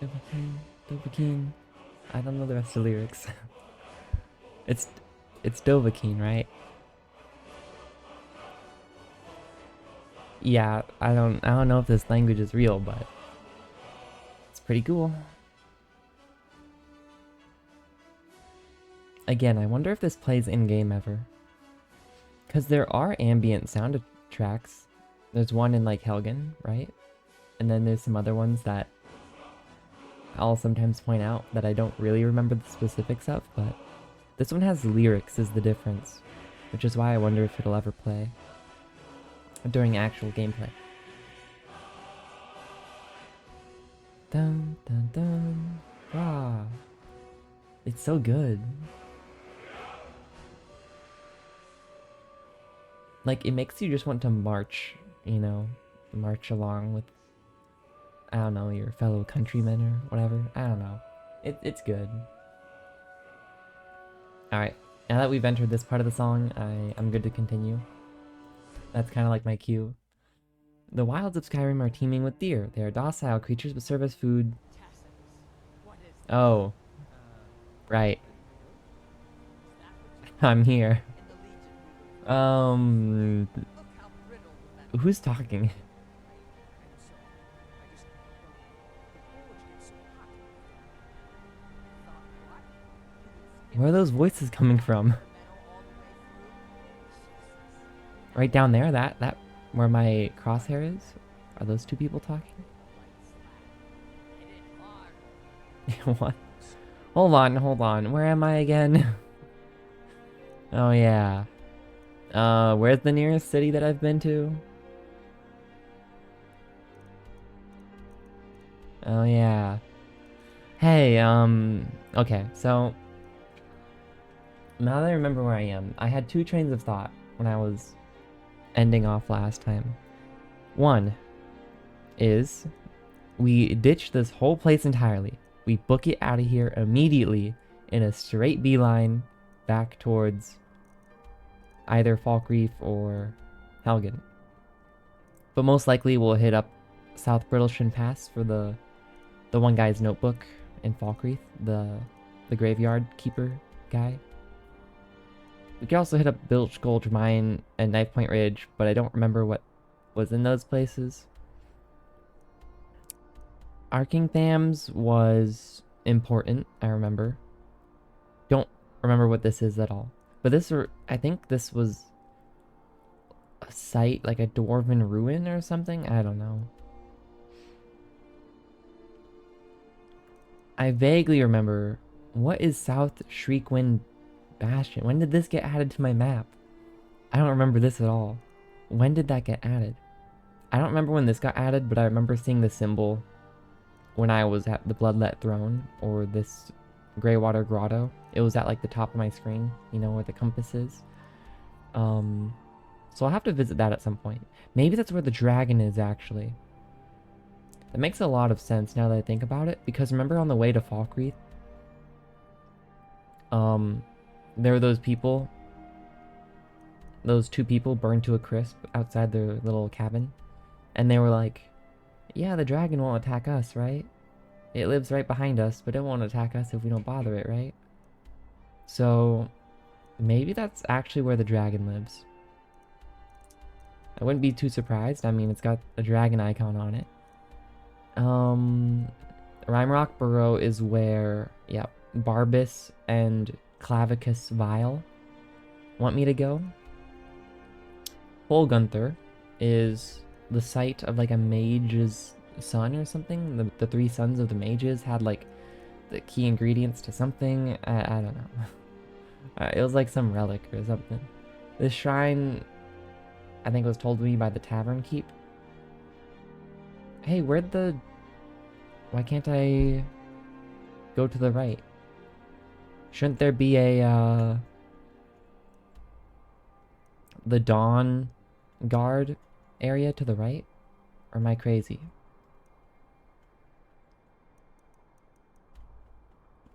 Dovahkiin, Dovahkiin. I don't know the rest of the lyrics. it's it's Dovahkiin, right? Yeah, I don't know if this language is real, but it's pretty cool. Again, I wonder if this plays in-game ever. Because there are ambient soundtracks. There's one in like Helgen, right? And then there's some other ones that I'll sometimes point out that I don't really remember the specifics of, but this one has lyrics is the difference, which is why I wonder if it'll ever play during actual gameplay. Dun dun dun. Ah, it's so good. Like, it makes you just want to march, you know, march along with, I don't know, your fellow countrymen or whatever. I don't know. It's good. Alright, now that we've entered this part of the song, I'm good to continue. That's kind of like my cue. The wilds of Skyrim are teeming with deer. They are docile creatures but serve as food. Oh. Right. I'm here. Who's talking? Where are those voices coming from? Right down there? That where my crosshair is? Are those two people talking? What? Hold on. Where am I again? Oh yeah. Where's the nearest city that I've been to? Oh yeah. Hey, okay, so now that I remember where I am, I had two trains of thought when I was ending off last time. One is we ditch this whole place entirely. We book it out of here immediately in a straight beeline back towards either Falkreath or Helgen. But most likely we'll hit up South Brittleshin Pass for the one guy's notebook in Falkreath, the graveyard keeper guy. We could also hit up Bilge Gulch Mine and Knife Point Ridge, but I don't remember what was in those places. Arkingthams was important, I remember. Don't remember what this is at all. But I think this was a site, like a dwarven ruin or something? I don't know. I vaguely remember, what is South Shriekwind Bastion? When did this get added to my map? I don't remember this at all. When did that get added? I don't remember when this got added, but I remember seeing the symbol when I was at the Bloodlet Throne, or this Greywater Grotto. It was at like the top of my screen, you know, where the compass is. So I'll have to visit that at some point. Maybe that's where the dragon is, actually. That makes a lot of sense now that I think about it, because remember on the way to Falkreath, there were those people, those two people burned to a crisp outside their little cabin, and they were like, yeah, the dragon won't attack us, right? It lives right behind us, but it won't attack us if we don't bother it, right? So maybe that's actually where the dragon lives. I wouldn't be too surprised. I mean, it's got a dragon icon on it. Rimerock Burrow is where, yep, Barbus and Clavicus Vile want me to go. Holgunther is the site of like a mage's son or something. The three sons of the mages had like the key ingredients to something. I don't know. It was like some relic or something. This shrine, I think, was told to me by the Tavern Keep. Hey, why can't I go to the right? Shouldn't there be a, the Dawn Guard area to the right? Or am I crazy?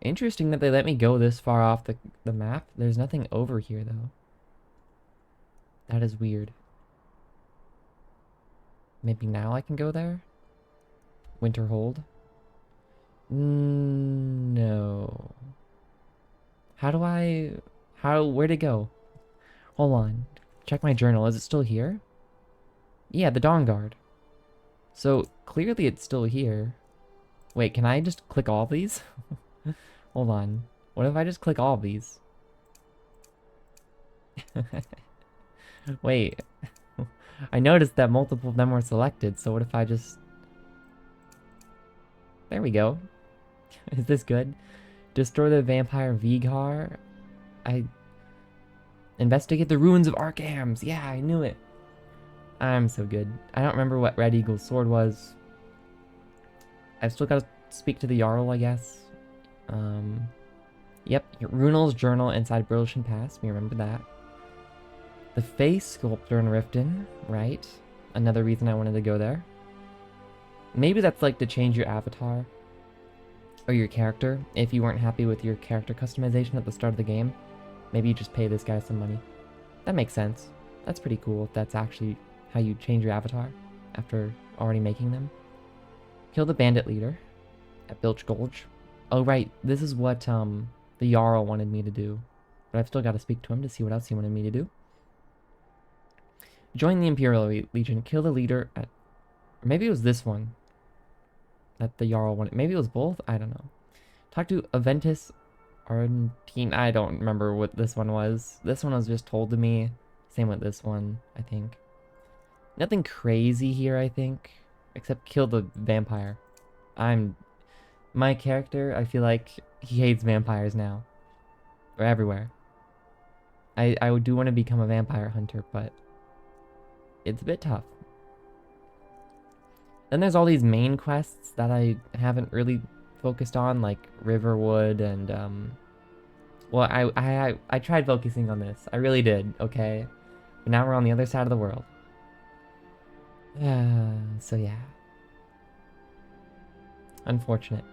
Interesting that they let me go this far off the map. There's nothing over here, though. That is weird. Maybe now I can go there? Winterhold. No. Where'd it go? Hold on. Check my journal. Is it still here? Yeah, the Dawn Guard. So clearly it's still here. Wait, can I just click all of these? Hold on. What if I just click all of these? Wait. I noticed that multiple of them were selected, so what if I just... There we go. Is this good? Destroy the vampire Vigar. I... Investigate the ruins of Arkhams. Yeah, I knew it. I'm so good. I don't remember what Red Eagle's sword was. I've still got to speak to the Jarl, I guess. Yep, Runel's journal inside Brilliant Pass. We remember that. The face sculptor in Riften, right? Another reason I wanted to go there. Maybe that's like to change your avatar or your character if you weren't happy with your character customization at the start of the game. Maybe you just pay this guy some money. That makes sense. That's pretty cool if that's actually how you change your avatar after already making them. Kill the bandit leader at Bilge Gulch. Oh right, this is what the Jarl wanted me to do. But I've still got to speak to him to see what else he wanted me to do. Join the Imperial Legion. Kill the leader at... Or maybe it was this one that the Jarl wanted. Maybe it was both? I don't know. Talk to Aventus Argentine. I don't remember what this one was. This one was just told to me. Same with this one, I think. Nothing crazy here, I think. Except kill the vampire. My character, I feel like he hates vampires now. They're everywhere. I do want to become a vampire hunter, but it's a bit tough. Then there's all these main quests that I haven't really focused on, like Riverwood and well, I tried focusing on this. I really did, okay? But now we're on the other side of the world. So yeah. Unfortunate.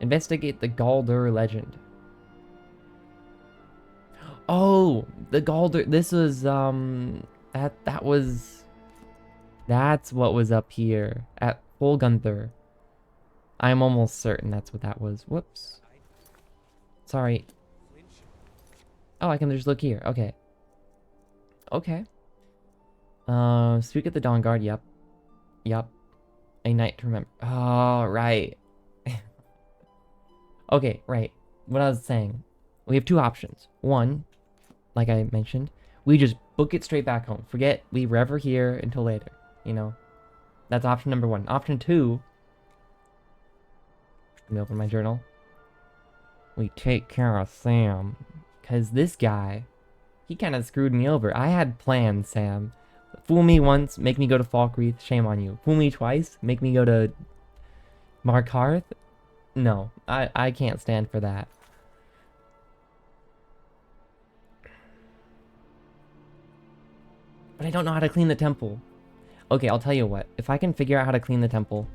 Investigate the Galdur legend. Oh, the Galdur. This was that's what was up here at Holgunther. I'm almost certain that's what that was. Whoops. Sorry. Oh, I can just look here. Okay. Okay. Speak at the Dawn Guard. Yep. Yep. A night to remember. Oh, right. Okay, right. What I was saying. We have two options. One, like I mentioned, we just book it straight back home. Forget we were ever here until later. You know? That's option number one. Option two. Let me open my journal. We take care of Sam. Because this guy, he kind of screwed me over. I had plans, Sam. Fool me once, make me go to Falkreath, shame on you. Fool me twice, make me go to Markarth. No, I can't stand for that. But I don't know how to clean the temple. Okay, I'll tell you what. If I can figure out how to clean the temple.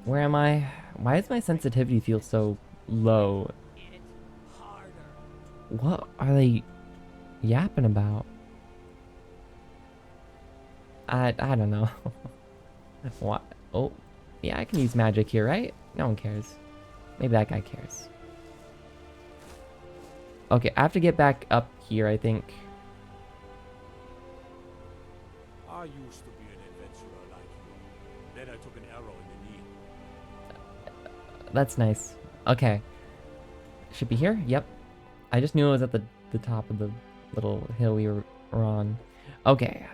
Where am I? Why does my sensitivity feel so low? What are they yapping about? I don't know. What? Oh, yeah, I can use magic here, right? No one cares. Maybe that guy cares. Okay, I have to get back up here, I think. I used to be an adventurer like you. Then I took an arrow in the knee. That's nice. Okay. Should be here? Yep. I just knew it was at the top of the little hill we were on. Okay.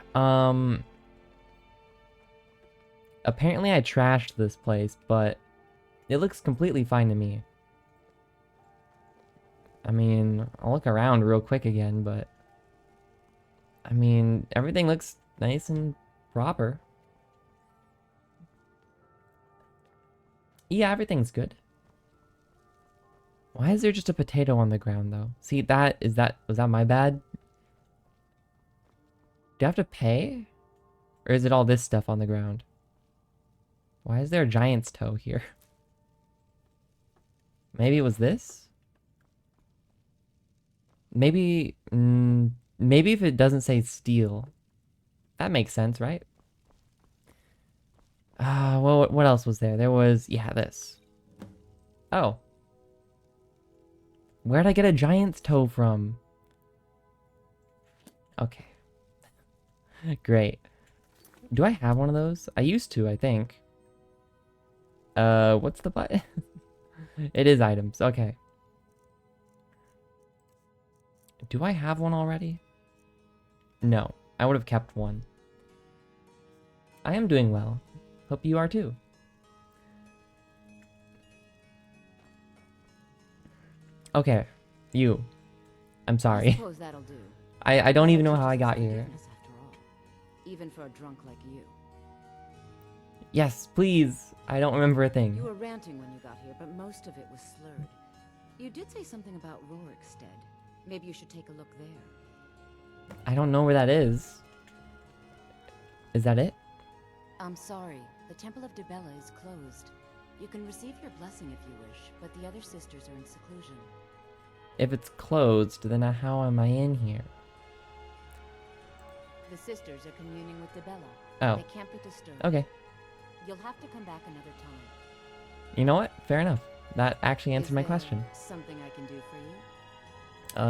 Apparently I trashed this place, but it looks completely fine to me. I mean, I'll look around real quick again, but I mean, everything looks nice and proper. Yeah, everything's good. Why is there just a potato on the ground though? See, was that my bad? Do I have to pay? Or is it all this stuff on the ground? Why is there a giant's toe here? Maybe it was this? Maybe if it doesn't say steel. That makes sense, right? Well, what else was there? There was, yeah, this. Oh. Where'd I get a giant's toe from? Okay. Great. Do I have one of those? I used to, I think. What's the button? It is items. Okay. Do I have one already? No. I would have kept one. I am doing well. Hope you are too. Okay. You. I'm I sorry. suppose that'll do. I don't even know That'll how I teach us got here. forgiveness after all. Even for a drunk like you. Yes, please. I don't remember a You thing. were ranting when you got here, but most of it was slurred. You did say something about Rorikstead. Maybe you should take a look there. I don't know where that is. Is that it? I'm sorry, the Temple of Dibella is closed. You can receive your blessing if you wish, but the other sisters are in seclusion. If it's closed, then how am I in here? The sisters are communing with Dibella. Oh. They can't be disturbed. Okay. You'll have to come back another time. You know what? Fair enough. That actually answered my Is there question. something I can do for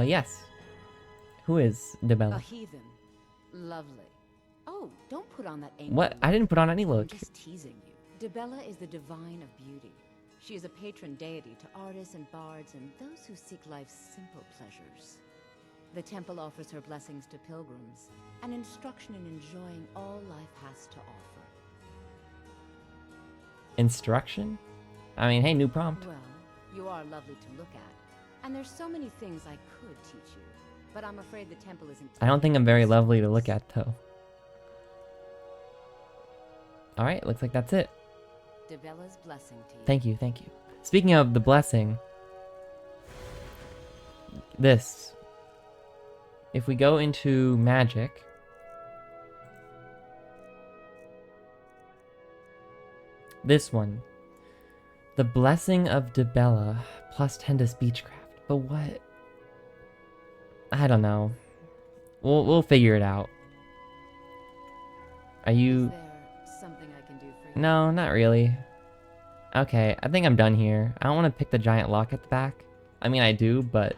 you? Yes. Who is A Dibella? heathen. Lovely. Oh, don't put on that angry What? look. I didn't put on any I'm look. just teasing you. Dibella is the divine of beauty. She is a patron deity to artists and bards and those who seek life's simple pleasures. The temple offers her blessings to pilgrims, and instruction in enjoying all life has to offer. Instruction? I mean, hey, new prompt. Well, you are lovely to look at, and there's so many things I could teach you, but I'm afraid the temple isn't. I don't think I'm very lovely to look at, though. Alright, looks like that's it. Dibella's blessing to you. Thank you, thank you. Speaking of the blessing, this. If we go into magic, this one. The blessing of Dibella, plus 10 to speechcraft. But what? I don't know. We'll figure it out. Are you... Is there something I can do for you? No, not really. Okay, I think I'm done here. I don't want to pick the giant lock at the back. I mean, I do, but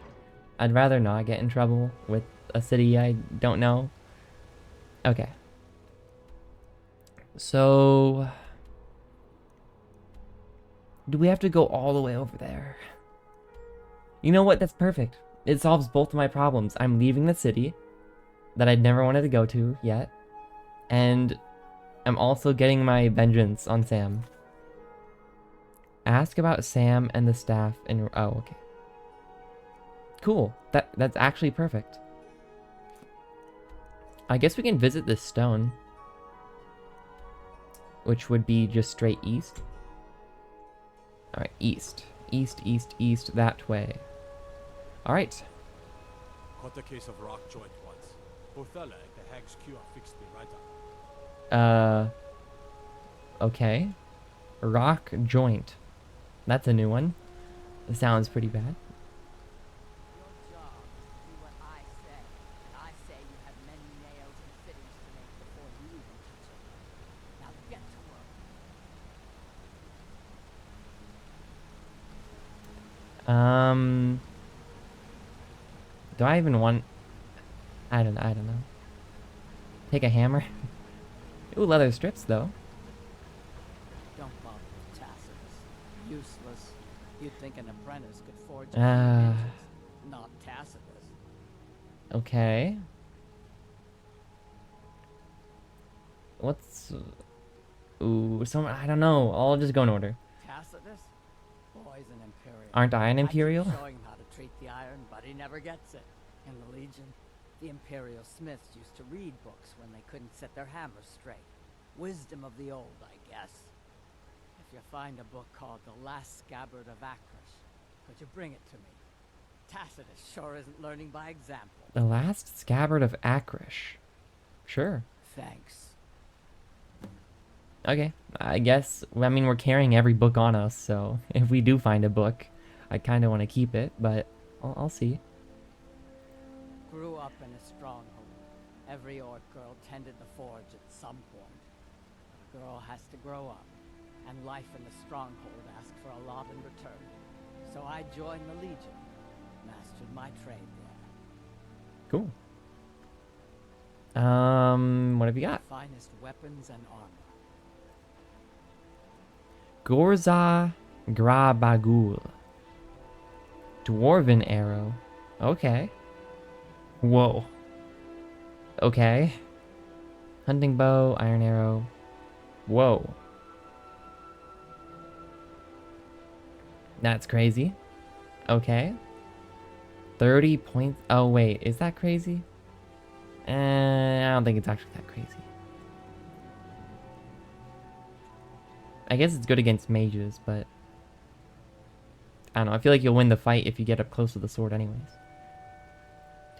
I'd rather not get in trouble with a city I don't know. Okay. So... do we have to go all the way over there? You know what? That's perfect. It solves both of my problems. I'm leaving the city that I'd never wanted to go to yet. And I'm also getting my vengeance on Sam. Ask about Sam and the staff in... oh, okay. Cool. That's actually perfect. I guess we can visit this stone. Which would be just straight east. Alright, east. East, east, east, that way. Alright. Caught a case of rock joint once. Bothella at the Hag's Cure fixed me right up. Okay. Rock joint. That's a new one. It sounds pretty bad. Your job is to do what I say. And I say you have many nails and fittings to make before you even touch it. Now get to work. Do I even want... I don't know. Take a hammer? Ooh, leather strips, though. Don't bother with Tacitus. Useless. You'd think an apprentice could forge a Ah. few inches. Not Tacitus. Okay. What's... ooh, I don't know. I'll just go in order. Tacitus? Boy's an Imperial. Aren't I an I keep Imperial? showing him how to treat the iron, but he never gets it. In the Legion, the Imperial smiths used to read books when they couldn't set their hammers straight. Wisdom of the old, I guess. If you find a book called The Last Scabbard of Akrish, could you bring it to me? Tacitus sure isn't learning by example. The Last Scabbard of Akrish. Sure. Thanks. Okay. I guess, I mean, we're carrying every book on us, so if we do find a book, I kind of want to keep it, but I'll see. Grew up in a stronghold. Every orc girl tended the forge at some point. girl has to grow up, and life in the stronghold asks for a lot in return. So I joined the Legion, mastered my trade there. Cool. What have you got? Finest weapons and armor. Gorza Grabagul. Dwarven arrow. Okay. Whoa. Okay. Hunting bow, iron arrow. Whoa. That's crazy. Okay. 30 points. Oh, wait. Is that crazy? I don't think it's actually that crazy. I guess it's good against mages, but I don't know. I feel like you'll win the fight if you get up close to the sword anyways.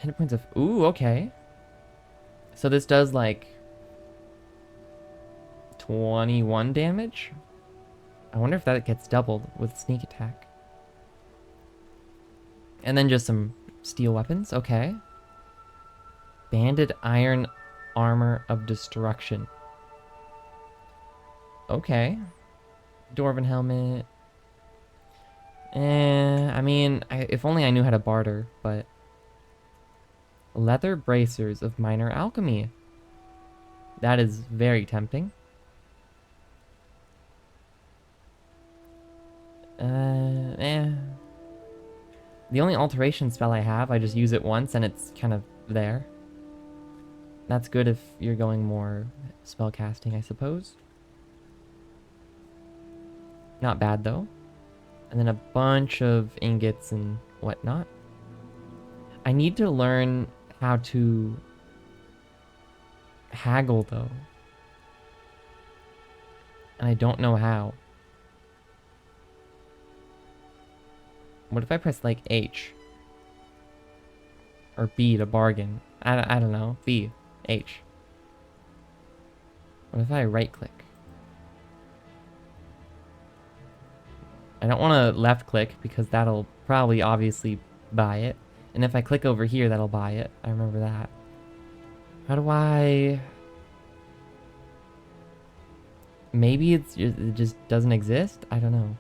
10 points of... Ooh, okay. So this does like 21 damage? I wonder if that gets doubled with sneak attack. And then just some steel weapons. Okay. Banded iron armor of destruction. Okay. Dwarven helmet. I mean, if only I knew how to barter, but... Leather bracers of minor alchemy. That is very tempting. The only alteration spell I have, I just use it once and it's kind of there. That's good if you're going more spell casting, I suppose. Not bad though. And then a bunch of ingots and whatnot. I need to learn how to haggle though. And I don't know how. What if I press like H? Or B to bargain? I don't know. B. H. What if I right click? I don't want to left click because that'll probably obviously buy it. And if I click over here, that'll buy it. I remember that. How do I... Maybe it just doesn't exist? I don't know.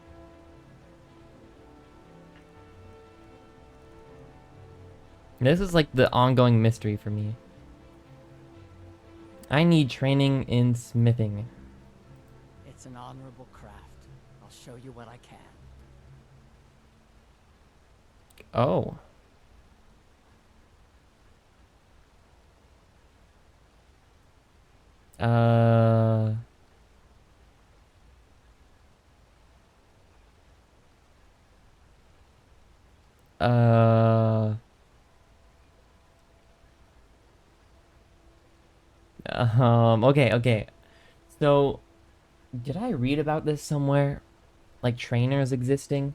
This is like the ongoing mystery for me. I need training in smithing. It's an honorable craft. I'll show you what I can. Oh. Okay. So, did I read about this somewhere? Like trainers existing?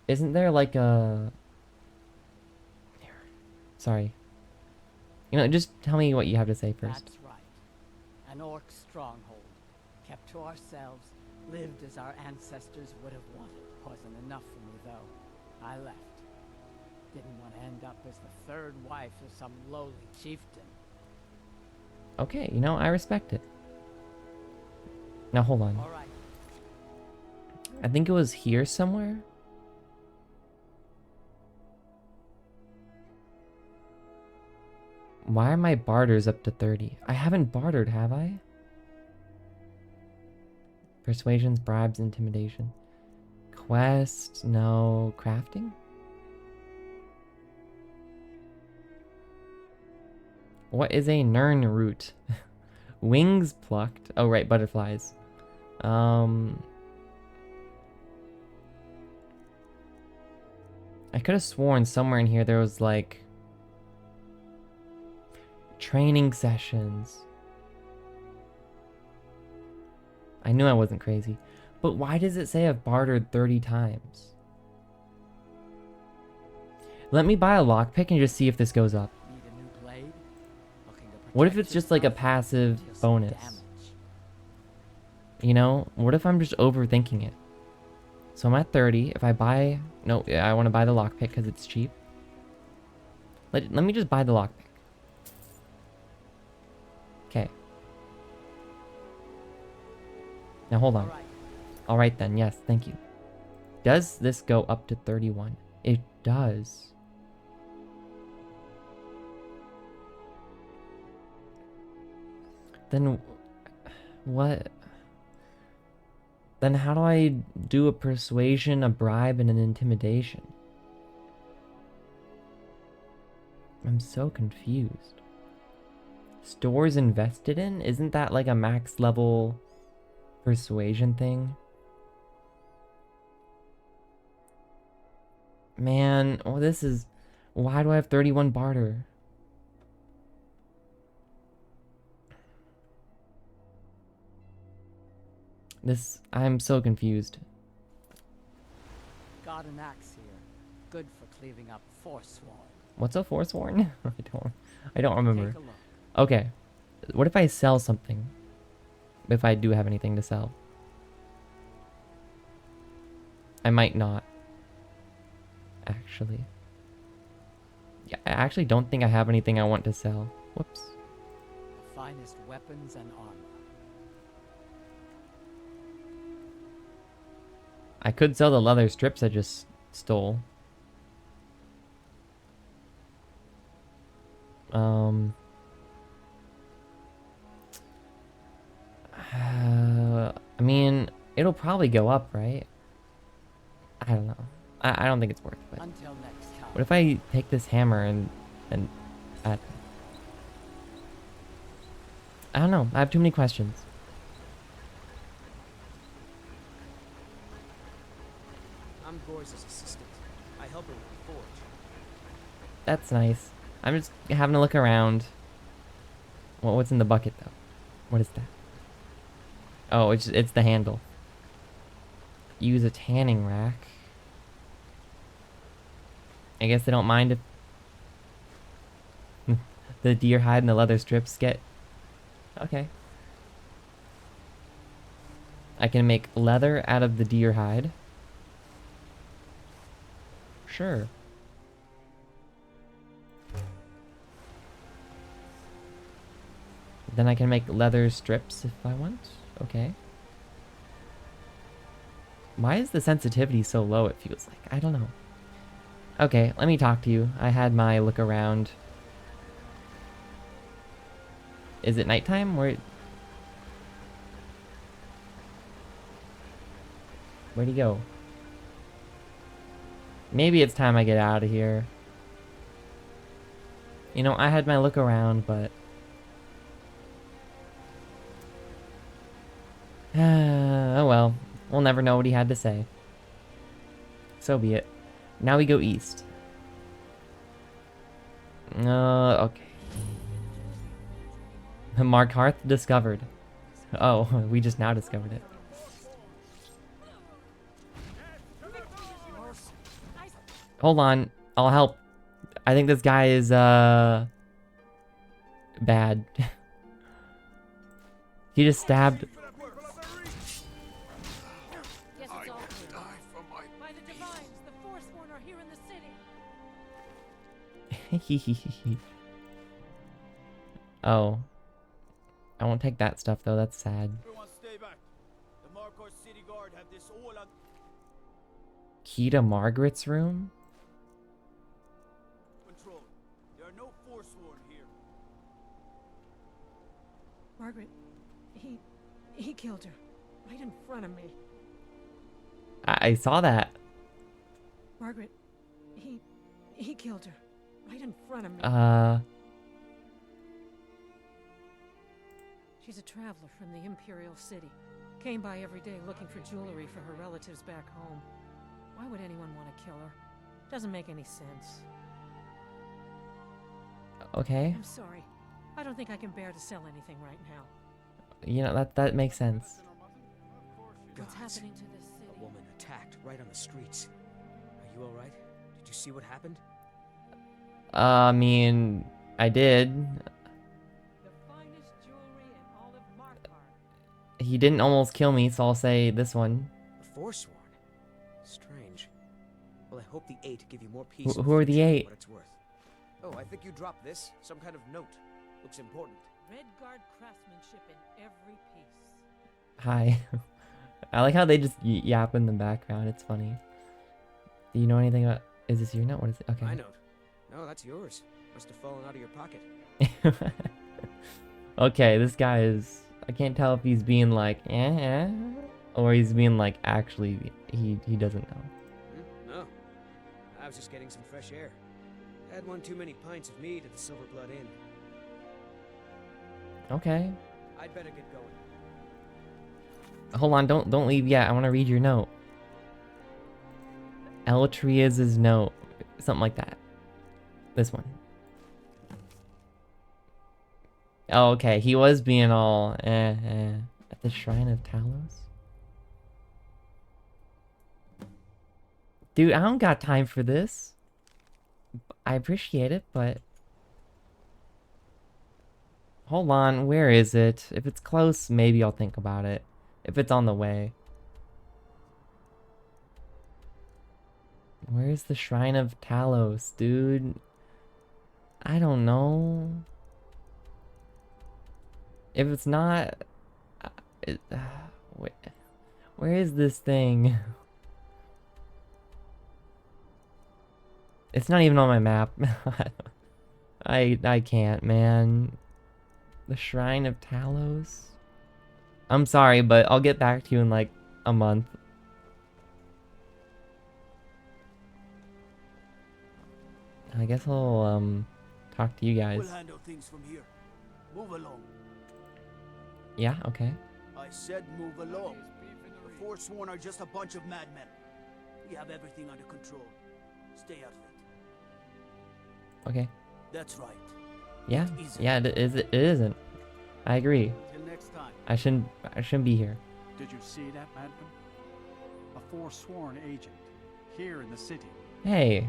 Isn't there like a... Sorry. You know, just tell me what you have to say first. That's right. An orc stronghold. Kept to ourselves, lived as our ancestors would have wanted. Wasn't enough for me, though. I left. Didn't want to end up as the third wife of some lowly chieftain. Okay, you know, I respect it. Now, hold on. All right. I think it was here somewhere. Why are my barters up to 30? I haven't bartered, have I? Persuasions, bribes, intimidation. Quest, no. Crafting? What is a Nern root? Wings plucked. Oh, right, butterflies. I could have sworn somewhere in here there was like training sessions. I knew I wasn't crazy. But why does it say I've bartered 30 times? Let me buy a lockpick and just see if this goes up. Need a new blade? Looking to What if protect it's just like a yourself? passive Deal some bonus? damage. You know, what if I'm just overthinking it? So I'm at 30. If I buy... No, I want to buy the lockpick because it's cheap. Let me just buy the lockpick. Okay. Now hold on. All right. Alright then, yes, thank you. Does this go up to 31? It does. Then what? Then how do I do a persuasion, a bribe, and an intimidation? I'm so confused. Stores invested in? Isn't that like a max level persuasion thing? Man, oh, this is... Why do I have 31 barter? I'm so confused. Got an axe here. Good for cleaving up forsworn. What's a forsworn? I don't remember. Take a look. Okay. What if I sell something? If I do have anything to sell. I might not. Actually. Yeah, I actually don't think I have anything I want to sell. Whoops. The finest weapons and armor. I could sell the leather strips I just stole. I mean, it'll probably go up, right? I don't know. I don't think it's worth it. Until next time. What if I take this hammer and I don't know. I have too many questions. I'm Gore's assistant. I help her with the forge. That's nice. I'm just having a look around. What's in the bucket though? What is that? Oh, it's the handle. Use a tanning rack. I guess they don't mind if the deer hide and the leather strips get... Okay. I can make leather out of the deer hide. Sure. Then I can make leather strips if I want. Okay. Why is the sensitivity so low, it feels like? I don't know. Okay, let me talk to you. I had my look around. Is it nighttime? Where'd he go? Maybe it's time I get out of here. You know, I had my look around, but... oh well. We'll never know what he had to say. So be it. Now we go east. Okay. Markarth discovered. Oh, we just now discovered it. Hold on. I'll help. I think this guy is, bad. He just stabbed... Yes, it's all clear. By the divines, the Forsworn are here in the city. Oh. I won't take that stuff though, that's sad. Everyone stay back. The Markarth city guard have this all on Key to Margaret's room? control. There are no Forsworn here. Margaret, he killed her right in front of me. I saw that. Margaret, he killed her right in front of me. She's a traveler from the Imperial City. Came by every day looking for jewelry for her relatives back home. Why would anyone want to kill her? Doesn't make any sense. Okay. I'm sorry. I don't think I can bear to sell anything right now. You know, that makes sense. What's Gods, happening to this city? A woman attacked right on the streets. Are you alright? Did you see what happened? I mean, I did. The finest jewelry in all of Markarth. He didn't almost kill me, so I'll say this one. The Forsworn? Strange. Well, I hope the Eight give you more peace. in Who are the future than Eight? What it's worth. Oh, I think you dropped this. Some kind of note. Looks important. Red Guard craftsmanship in every piece. Hi. I like how they just yap in the background. It's funny. Do you know anything about... Is this your note? What is it? Okay. My note. No, that's yours. Must have fallen out of your pocket. Okay, this guy is... I can't tell if he's being like, or he's being like, actually, he doesn't know. No. I was just getting some fresh air. Had one too many pints of mead at the Silver Blood Inn. Okay. I'd better get going. Hold on, don't leave yet. I want to read your note. Eltria's note. Something like that. This one. Oh, okay. He was being all, at the Shrine of Talos? Dude, I don't got time for this. I appreciate it, but... Hold on, where is it? If it's close, maybe I'll think about it. If it's on the way. Where's the Shrine of Talos, dude? I don't know. If it's not... wait, where is this thing? It's not even on my map. I can't, man. The Shrine of Talos? I'm sorry, but I'll get back to you in like a month. I guess I'll talk to you guys. We'll handle things from here. Move along. Yeah, okay. I said move along. The Forsworn are just a bunch of madmen. We have everything under control. Stay out of it. Okay. That's right. Yeah. Easy. Yeah, it isn't. I agree. Till next time. I shouldn't be here. Did you see that, madman? A Forsworn agent, here in the city. Hey,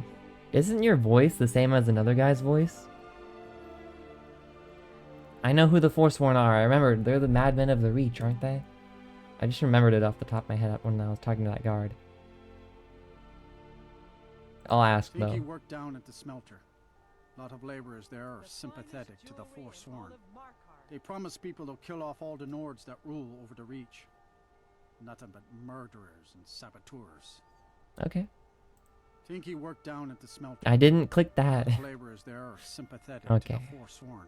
isn't your voice the same as another guy's voice? I know who the Forsworn are. I remember they're the Madmen of the Reach, aren't they? I just remembered it off the top of my head when I was talking to that guard. I'll ask Think he though. worked down at the smelter. A lot of laborers there are sympathetic to the Forsworn. They promise people they'll kill off all the Nords that rule over the Reach. Nothing but murderers and saboteurs. Okay. Think he worked down at the smelter. I didn't click that. Laborers there are sympathetic Okay. to the Forsworn.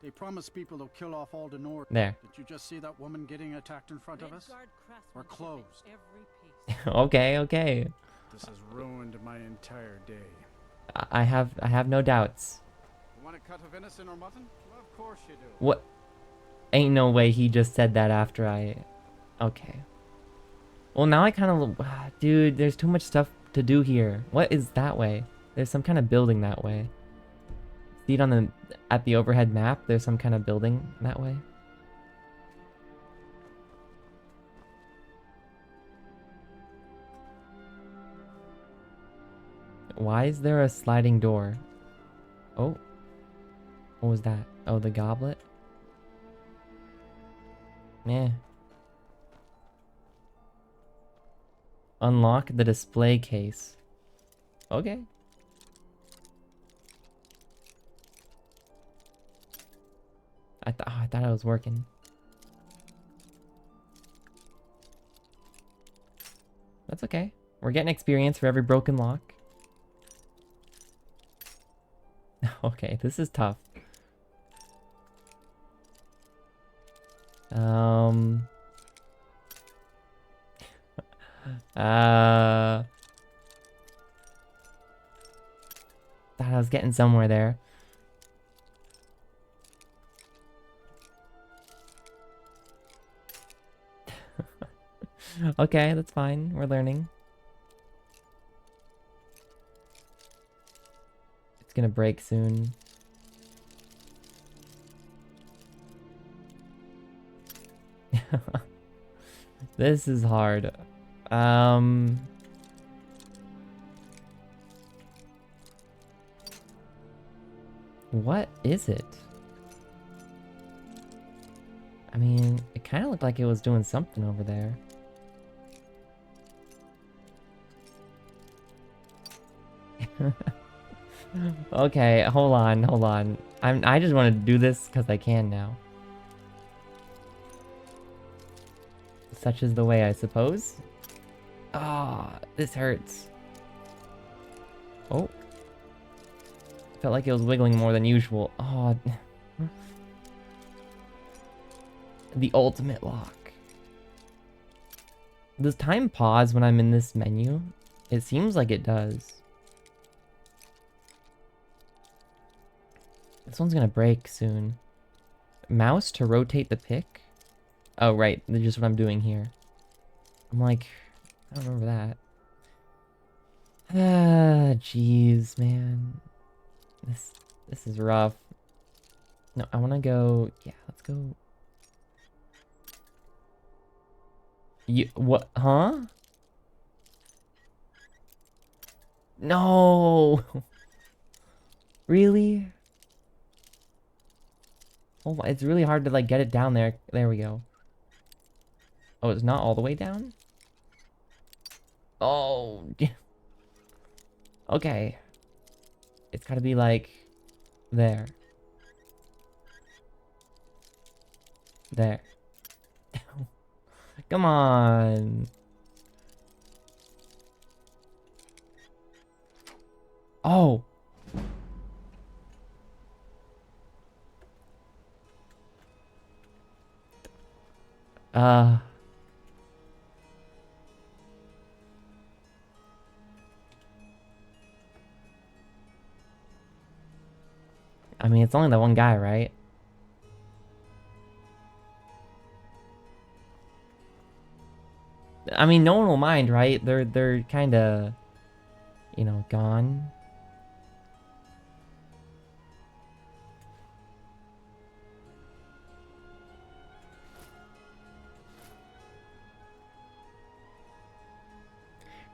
They promise people they'll kill off all the Nords. There. Did you just see that woman getting attacked in front of us? We're closed. Okay, okay. This has ruined my entire day. I have no doubts. You want a cut of venison or mutton? Well, of course you do. What? Ain't no way he just said that after I... Okay. Well, now I kind of... Dude, there's too much stuff to do here. What is that way? There's some kind of building that way. See it on the... At the overhead map? There's some kind of building that way. Why is there a sliding door? Oh. What was that? Oh, the goblet? Yeah. Unlock the display case. Okay. I thought I was working. That's okay. We're getting experience for every broken lock. Okay, this is tough. Thought I was getting somewhere there. Okay, that's fine. We're learning. It's gonna break soon. This is hard. What is it? I mean, it kind of looked like it was doing something over there. Okay, hold on. I just want to do this because I can now. Such is the way, I suppose. Ah, this hurts. Oh. Felt like it was wiggling more than usual. Oh. The ultimate lock. Does time pause when I'm in this menu? It seems like it does. This one's gonna break soon. Mouse to rotate the pick? Oh, right. That's just what I'm doing here. I'm like, I don't remember that. Ah, jeez, man. This is rough. No, I want to go... Yeah, let's go... You... What? Huh? No! Really? Oh, it's really hard to, like, get it down there. There we go. Oh, it's not all the way down? Oh. Okay. It's gotta be, like, there. There. Come on. Oh. I mean, it's only that one guy, right? I mean, no one will mind, right? They're kind of, you know, gone.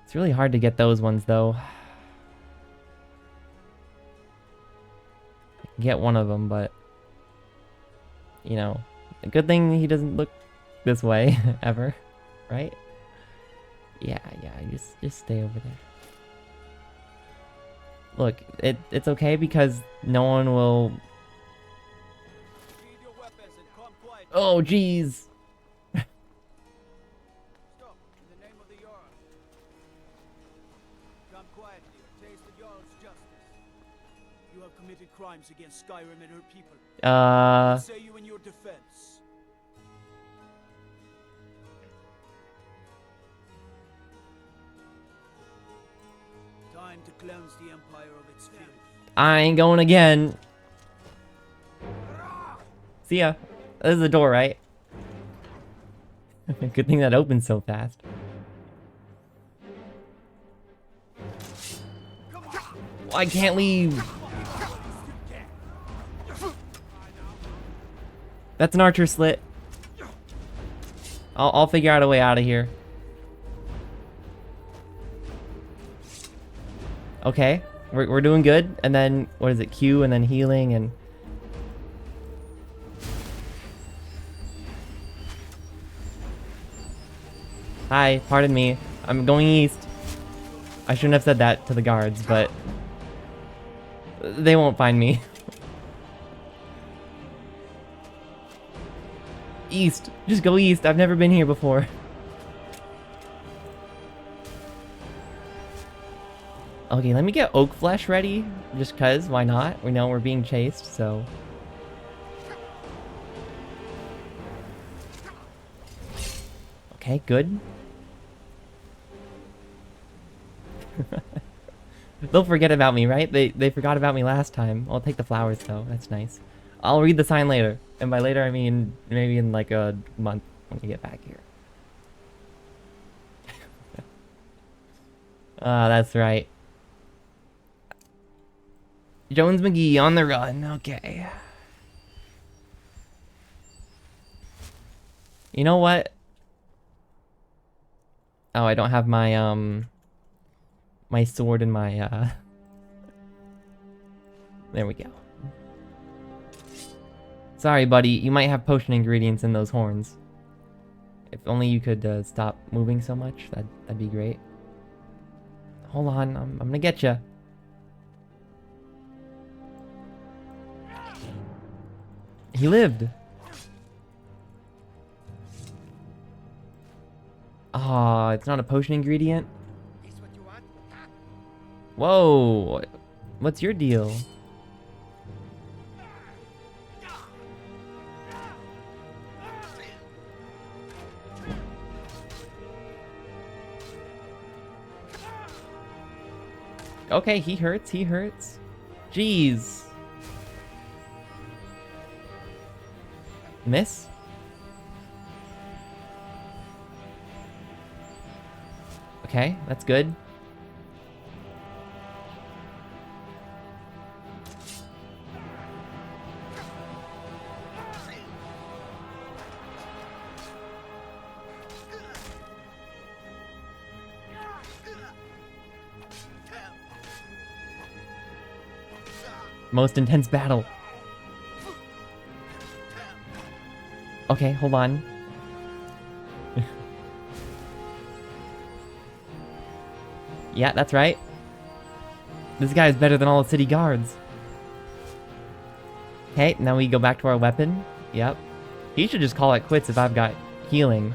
It's really hard to get those ones, though. I can get one of them, but, you know, a good thing he doesn't look this way ever, right? Yeah, just stay over there. Look, it's okay because no one will... Oh, jeez! Stop, in the name of the yearns. Come quietly or taste the yearns' justice. You have committed crimes against Skyrim and her people. What say you in your defense? Time to cleanse the Empire of its filth. I ain't going again. See ya. This is the door, right? Good thing that opened so fast. Oh, I can't leave. That's an archer slit. I'll figure out a way out of here. Okay, we're doing good. And then what is it? Q and then healing and. Hi, pardon me. I'm going east. I shouldn't have said that to the guards, but they won't find me. East. Just go east. I've never been here before. Okay, let me get oak flesh ready. Just cause, why not? We know we're being chased, so. Okay, good. They'll forget about me, right? They forgot about me last time. I'll take the flowers though. That's nice. I'll read the sign later. And by later I mean maybe in like a month when we get back here. That's right. Jones McGee on the run. Okay. You know what? Oh, I don't have my my sword and my there we go. Sorry, buddy. You might have potion ingredients in those horns. If only you could stop moving so much. That'd be great. Hold on. I'm gonna get you. He lived. Oh, it's not a potion ingredient? Whoa! What's your deal? Okay, he hurts, he hurts. Jeez. Miss? Okay, that's good. Most intense battle. Okay, hold on. Yeah, that's right. This guy is better than all the city guards. Okay, now we go back to our weapon. Yep. He should just call it quits if I've got healing.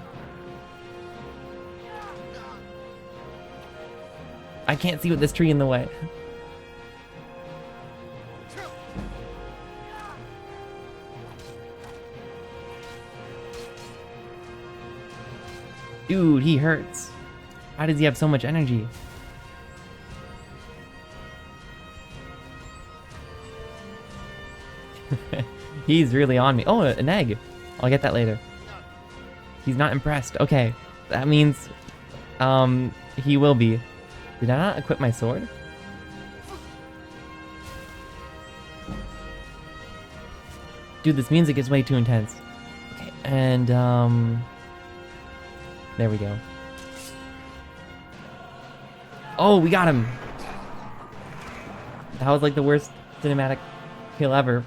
I can't see with this tree in the way. Dude, he hurts. How does he have so much energy? He's really on me. Oh, an egg. I'll get that later. He's not impressed. Okay. That means he will be. Did I not equip my sword? Dude, this music is way too intense. Okay, and there we go. Oh, we got him. That was like the worst cinematic kill ever.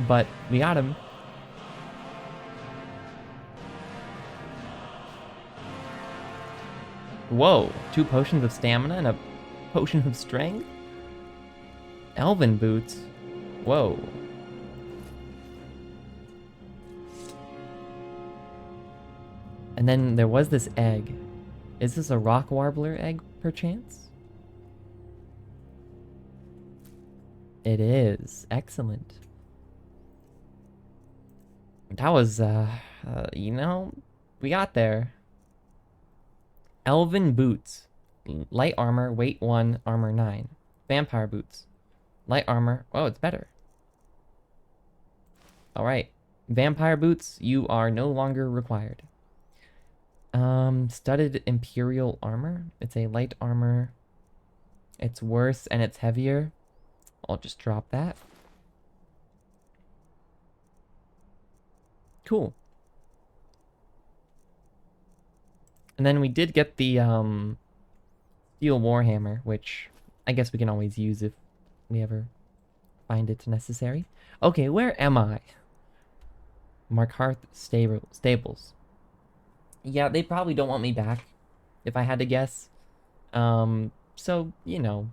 But we got him. Whoa, 2 potions of stamina and a potion of strength? Elven boots. Whoa. And then there was this egg. Is this a rock warbler egg, perchance? It is. Excellent. That was, you know, we got there. Elven boots. Light armor, weight 1, armor 9. Vampire boots. Light armor. Oh, it's better. Alright. Vampire boots, you are no longer required. Studded imperial armor. It's a light armor. It's worse and it's heavier. I'll just drop that. Cool. And then we did get the steel warhammer, which I guess we can always use if we ever find it necessary. Okay, where am I? Markarth stables. Yeah, they probably don't want me back, if I had to guess. So, you know,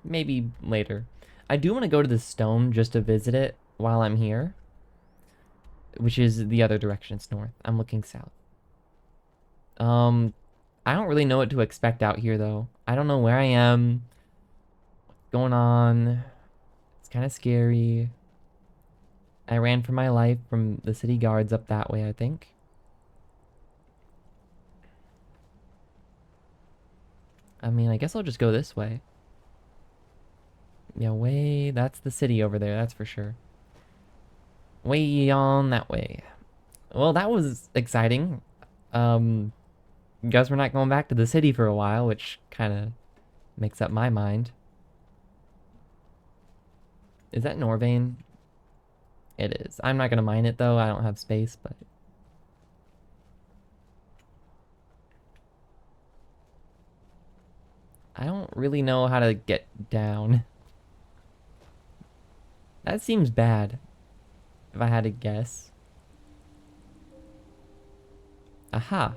maybe later. I do want to go to the stone just to visit it while I'm here. Which is the other direction, it's north. I'm looking south. I don't really know what to expect out here, though. I don't know where I am. What's going on? It's kind of scary. I ran for my life from the city guards up that way, I think. I mean, I guess I'll just go this way. Yeah, way... That's the city over there, that's for sure. Way on that way. Well, that was exciting. Guess we're not going back to the city for a while, which kind of makes up my mind. Is that Norvane? It is. I'm not going to mine it, though. I don't have space, but... I don't really know how to get down. That seems bad, if I had to guess. Aha.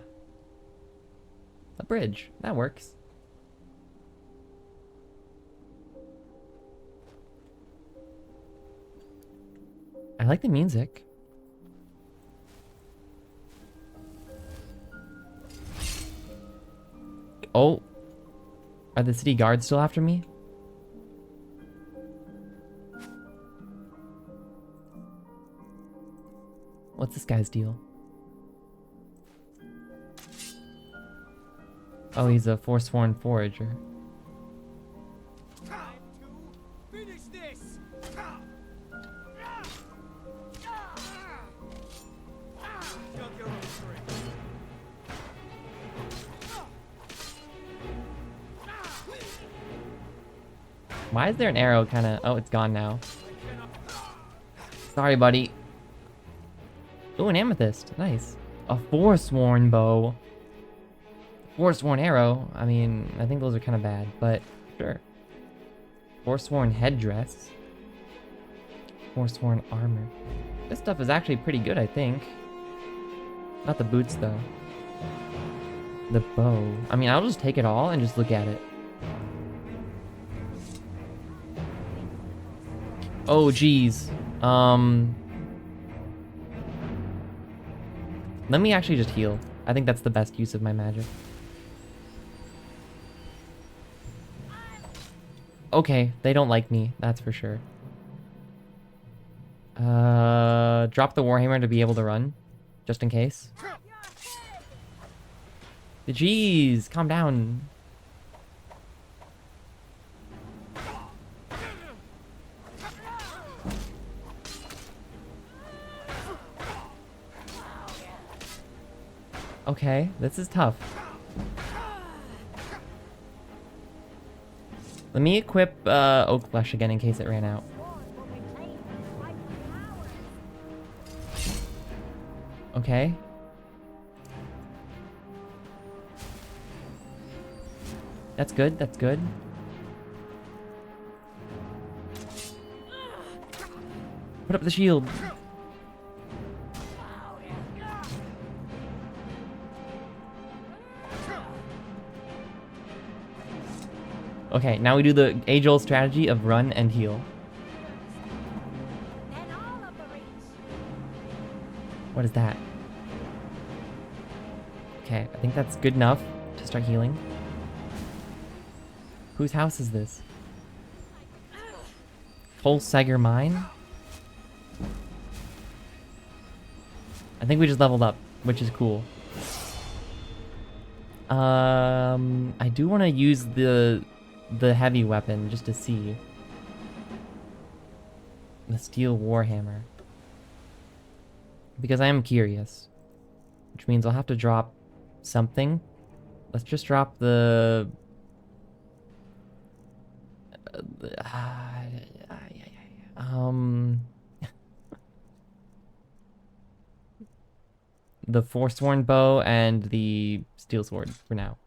A bridge. That works. I like the music. Oh. Are the city guards still after me? What's this guy's deal? Oh, he's a forsworn forager. Finish this! Dug your own grave. Why is there an arrow kind of... Oh, it's gone now. Sorry, buddy. Ooh, an amethyst. Nice. A forsworn bow. Forsworn arrow. I mean, I think those are kind of bad, but sure. Forsworn headdress. Forsworn armor. This stuff is actually pretty good, I think. Not the boots, though. The bow. I mean, I'll just take it all and just look at it. Oh, geez. Let me actually just heal. I think that's the best use of my magic. Okay, they don't like me, that's for sure. Drop the Warhammer to be able to run, just in case. Jeez, calm down. Okay, this is tough. Let me equip Oak Flesh again in case it ran out. Okay. That's good, that's good. Put up the shield. Okay, now we do the age-old strategy of run and heal. What is that? Okay, I think that's good enough to start healing. Whose house is this? Holseger Mine? I think we just leveled up, which is cool. I do want to use the heavy weapon just to see. The steel warhammer. Because I am curious. Which means I'll have to drop something. Let's just drop the the forsworn bow and the steel sword for now.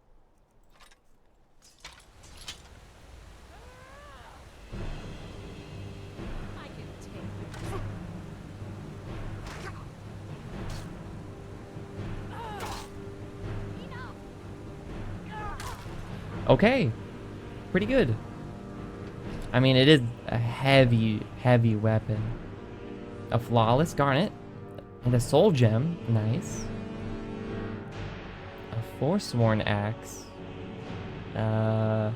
Okay, pretty good. I mean, it is a heavy, heavy weapon. A flawless garnet and a soul gem, nice. A forsworn axe. I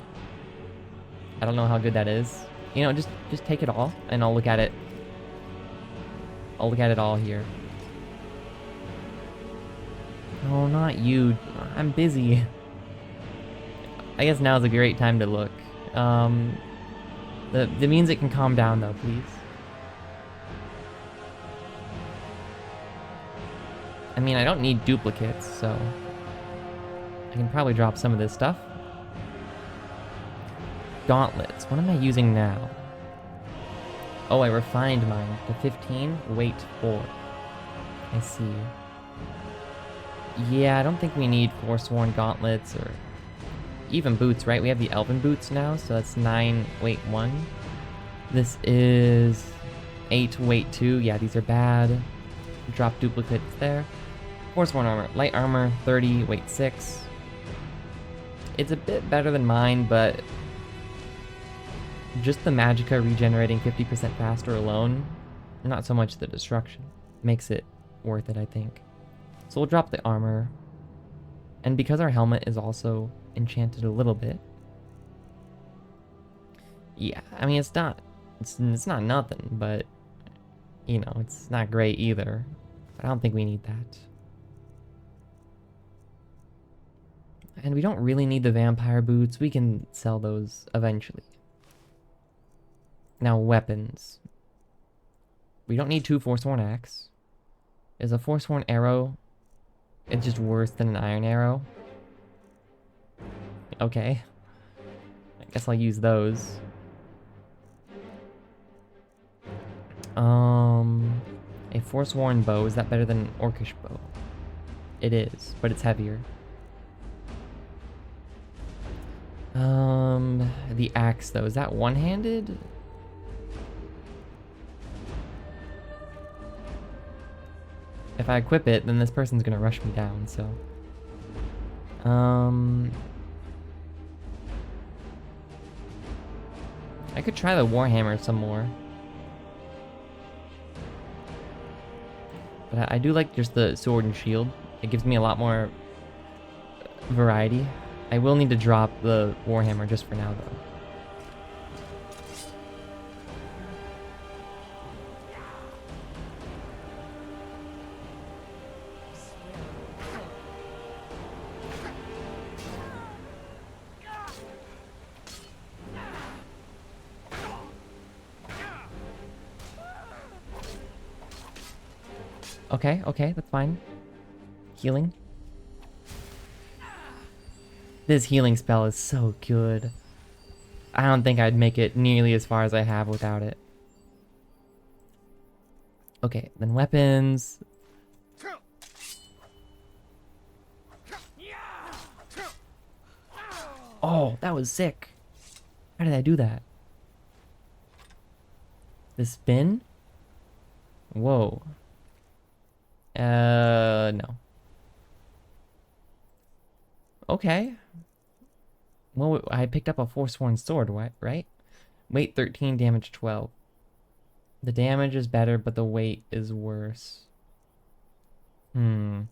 don't know how good that is. You know, just take it all, and I'll look at it. I'll look at it all here. No, not you. I'm busy. I guess now's a great time to look. That means it can calm down though, please. I mean, I don't need duplicates, so I can probably drop some of this stuff. Gauntlets. What am I using now? Oh, I refined mine to 15, weight 4. I see. Yeah, I don't think we need forsworn gauntlets or even boots, right? We have the elven boots now, so that's 9, weight 1. This is 8, weight 2. Yeah, these are bad. Drop duplicates there. Forsworn armor. Light armor, 30, weight 6. It's a bit better than mine, but just the magicka regenerating 50% faster alone, not so much the destruction, makes it worth it, I think. So we'll drop the armor. And because our helmet is also enchanted a little bit. Yeah, I mean, it's not nothing, but, you know, it's not great either. But I don't think we need that. And we don't really need the vampire boots. We can sell those eventually. Now, weapons. We don't need 2 Forsworn axe. Is a Forsworn arrow... It's just worse than an iron arrow? Okay. I guess I'll use those. A Forsworn bow. Is that better than an Orcish bow? It is, but it's heavier. The axe, though. Is that one-handed? If I equip it, then this person's gonna rush me down, so... I could try the Warhammer some more. But I do like just the sword and shield. It gives me a lot more variety. I will need to drop the Warhammer just for now, though. Okay, okay, that's fine. Healing. This healing spell is so good. I don't think I'd make it nearly as far as I have without it. Okay, then weapons. Oh, that was sick. How did I do that? The spin? Whoa. No. Okay. Well, I picked up a Forsworn sword, right? Weight 13, damage 12. The damage is better, but the weight is worse. I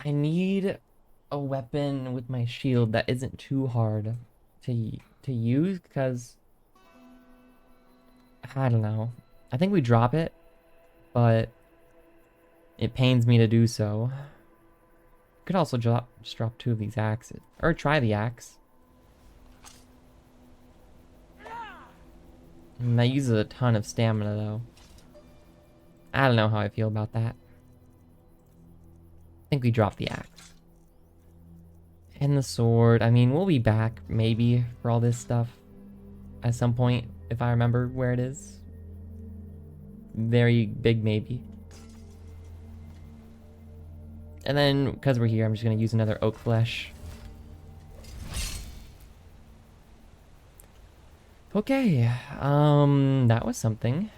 need a weapon with my shield that isn't too hard to use, because... I don't know. I think we drop it, but it pains me to do so. Could also just drop 2 of these axes, or try the axe. And that uses a ton of stamina, though. I don't know how I feel about that. I think we drop the axe. And the sword. I mean, we'll be back, maybe, for all this stuff. At some point, if I remember where it is. Very big maybe. And then, because we're here, I'm just going to use another oak flesh. Okay, that was something.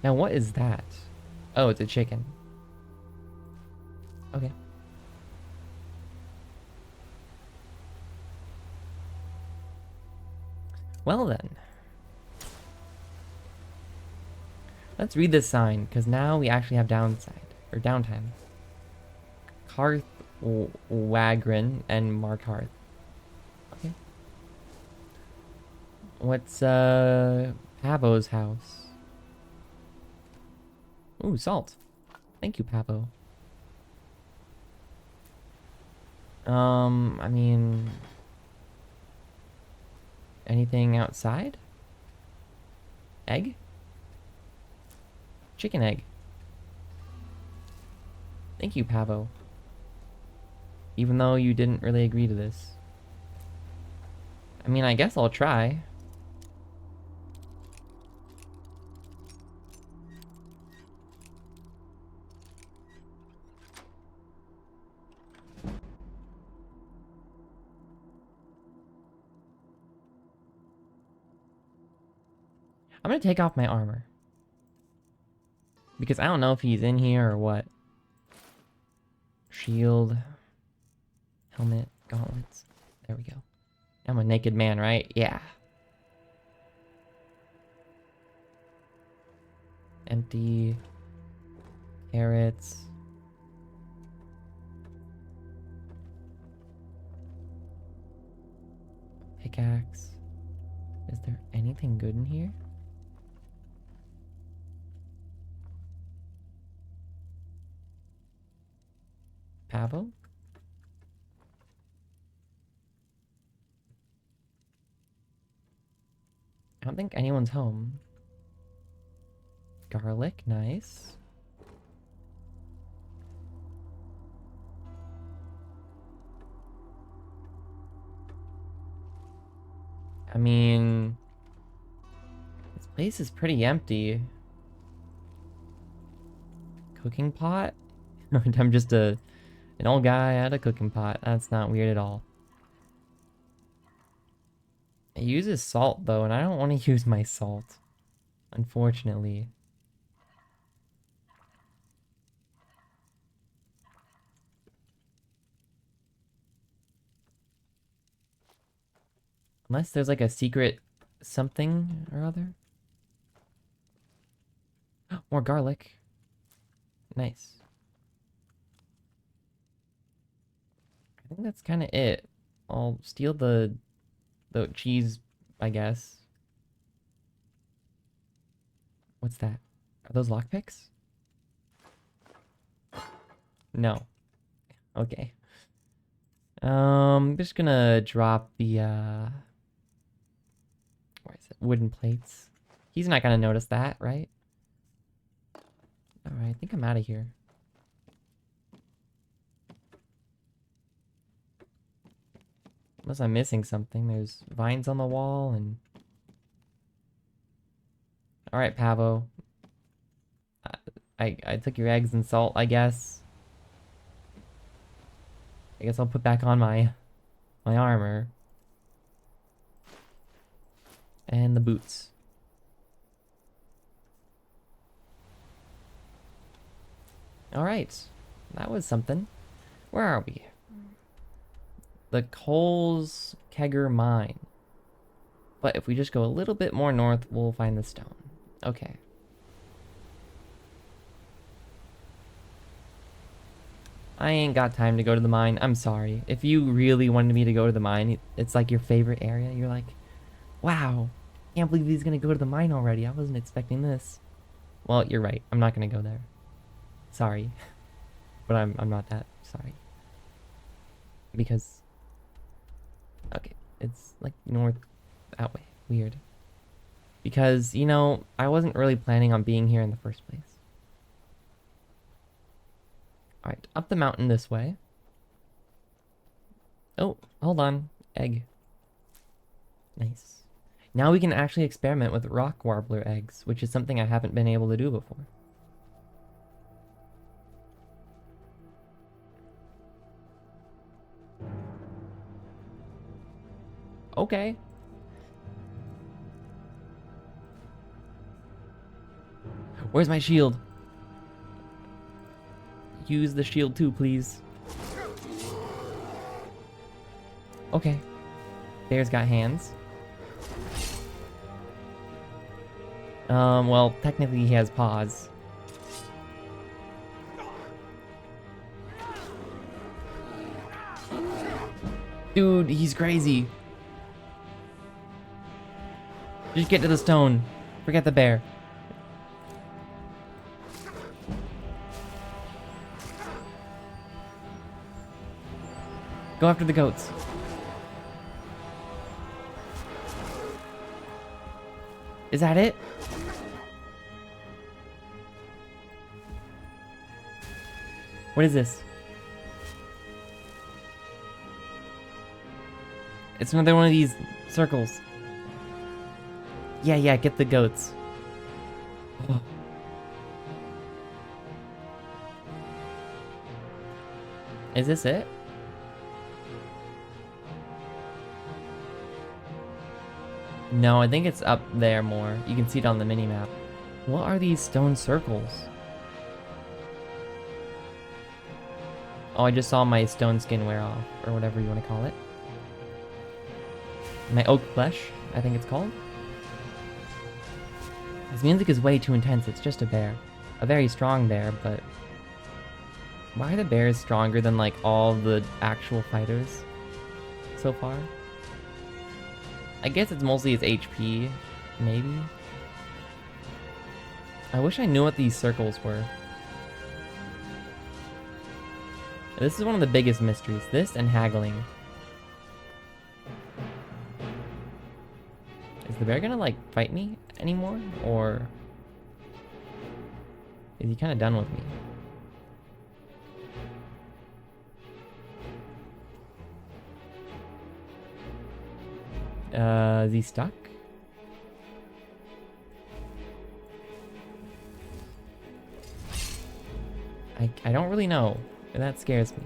Now, what is that? Oh, it's a chicken. Okay. Well then. Let's read this sign, because now we actually have downtime. Karth, Wagrin, and Markarth. Okay. What's, Pavo's house? Ooh, salt. Thank you, Pavo. I mean... Anything outside? Egg? Chicken egg. Thank you, Pavo. Even though you didn't really agree to this. I mean, I guess I'll try. I'm gonna take off my armor. Because I don't know if he's in here or what. Shield. Helmet. Gauntlets. There we go. I'm a naked man, right? Yeah. Empty. Carrots. Pickaxe. Is there anything good in here? Pavo? I don't think anyone's home. Garlic, nice. I mean, this place is pretty empty. Cooking pot? I'm just an old guy at a cooking pot. That's not weird at all. It uses salt though, and I don't want to use my salt, unfortunately. Unless there's like a secret something or other. More garlic. Nice. I think that's kind of it. I'll steal the cheese, I guess. What's that? Are those lockpicks? No. Okay. I'm just gonna drop the where is it? Wooden plates. He's not gonna notice that, right? Alright, I think I'm out of here. Unless I'm missing something. There's vines on the wall and... Alright, Pavo. I took your eggs and salt, I guess. I guess I'll put back on my armor. And the boots. Alright. That was something. Where are we? The Coles Kegger Mine. But if we just go a little bit more north, we'll find the stone. Okay. I ain't got time to go to the mine. I'm sorry. If you really wanted me to go to the mine, it's like your favorite area. You're like, wow, can't believe he's gonna go to the mine already. I wasn't expecting this. Well, you're right. I'm not gonna go there. Sorry. But I'm not that sorry. Because... Okay, it's like north that way. Weird. Because, you know, I wasn't really planning on being here in the first place. Alright, up the mountain this way. Oh, hold on. Egg. Nice. Now we can actually experiment with rock warbler eggs, which is something I haven't been able to do before. Okay. Where's my shield? Use the shield too, please. Okay. Bear's got hands. Well, technically he has paws. Dude, he's crazy. Just get to the stone. Forget the bear. Go after the goats. Is that it? What is this? It's another one of these circles. Yeah, get the goats. Oh. Is this it? No, I think it's up there more. You can see it on the mini-map. What are these stone circles? Oh, I just saw my stone skin wear off, or whatever you want to call it. My oak flesh, I think it's called. His music is way too intense. It's just a bear. A very strong bear, but... Why are the bears stronger than, like, all the actual fighters so far? I guess it's mostly his HP, maybe? I wish I knew what these circles were. This is one of the biggest mysteries. This and haggling. Is the bear gonna, like, fight me anymore? Or... is he kind of done with me? Is he stuck? I don't really know. And that scares me.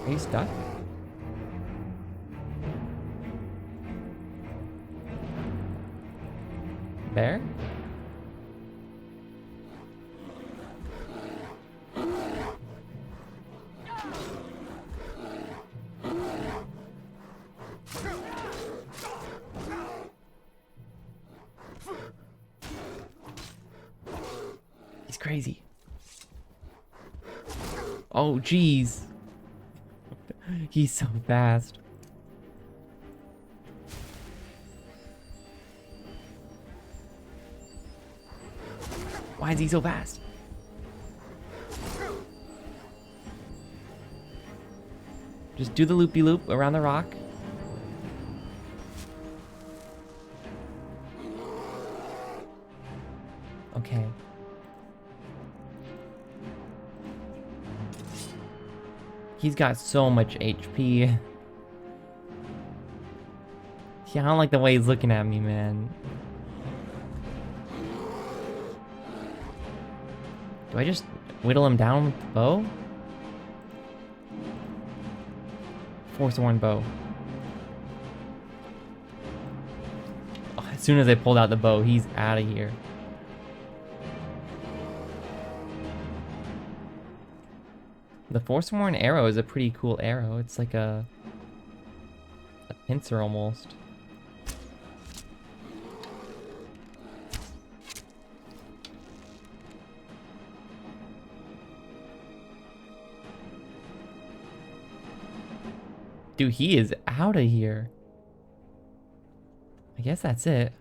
Are you stuck? Bear? He's crazy. Oh, jeez. He's so fast. Why is he so fast? Just do the loopy-loop around the rock. Okay. He's got so much HP. Yeah, I don't like the way he's looking at me, man. Do I just whittle him down with the bow? Forsworn bow. Oh, as soon as I pulled out the bow, he's out of here. The Forsworn arrow is a pretty cool arrow. It's like a pincer almost. Dude, he is out of here. I guess that's it.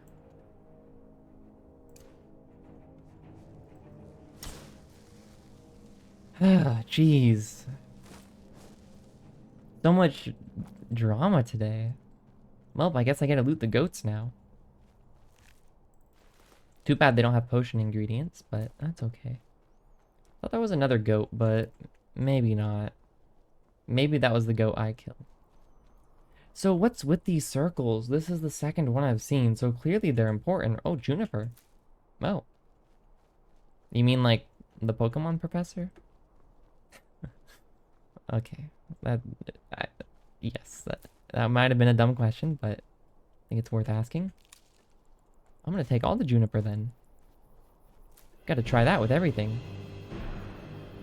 Ah, jeez. So much drama today. Well, I guess I gotta loot the goats now. Too bad they don't have potion ingredients, but that's okay. Thought there was another goat, but maybe not. Maybe that was the goat I killed. So what's with these circles? This is the second one I've seen, so clearly they're important. Oh, Juniper. Oh. You mean like the Pokemon professor? Okay. Yes, that might have been a dumb question, but I think it's worth asking. I'm gonna take all the Juniper then. Gotta try that with everything.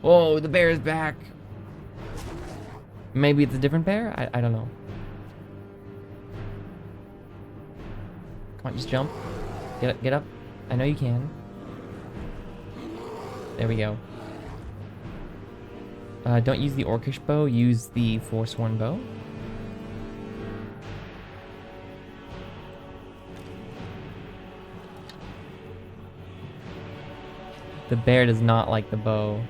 Whoa, the bear is back! Maybe it's a different bear? I don't know. Come on, just jump. Get up. I know you can. There we go. Don't use the Orcish bow, use the Forsworn bow. The bear does not like the bow.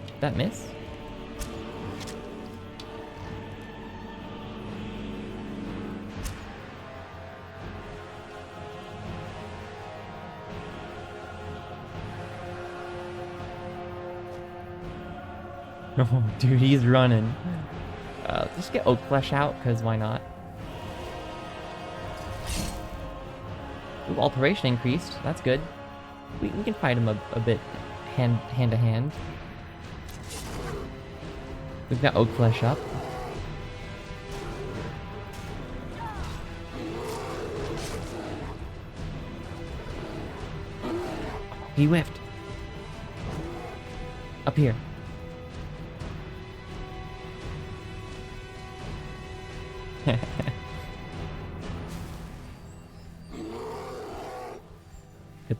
Did that miss? Oh, dude, he's running. Just get Oak Flesh out, because why not? Ooh, alteration increased. That's good. We can fight him a bit hand to hand. We've got Oak Flesh up. He whiffed. Up here. Good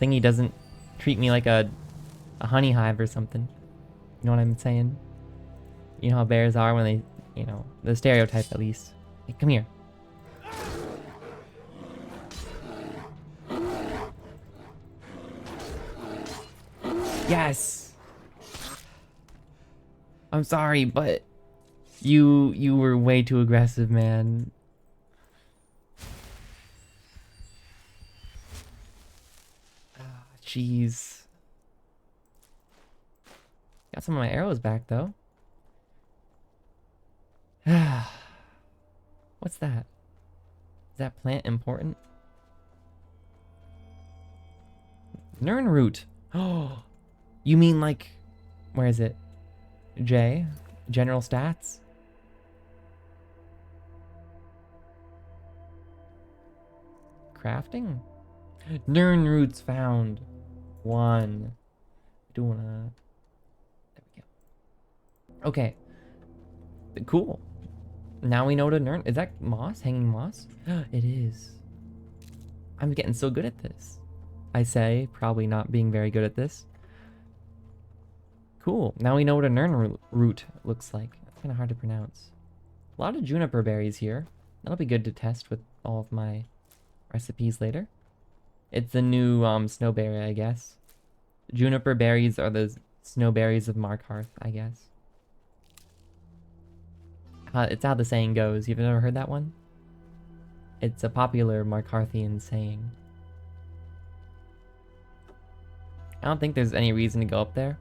thing he doesn't treat me like a honey hive or something. You know what I'm saying? You know how bears are when they, you know, the stereotype at least. Hey, come here. Yes! I'm sorry, but you were way too aggressive, man. Jeez. Got some of my arrows back, though. What's that? Is that plant important? Nern root. Oh, you mean like, where is it? J? General stats? Crafting? Nern roots found. 1. Doing a... There we go. Okay. Cool. Now we know to Nern. Is that moss? Hanging moss? It is. I'm getting so good at this. I say, probably not being very good at this. Cool. Now we know what a Nern root looks like. That's kind of hard to pronounce. A lot of juniper berries here. That'll be good to test with all of my recipes later. It's the new snowberry, I guess. Juniper berries are the snowberries of Markarth, I guess. It's how the saying goes. You've never heard that one? It's a popular Markarthian saying. I don't think there's any reason to go up there.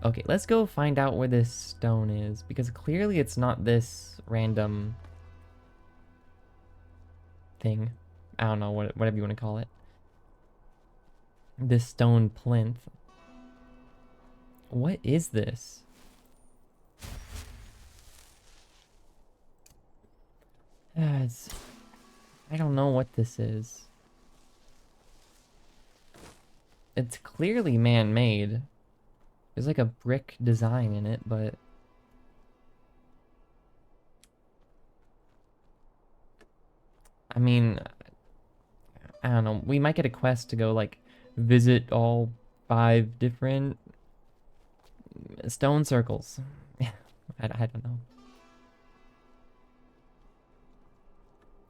Okay, let's go find out where this stone is, because clearly it's not this random thing. I don't know, whatever you want to call it. This stone plinth. What is this? I don't know what this is. It's clearly man-made. There's like a brick design in it, but... I mean... I don't know. We might get a quest to go, like, visit all 5 different stone circles. I don't know.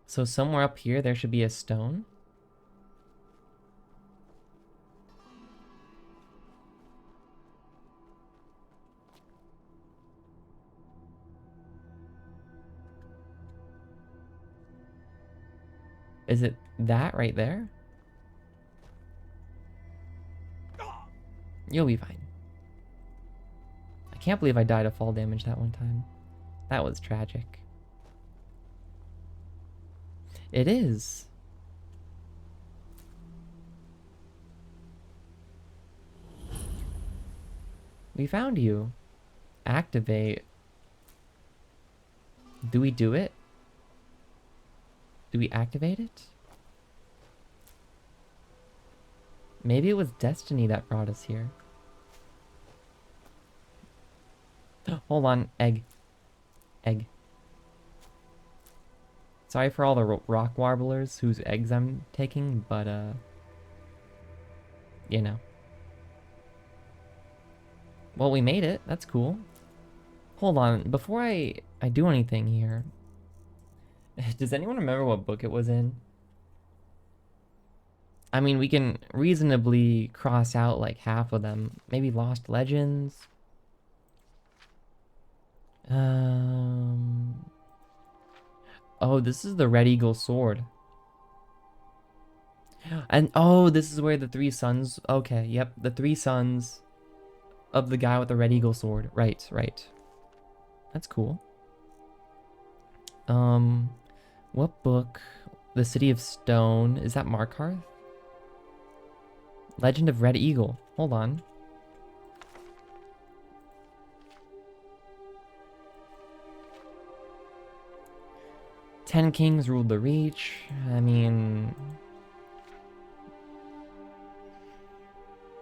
So somewhere up here there should be a stone? Is it that right there? You'll be fine. I can't believe I died of fall damage that one time. That was tragic. It is. We found you. Activate. Do we do it? Do we activate it? Maybe it was destiny that brought us here. Hold on. Egg. Egg. Sorry for all the rock warblers whose eggs I'm taking, but, you know. Well, we made it. That's cool. Hold on. Before I do anything here, does anyone remember what book it was in? I mean, we can reasonably cross out like half of them. Maybe Lost Legends. Oh, this is the Red Eagle sword. And oh, this is where the 3 sons. Okay, yep, the 3 sons of the guy with the Red Eagle sword. Right, right. That's cool. What book? The City of Stone. Is that Markarth? Legend of Red Eagle. Hold on. Ten kings ruled the Reach. I mean...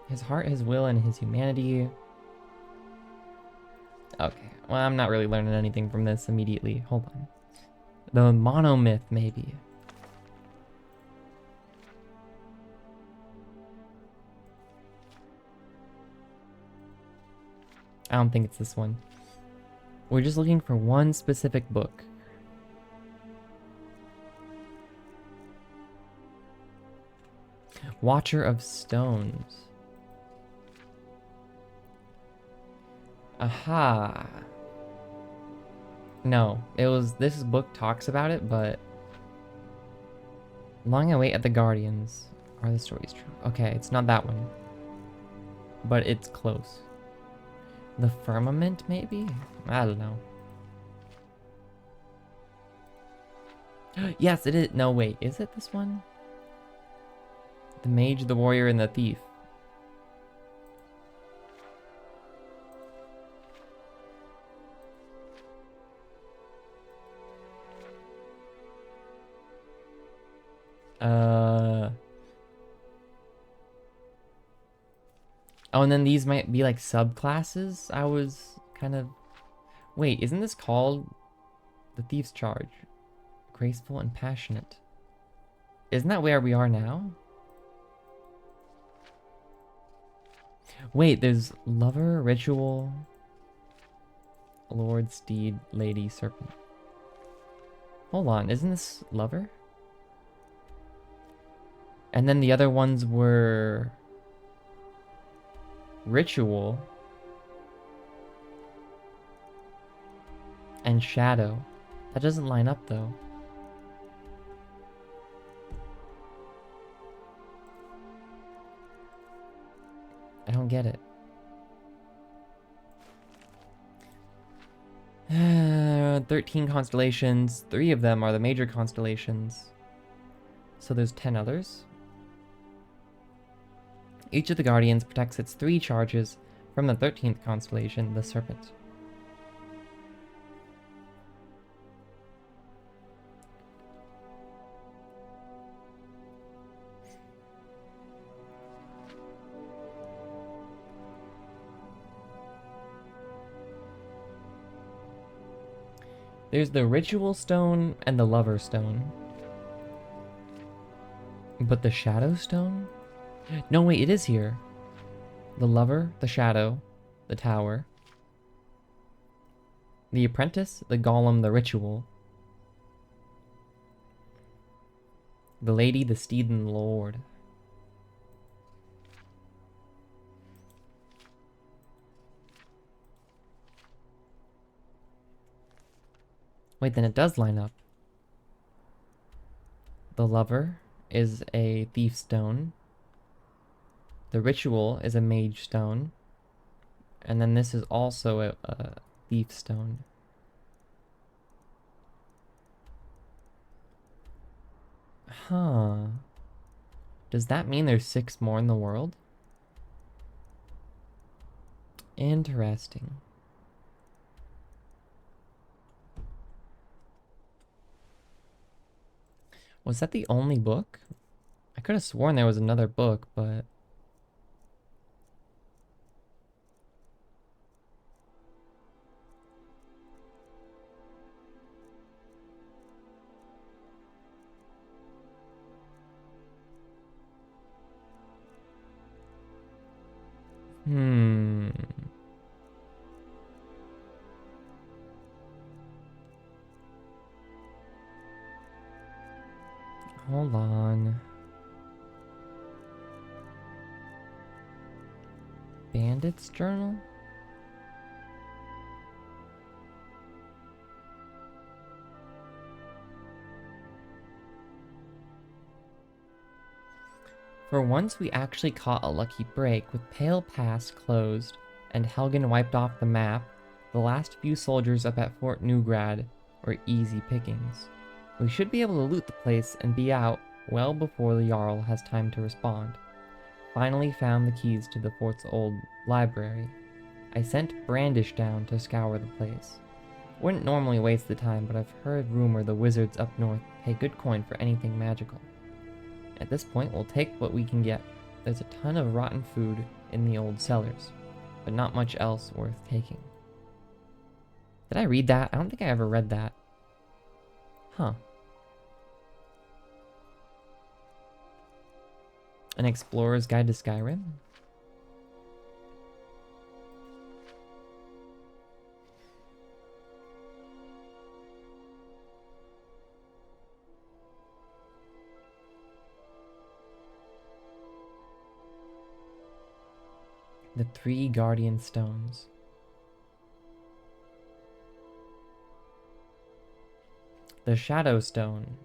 His heart, his will, and his humanity. Okay, well, I'm not really learning anything from this immediately. Hold on. The monomyth, maybe. I don't think it's this one. We're just looking for one specific book. Watcher of Stones. Aha. No, this book talks about it, but long I wait at the Guardians. Are the stories true? Okay, it's not that one. But it's close. The Firmament, maybe? I don't know. Yes, it is. No, wait. Is it this one? The Mage, the Warrior, and the Thief. Oh, and then these might be like subclasses? I was kind of... Wait, isn't this called the Thief's Charge? Graceful and passionate. Isn't that where we are now? Wait, there's Lover, Ritual, Lord, Steed, Lady, Serpent. Hold on, isn't this Lover? And then the other ones were... Ritual and Shadow. That doesn't line up though. I don't get it. 13 constellations. 3 of them are the major constellations. So there's 10 others. Each of the Guardians protects its 3 charges from the 13th constellation, the Serpent. There's the Ritual Stone and the Lover Stone. But the Shadow Stone? No, wait, it is here. The Lover, the Shadow, the Tower. The Apprentice, the Golem, the Ritual. The Lady, the Steed, and the Lord. Wait, then it does line up. The Lover is a Thief Stone. The Ritual is a Mage Stone. And then this is also a Thief Stone. Huh. Does that mean there's 6 more in the world? Interesting. Was that the only book? I could have sworn there was another book, but... Hold on. Bandit's Journal? For once, we actually caught a lucky break. With Pale Pass closed and Helgen wiped off the map, the last few soldiers up at Fort Newgrad were easy pickings. We should be able to loot the place and be out well before the Jarl has time to respond. Finally found the keys to the fort's old library. I sent Brandish down to scour the place. Wouldn't normally waste the time, but I've heard rumor the wizards up north pay good coin for anything magical. At this point, we'll take what we can get. There's a ton of rotten food, in the old cellars, but not much else worth taking. Did I read that? I don't think I ever read that. Huh. An Explorer's Guide to Skyrim? The 3 Guardian Stones. The Shadow Stone.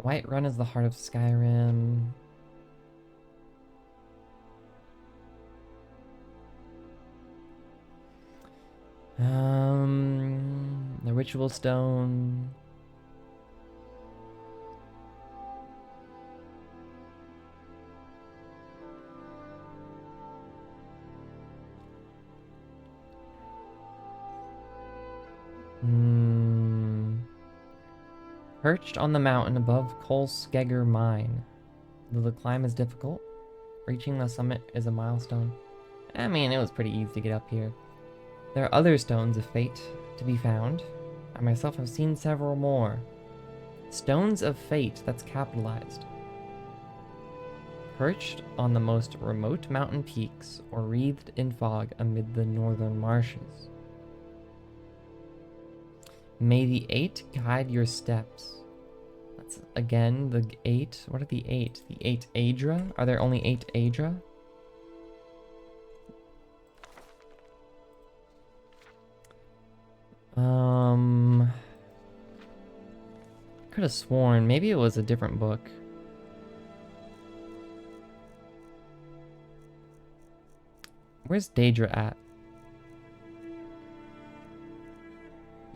Whiterun is the heart of Skyrim. The Ritual Stone. Perched on the mountain above Kolskegger Mine. Though the climb is difficult, reaching the summit is a milestone. I mean, it was pretty easy to get up here. There are other stones of fate to be found. I myself have seen several more. Stones of fate, that's capitalized. Perched on the most remote mountain peaks or wreathed in fog amid the northern marshes. May the 8 guide your steps. That's again the 8. What are the 8? The 8 Aedra? Are there only 8 Aedra? Could have sworn maybe it was a different book. Where's Daedra at?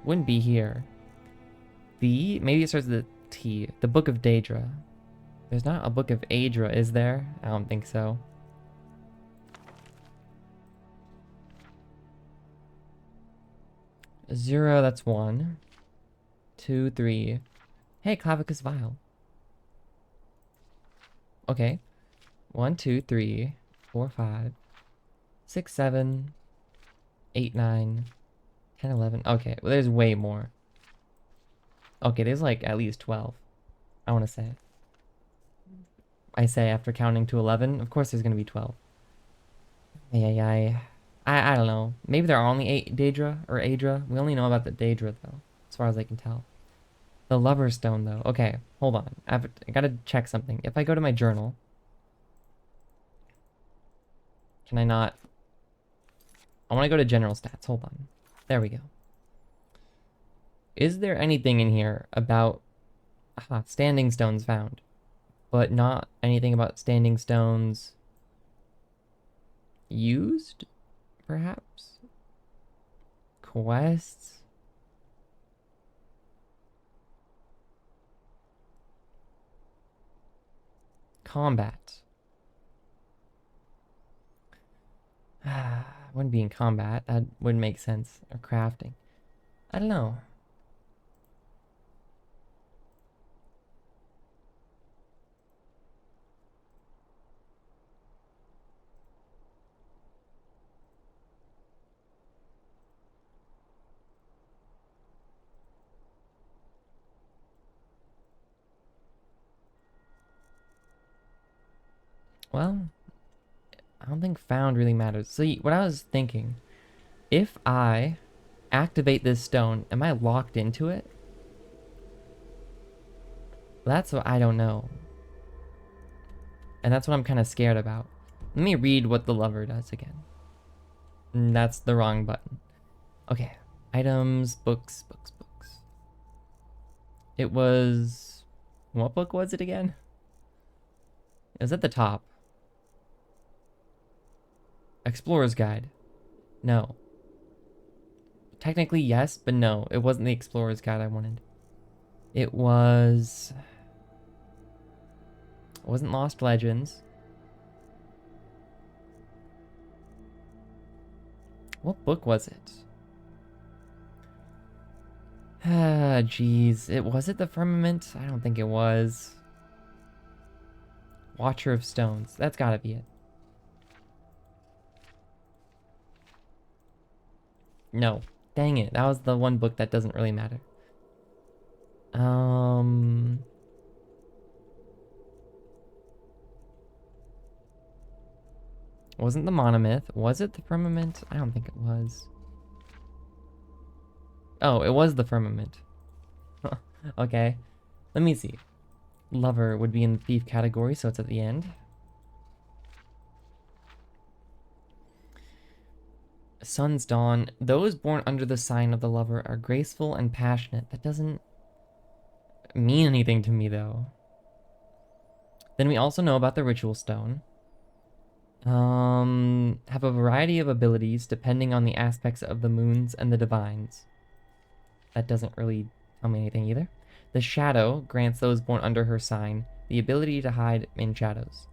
Wouldn't be here. Maybe it starts with a T. The Book of Daedra. There's not a Book of Aedra, is there? I don't think so. Zero, that's 1. 2, 3. Hey, Clavicus Vial. Okay. 1, 2, 3, 4, 5, 6, 7, 8, 9, 10, 11. Okay, well, there's way more. Okay, there's like at least 12. I want to say. I say after counting to 11. Of course there's going to be 12. I don't know. Maybe there are only 8 Daedra or Aedra. We only know about the Daedra though, as far as I can tell. The Lover's Stone though. Okay, hold on. I gotta check something. If I go to my journal, can I not? I want to go to general stats. Hold on. There we go. Is there anything in here about standing stones found, but not anything about standing stones used, perhaps? Quests? Combat. Wouldn't be in combat. That wouldn't make sense. Or crafting. I don't know. Well, I don't think found really matters. See, what I was thinking, if I activate this stone, am I locked into it? That's what I don't know. And that's what I'm kind of scared about. Let me read what the lover does again. That's the wrong button. Okay. Items, books. It was... What book was it again? It was at the top. Explorer's Guide. No. Technically, yes, but no. It wasn't the Explorer's Guide I wanted. It was... It wasn't Lost Legends. What book was it? Ah, jeez. Was it the firmament? I don't think it was. Watcher of Stones. That's gotta be it. No. Dang it. That was the one book that doesn't really matter. Wasn't the monomyth. Was it the firmament? I don't think it was. Oh, it was the firmament. Okay. Let me see. Lover would be in the thief category, so it's at the end. Sun's dawn. Those born under the sign of the lover are graceful and passionate. That doesn't mean anything to me, though. Then we also know about the ritual stone. Have a variety of abilities depending on the aspects of the moons and the divines. That doesn't really tell me anything either. The shadow grants those born under her sign the ability to hide in shadows.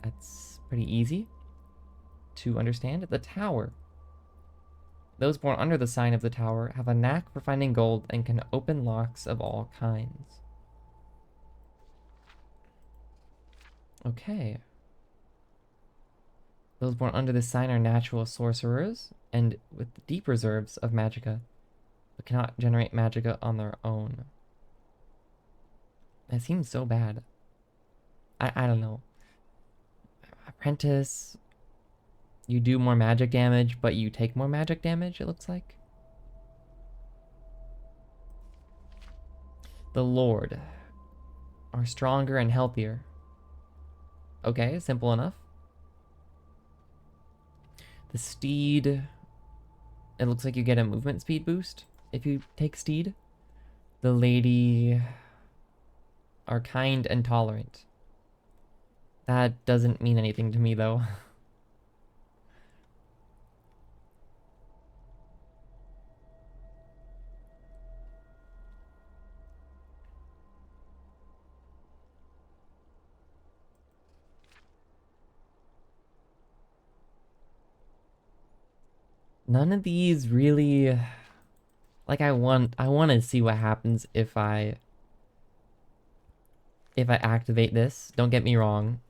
That's pretty easy to understand. The tower. Those born under the sign of the tower have a knack for finding gold and can open locks of all kinds. Okay. Those born under this sign are natural sorcerers and with deep reserves of magicka, but cannot generate magicka on their own. That seems so bad. I don't know. Apprentice. You do more magic damage, but you take more magic damage, it looks like. The Lord. Are stronger and healthier. Okay, simple enough. The Steed. It looks like you get a movement speed boost if you take Steed. The Lady are kind and tolerant. That doesn't mean anything to me, though. None of these really, like, I want to see what happens if I activate this. Don't get me wrong.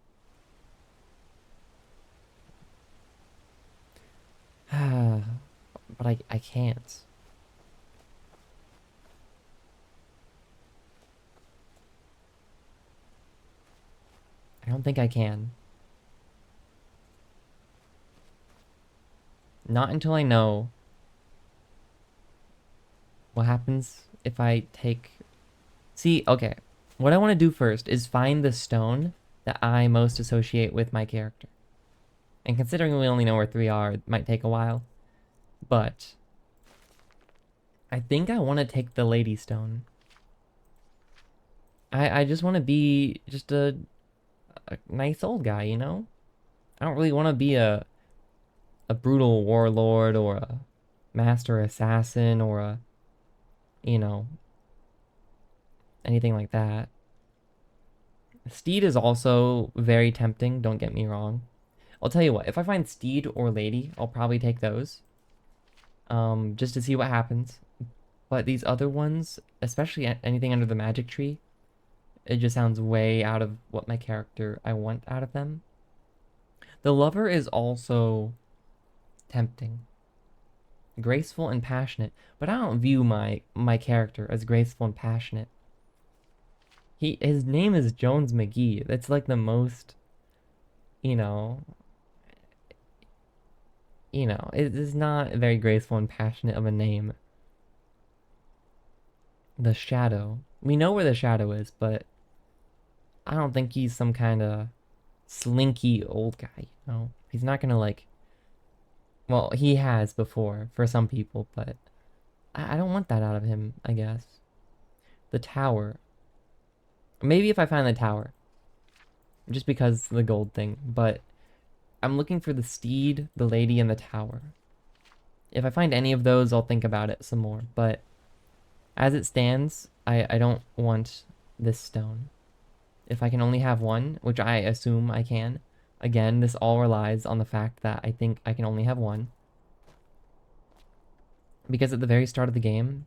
But I can't. I don't think I can. Not until I know what happens if I take... See, okay. What I want to do first is find the stone that I most associate with my character. And considering we only know where 3 are, it might take a while. But I think I want to take the Lady Stone. I just want to be just a nice old guy, you know? I don't really want to be a brutal warlord or a master assassin or a, you know, anything like that. Steed is also very tempting, don't get me wrong. I'll tell you what, if I find Steed or Lady, I'll probably take those. Just to see what happens. But these other ones, especially anything under the magic tree, it just sounds way out of what my character I want out of them. The Lover is also tempting. Graceful and passionate, but I don't view my character as graceful and passionate. His name is Jones McGee. That's like the most, you know, it is not very graceful and passionate of a name. The Shadow. We know where the Shadow is, but I don't think he's some kind of slinky old guy, you know? He's not gonna, like... Well, he has before, for some people, but I don't want that out of him, I guess. The Tower. Maybe if I find the Tower. Just because the gold thing, but I'm looking for the Steed, the Lady, and the Tower. If I find any of those, I'll think about it some more, but as it stands, I don't want this stone. If I can only have one, which I assume I can, again, this all relies on the fact that I think I can only have one. Because at the very start of the game,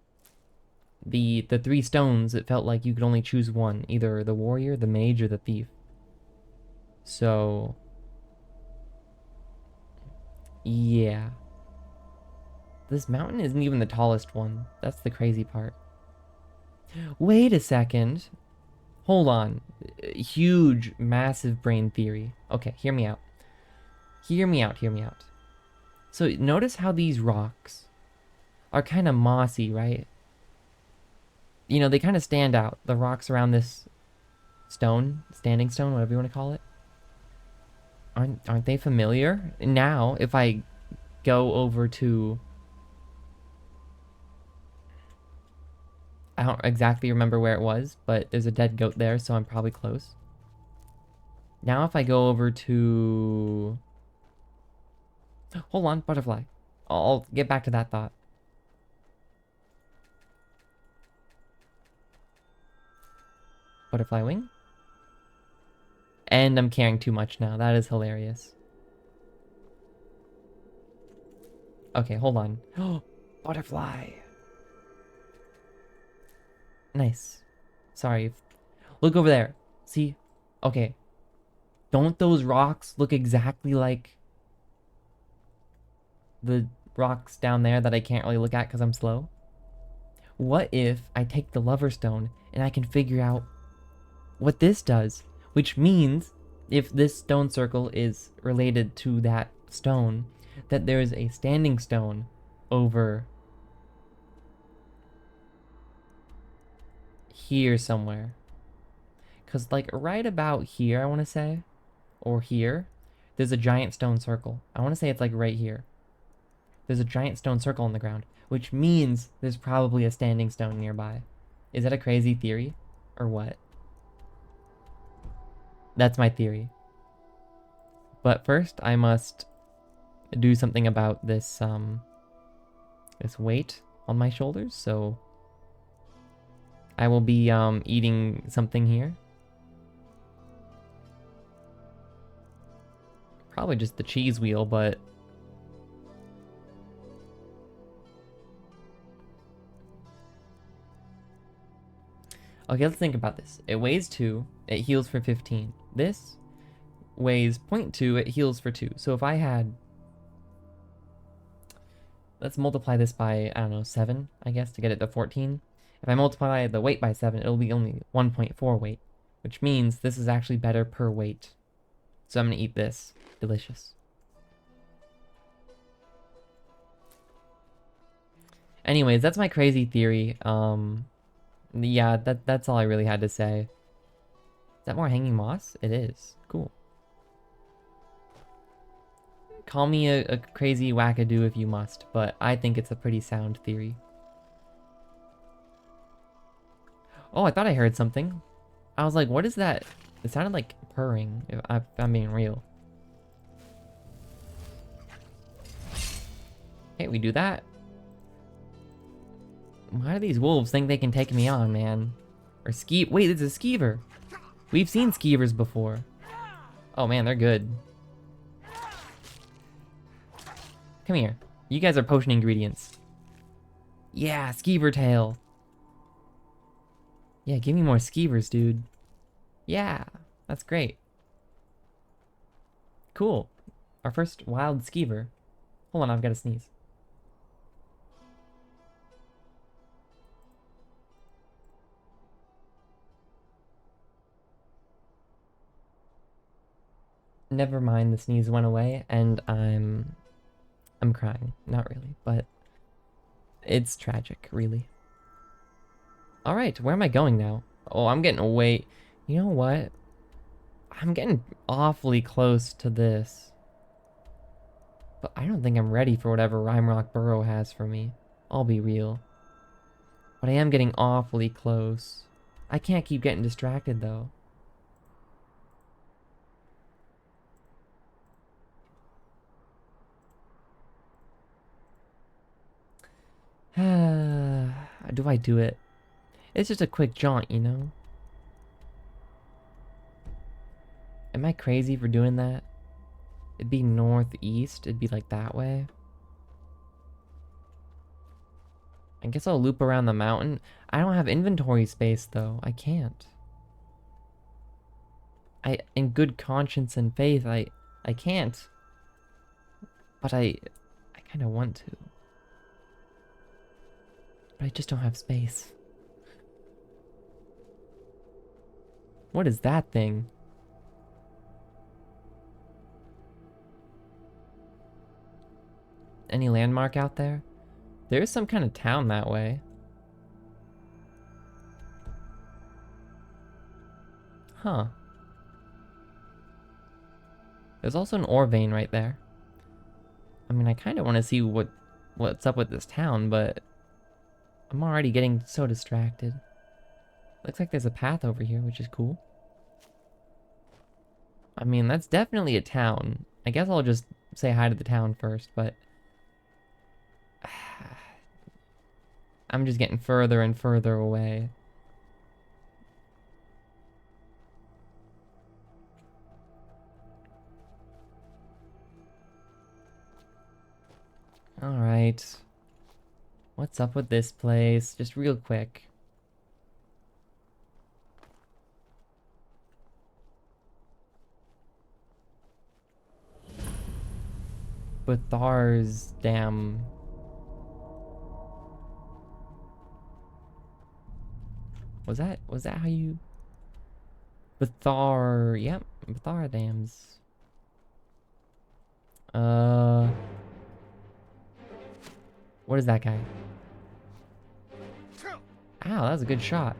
the three stones, it felt like you could only choose one, either the warrior, the mage, or the thief. So yeah. This mountain isn't even the tallest one. That's the crazy part. Wait a second. Hold on. Huge, massive brain theory. Okay, hear me out. Hear me out, hear me out. So notice how these rocks are kind of mossy, right? You know, they kind of stand out. The rocks around this stone, standing stone, whatever you want to call it. Aren't they familiar? Now, if I go over to... I don't exactly remember where it was, but there's a dead goat there, so I'm probably close. Now if I go over to... Hold on, butterfly. I'll get back to that thought. Butterfly wing. And I'm caring too much now. That is hilarious. Okay, hold on. Oh, butterfly. Nice. Sorry. Look over there. See? Okay. Don't those rocks look exactly like the rocks down there that I can't really look at because I'm slow? What if I take the lover stone and I can figure out what this does? Which means if this stone circle is related to that stone, that there is a standing stone over here somewhere. Because like right about here, I want to say, or here, there's a giant stone circle. I want to say it's like right here. There's a giant stone circle on the ground, which means there's probably a standing stone nearby. Is that a crazy theory? Or what? That's my theory. But first, I must do something about this, this weight on my shoulders, so I will be, eating something here. Probably just the cheese wheel, but... Okay, let's think about this. It weighs 2, it heals for 15. This weighs 0.2, it heals for 2. So if I had... Let's multiply this by, I don't know, 7, I guess, to get it to 14. If I multiply the weight by 7, it'll be only 1.4 weight, which means this is actually better per weight. So I'm gonna eat this. Delicious. Anyways, that's my crazy theory. Yeah, that's all I really had to say. Is that more hanging moss? It is. Cool. Call me a crazy wackadoo if you must, but I think it's a pretty sound theory. Oh, I thought I heard something. I was like, what is that? It sounded like purring, if I'm being real. Hey, we do that? Why do these wolves think they can take me on, man? Or wait, it's a skeever. We've seen skeevers before. Oh man, they're good. Come here. You guys are potion ingredients. Yeah, skeever tail. Yeah, give me more skeevers, dude. Yeah, that's great. Cool. Our first wild skeever. Hold on, I've got to sneeze. Never mind, the sneeze went away, and I'm crying. Not really, but it's tragic, really. Alright, where am I going now? Oh, I'm getting away. You know what? I'm getting awfully close to this. But I don't think I'm ready for whatever Rhymerock Burrow has for me. I'll be real. But I am getting awfully close. I can't keep getting distracted, though. Do I do it? It's just a quick jaunt, you know? Am I crazy for doing that? It'd be northeast, it'd be like that way. I guess I'll loop around the mountain. I don't have inventory space though. I can't. In good conscience and faith, I can't. But I kind of want to. But I just don't have space. What is that thing? Any landmark out there? There is some kind of town that way. Huh. There's also an ore vein right there. I mean, I kind of want to see what's up with this town, but I'm already getting so distracted. Looks like there's a path over here, which is cool. I mean, that's definitely a town. I guess I'll just say hi to the town first, but I'm just getting further and further away. Alright. What's up with this place? Just real quick. Bethar's Dam. Was that how you... Bethar... Yep, Bethar Dams. What is that guy? Ow, that was a good shot.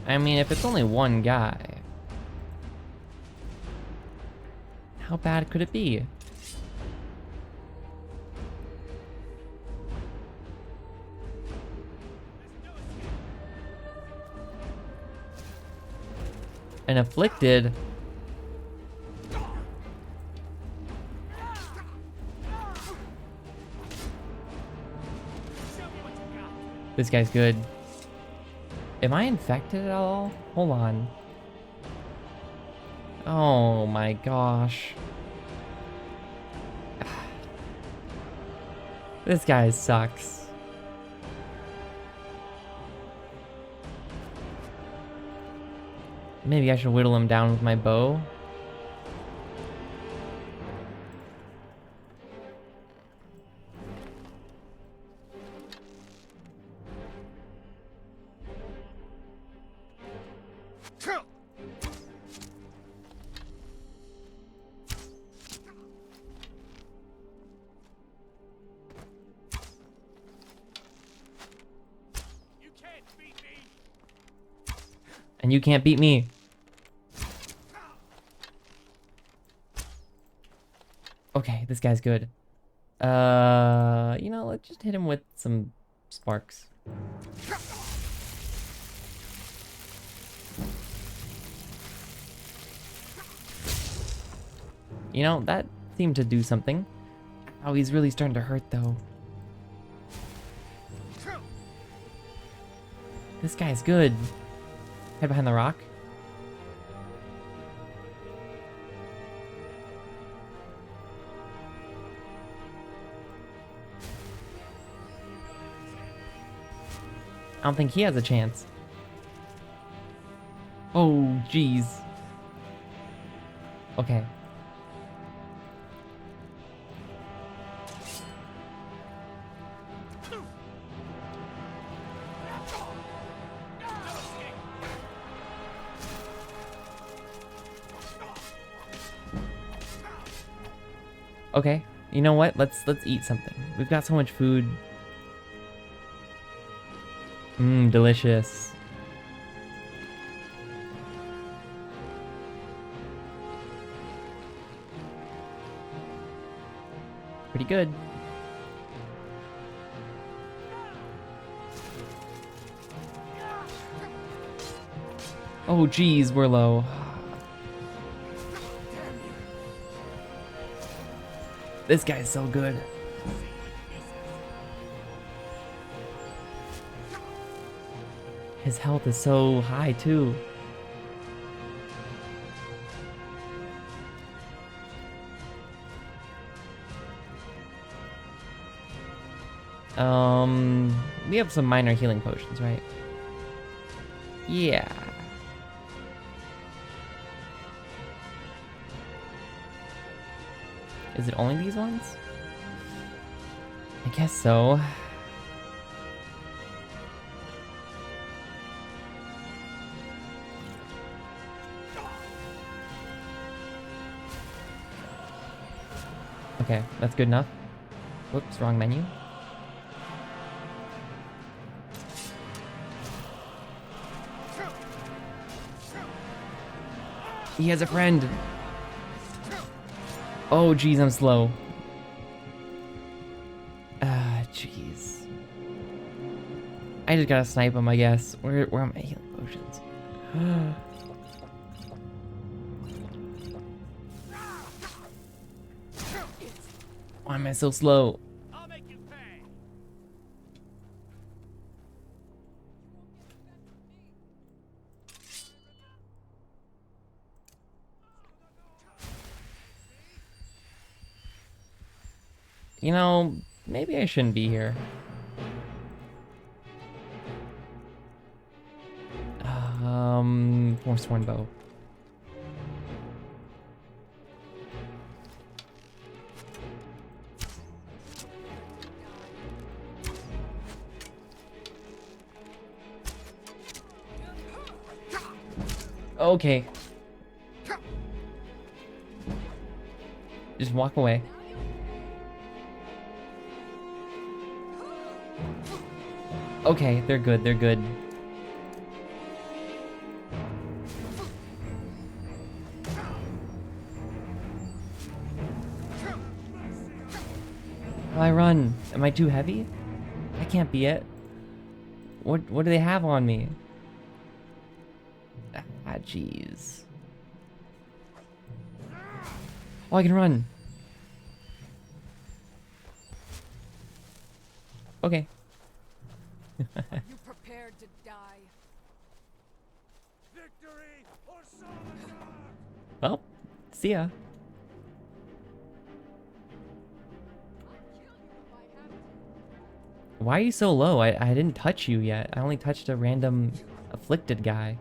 I mean, if it's only one guy, how bad could it be? And afflicted. This guy's good. Am I infected at all? Hold on. Oh my gosh. This guy sucks. Maybe I should whittle him down with my bow. And you can't beat me. Okay, this guy's good. You know, let's just hit him with some sparks. You know, that seemed to do something. Oh, he's really starting to hurt though. This guy's good. Head behind the rock. I don't think he has a chance. Oh, jeez. Okay. Okay, you know what? Let's eat something. We've got so much food. Mmm, delicious. Pretty good. Oh geez, we're low. This guy's so good. His health is so high too. We have some minor healing potions, right? Yeah. Is it only these ones? I guess so. Okay, that's good enough. Whoops, wrong menu. He has a friend. Oh, jeez, I'm slow. Ah, jeez. I just gotta snipe him, I guess. Where are my healing potions? Why am I so slow? I'll make you pay. You know, maybe I shouldn't be here. Forsworn bow. Okay. Just walk away. Okay, they're good, they're good. Will I run? Am I too heavy? I can't be it. What do they have on me? Ah, jeez. Oh, I can run. Okay. Are you prepared to die? Victory or solitude! Well, see ya. Why are you so low? I didn't touch you yet. I only touched a random afflicted guy.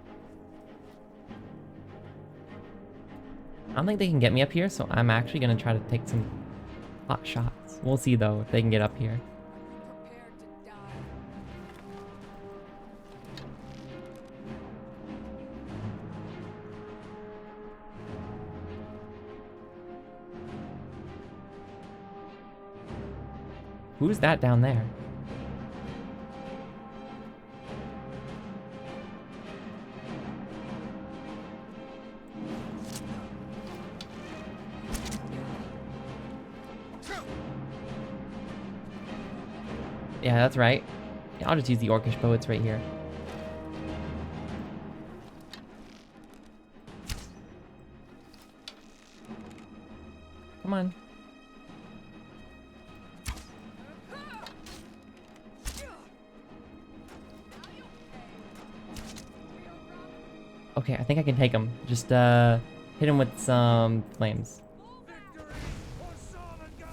I don't think they can get me up here, so I'm actually gonna try to take some hot shots. We'll see though if they can get up here. Prepared to die. Who's that down there? Yeah, that's right. Yeah, I'll just use the Orcish bow, it's right here. Come on. Okay, I think I can take him. Just hit him with some flames. Victory or solitude!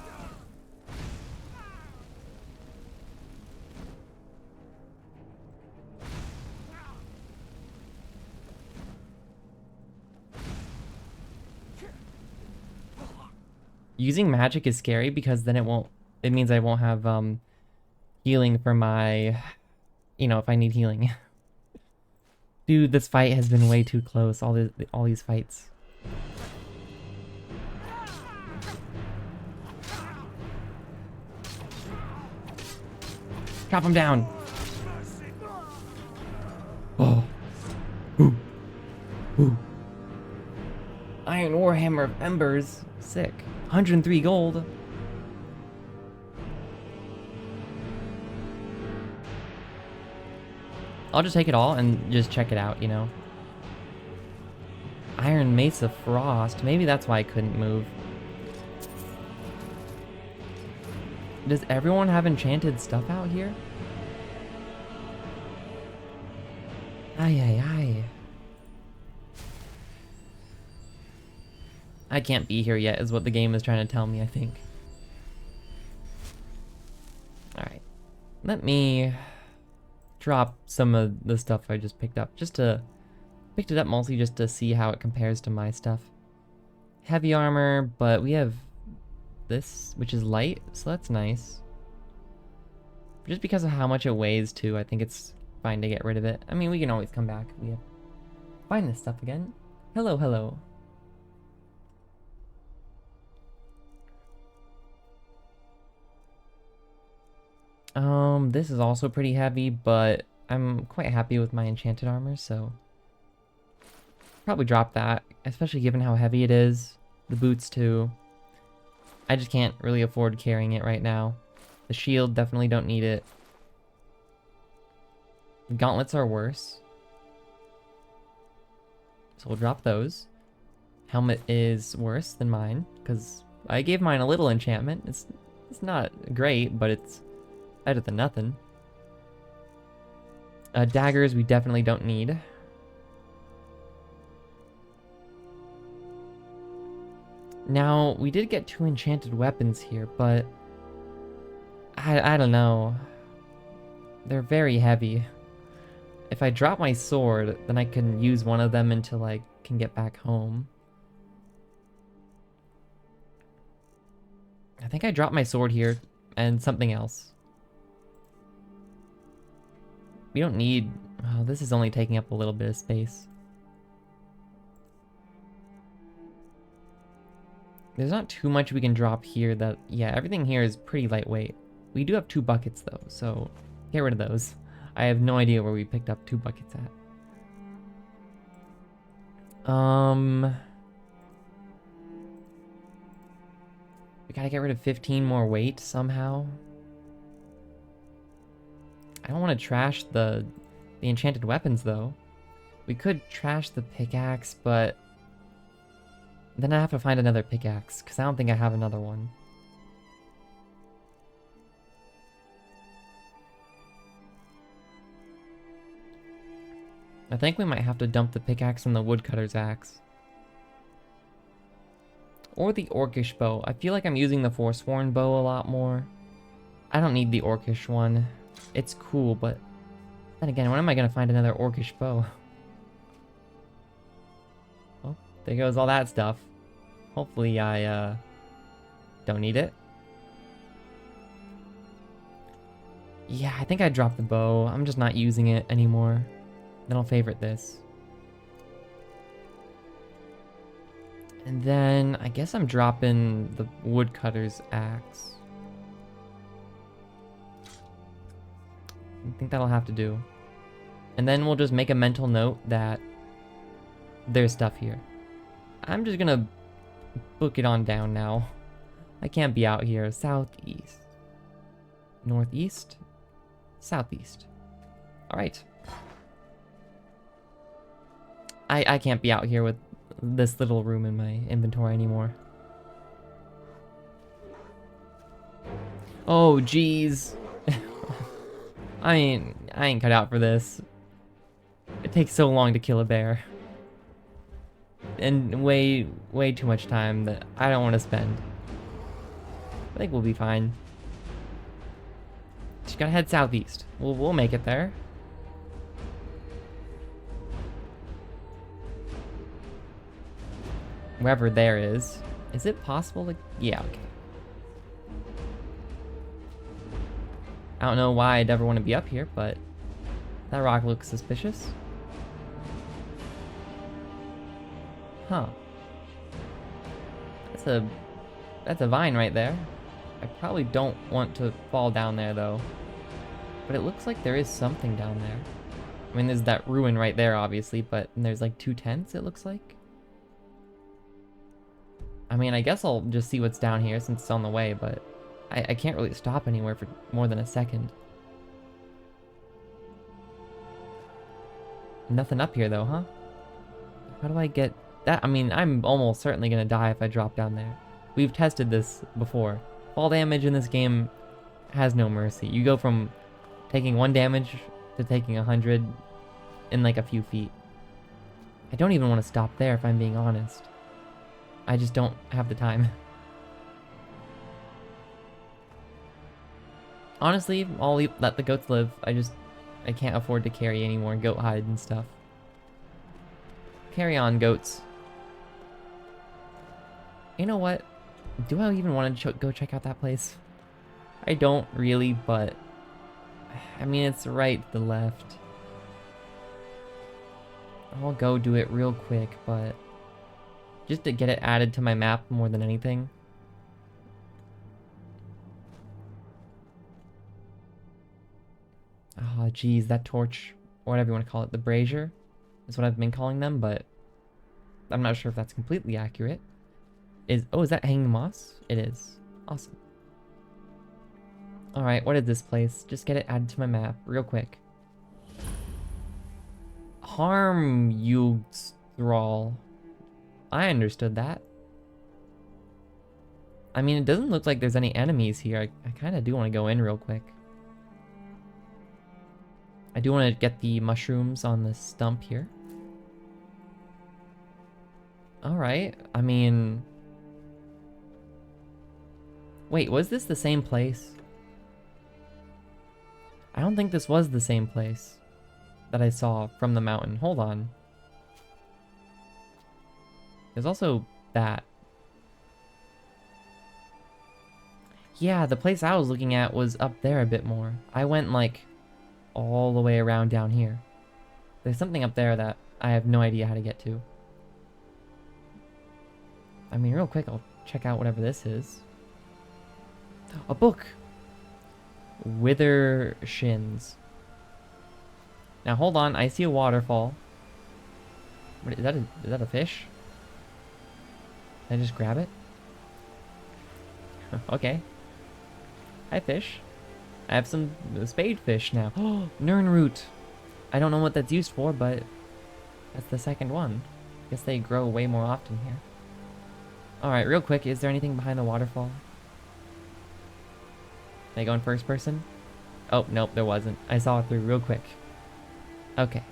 Using magic is scary because then it means I won't have healing for my, you know, if I need healing. Dude, this fight has been way too close, all these fights. Chop him down. Oh. Ooh. Ooh. Iron Warhammer of Embers. Sick. 103 gold. I'll just take it all and just check it out, you know. Iron Mace of Frost. Maybe that's why I couldn't move. Does everyone have enchanted stuff out here? Ay, ay, ay. I can't be here yet, is what the game is trying to tell me, I think. Alright. let me drop some of the stuff I just picked up. Picked it up mostly just to see how it compares to my stuff. Heavy armor, but we have this, which is light, so that's nice. Just because of how much it weighs too, I think it's fine to get rid of it. I mean, we can always come back. We have find this stuff again. Hello, hello. This is also pretty heavy, but I'm quite happy with my enchanted armor, so probably drop that, especially given how heavy it is. The boots too. I just can't really afford carrying it right now. The shield, definitely don't need it. The gauntlets are worse, so we'll drop those. Helmet is worse than mine, because I gave mine a little enchantment. It's not great, but it's better than nothing. Daggers we definitely don't need. Now, we did get 2 enchanted weapons here, but I don't know. They're very heavy. If I drop my sword, then I can use one of them until I can get back home. I think I dropped my sword here and something else. We don't need... Oh, this is only taking up a little bit of space. There's not too much we can drop here that... Yeah, everything here is pretty lightweight. We do have 2 buckets though, so get rid of those. I have no idea where we picked up 2 buckets at. We gotta get rid of 15 more weight somehow. I don't want to trash the enchanted weapons though. We could trash the pickaxe, but then I have to find another pickaxe, because I don't think I have another one. I think we might have to dump the pickaxe and the woodcutter's axe. Or the orcish bow. I feel like I'm using the Forsworn bow a lot more. I don't need the orcish one. It's cool, but then again, when am I going to find another orcish bow? Well, there goes all that stuff. Hopefully I don't need it. Yeah, I think I dropped the bow. I'm just not using it anymore. Then I'll favorite this. And then I guess I'm dropping the woodcutter's axe. I think that'll have to do. And then we'll just make a mental note that there's stuff here. I'm just gonna book it on down now. I can't be out here. Southeast. Northeast? Southeast. Alright. I can't be out here with this little room in my inventory anymore. Oh, jeez. I ain't cut out for this. It takes so long to kill a bear. And way too much time that I don't want to spend. I think we'll be fine. Just gotta head southeast. We'll make it there. Wherever there is. Is it possible to... Yeah, okay. I don't know why I'd ever want to be up here, but that rock looks suspicious. Huh. That's a vine right there. I probably don't want to fall down there though. But it looks like there is something down there. I mean, there's that ruin right there, obviously, but there's like 2 tents, it looks like. I mean, I guess I'll just see what's down here since it's on the way, but I can't really stop anywhere for more than a second. Nothing up here though, huh? How do I get that? I mean, I'm almost certainly gonna die if I drop down there. We've tested this before. Fall damage in this game has no mercy. You go from taking 1 damage to taking 100 in like a few feet. I don't even want to stop there if I'm being honest. I just don't have the time. Honestly, let the goats live. I can't afford to carry any more goat hide and stuff. Carry on, goats. You know what? Do I even want to go check out that place? I don't really, but... I mean, it's right to the left. I'll go do it real quick, but... just to get it added to my map more than anything. Oh, geez, that torch, or whatever you want to call it, the brazier, is what I've been calling them, but I'm not sure if that's completely accurate. Oh, is that hanging moss? It is. Awesome. Alright, what is this place? Just get it added to my map, real quick. Harm you thrall. I understood that. I mean, it doesn't look like there's any enemies here. I kind of do want to go in real quick. I do want to get the mushrooms on the stump here. Alright, I mean... Wait, was this the same place? I don't think this was the same place that I saw from the mountain. Hold on. There's also that. Yeah, the place I was looking at was up there a bit more. I went like all the way around down here. There's something up there that I have no idea how to get to. I mean, real quick, I'll check out whatever this is. A book! Wither Shins. Now hold on, I see a waterfall. What, is that a fish? Can I just grab it? Okay. Hi, fish. I have some spade fish now. Oh, Nern root. I don't know what that's used for, but that's the second one. Guess they grow way more often here. Alright, real quick, is there anything behind the waterfall? Can I go in first person? Oh, nope, there wasn't. I saw it through real quick. Okay.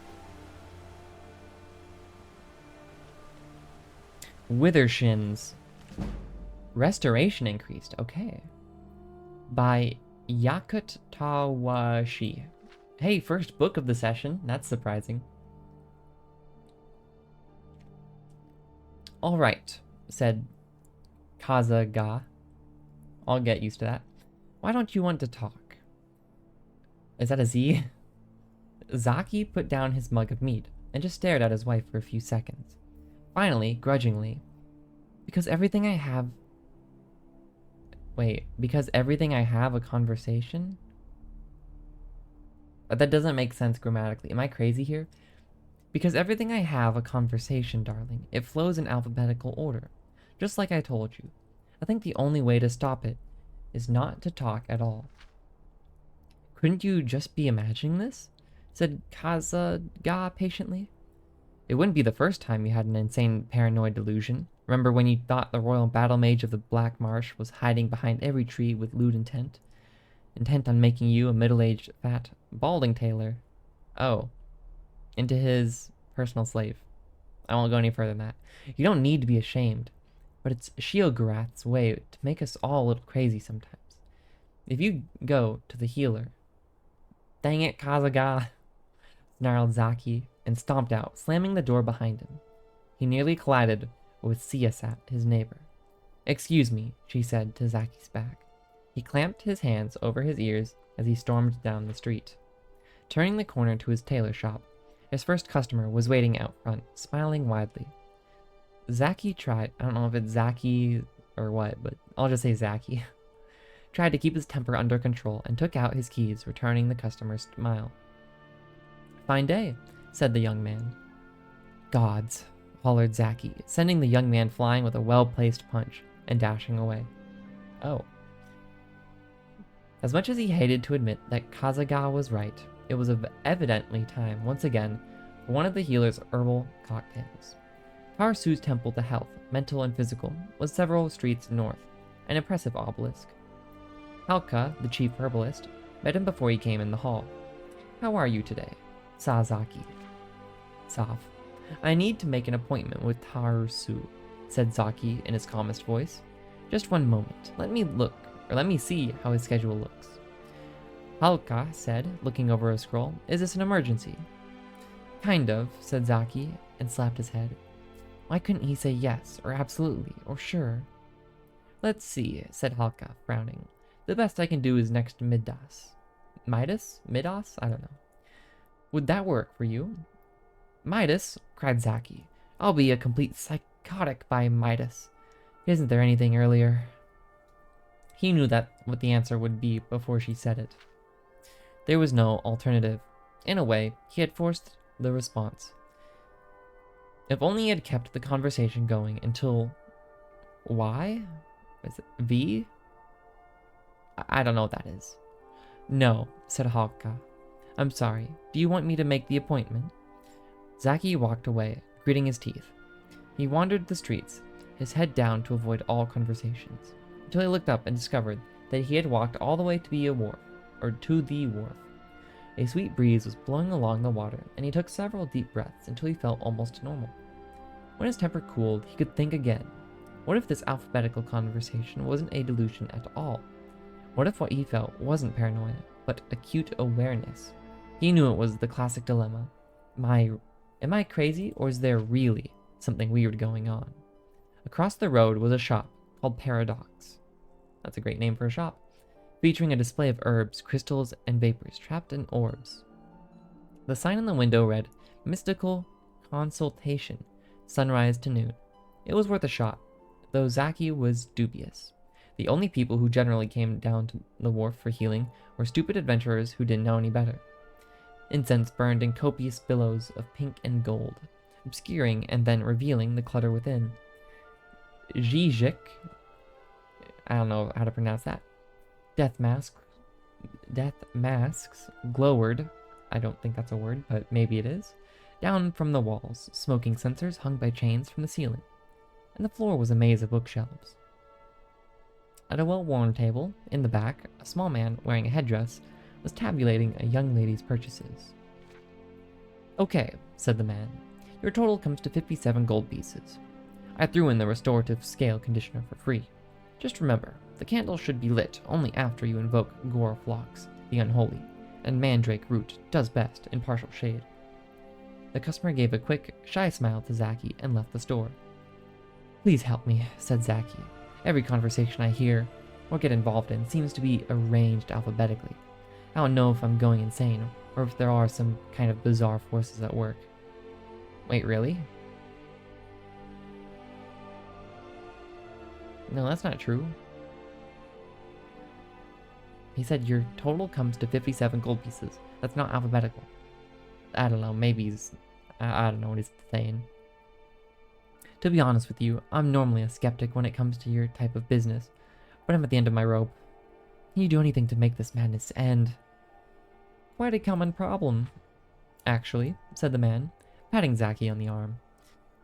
Wither Shins. Restoration increased. Okay. By Yakut Tawashi. Hey, first book of the session. That's surprising. Alright, said Kazaga. I'll get used to that. Why don't you want to talk? Is that a Z? Zaki put down his mug of mead and just stared at his wife for a few seconds. Finally, grudgingly, because everything I have a conversation? That doesn't make sense grammatically. Am I crazy here? Because everything I have a conversation, darling. It flows in alphabetical order. Just like I told you. I think the only way to stop it is not to talk at all. Couldn't you just be imagining this? Said Kazaga patiently. It wouldn't be the first time you had an insane paranoid delusion. Remember when you thought the royal battle mage of the Black Marsh was hiding behind every tree with lewd intent? Intent on making you a middle-aged, fat, balding tailor. Oh. Into his personal slave. I won't go any further than that. You don't need to be ashamed. But it's Shiogarath's way to make us all a little crazy sometimes. If you go to the healer... Dang it, Kazaga! Snarled Zaki, and stomped out, slamming the door behind him. He nearly collided with Siasat, his neighbor. Excuse me, she said to Zaki's back. He clamped his hands over his ears as he stormed down the street. Turning the corner to his tailor shop, his first customer was waiting out front, smiling widely. Zaki tried, I don't know if it's Zaki or what, but I'll just say Zaki, tried to keep his temper under control and took out his keys, returning the customer's smile. Fine day, said the young man. Gods, hollered Zaki, sending the young man flying with a well-placed punch and dashing away. Oh. As much as he hated to admit that Kazaga was right, it was evidently time, once again, for one of the healer's herbal cocktails. Tarsu's temple to health, mental and physical, was several streets north, an impressive obelisk. Halka, the chief herbalist, met him before he came in the hall. How are you today? Sazaki. Saf. I need to make an appointment with Tarsu, said Zaki in his calmest voice. Just one moment. Let me see how his schedule looks. Halka said, looking over a scroll. Is this an emergency? Kind of, said Zaki, and slapped his head. Why couldn't he say yes, or absolutely, or sure? Let's see, said Halka, frowning. The best I can do is next to Midas. Midas? Midas? I don't know. Would that work for you? Midas? Cried Zaki. I'll be a complete psychotic by Midas. Isn't there anything earlier? He knew that what the answer would be before she said it. There was no alternative. In a way, he had forced the response. If only he had kept the conversation going until... Y? Is it V? I don't know what that is. No, said Halka. I'm sorry. Do you want me to make the appointment? Zaki walked away, gritting his teeth. He wandered the streets, his head down to avoid all conversations, until he looked up and discovered that he had walked all the way to the wharf. A sweet breeze was blowing along the water, and he took several deep breaths until he felt almost normal. When his temper cooled, he could think again. What if this alphabetical conversation wasn't a delusion at all? What if what he felt wasn't paranoia, but acute awareness? He knew it was the classic dilemma. Am I crazy, or is there really something weird going on? Across the road was a shop called Paradox. That's a great name for a shop. Featuring a display of herbs, crystals, and vapors trapped in orbs. The sign in the window read, Mystical Consultation, sunrise to noon. It was worth a shot, though Zaki was dubious. The only people who generally came down to the wharf for healing were stupid adventurers who didn't know any better. Incense burned in copious billows of pink and gold, obscuring and then revealing the clutter within. Zizek, I don't know how to pronounce that. Death masks glowered, I don't think that's a word, but maybe it is, down from the walls, smoking censers hung by chains from the ceiling, and the floor was a maze of bookshelves. At a well-worn table, in the back, a small man wearing a headdress was tabulating a young lady's purchases. Okay, said the man, your total comes to 57 gold pieces. I threw in the restorative scale conditioner for free. Just remember, the candle should be lit only after you invoke Goroflox, the Unholy, and Mandrake Root does best in partial shade. The customer gave a quick, shy smile to Zaki and left the store. Please help me, said Zaki. Every conversation I hear or get involved in seems to be arranged alphabetically. I don't know if I'm going insane, or if there are some kind of bizarre forces at work. Wait, really? No, that's not true. He said your total comes to 57 gold pieces. That's not alphabetical. I don't know, maybe he's... I don't know what he's saying. To be honest with you, I'm normally a skeptic when it comes to your type of business, but I'm at the end of my rope. Can you do anything to make this madness end? Quite a common problem, actually, said the man, patting Zaki on the arm.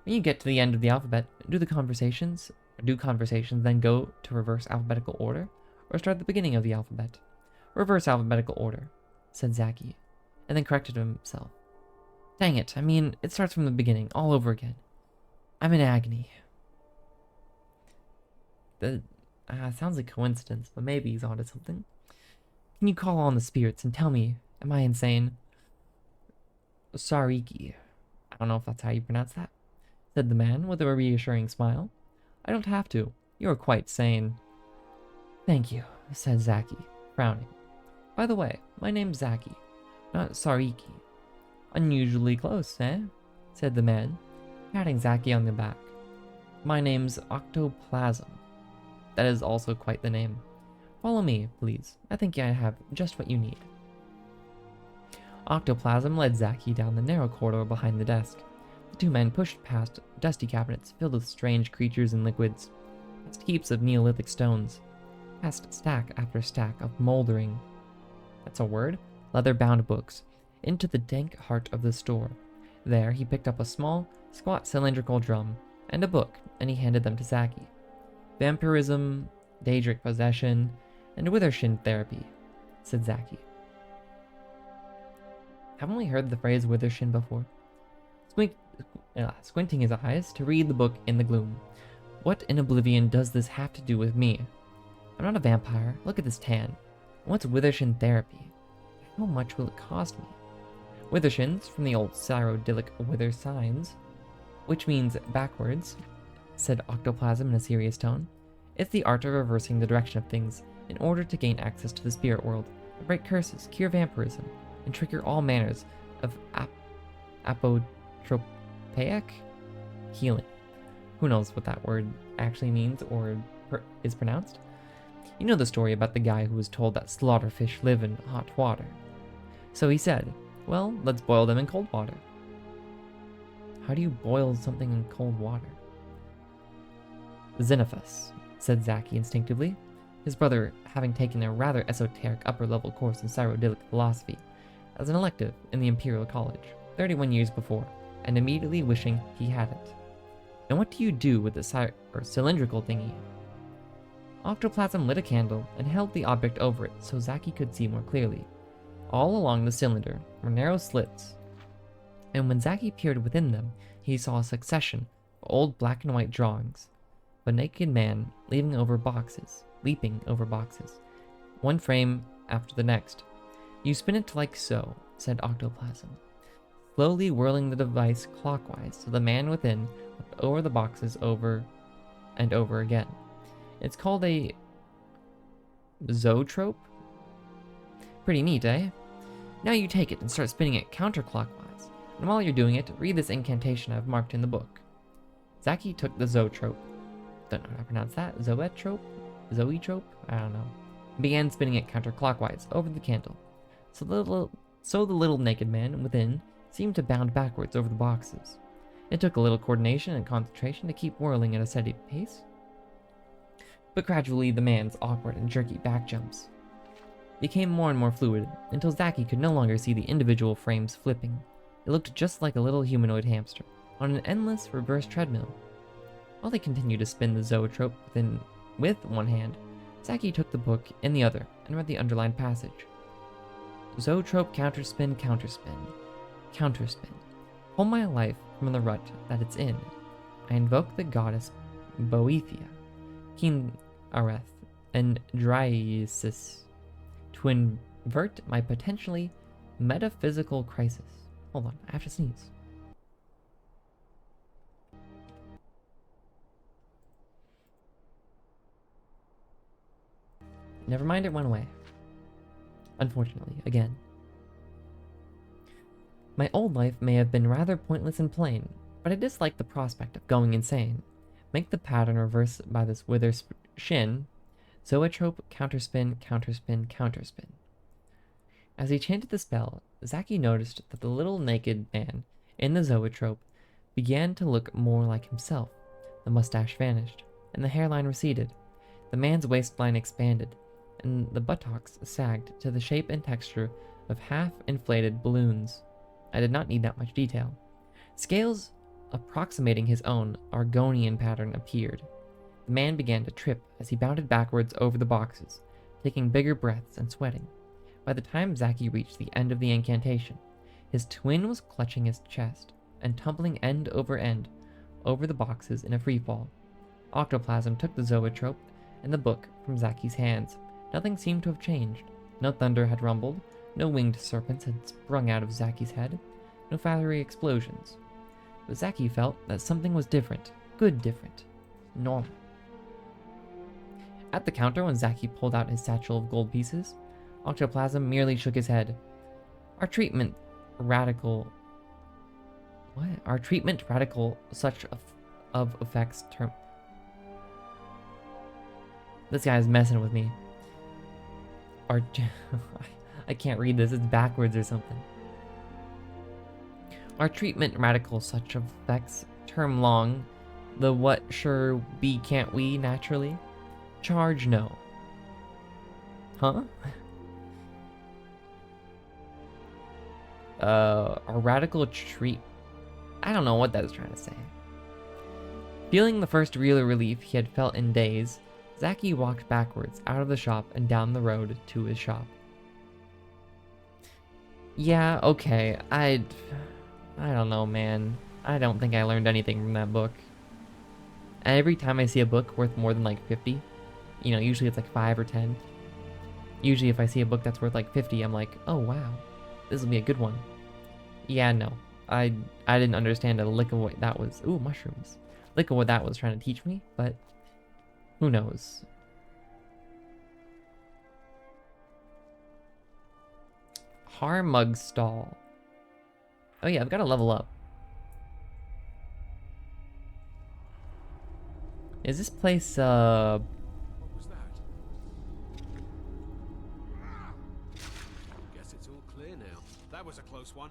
When you get to the end of the alphabet, do conversations then go to reverse alphabetical order, or start at the beginning of the alphabet? Reverse alphabetical order, said Zaki, and then corrected himself. Dang it, I mean, it starts from the beginning, all over again. I'm in agony. That sounds like coincidence, but maybe he's onto something. Can you call on the spirits and tell me, am I insane? Sariki. I don't know if that's how you pronounce that, said the man with a reassuring smile. I don't have to. You're quite sane. Thank you, said Zaki, frowning. By the way, my name's Zaki, not Sariki. Unusually close, eh? Said the man, patting Zaki on the back. My name's Octoplasm. That is also quite the name. Follow me, please. I think I have just what you need. Octoplasm led Zaki down the narrow corridor behind the desk. The two men pushed past dusty cabinets filled with strange creatures and liquids, past heaps of Neolithic stones, past stack after stack of moldering, that's a word, leather-bound books, into the dank heart of the store. There he picked up a small, squat cylindrical drum and a book, and he handed them to Zaki. Vampirism, Daedric possession, and withershin therapy, said Zaki. Haven't we heard the phrase withershin before? Squinting his eyes to read the book in the gloom. What in oblivion does this have to do with me? I'm not a vampire. Look at this tan. What's withershin therapy? How much will it cost me? Withershins, from the old Cyrodiilic wither signs, which means backwards, said Octoplasm in a serious tone. It's the art of reversing the direction of things in order to gain access to the spirit world, and break curses, cure vampirism, and trigger all manners of apotropaic healing. Who knows what that word actually means or is pronounced? You know the story about the guy who was told that slaughterfish live in hot water. So he said, well, let's boil them in cold water. How do you boil something in cold water? Xenophus, said Zaki instinctively, his brother having taken a rather esoteric upper-level course in Cyrodiilic philosophy as an elective in the Imperial College 31 years before, and immediately wishing he hadn't. And what do you do with the cylindrical thingy? Octoplasm lit a candle and held the object over it so Zaki could see more clearly. All along the cylinder were narrow slits, and when Zaki peered within them, he saw a succession of old black and white drawings of a naked man leaping over boxes, one frame after the next. You spin it like so, said Octoplasm, slowly whirling the device clockwise so the man within looked over the boxes over and over again. It's called a zoetrope? Pretty neat, eh? Now you take it and start spinning it counterclockwise, and while you're doing it, read this incantation I've marked in the book. Zaki took the zoetrope, don't know how to pronounce that, zoetrope? Zoetrope? I don't know. And began spinning it counterclockwise over the candle. So the little naked man within seemed to bound backwards over the boxes. It took a little coordination and concentration to keep whirling at a steady pace, but gradually the man's awkward and jerky back jumps became more and more fluid until Zaki could no longer see the individual frames flipping. It looked just like a little humanoid hamster on an endless reverse treadmill. While they continued to spin the zoetrope with one hand, Zaki took the book in the other and read the underlined passage. Zoetrope counterspin, counterspin, counterspin. Pull my life from the rut that it's in. I invoke the goddess Boethia, King Areth, and Dryasis to invert my potentially metaphysical crisis. Hold on, I have to sneeze. Never mind, it went away. Unfortunately, again. My old life may have been rather pointless and plain, but I disliked the prospect of going insane. Make the pattern reverse by this wither shin. Zoetrope, counterspin, counterspin, counterspin. As he chanted the spell, Zaki noticed that the little naked man in the zoetrope began to look more like himself. The mustache vanished, and the hairline receded. The man's waistline expanded, and the buttocks sagged to the shape and texture of half-inflated balloons. I did not need that much detail. Scales approximating his own Argonian pattern appeared. The man began to trip as he bounded backwards over the boxes, taking bigger breaths and sweating. By the time Zaki reached the end of the incantation, his twin was clutching his chest and tumbling end over the boxes in a freefall. Octoplasm took the zoetrope and the book from Zaki's hands. Nothing seemed to have changed. No thunder had rumbled, no winged serpents had sprung out of Zaki's head, no fiery explosions. But Zaki felt that something was different, good different, normal. At the counter, when Zaki pulled out his satchel of gold pieces, Octoplasm merely shook his head. Our treatment radical such of effects term. This guy's messing with me. I can't read this, it's backwards or something. Our treatment radical such of effects term long. The what sure be can't we naturally? Charge no. Huh? A radical treat. I don't know what that was trying to say. Feeling the first real relief he had felt in days, Zaki walked backwards out of the shop and down the road to his shop. Yeah, okay, I don't know, man. I don't think I learned anything from that book. Every time I see a book worth more than like 50, you know, usually it's like 5 or 10, Usually if I see a book that's worth like 50, I'm like, oh wow, this will be a good one. Yeah, no. I didn't understand a lick of what that was. Ooh, mushrooms. Lick of what that was trying to teach me, but who knows. Harmug stall. Oh yeah, I've got to level up. Is this place, What was that? Guess it's all clear now. That was a close one.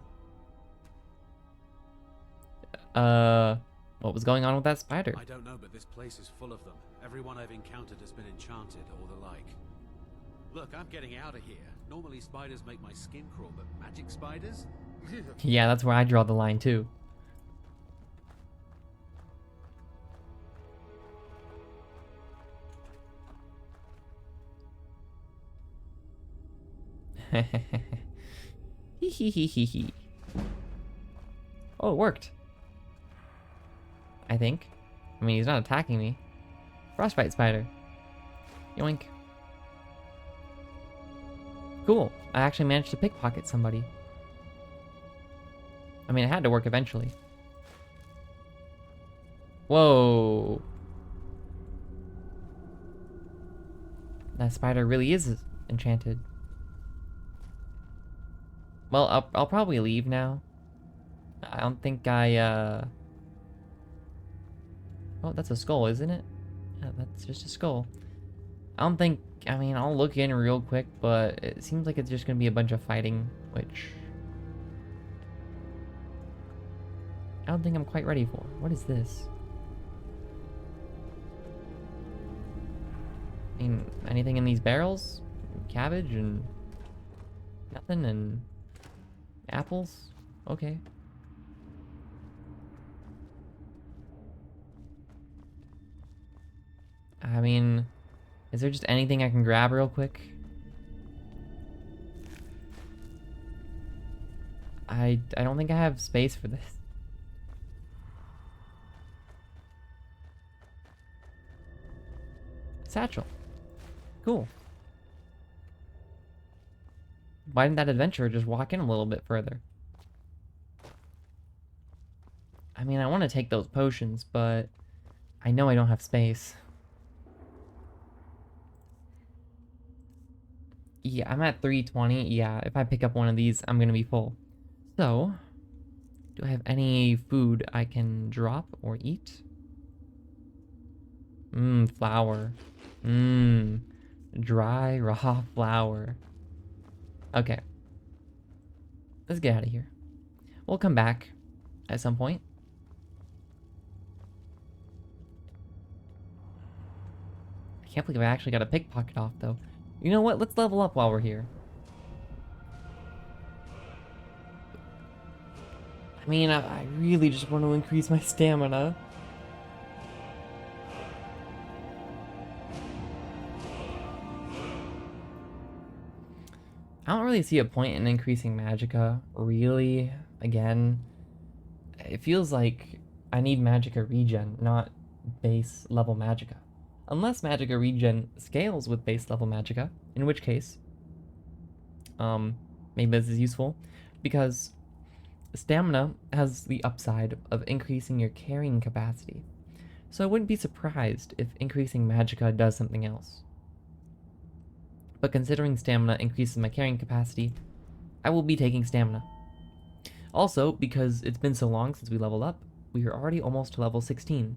what was going on with that spider? I don't know, but this place is full of them. Everyone I've encountered has been enchanted or the like. Look, I'm getting out of here. Normally spiders make my skin crawl, but magic spiders? Yeah, that's where I draw the line too. Hee hee hee hee hee. Oh, it worked. I think. I mean, he's not attacking me. Frostbite spider. Yoink. Cool. I actually managed to pickpocket somebody. I mean, it had to work eventually. Whoa. That spider really is enchanted. Well, I'll probably leave now. I don't think I, Oh, that's a skull, isn't it? Yeah, that's just a skull. I don't think... I mean, I'll look in real quick, but it seems like it's just gonna be a bunch of fighting, which... I don't think I'm quite ready for. What is this? I mean, anything in these barrels? Cabbage and... nothing, and... apples? Okay. I mean, is there just anything I can grab real quick? I don't think I have space for this. Satchel. Cool. Why didn't that adventurer just walk in a little bit further? I mean, I want to take those potions, but I know I don't have space. Yeah, I'm at 320. Yeah, if I pick up one of these, I'm gonna be full. So, do I have any food I can drop or eat? Flour. Dry, raw flour. Okay. Let's get out of here. We'll come back at some point. I can't believe I actually got a pickpocket off, though. You know what? Let's level up while we're here. I mean, I really just want to increase my stamina. I don't really see a point in increasing magicka, really. Again, it feels like I need magicka regen, not base level magicka. Unless magicka regen scales with base level magicka, in which case, maybe this is useful, because stamina has the upside of increasing your carrying capacity. So I wouldn't be surprised if increasing magicka does something else. But considering stamina increases my carrying capacity, I will be taking stamina. Also, because it's been so long since we leveled up, we are already almost to level 16,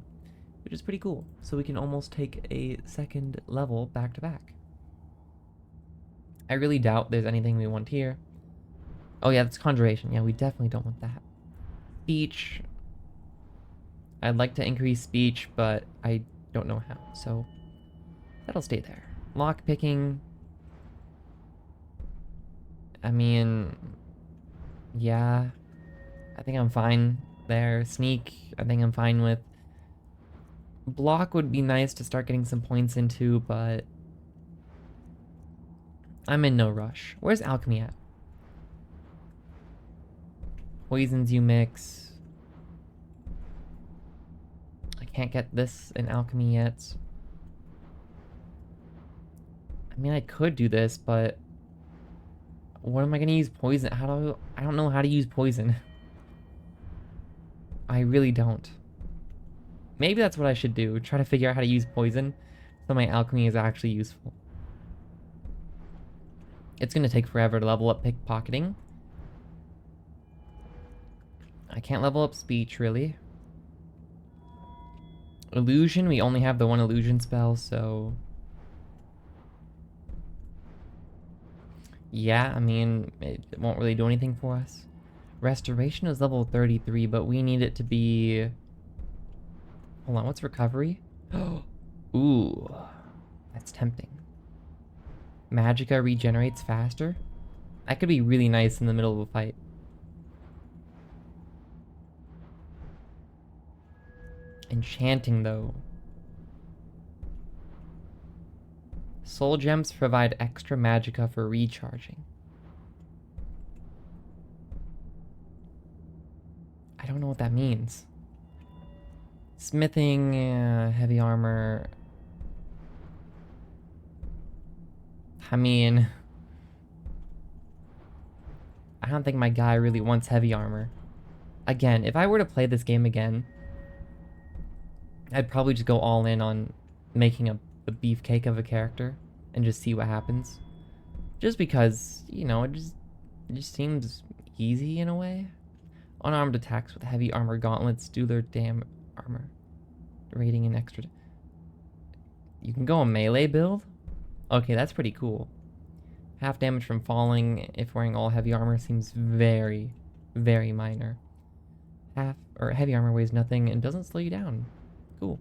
which is pretty cool. So we can almost take a second level back to back. I really doubt there's anything we want here. Oh yeah, that's conjuration. Yeah, we definitely don't want that. Speech. I'd like to increase speech, but I don't know how, so that'll stay there. Lock picking. I mean, yeah, I think I'm fine there. Sneak, I think I'm fine with. Block would be nice to start getting some points into, but I'm in no rush. Where's alchemy at? Poisons you mix. I can't get this in alchemy yet. I mean, I could do this, but what am I gonna use poison? I don't know how to use poison. I really don't. Maybe that's what I should do. Try to figure out how to use poison so my alchemy is actually useful. It's gonna take forever to level up pickpocketing. I can't level up speech, really. Illusion, we only have the one illusion spell, so... yeah, I mean, it won't really do anything for us. Restoration is level 33, but we need it to be... hold on, what's recovery? Ooh, that's tempting. Magicka regenerates faster? That could be really nice in the middle of a fight. Enchanting, though. Soul gems provide extra magicka for recharging. I don't know what that means. Smithing, heavy armor. I mean, I don't think my guy really wants heavy armor. Again, if I were to play this game again, I'd probably just go all in on making a beefcake of a character and just see what happens. Just because, you know, it just seems easy in a way. Unarmed attacks with heavy armor gauntlets do their damn armor rating an extra. You can go a melee build? Okay, that's pretty cool. Half damage from falling if wearing all heavy armor seems very, very minor. Heavy armor weighs nothing and doesn't slow you down. Cool.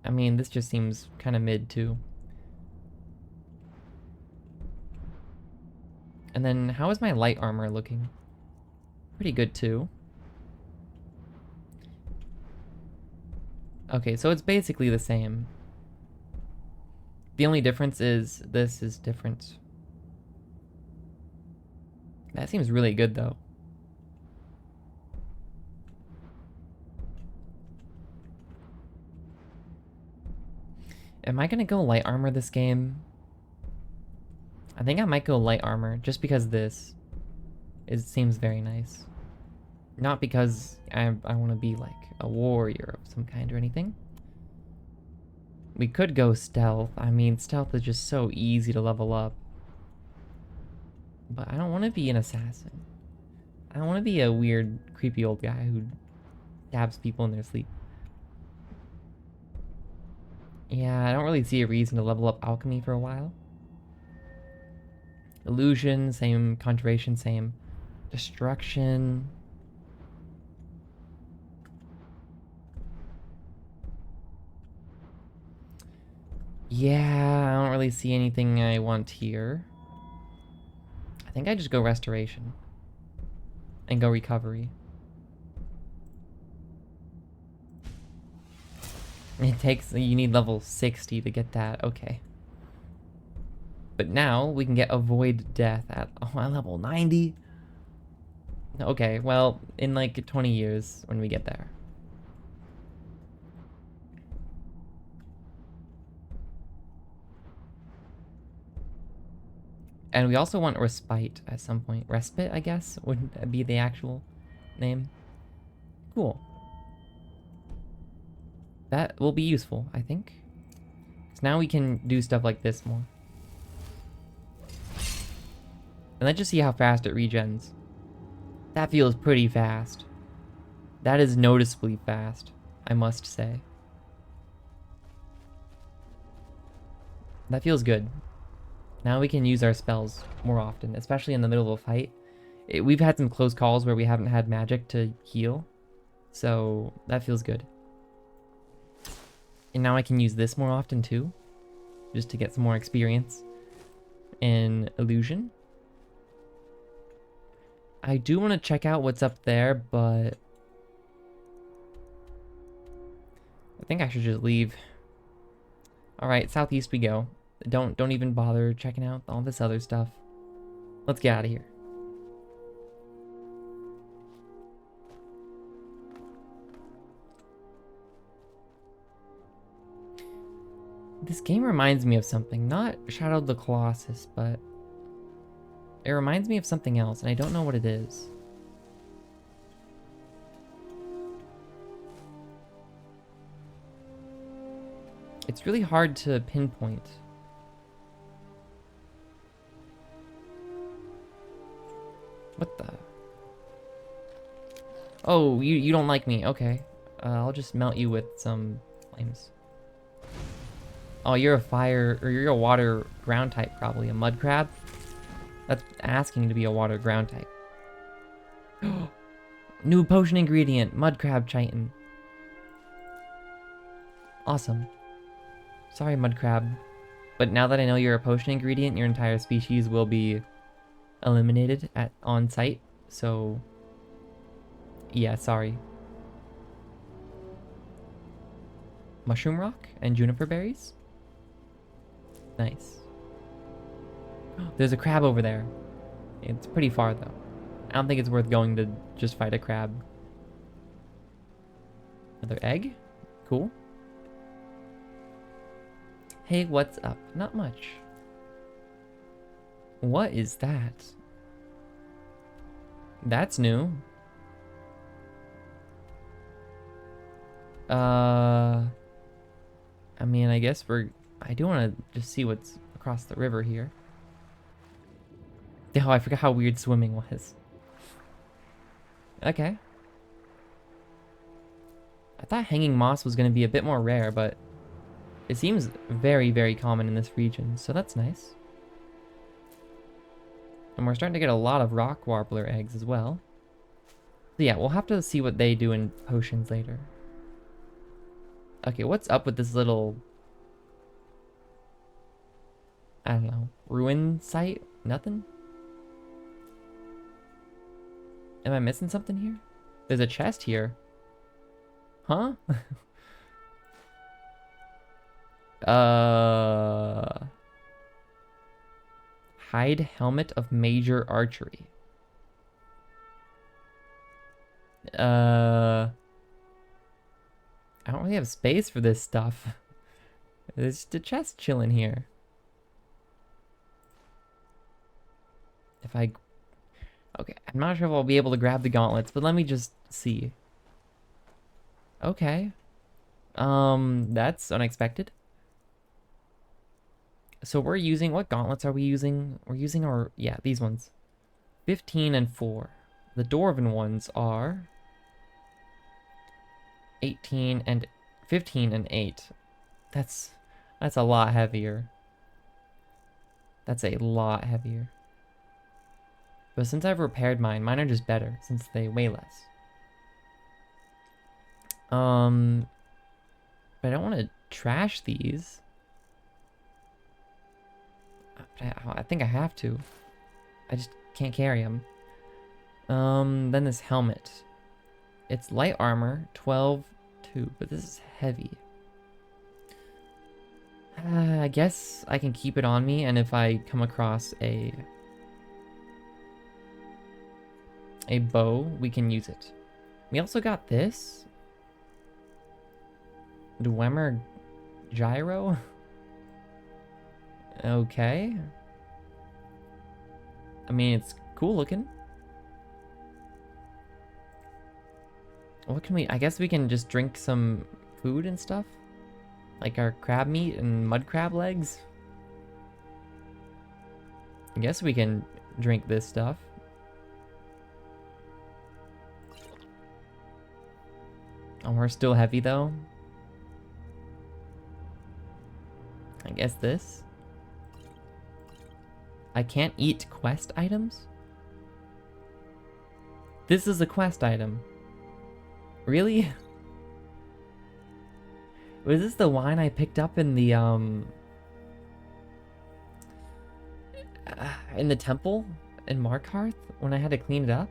I mean, this just seems kind of mid too. And then how is my light armor looking? Pretty good too. Okay, so it's basically the same. The only difference is this is different. That seems really good though. Am I gonna go light armor this game? I think I might go light armor just because this seems very nice. Not because I want to be like a warrior of some kind or anything. We could go stealth. I mean, stealth is just so easy to level up. But I don't want to be an assassin. I don't want to be a weird, creepy old guy who stabs people in their sleep. Yeah, I don't really see a reason to level up alchemy for a while. Illusion, same. Conjuration, same. Destruction. Yeah, I don't really see anything I want here. I think I just go restoration. And go recovery. It takes, you need level 60 to get that, okay. But now we can get avoid death at level 90. Okay, well, in like 20 years when we get there. And we also want respite at some point. Respite, I guess, would be the actual name. Cool. That will be useful, I think. So now we can do stuff like this more. And let's just see how fast it regens. That feels pretty fast. That is noticeably fast, I must say. That feels good. Now we can use our spells more often, especially in the middle of a fight. We've had some close calls where we haven't had magic to heal, so that feels good. And now I can use this more often too, just to get some more experience in illusion. I do want to check out what's up there, but I think I should just leave. All right, southeast we go. Don't even bother checking out all this other stuff. Let's get out of here. This game reminds me of something. Not Shadow of the Colossus, but it reminds me of something else, and I don't know what it is. It's really hard to pinpoint. What the? Oh, you don't like me. Okay. I'll just melt you with some flames. Oh, you're a fire, or you're a water ground type, probably. A mud crab? That's asking to be a water ground type. New potion ingredient, mud crab chitin. Awesome. Sorry, mud crab. But now that I know you're a potion ingredient, your entire species will be eliminated on site. So, yeah, sorry. Mushroom rock and juniper berries. Nice. There's a crab over there. It's pretty far though. I don't think it's worth going to just fight a crab. Another egg? Cool. Hey, what's up? Not much. What is that? That's new. I mean, I guess I do want to just see what's across the river here. Oh, I forgot how weird swimming was. Okay. I thought hanging moss was going to be a bit more rare, but it seems very, very common in this region, so that's nice. And we're starting to get a lot of rock warbler eggs as well. So yeah, we'll have to see what they do in potions later. Okay, what's up with this little, I don't know, ruin site? Nothing? Am I missing something here? There's a chest here. Huh? Hide helmet of major archery. I don't really have space for this stuff. There's just a chest chilling here. Okay, I'm not sure if I'll be able to grab the gauntlets, but let me just see. Okay. That's unexpected. So we're using, what gauntlets are we using? We're using our, yeah, these ones. 15 and 4. The dwarven ones are 18 and 15 and 8. That's a lot heavier. That's a lot heavier. But since I've repaired mine are just better since they weigh less. But I don't want to trash these. I think I have to. I just can't carry them. Then this helmet. It's light armor, 12-2, but this is heavy. I guess I can keep it on me, and if I come across a bow, we can use it. We also got this. Dwemer gyro? Okay. I mean, it's cool looking. What can we... I guess we can just drink some food and stuff? Like our crab meat and mud crab legs? I guess we can drink this stuff. Oh, we're still heavy though. I guess this. I can't eat quest items? This is a quest item. Really? Was this the wine I picked up in the temple in Markarth when I had to clean it up?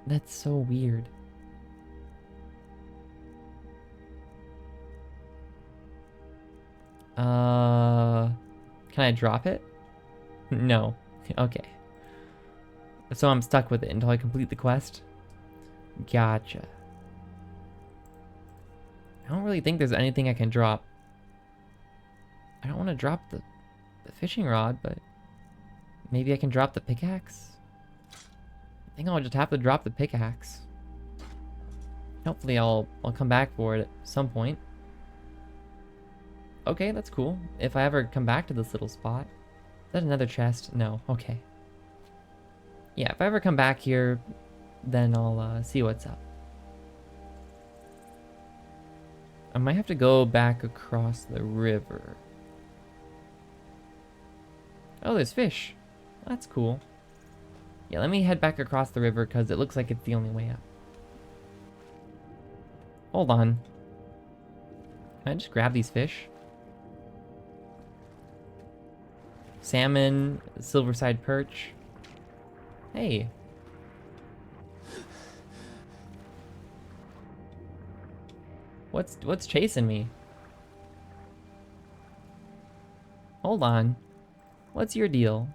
That's so weird. Can I drop it? No. Okay. So I'm stuck with it until I complete the quest? Gotcha. I don't really think there's anything I can drop. I don't want to drop the fishing rod, but maybe I can drop the pickaxe? I think I'll just have to drop the pickaxe. Hopefully I'll come back for it at some point. Okay, that's cool. If I ever come back to this little spot. Is that another chest? No. Okay. Yeah, if I ever come back here, then I'll see what's up. I might have to go back across the river. Oh, there's fish. That's cool. Yeah, let me head back across the river because it looks like it's the only way up. Hold on. Can I just grab these fish? Salmon, silverside perch. Hey. What's chasing me? Hold on. What's your deal?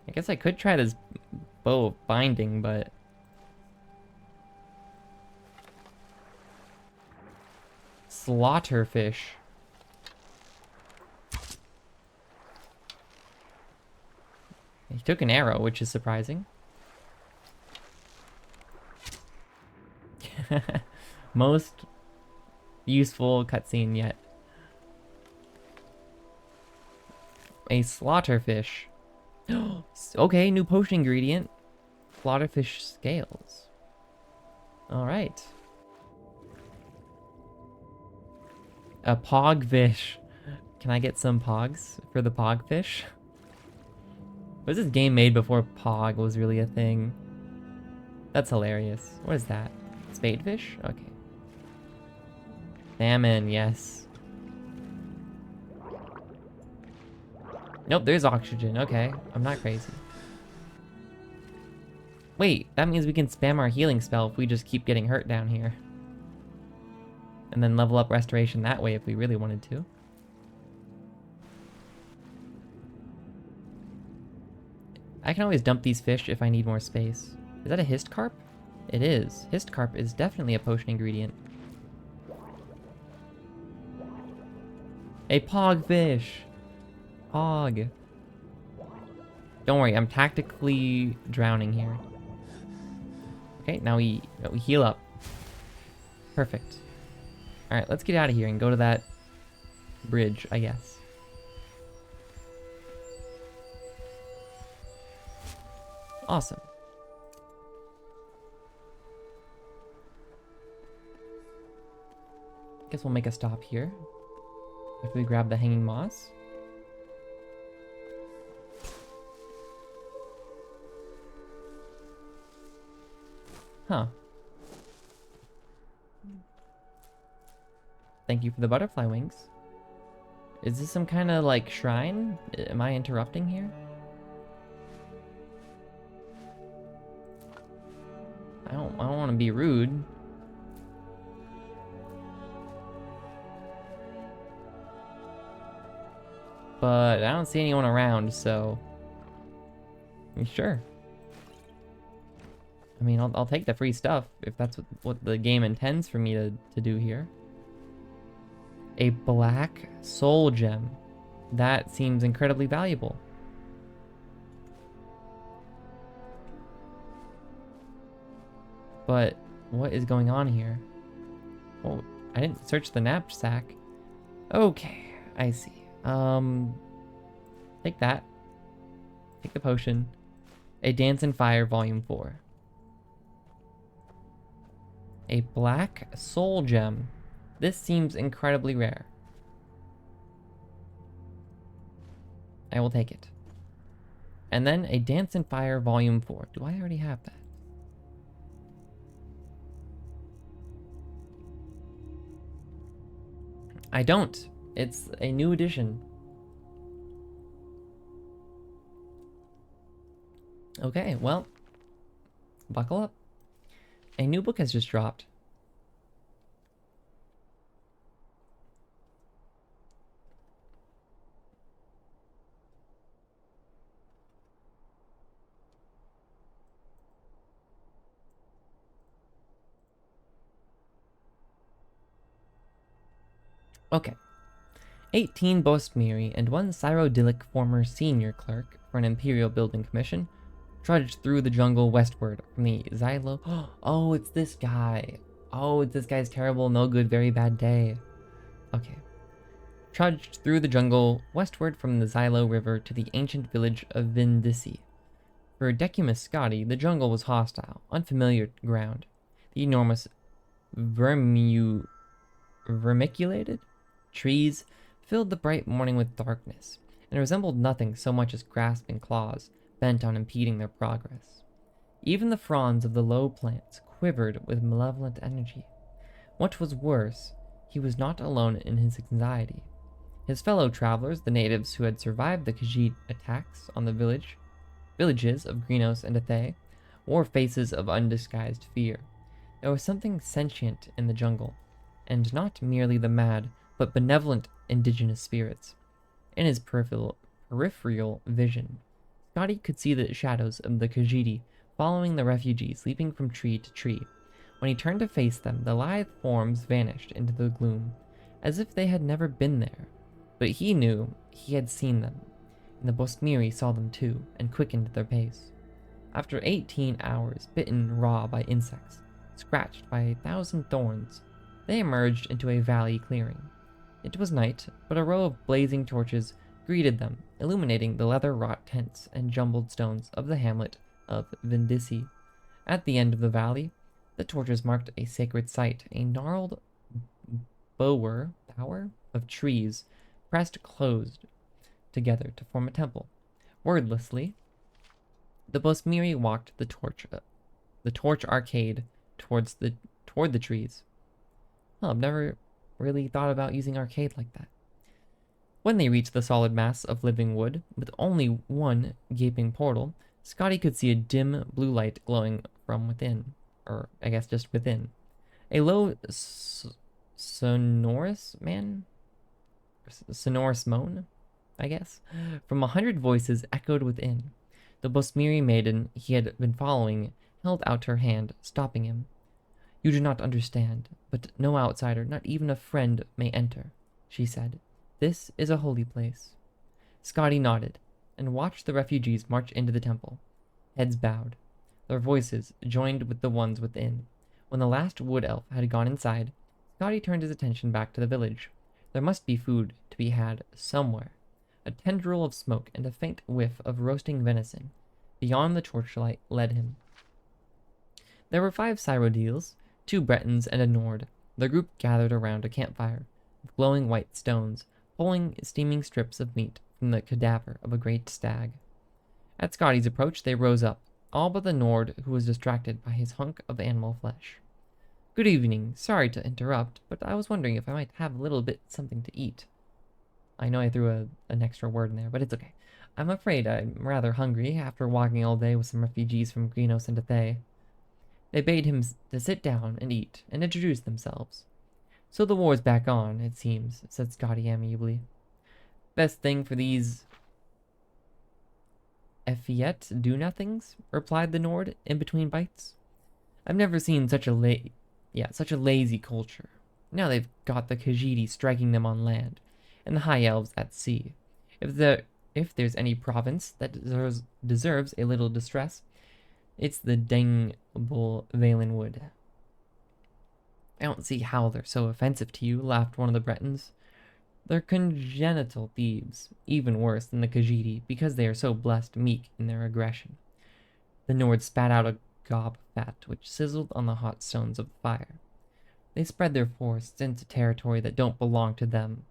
I guess I could try this bow of binding, but... Slaughterfish. He took an arrow, which is surprising. Most useful cutscene yet. A slaughterfish. Okay, new potion ingredient. Slaughterfish scales. Alright. A pogfish. Can I get some pogs for the pogfish? Was this game made before pog was really a thing? That's hilarious. What is that? Spadefish? Okay. Salmon, yes. Nope, there's oxygen. Okay, I'm not crazy. Wait, that means we can spam our healing spell if we just keep getting hurt down here. And then level up restoration that way if we really wanted to. I can always dump these fish if I need more space. Is that a hist carp? It is. Hist carp is definitely a potion ingredient. A pogfish! Pog. Don't worry, I'm tactically drowning here. Okay, now we heal up. Perfect. Alright, let's get out of here and go to that bridge, I guess. Awesome. Guess we'll make a stop here. After we grab the hanging moss. Huh. Thank you for the butterfly wings. Is this some kind of like shrine? Am I interrupting here? I don't want to be rude. But I don't see anyone around, so sure. I mean, I'll take the free stuff if that's what the game intends for me to do here. A black soul gem. That seems incredibly valuable. But what is going on here? Oh, I didn't search the knapsack. Okay, I see. Take that. Take the potion. A Dance and Fire Volume 4. A black soul gem. This seems incredibly rare. I will take it. And then a Dance and Fire Volume 4. Do I already have that? I don't. It's a new edition. Okay, well, buckle up. A new book has just dropped. Okay. 18 Bosmiri and 1 Cyrodiilic former senior clerk for an Imperial Building Commission trudged through the jungle westward from the Xylo. Oh, it's this guy. Oh, it's this guy's terrible, no good, very bad day. Okay. Trudged through the jungle westward from the Xylo River to the ancient village of Vindisi. For Decimus Scotti, the jungle was hostile, unfamiliar ground. The enormous vermiculated trees filled the bright morning with darkness, and resembled nothing so much as grasping claws bent on impeding their progress. Even the fronds of the low plants quivered with malevolent energy. What was worse, he was not alone in his anxiety. His fellow travelers, the natives who had survived the Khajiit attacks on the villages of Grinos and Athay, wore faces of undisguised fear. There was something sentient in the jungle, and not merely the mad, but benevolent indigenous spirits. In his peripheral vision, Scotti could see the shadows of the Khajiit following the refugees, leaping from tree to tree. When he turned to face them, the lithe forms vanished into the gloom, as if they had never been there. But he knew he had seen them, and the Bosmiri saw them too, and quickened their pace. After 18 hours, bitten raw by insects, scratched by 1,000 thorns, they emerged into a valley clearing. It was night, but a row of blazing torches greeted them, illuminating the leather-wrought tents and jumbled stones of the hamlet of Vindisi. At the end of the valley, the torches marked a sacred site, a gnarled bower of trees pressed closed together to form a temple. Wordlessly, the Bosmiri walked the torch arcade toward the trees. Well, I've never really thought about using arcade like that. When they reached the solid mass of living wood, with only one gaping portal, Scotti could see a dim blue light glowing from within, or I guess just within. A low, sonorous moan, I guess, from 100 voices echoed within. The Bosmiri maiden he had been following held out her hand, stopping him. "You do not understand, but no outsider, not even a friend, may enter," she said. "This is a holy place." Scotti nodded, and watched the refugees march into the temple. Heads bowed. Their voices joined with the ones within. When the last wood elf had gone inside, Scotti turned his attention back to the village. There must be food to be had somewhere. A tendril of smoke and a faint whiff of roasting venison beyond the torchlight led him. There were 5 Cyrodiils, 2 Bretons, and a Nord. The group gathered around a campfire, with glowing white stones, pulling steaming strips of meat from the cadaver of a great stag. At Scotty's approach, they rose up, all but the Nord, who was distracted by his hunk of animal flesh. "Good evening. Sorry to interrupt, but I was wondering if I might have a little bit something to eat." I know I threw an extra word in there, but it's okay. "I'm afraid I'm rather hungry after walking all day with some refugees from Grinos and Athay." They bade him to sit down and eat, and introduce themselves. "So the war's back on, it seems," said Scotti amiably. "Best thing for these effete do-nothings," replied the Nord in between bites. "I've never seen such a lazy culture. Now they've got the Khajiit striking them on land, and the High Elves at sea. If there's any province that deserves a little distress, it's the dangable Valenwood." "I don't see how they're so offensive to you," laughed one of the Bretons. "They're congenital thieves, even worse than the Khajiit, because they are so blessed meek in their aggression." The Nord spat out a gob of fat, which sizzled on the hot stones of the fire. "They spread their forests into territory that don't belong to them,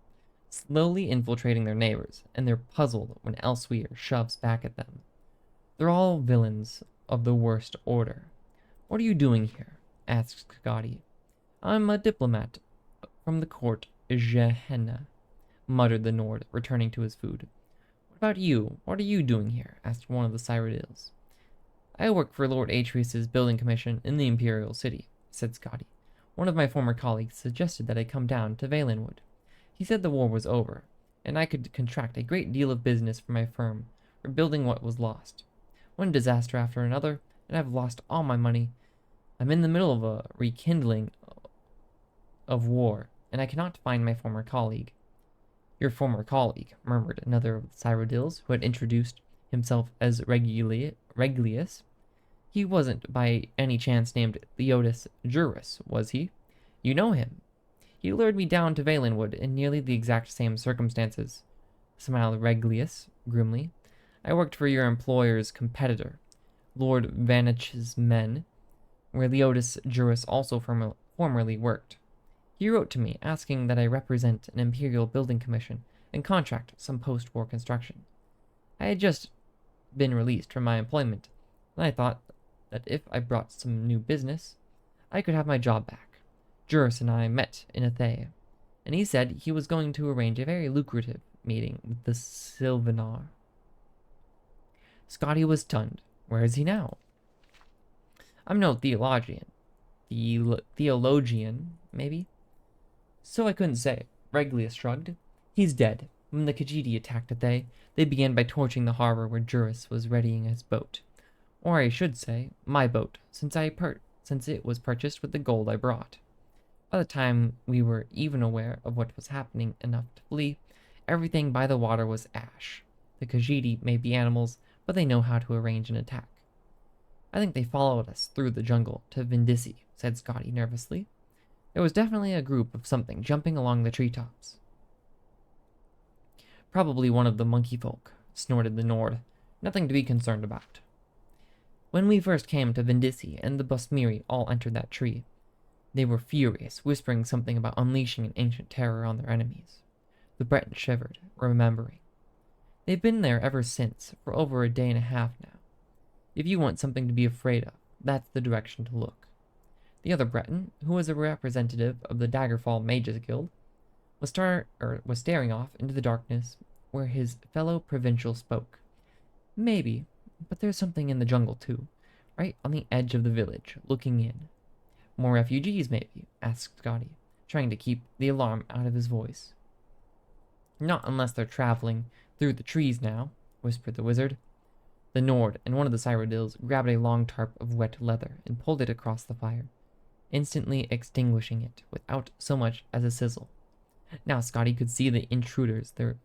slowly infiltrating their neighbors, and they're puzzled when elsewhere shoves back at them. They're all villains of the worst order." "What are you doing here?" asked Scotti. "I'm a diplomat from the court Gehenna," muttered the Nord, returning to his food. "What about you? What are you doing here?" asked one of the Cyrodiils. "I work for Lord Atreus's building commission in the Imperial City," said Scotti. "One of my former colleagues suggested that I come down to Valenwood. He said the war was over, and I could contract a great deal of business for my firm, rebuilding what was lost. One disaster after another, and I've lost all my money. I'm in the middle of a rekindling of war, and I cannot find my former colleague." "Your former colleague," murmured another of the Cyrodiils, who had introduced himself as Reglius. "He wasn't by any chance named Leotis Juris, was he? You know him. He lured me down to Valenwood in nearly the exact same circumstances," smiled Reglius grimly. "I worked for your employer's competitor, Lord Vanitch's men, where Leotis Juris also formerly worked. He wrote to me asking that I represent an Imperial building commission and contract some post-war construction. I had just been released from my employment, and I thought that if I brought some new business, I could have my job back. Juris and I met in Athay, and he said he was going to arrange a very lucrative meeting with the Sylvanar." Scotty was stunned. "Where is he now?" "I'm no theologian. Theologian, maybe? So I couldn't say." Reglius shrugged. "He's dead. When the Khajiit attacked Athay, they began by torching the harbor where Juris was readying his boat. Or I should say, my boat, since it was purchased with the gold I brought. By the time we were even aware of what was happening enough to flee, everything by the water was ash. The Khajiit may be animals, but they know how to arrange an attack." "I think they followed us through the jungle to Vindisi," said Scotty nervously. "There was definitely a group of something jumping along the treetops." "Probably one of the monkey folk," snorted the Nord. "Nothing to be concerned about." "When we first came to Vindisi and the Busmiri all entered that tree, they were furious, whispering something about unleashing an ancient terror on their enemies." The Breton shivered, remembering. "They've been there ever since, for over a day and a half now. If you want something to be afraid of, that's the direction to look." The other Breton, who was a representative of the Daggerfall Mages Guild, was staring off into the darkness where his fellow provincial spoke. "Maybe, but there's something in the jungle too, right on the edge of the village, looking in." "More refugees, maybe?" asked Scotty, trying to keep the alarm out of his voice. "Not unless they're traveling through the trees now," whispered the wizard. The Nord and one of the Cyrodiils grabbed a long tarp of wet leather and pulled it across the fire, instantly extinguishing it without so much as a sizzle. Now Scotty could see the intruders, their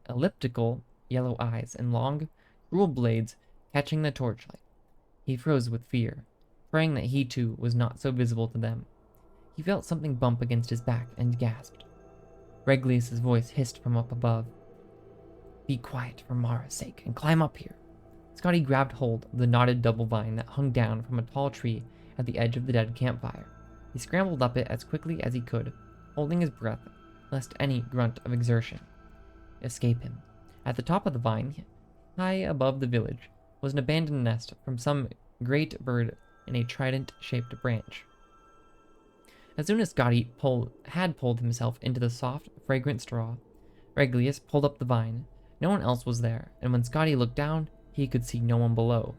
elliptical yellow eyes and long, cruel blades catching the torchlight. He froze with fear, praying that he too was not so visible to them. He felt something bump against his back and gasped. Reglius's voice hissed from up above. "Be quiet for Mara's sake and climb up here." Scotty grabbed hold of the knotted double vine that hung down from a tall tree at the edge of the dead campfire. He scrambled up it as quickly as he could, holding his breath lest any grunt of exertion escape him. At the top of the vine, high above the village, was an abandoned nest from some great bird in a trident-shaped branch. As soon as Scotty had pulled himself into the soft, fragrant straw, Reglius pulled up the vine. No one else was there, and when Scotty looked down, he could see no one below.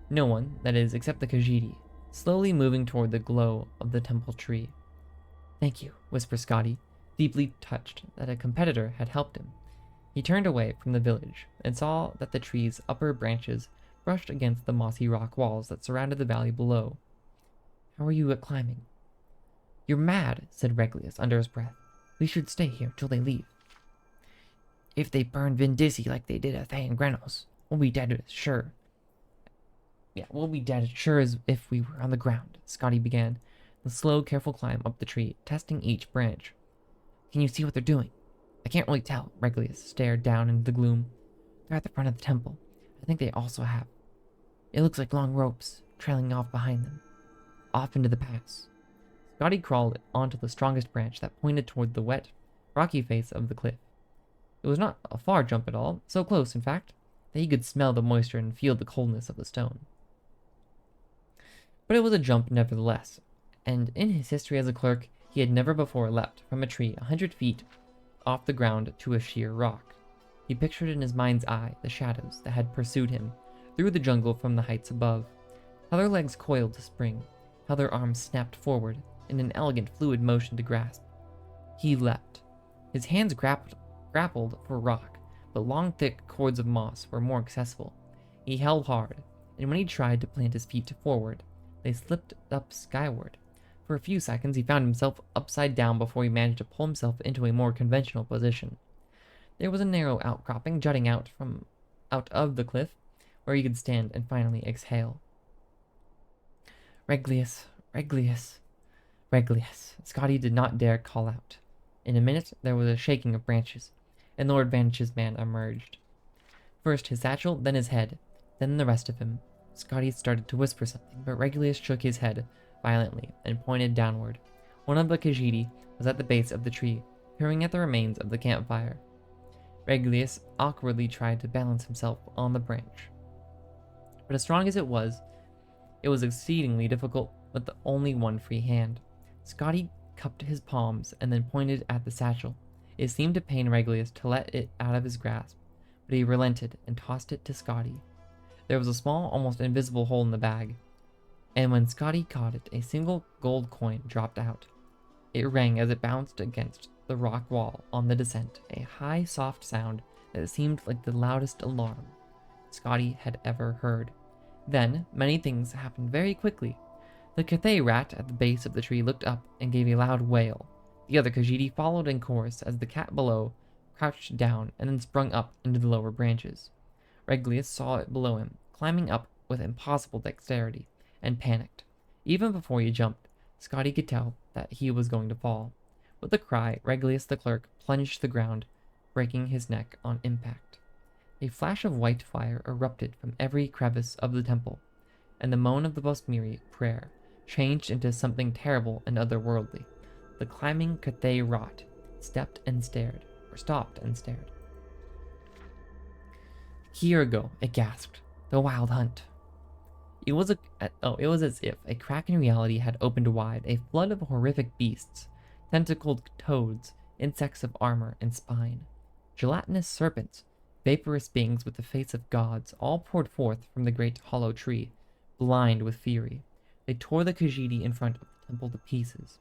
No one, that is, except the Khajiit, slowly moving toward the glow of the temple tree. "Thank you," whispered Scotty, deeply touched that a competitor had helped him. He turned away from the village and saw that the tree's upper branches brushed against the mossy rock walls that surrounded the valley below. "How are you at climbing?" "You're mad," said Reglius under his breath. "We should stay here till they leave." "If they burn Vindisi like they did at Thay and Grenos, we'll be dead as sure." We'll be dead as sure as if we were on the ground," Scotty began, the slow, careful climb up the tree, testing each branch. "Can you see what they're doing?" "I can't really tell." Reglius stared down into the gloom. "They're at the front of the temple. I think they also have. It looks like long ropes trailing off behind them, off into the pass." Scotty crawled onto the strongest branch that pointed toward the wet, rocky face of the cliff. It was not a far jump at all, so close, in fact, that he could smell the moisture and feel the coldness of the stone. But it was a jump nevertheless, and in his history as a clerk, he had never before leapt from a tree 100 feet off the ground to a sheer rock. He pictured in his mind's eye the shadows that had pursued him through the jungle from the heights above, how their legs coiled to spring, how their arms snapped forward in an elegant fluid motion to grasp. He leapt. His hands grappled for rock, but long thick cords of moss were more accessible. He held hard, and when he tried to plant his feet forward, they slipped up skyward. For a few seconds, he found himself upside down before he managed to pull himself into a more conventional position. There was a narrow outcropping jutting out of the cliff, where he could stand and finally exhale. Reglius, Reglius, Reglius. Scotty did not dare call out. In a minute, there was a shaking of branches, and Lord Vanish's man emerged. First his satchel, then his head, then the rest of him. Scotty started to whisper something, but Regulus shook his head violently and pointed downward. One of the Khajiit was at the base of the tree, peering at the remains of the campfire. Regulus awkwardly tried to balance himself on the branch. But as strong as it was exceedingly difficult with the only one free hand. Scotty cupped his palms and then pointed at the satchel. It seemed to pain Regulus to let it out of his grasp, but he relented and tossed it to Scotty. There was a small, almost invisible hole in the bag, and when Scotty caught it, a single gold coin dropped out. It rang as it bounced against the rock wall on the descent, a high, soft sound that seemed like the loudest alarm Scotty had ever heard. Then, many things happened very quickly. The Cathay rat at the base of the tree looked up and gave a loud wail. The other Khajiit followed in chorus as the cat below crouched down and then sprung up into the lower branches. Regulus saw it below him, climbing up with impossible dexterity, and panicked. Even before he jumped, Scotty could tell that he was going to fall. With a cry, Regulus the clerk plunged to the ground, breaking his neck on impact. A flash of white fire erupted from every crevice of the temple, and the moan of the Bosmiri prayer changed into something terrible and otherworldly. The climbing Cathay rot stopped and stared. Kirgo, it gasped. The wild hunt. It was as if a crack in reality had opened wide, a flood of horrific beasts, tentacled toads, insects of armor and spine, gelatinous serpents, vaporous beings with the face of gods, all poured forth from the great hollow tree, blind with fury. They tore the Khajiit in front of the temple to pieces.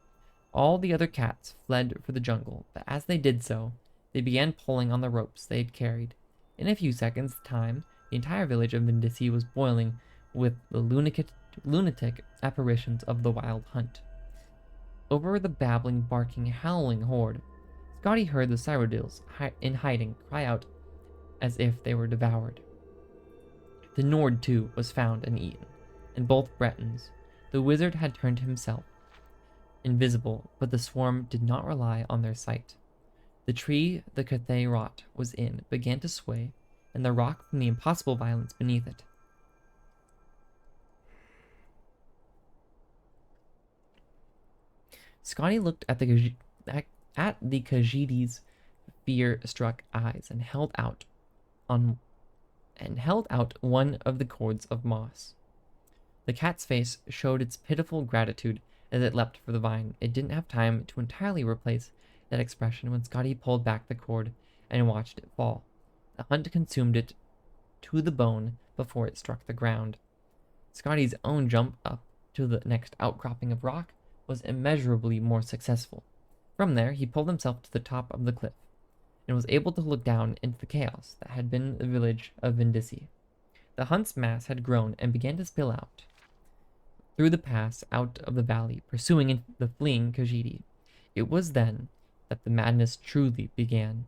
All the other cats fled for the jungle, but as they did so, they began pulling on the ropes they had carried. In a few seconds' time, the entire village of Vindisi was boiling with the lunatic apparitions of the wild hunt. Over the babbling, barking, howling horde, Scotty heard the Cyrodiils in hiding cry out as if they were devoured. The Nord, too, was found and eaten, and both Bretons. The wizard had turned himself invisible, but the swarm did not rely on their sight. The tree the Cathay rot was in began to sway, and the rock from the impossible violence beneath it. Scotty looked at the Khajiit's fear-struck eyes and held out one of the cords of moss. The cat's face showed its pitiful gratitude as it leapt for the vine. It didn't have time to entirely replace that expression when Scotty pulled back the cord and watched it fall. The hunt consumed it to the bone before it struck the ground. Scotty's own jump up to the next outcropping of rock was immeasurably more successful. From there, he pulled himself to the top of the cliff and was able to look down into the chaos that had been the village of Vindisi. The hunt's mass had grown and began to spill out through the pass out of the valley, pursuing the fleeing Khajiit. It was then that the madness truly began.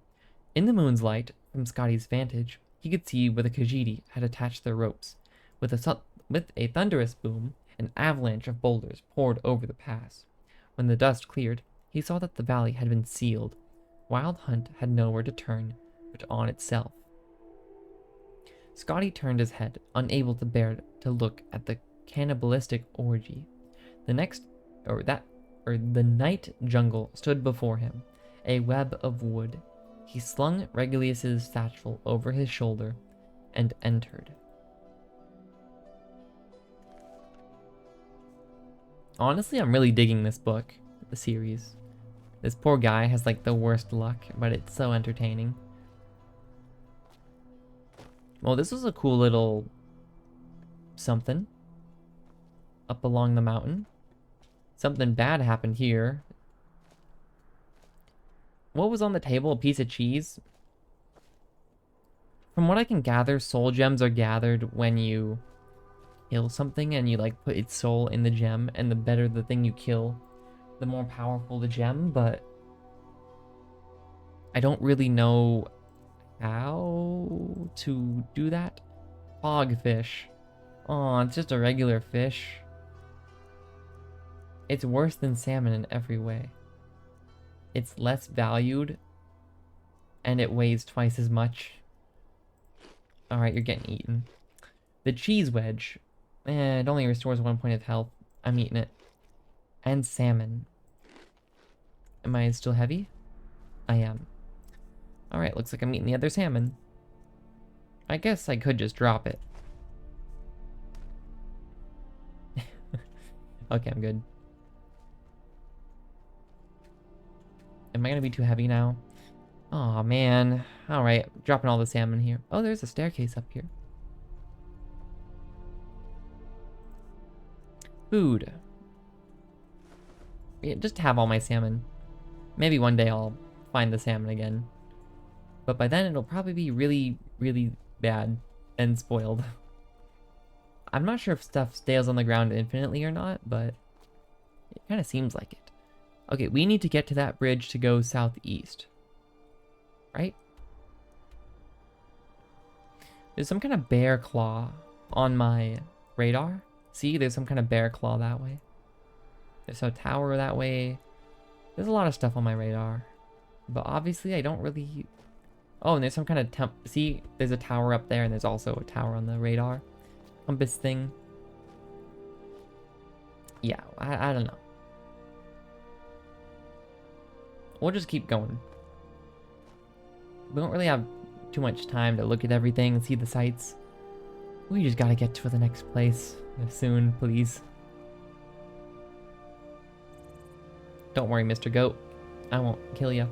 In the moon's light, from Scotty's vantage, he could see where the Khajiit had attached their ropes. With a thunderous boom, an avalanche of boulders poured over the pass. When the dust cleared, he saw that the valley had been sealed. Wild Hunt had nowhere to turn but on itself. Scotty turned his head, unable to bear to look at the cannibalistic orgy. The night jungle stood before him, a web of wood. He slung Regulus's satchel over his shoulder and entered. Honestly, I'm really digging this book, the series. This poor guy has like the worst luck, but it's so entertaining. Well, this was a cool little something up along the mountain. Something bad happened here. What was on the table? A piece of cheese? From what I can gather, soul gems are gathered when you kill something and you like put its soul in the gem, and the better the thing you kill, the more powerful the gem, but I don't really know how to do that. Hogfish. Oh, it's just a regular fish. It's worse than salmon in every way. It's less valued, and it weighs twice as much. Alright, you're getting eaten. The cheese wedge. It only restores 1 point of health. I'm eating it. And salmon. Am I still heavy? I am. Alright, looks like I'm eating the other salmon. I guess I could just drop it. Okay, I'm good. Am I gonna be too heavy now? Aw, man. Alright, dropping all the salmon here. Oh, there's a staircase up here. Food. Yeah, just have all my salmon. Maybe one day I'll find the salmon again. But by then it'll probably be really, really bad and spoiled. I'm not sure if stuff stays on the ground infinitely or not, but it kind of seems like it. Okay, we need to get to that bridge to go southeast. Right? There's some kind of bear claw on my radar. See, there's some kind of bear claw that way. There's a tower that way. There's a lot of stuff on my radar. But obviously I don't really... Oh, and there's some kind of see, there's a tower up there and there's also a tower on the radar. Compass thing. Yeah, I don't know. We'll just keep going. We don't really have too much time to look at everything and see the sights. We just gotta get to the next place soon, please. Don't worry, Mr. Goat. I won't kill you.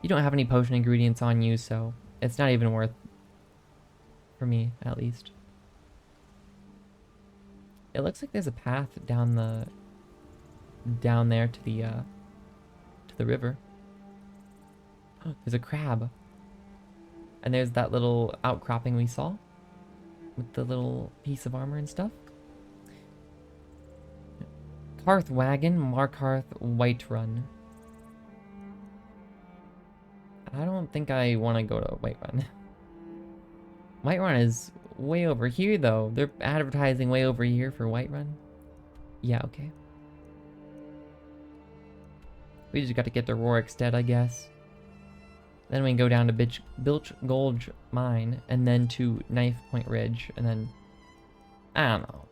You don't have any potion ingredients on you, so it's not even worth... for me, at least. It looks like there's a path down the... down there to the river. Oh, there's a crab. And there's that little outcropping we saw. With the little piece of armor and stuff. Karth Wagon, Markarth Whiterun. I don't think I want to go to Whiterun. Whiterun is way over here, though. They're advertising way over here for Whiterun. Yeah, okay. We just got to get to Rorikstead, I guess. Then we can go down to Bilch Gulch Mine, and then to Knife Point Ridge, and then... I don't know.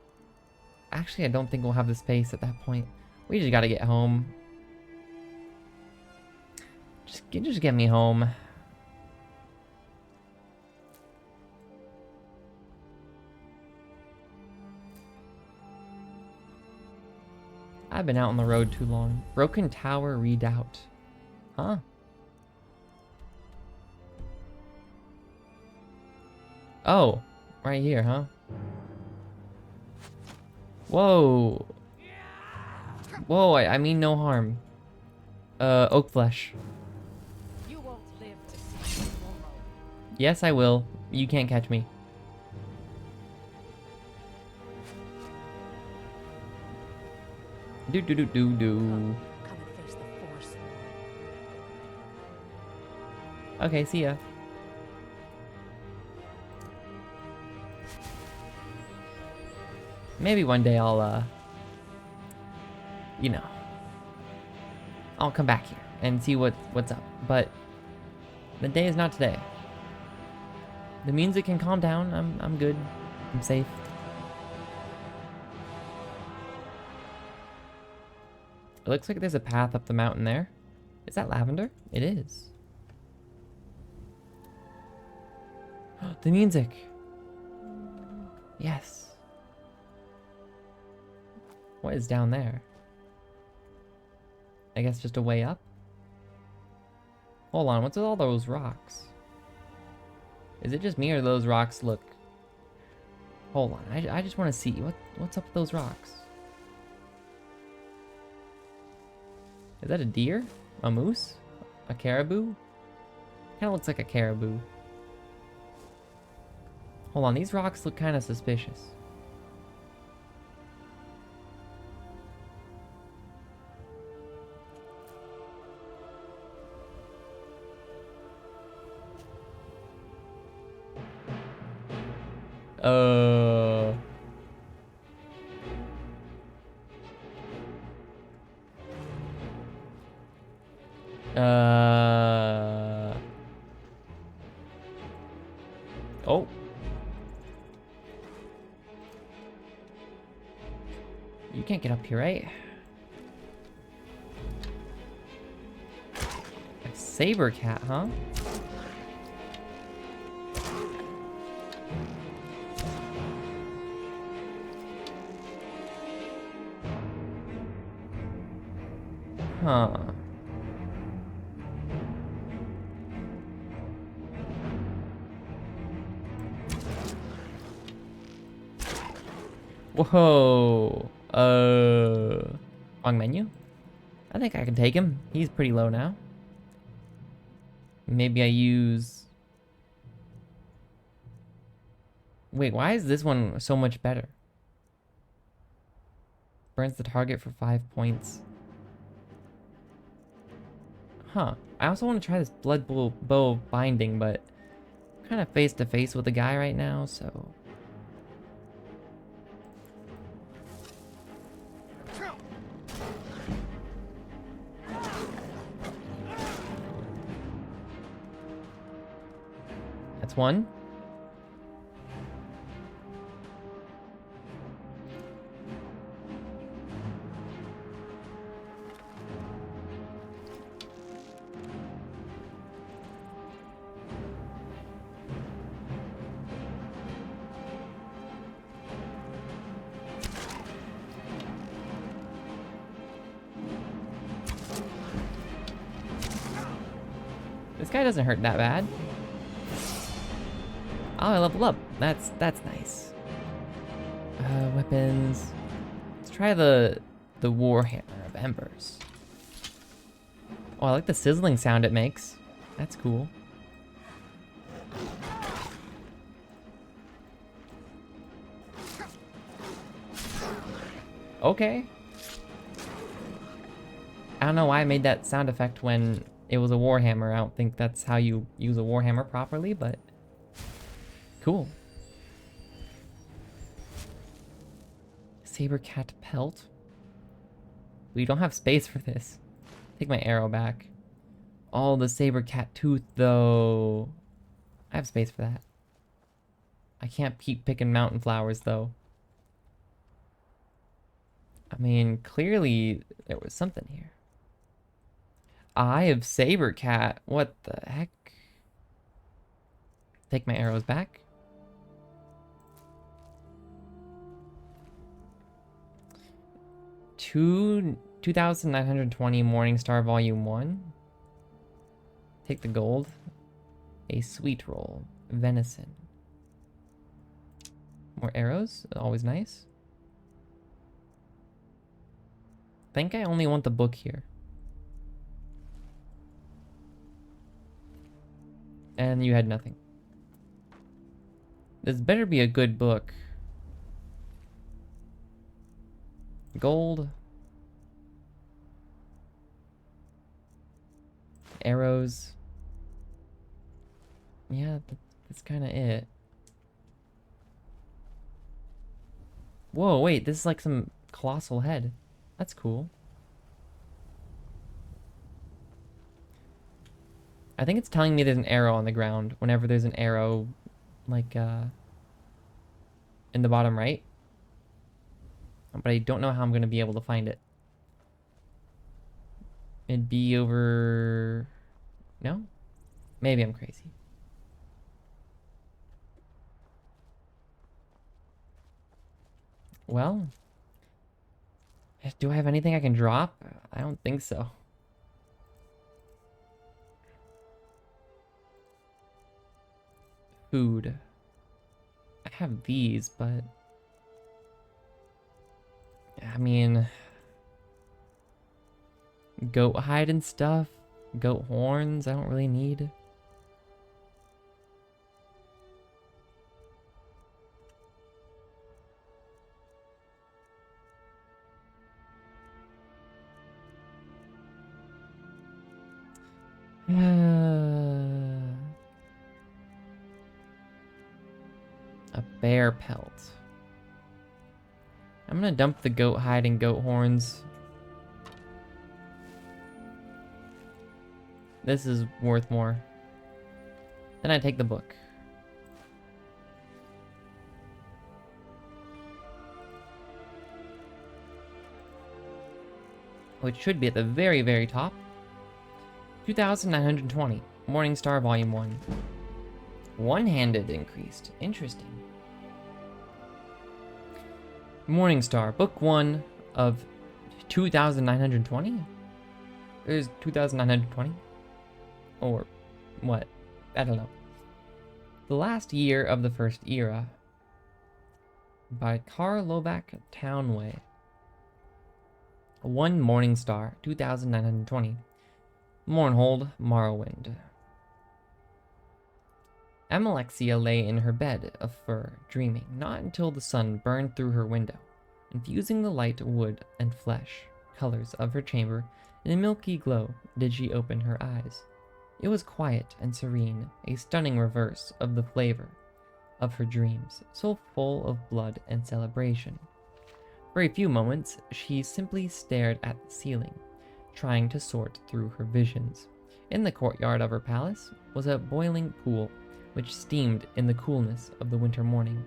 Actually, I don't think we'll have the space at that point. We just gotta get home. Just get me home. I've been out on the road too long. Broken Tower Redoubt. Huh? Oh, right here, huh? Whoa. Whoa, I mean no harm. Oak flesh. You won't live to see tomorrow. Yes, I will. You can't catch me. Do. Come and face the Force. Okay, see ya. Maybe one day I'll, you know, I'll come back here and see what's up. But the day is not today. The music can calm down. I'm good. I'm safe. It looks like there's a path up the mountain there. Is that lavender? It is. The music. Yes. What is down there? I guess just a way up? Hold on, what's with all those rocks? Is it just me or those rocks look... Hold on, I just want to see. What's up with those rocks? Is that a deer? A moose? A caribou? Kind of looks like a caribou. Hold on, these rocks look kind of suspicious. Uh. Oh. You can't get up here, right? A saber cat, huh? Huh. Whoa. Wrong menu? I think I can take him. He's pretty low now. Maybe I use... Wait, why is this one so much better? Burns the target for 5 points. Huh. I also want to try this blood bow binding, but I'm kind of face to face with the guy right now, so... That's one. This guy doesn't hurt that bad. Oh, I leveled up. That's nice. Weapons. Let's try the Warhammer of Embers. Oh, I like the sizzling sound it makes. That's cool. Okay. I don't know why I made that sound effect when it was a Warhammer. I don't think that's how you use a Warhammer properly, but cool. Saber cat pelt. We don't have space for this. Take my arrow back. Oh, the saber cat tooth, though. I have space for that. I can't keep picking mountain flowers, though. I mean, clearly there was something here. Eye of saber cat. What the heck? Take my arrows back. Two 2,920 Morningstar Volume 1. Take the gold. A sweet roll. Venison. More arrows. Always nice. Think I only want the book here. And you had nothing. This better be a good book. Gold. Arrows. Yeah, that's kind of it. Whoa, wait, this is like some colossal head. That's cool. I think it's telling me there's an arrow on the ground whenever there's an arrow, like, in the bottom right. But I don't know how I'm going to be able to find it. It'd be over... No? Maybe I'm crazy. Well... Do I have anything I can drop? I don't think so. Food. I have these, but... I mean... Goat hide and stuff? Goat horns? I don't really need. A bear pelt. I'm gonna dump the goat hide and goat horns. This is worth more. Then I take the book. Which should be at the very, very top. 2,920. Morningstar Volume 1. One-handed increased. Interesting. Morningstar, Book 1 of 2,920? There's 2,920? Or what? I don't know. The Last Year of the First Era by Karlovac Townway. 1 Morningstar, 2,920. Mournhold, Morrowind. Amalexia lay in her bed of fur, dreaming, not until the sun burned through her window, infusing the light wood and flesh colors of her chamber in a milky glow, did she open her eyes. It was quiet and serene, a stunning reverse of the flavor of her dreams, so full of blood and celebration. For a few moments, she simply stared at the ceiling, trying to sort through her visions. In the courtyard of her palace was a boiling pool, which steamed in the coolness of the winter morning.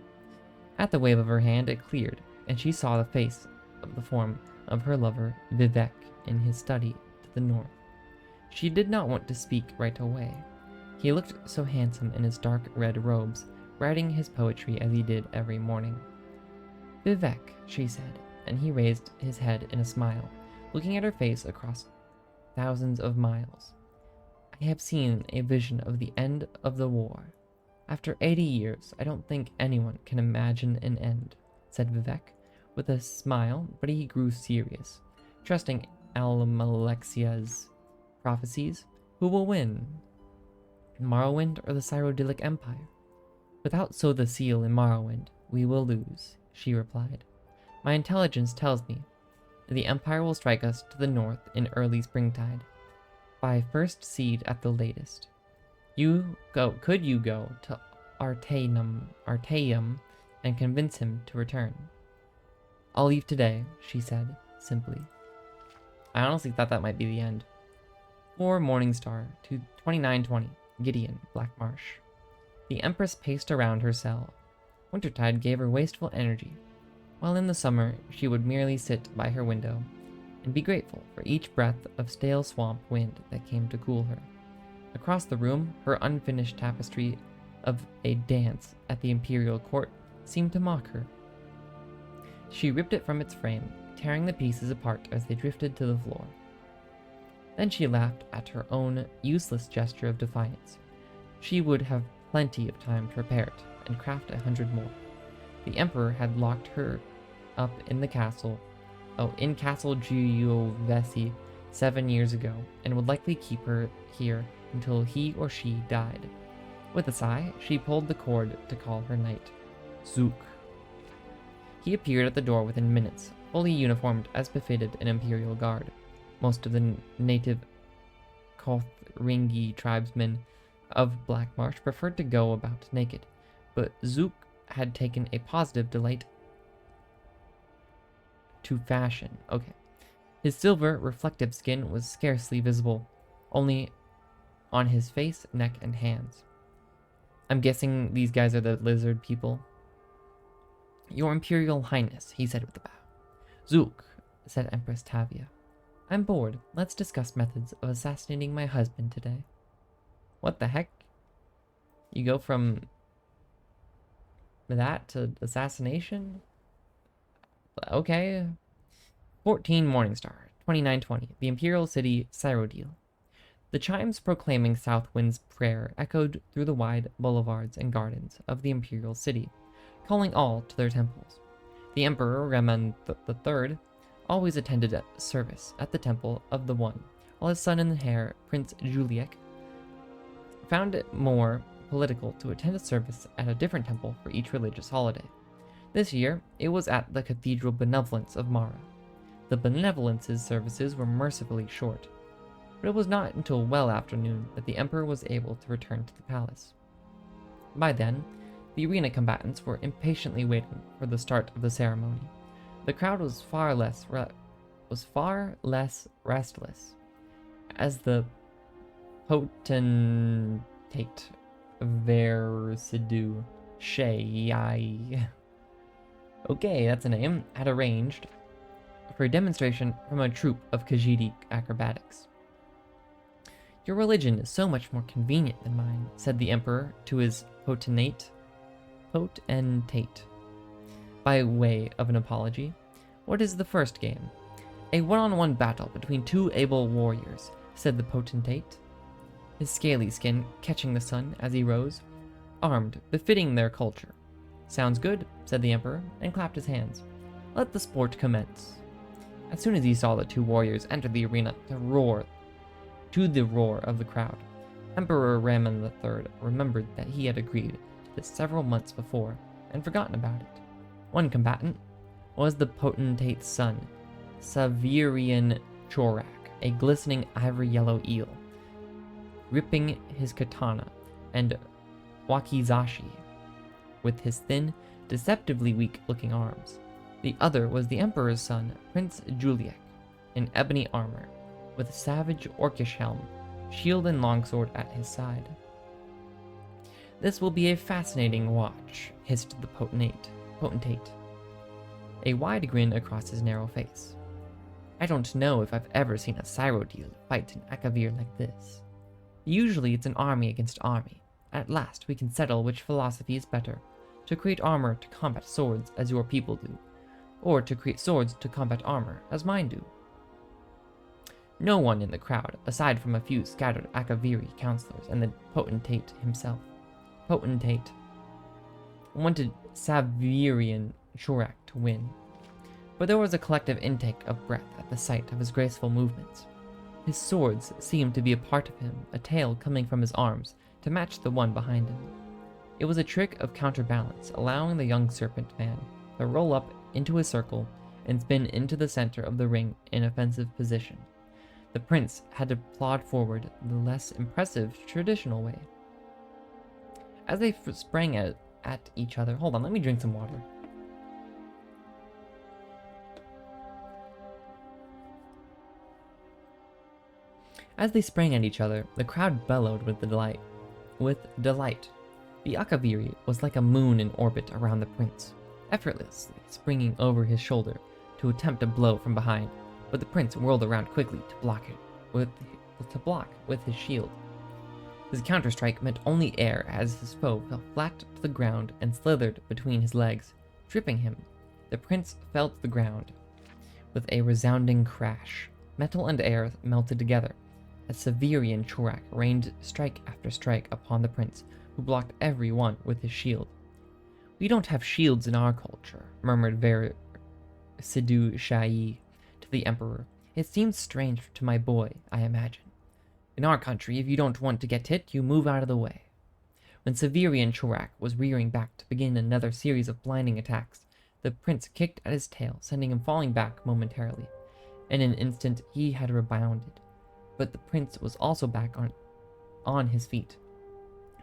At the wave of her hand, it cleared, and she saw the face of the form of her lover, Vivek, in his study to the north. She did not want to speak right away. He looked so handsome in his dark red robes, writing his poetry as he did every morning. Vivek, she said, and he raised his head in a smile, looking at her face across thousands of miles. I have seen a vision of the end of the war. After 80 years, I don't think anyone can imagine an end, said Vivek, with a smile, but he grew serious, trusting Almalexia's prophecies. Who will win? Morrowind or the Cyrodiilic Empire? Without sow the seal in Morrowind, we will lose, she replied. My intelligence tells me the Empire will strike us to the north in early springtide, by first seed at the latest. Could you go to Artaeum and convince him to return? I'll leave today, she said, simply. I honestly thought that might be the end. 4 Morningstar, 2920, Gideon, Black Marsh. The Empress paced around her cell. Wintertide gave her wasteful energy, while in the summer she would merely sit by her window and be grateful for each breath of stale swamp wind that came to cool her. Across the room, her unfinished tapestry of a dance at the imperial court seemed to mock her. She ripped it from its frame, tearing the pieces apart as they drifted to the floor. Then she laughed at her own useless gesture of defiance. She would have plenty of time to repair it and craft 100 more. The Emperor had locked her up in the castle, in Castle Giovesi 7 years ago, and would likely keep her here until he or she died. With a sigh, she pulled the cord to call her knight, Zook. He appeared at the door within minutes, fully uniformed as befitted an imperial guard. Most of the native Kothringi tribesmen of Black Marsh preferred to go about naked, but Zook had taken a positive delight to fashion. Okay. His silver, reflective skin was scarcely visible, only on his face, neck, and hands. I'm guessing these guys are the lizard people. Your Imperial Highness, he said with a bow. Zook, said Empress Tavia. I'm bored. Let's discuss methods of assassinating my husband today. What the heck? You go from that to assassination? Okay. 14 Morningstar, 2920, the Imperial City, Cyrodiil. The chimes proclaiming Southwind's prayer echoed through the wide boulevards and gardens of the Imperial City, calling all to their temples. The Emperor Reman III always attended service at the Temple of the One, while his son and heir, Prince Juliek, found it more political to attend a service at a different temple for each religious holiday. This year, it was at the Cathedral Benevolence of Mara. The Benevolence's services were mercifully short, but it was not until well after noon that the Emperor was able to return to the palace. By then, The arena combatants were impatiently waiting for the start of the ceremony. The crowd was far less restless, as the potentate Versidu Shei, okay, that's a name, had arranged for a demonstration from a troupe of Khajiit acrobatics. Your religion is so much more convenient than mine, said the emperor to his potentate, by way of an apology. What is the first game? A one-on-one battle between two able warriors, said the potentate, his scaly skin catching the sun as he rose, armed, befitting their culture. Sounds good, said the emperor, and clapped his hands. Let the sport commence. As soon as he saw the two warriors enter the arena to the roar of the crowd, Emperor Raman III remembered that he had agreed to this several months before and forgotten about it. One combatant was the potentate's son, Savirian Chorak, a glistening ivory-yellow eel, gripping his katana, and wakizashi with his thin, deceptively weak-looking arms. The other was the emperor's son, Prince Juliek, in ebony armor, with a savage orcish helm, shield and longsword at his side. This will be a fascinating watch, hissed the potentate, a wide grin across his narrow face. I don't know if I've ever seen a Cyrodiil fight an Akavir like this. Usually it's an army against army. At last we can settle which philosophy is better, to create armor to combat swords as your people do, or to create swords to combat armor as mine do. No one in the crowd, aside from a few scattered Akaviri counselors and the potentate himself, wanted Savirian Chorak to win, but there was a collective intake of breath at the sight of his graceful movements. His swords seemed to be a part of him, a tail coming from his arms to match the one behind him. It was a trick of counterbalance, allowing the young serpent man to roll up into a circle and spin into the center of the ring in offensive position. The prince had to plod forward the less impressive traditional way. As they sprang at each other, hold on, let me drink some water. As they sprang at each other, the crowd bellowed with delight. The Akaviri was like a moon in orbit around the prince, effortlessly springing over his shoulder to attempt a blow from behind, but the prince whirled around quickly to block with his shield. His counterstrike met only air as his foe fell flat to the ground and slithered between his legs, tripping him. The prince fell to the ground with a resounding crash. Metal and air melted together as Savirian Chorak rained strike after strike upon the prince, who blocked every one with his shield. We don't have shields in our culture, murmured Versidu Shai to the emperor. It seems strange to my boy, I imagine. In our country, if you don't want to get hit, you move out of the way. When Savirian Chorak was rearing back to begin another series of blinding attacks, the prince kicked at his tail, sending him falling back momentarily. In an instant, he had rebounded, but the prince was also back on his feet.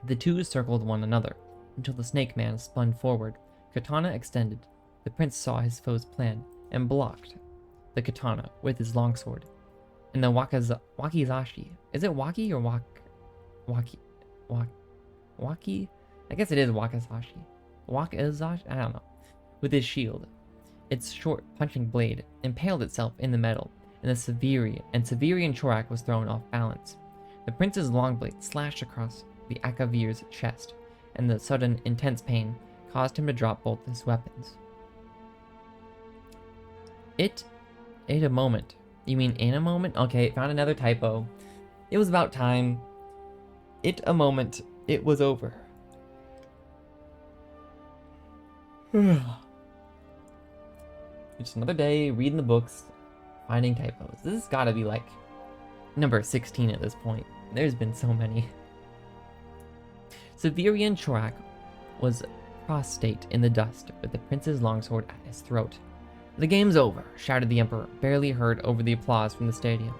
The two circled one another until the snake man spun forward, katana extended. The prince saw his foe's plan and blocked the katana with his longsword. And the wakizashi, is it waki or waki? I guess it is wakizashi. Wakizashi? I don't know. With his shield, its short punching blade impaled itself in the metal, and Savirian Chorak was thrown off balance. The prince's long blade slashed across the Akavir's chest, and the sudden, intense pain caused him to drop both his weapons. A moment. You mean in a moment? Okay, found another typo. It was about time. A moment. It was over. Just another day reading the books, finding typos. This has got to be like number 16 at this point. There's been so many. Savirian Chorak was prostrate in the dust with the prince's longsword at his throat. The game's over, shouted the emperor, barely heard over the applause from the stadium.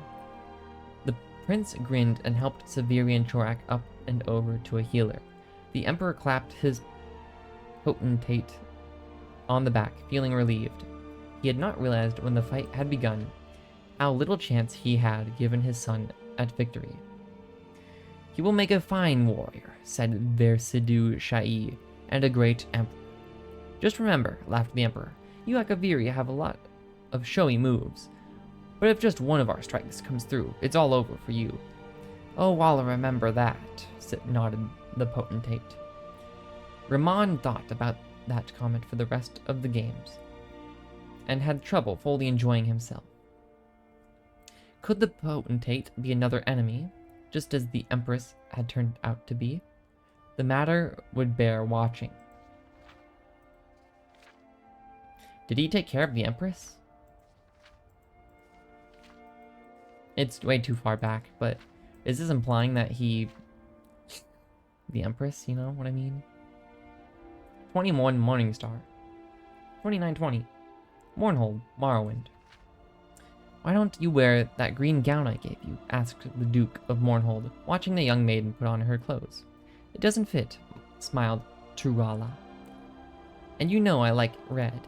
The prince grinned and helped Savirian Chorak up and over to a healer. The emperor clapped his potentate on the back, feeling relieved. He had not realized when the fight had begun how little chance he had given his son at victory. "He will make a fine warrior," said Versidu Shai, "and a great emperor." "Just remember," laughed the emperor, "you Akaviri have a lot of showy moves, but if just one of our strikes comes through, it's all over for you." "Oh, I'll remember that," nodded the potentate. Ramon thought about that comment for the rest of the games, and had trouble fully enjoying himself. Could the potentate be another enemy, just as the Empress had turned out to be? The matter would bear watching. Did he take care of the Empress? It's way too far back, but is this implying that he... the Empress, you know what I mean? 21 Morningstar. 2920. Mournhold, Morrowind. "Why don't you wear that green gown I gave you?" asked the Duke of Mournhold, watching the young maiden put on her clothes. "It doesn't fit," smiled Turala. "And you know I like red."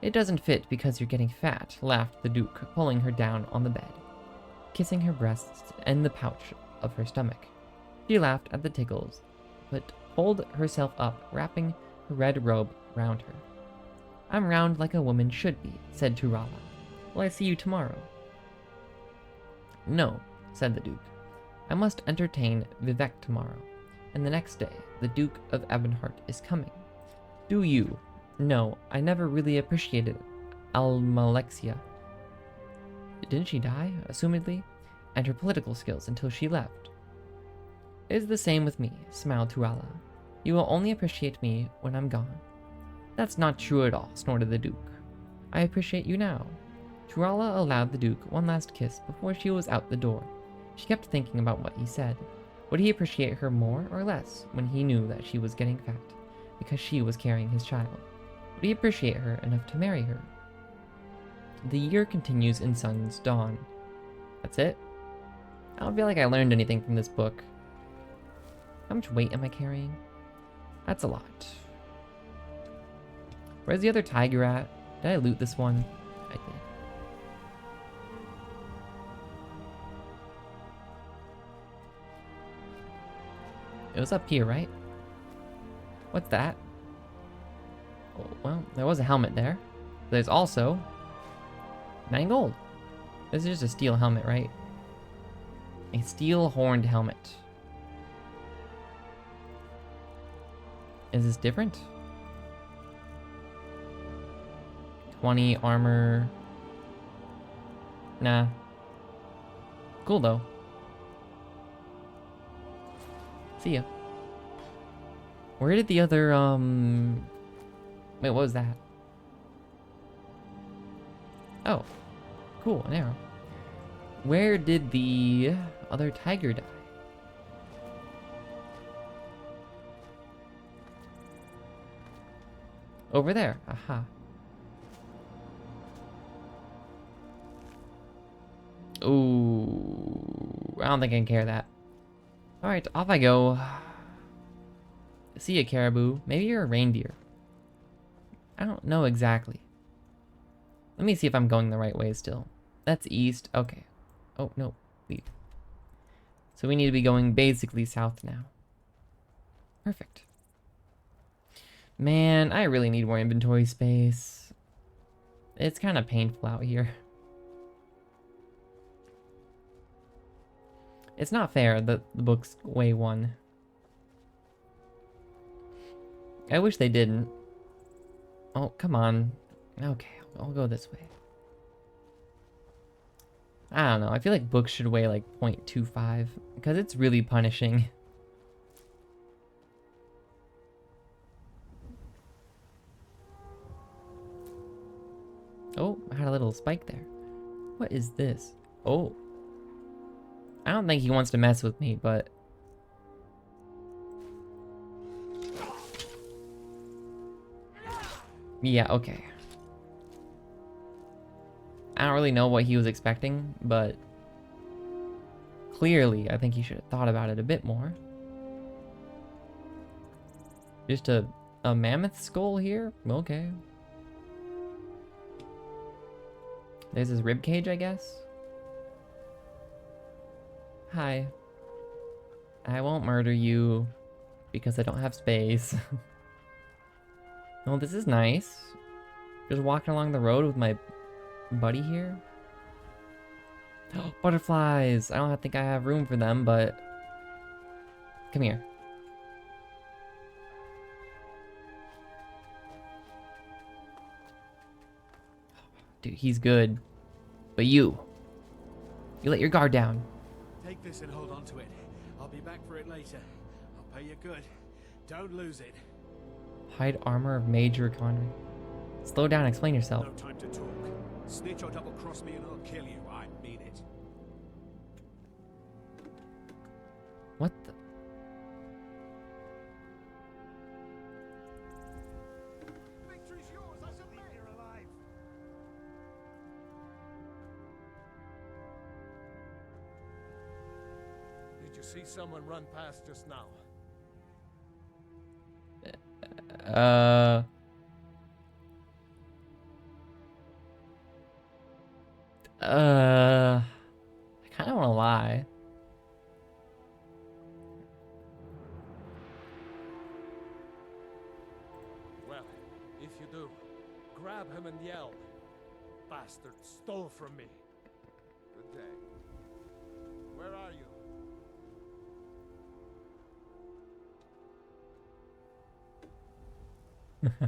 "It doesn't fit because you're getting fat," laughed the Duke, pulling her down on the bed, kissing her breasts and the pouch of her stomach. She laughed at the tickles, but pulled herself up, wrapping her red robe round her. "I'm round like a woman should be," said Turala. "Will I see you tomorrow?" "No," said the Duke. "I must entertain Vivek tomorrow, and the next day the Duke of Ebonheart is coming. Do you? No, I never really appreciated Almalexia. Didn't she die, assumedly? And her political skills until she left." "It's the same with me," smiled Turala. "You will only appreciate me when I'm gone." "That's not true at all," snorted the Duke. "I appreciate you now." Turala allowed the Duke one last kiss before she was out the door. She kept thinking about what he said. Would he appreciate her more or less when he knew that she was getting fat because she was carrying his child? Would he appreciate her enough to marry her? The year continues in sun's dawn. That's it? I don't feel like I learned anything from this book. How much weight am I carrying? That's a lot. Where's the other tiger at? Did I loot this one? I did. It was up here, right? What's that? Oh, well, there was a helmet there. There's also 9 gold. This is just a steel helmet, right? A steel horned helmet. Is this different? 20 armor. Nah. Cool though. See ya. Where did the other, wait, what was that? Oh. Cool, an arrow. Where did the other tiger die? Over there. Aha. Ooh. I don't think I can carry that. Alright, off I go. See ya, caribou. Maybe you're a reindeer. I don't know exactly. Let me see if I'm going the right way still. That's east. Okay. Oh, no. Leave. So we need to be going basically south now. Perfect. Man, I really need more inventory space. It's kind of painful out here. It's not fair that the books weigh 1. I wish they didn't. Oh, come on. Okay, I'll go this way. I don't know. I feel like books should weigh like 0.25 because it's really punishing. Oh, I had a little spike there. What is this? Oh. I don't think he wants to mess with me, but... yeah, okay. I don't really know what he was expecting, but... clearly, I think he should have thought about it a bit more. Just to A mammoth skull here? Okay. There's his rib cage, I guess. Hi. I won't murder you because I don't have space. Oh, this is nice. Just walking along the road with my buddy here. Butterflies! I don't think I have room for them, but... Come here. Dude, he's good. But you let your guard down. Take this and hold on to it. I'll be back for it later. I'll pay you good. Don't lose it. Hide armor of Major Connery. Slow down, explain yourself. No time to talk. Snitch or double cross me and I'll kill you. I mean it. What the? Victory's yours. I shall leave you alive. Did you see someone run past just now? I kind of want to lie. Well, if you do, grab him and yell. Bastard stole from me. Good day. Where are you?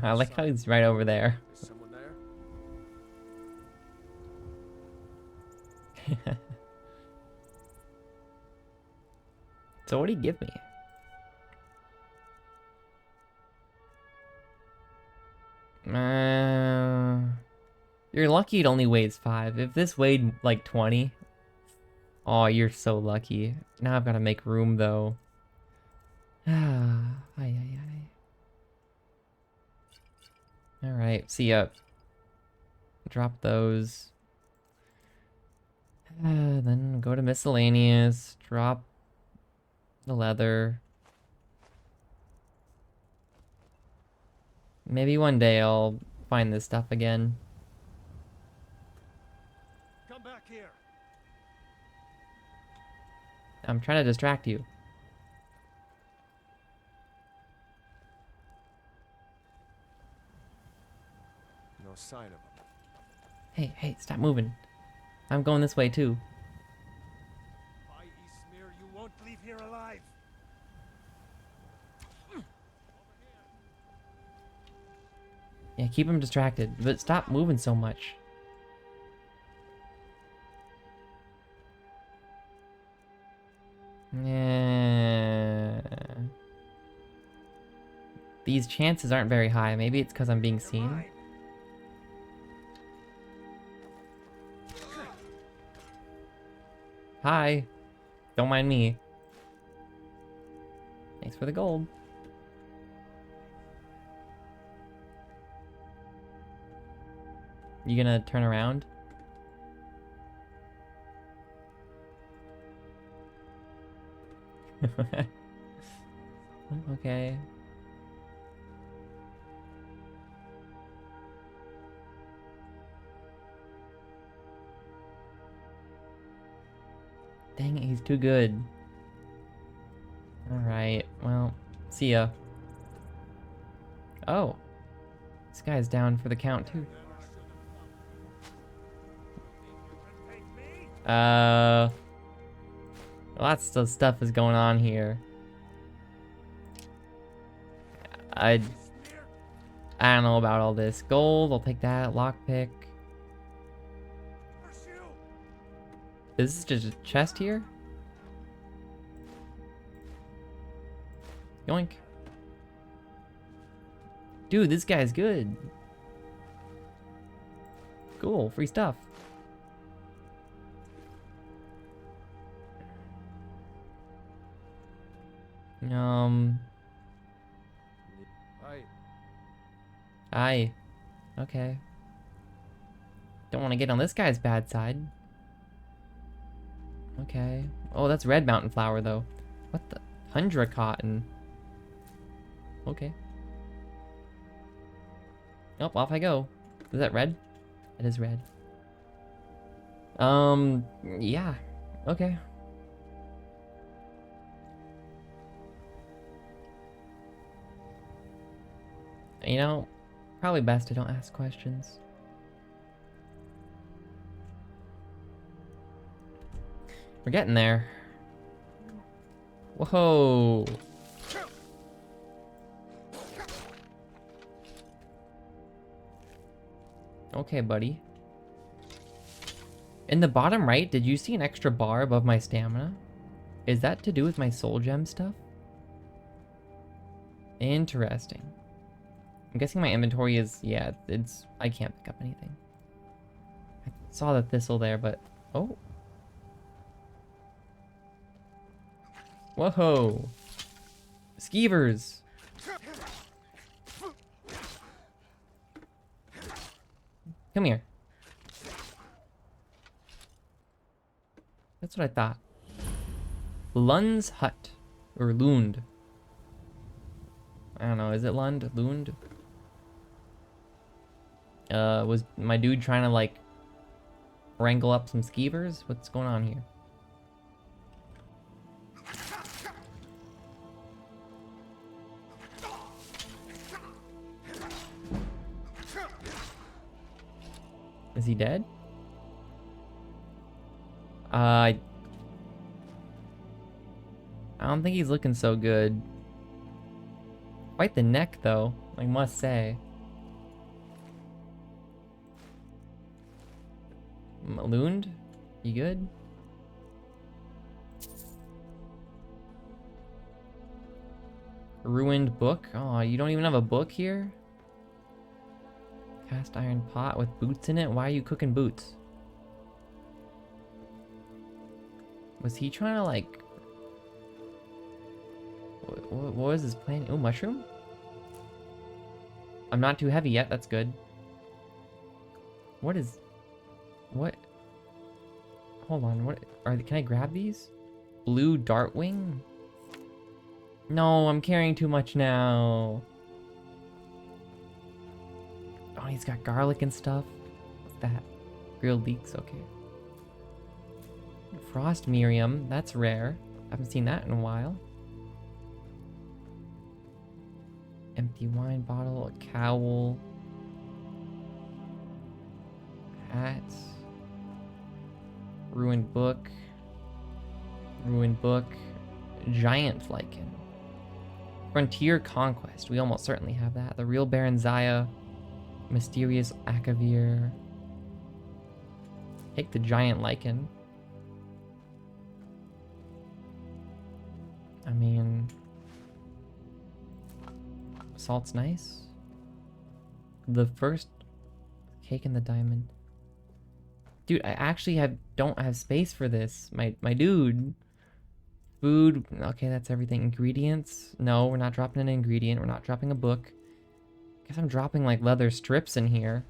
I like how he's right over there. Is someone there? So what do you give me? You're lucky it only weighs 5. If this weighed like 20, oh, you're so lucky. Now I've got to make room though. Ay, ay, ay. All right, see ya. Drop those. Then go to miscellaneous. Drop the leather. Maybe one day I'll find this stuff again. Come back here. I'm trying to distract you. No sign of him. Hey, stop moving. I'm going this way too. By Eastmere, you won't leave here alive. Yeah, keep him distracted, but stop moving so much. Yeah. These chances aren't very high. Maybe it's because I'm being seen. Hi. Don't mind me. Thanks for the gold. You gonna turn around? Okay. Dang it, he's too good. Alright, well, see ya. Oh. This guy's down for the count too. Lots of stuff is going on here. I don't know about all this. Gold, I'll take that. Lockpick. Is this just a chest here? Yoink. Dude, this guy's good. Cool, free stuff. Aye. Okay. Don't want to get on this guy's bad side. Okay. Oh, that's red mountain flower, though. What the? Tundra cotton. Okay. Oh, off I go. Is that red? It is red. Yeah. Okay. You know, probably best I don't ask questions. We're getting there. Whoa. Okay, buddy. In the bottom right, did you see an extra bar above my stamina? Is that to do with my soul gem stuff? Interesting. I'm guessing my inventory is, yeah, it's, I can't pick up anything. I saw the thistle there, but, oh. Whoa. Skeevers. Come here. That's what I thought. Lund's hut. Or Lund. I don't know, is it Lund? Lund? Was my dude trying to, like, wrangle up some skeevers? What's going on here? Is he dead? I don't think he's looking so good. Quite the neck, though, I must say. Lund? You good? Ruined book? Oh, you don't even have a book here? Cast iron pot with boots in it? Why are you cooking boots? Was he trying to, like... What was his plan? Oh, mushroom? I'm not too heavy yet, that's good. What is... What? Hold on, what... Can I grab these? Blue dartwing? No, I'm carrying too much now. Oh, he's got garlic and stuff. What's that? Grilled leeks, okay. Frost Miriam, that's rare. Haven't seen that in a while. Empty wine bottle, a cowl. Hat. Ruined book. Ruined book. Giant lichen. Frontier conquest, we almost certainly have that. The real Baron Zaya. Mysterious Akavir. Take the giant lichen. I mean, salt's nice. The first cake in the diamond. Dude, I actually don't have space for this. My dude. Food. Okay, that's everything. Ingredients. No, we're not dropping an ingredient. We're not dropping a book. Guess I'm dropping like leather strips in here.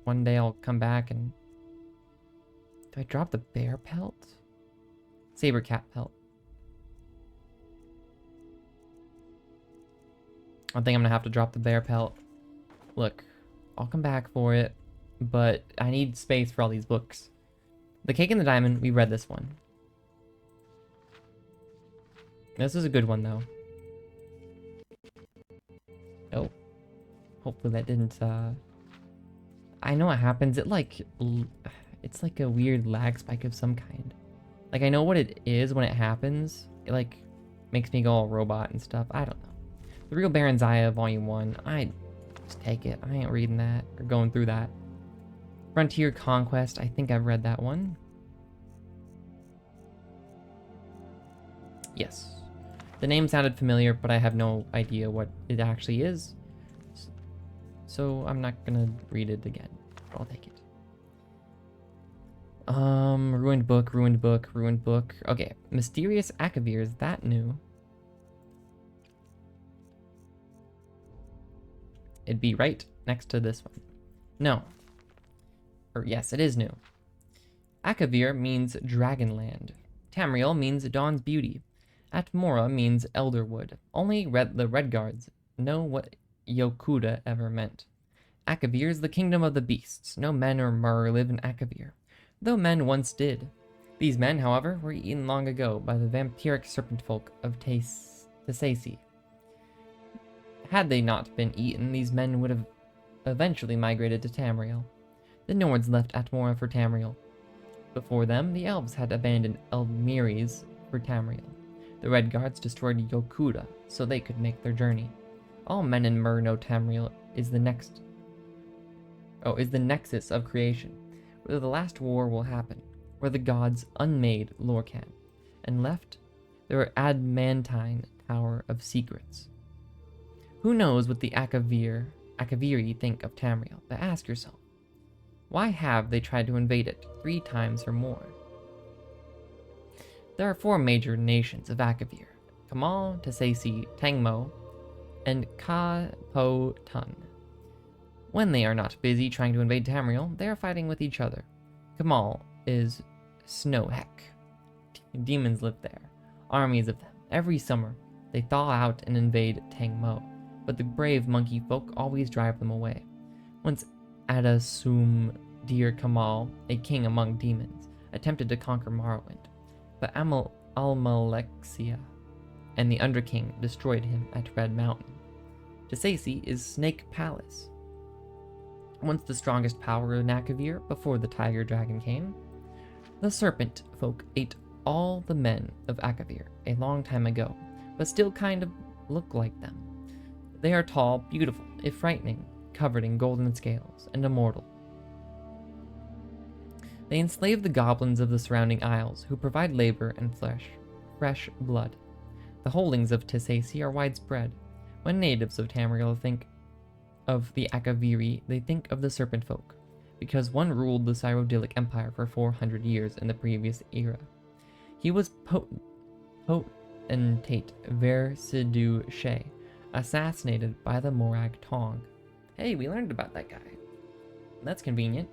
One day I'll come back and... Do I drop the bear pelt? Saber cat pelt. I think I'm gonna have to drop the bear pelt. Look, I'll come back for it, but I need space for all these books. The Cake and the Diamond, we read this one. This is a good one, though. Oh. Hopefully that didn't, I know what happens. It's like a weird lag spike of some kind. Like, I know what it is when it happens. It, like, makes me go all robot and stuff. I don't know. The Real Baron Zaya, Volume 1. I just take it. I ain't reading that or going through that. Frontier Conquest. I think I've read that one. Yes. The name sounded familiar, but I have no idea what it actually is. So I'm not gonna read it again. But I'll take it. Ruined book, ruined book, ruined book. Okay. Mysterious Akavir. Is that new? It'd be right next to this one. No. Or yes, it is new. Akavir means Dragonland. Tamriel means Dawn's Beauty. Atmora means Elderwood. Only the Red Guards know what Yokuda ever meant. Akavir is the kingdom of the beasts. No men or mer live in Akavir, though men once did. These men, however, were eaten long ago by the vampiric serpent folk of Tessaci. Had they not been eaten, these men would have eventually migrated to Tamriel. The Nords left Atmora for Tamriel. Before them, the elves had abandoned Elmiris for Tamriel. The Red Guards destroyed Yokuda so they could make their journey. All men in Mer know Tamriel is the nexus of creation, where the last war will happen, where the gods unmade Lorcan, and left their adamantine tower of secrets. Who knows what the Akaviri think of Tamriel, but ask yourself, why have they tried to invade it 3 times or more? There are 4 major nations of Akavir: Kamal, Tessaci, Tangmo, and Ka-Po-Tun. When they are not busy trying to invade Tamriel, they are fighting with each other. Kamal is Snowheck. Demons live there, armies of them. Every summer, they thaw out and invade Tangmo, but the brave monkey folk always drive them away. Once Adasum Dir Kamal, a king among demons, attempted to conquer Morrowind, but Almalexia and the Underking destroyed him at Red Mountain. Tessaci is Snake Palace. Once the strongest power in Akavir before the tiger dragon came, the serpent folk ate all the men of Akavir a long time ago, but still kind of look like them. They are tall, beautiful, if frightening, covered in golden scales, and immortal. They enslave the goblins of the surrounding isles, who provide labor and fresh blood. The holdings of Tessaci are widespread. When natives of Tamriel think of the Akaviri, they think of the Serpent Folk, because one ruled the Cyrodiilic Empire for 400 years in the previous era. He was potentate Versidu She, assassinated by the Morag Tong. Hey, we learned about that guy. That's convenient.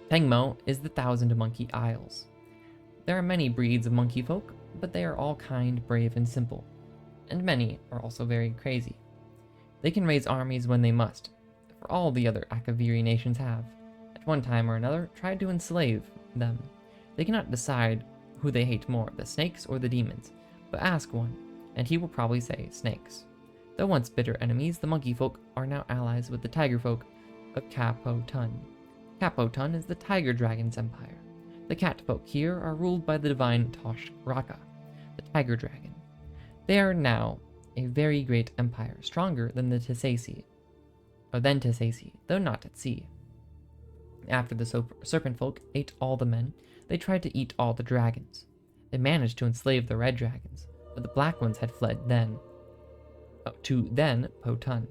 Tangmo is the Thousand Monkey Isles. There are many breeds of monkey folk, but they are all kind, brave, and simple. And many are also very crazy. They can raise armies when they must, for all the other Akaviri nations have, at one time or another, tried to enslave them. They cannot decide who they hate more, the snakes or the demons, but ask one, and he will probably say snakes. Though once bitter enemies, the monkey folk are now allies with the tiger folk of Ka-Po-Tun. Ka-Po-Tun is the tiger dragon's empire. The cat folk here are ruled by the divine Tosh Raka, the tiger dragon. They are now a very great empire, stronger than the Tessaci, though not at sea. After the serpent folk ate all the men, they tried to eat all the dragons. They managed to enslave the red dragons, but the black ones had fled to Po-Tun.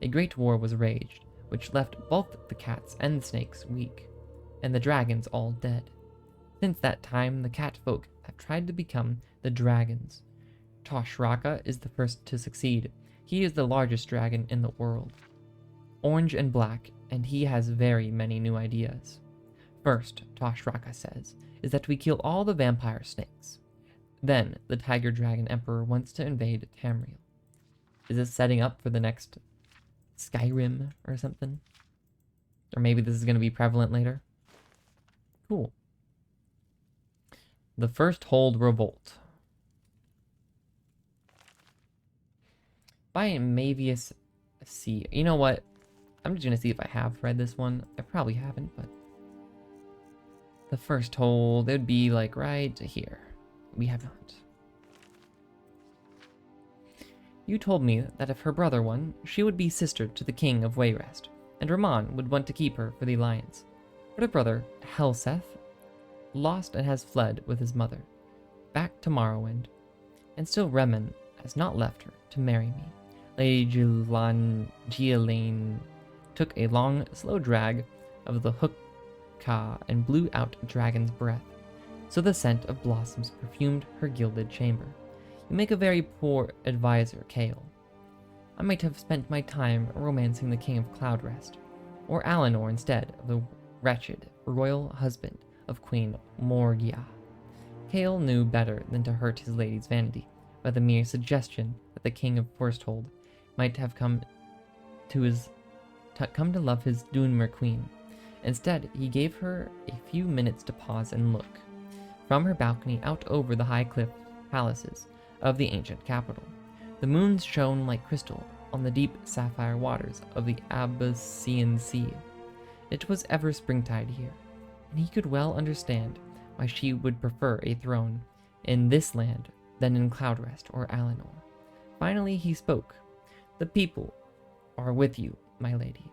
A great war was raged, which left both the cats and the snakes weak, and the dragons all dead. Since that time, the cat folk have tried to become the dragons. Tosh Raka is the first to succeed. He is the largest dragon in the world. Orange and black, and he has very many new ideas. First, Tosh Raka says, is that we kill all the vampire snakes. Then, the tiger dragon emperor wants to invade Tamriel. Is this setting up for the next Skyrim or something? Or maybe this is going to be prevalent later? Cool. The First Hold Revolt. By Mavius C. You know what? I'm just going to see if I have read this one. I probably haven't, but... The First Hold, it would be like right here. We have not. You told me that if her brother won, she would be sister to the king of Wayrest, and Raman would want to keep her for the alliance. But her brother, Helseth, lost and has fled with his mother, back to Morrowind, and still Remen has not left her to marry me. Lady Ghislaine took a long, slow drag of the hookah and blew out dragon's breath, so the scent of blossoms perfumed her gilded chamber. You make a very poor advisor, Kale. I might have spent my time romancing the King of Cloudrest, or Alinor instead of the wretched royal husband of Queen Morgia. Kale knew better than to hurt his lady's vanity by the mere suggestion that the King of Firsthold might have come to his come to love his Dunmer queen. Instead, he gave her a few minutes to pause and look from her balcony out over the high cliff palaces of the ancient capital. The moons shone like crystal on the deep sapphire waters of the Abyssinian Sea. It was ever springtide here, and he could well understand why she would prefer a throne in this land than in Cloudrest or Alinor. Finally he spoke. "The people are with you, my lady.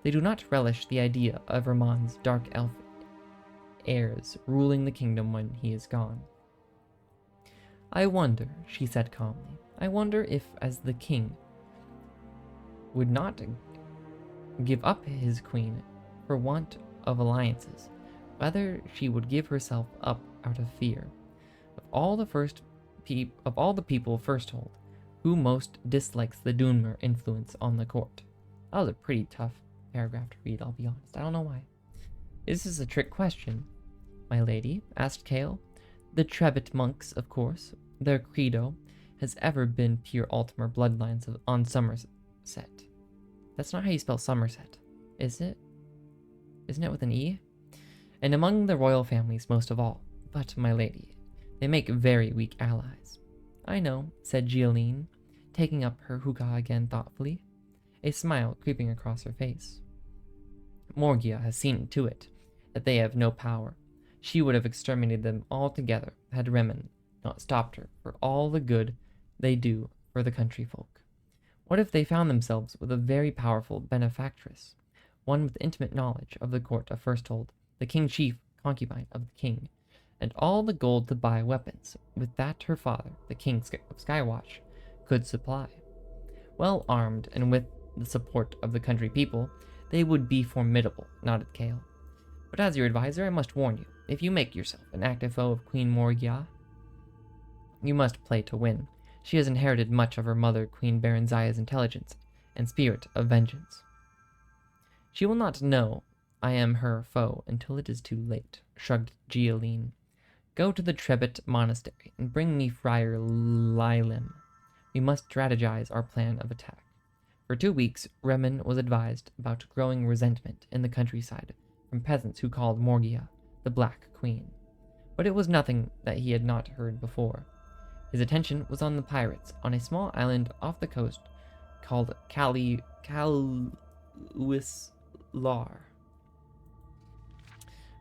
They do not relish the idea of Ramon's dark elf heirs ruling the kingdom when he is gone." "I wonder," she said calmly, "I wonder if, as the king would not give up his queen for want of alliances, whether she would give herself up out of fear. Of all the people first told, who most dislikes the Dunmer influence on the court?" That was a pretty tough paragraph to read, I'll be honest. I don't know why. "This is a trick question, my lady," asked Kale. "The Trebbit monks, of course. Their credo has ever been pure Altmer bloodlines on Somerset." That's not how you spell Somerset, is it? Isn't it with an E? "And among the royal families most of all. But, my lady, they make very weak allies." "I know," said Gioline, taking up her hookah again thoughtfully, a smile creeping across her face. "Morgia has seen to it that they have no power. She would have exterminated them altogether had Remen not stopped her for all the good they do for the country folk. What if they found themselves with a very powerful benefactress, one with intimate knowledge of the court of Firsthold, the king-chief concubine of the king, and all the gold to buy weapons with that her father, the king of Skywatch, could supply? Well armed and with the support of the country people, they would be formidable," nodded Kale. "But as your advisor, I must warn you, if you make yourself an active foe of Queen Morgia, you must play to win. She has inherited much of her mother, Queen Baronzia's intelligence and spirit of vengeance. She will not know I am her foe until it is too late," shrugged Gioline. "Go to the Trebbit Monastery and bring me Friar Lilem. We must strategize our plan of attack." For 2 weeks, Remen was advised about growing resentment in the countryside from peasants who called Morgia the Black Queen. But it was nothing that he had not heard before. His attention was on the pirates on a small island off the coast called Caluislar.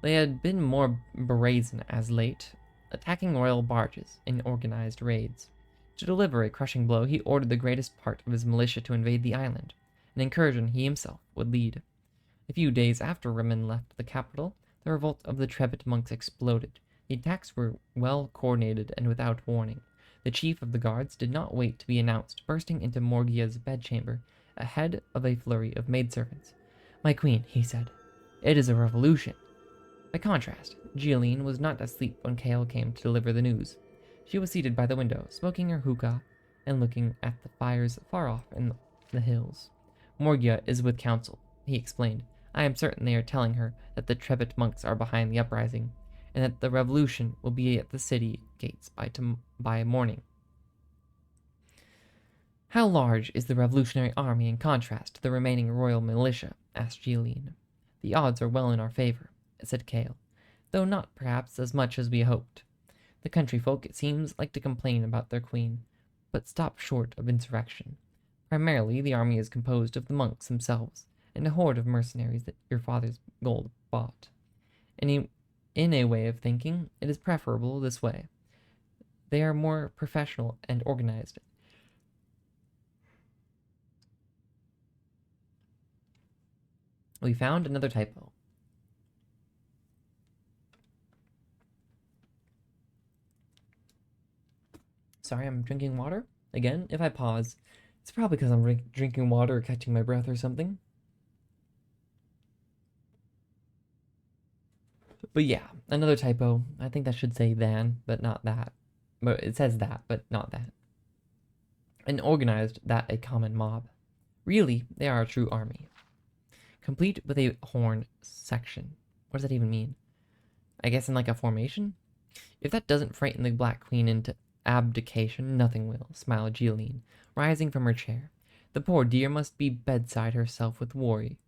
They had been more brazen as late, attacking royal barges in organized raids. To deliver a crushing blow, he ordered the greatest part of his militia to invade the island, an incursion he himself would lead. A few days after Remen left the capital, the revolt of the Trebbit monks exploded. The attacks were well coordinated and without warning. The chief of the guards did not wait to be announced, bursting into Morgia's bedchamber ahead of a flurry of maidservants. "My queen," he said, "it is a revolution." By contrast, Gioline was not asleep when Kale came to deliver the news. She was seated by the window, smoking her hookah and looking at the fires far off in the hills. "Morgia is with council," he explained. "I am certain they are telling her that the Trebbit monks are behind the uprising, and that the revolution will be at the city gates by morning." "How large is the revolutionary army in contrast to the remaining royal militia?" asked Gioline. "The odds are well in our favor," said Kale, "though not perhaps as much as we hoped. The country folk, it seems, like to complain about their queen, but stop short of insurrection. Primarily, the army is composed of the monks themselves, and a horde of mercenaries that your father's gold bought. In a way of thinking, it is preferable this way. They are more professional and organized. We found another typo. Sorry, I'm drinking water. Again, if I pause, it's probably because I'm drinking water or catching my breath or something. But yeah, another typo. I think that should say than, but not that. But it says that, but not that. And organized, that a common mob. Really, they are a true army. Complete with a horn section. What does that even mean? I guess in like a formation? If that doesn't frighten the Black Queen into abdication, nothing will, smiled Gioline, rising from her chair. The poor dear must be bedside herself with worry.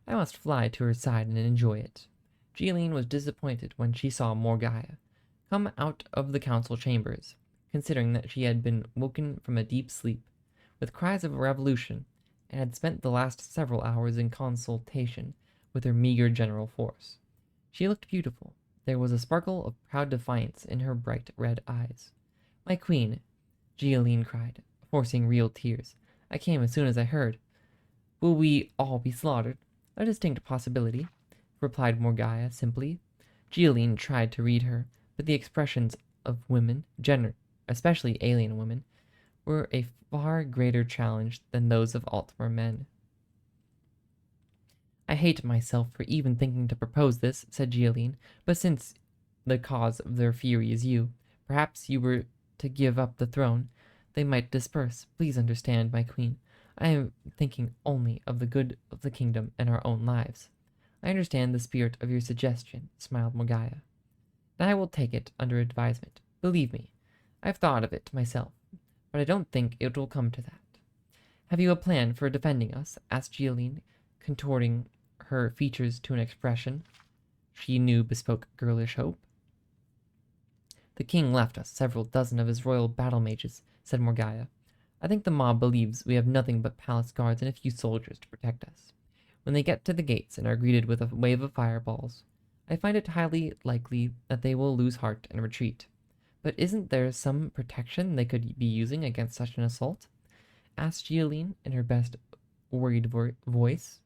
I must fly to her side and enjoy it. Jealine was disappointed when she saw Morgaya come out of the council chambers, considering that she had been woken from a deep sleep with cries of revolution and had spent the last several hours in consultation with her meager general force. She looked beautiful. There was a sparkle of proud defiance in her bright red eyes. "My queen," Jealine cried, forcing real tears. "I came as soon as I heard." "Will we all be slaughtered?" "A distinct possibility," replied Morgaya simply. Jealine tried to read her, but the expressions of women, especially alien women, were a far greater challenge than those of Altmer men. "I hate myself for even thinking to propose this," said Jealine, "but since the cause of their fury is you, perhaps you were to give up the throne, they might disperse. Please understand, my queen. I am thinking only of the good of the kingdom and our own lives." "I understand the spirit of your suggestion," smiled Morgaya. "Then I will take it under advisement. Believe me, I've thought of it myself, but I don't think it will come to that." "Have you a plan for defending us?" asked Jealine, contorting her features to an expression she knew bespoke girlish hope. "The king left us several dozen of his royal battle mages," said Morgaya. "I think the mob believes we have nothing but palace guards and a few soldiers to protect us. When they get to the gates and are greeted with a wave of fireballs, I find it highly likely that they will lose heart and retreat. But isn't there some protection they could be using against such an assault?" asked Jealine in her best worried voice.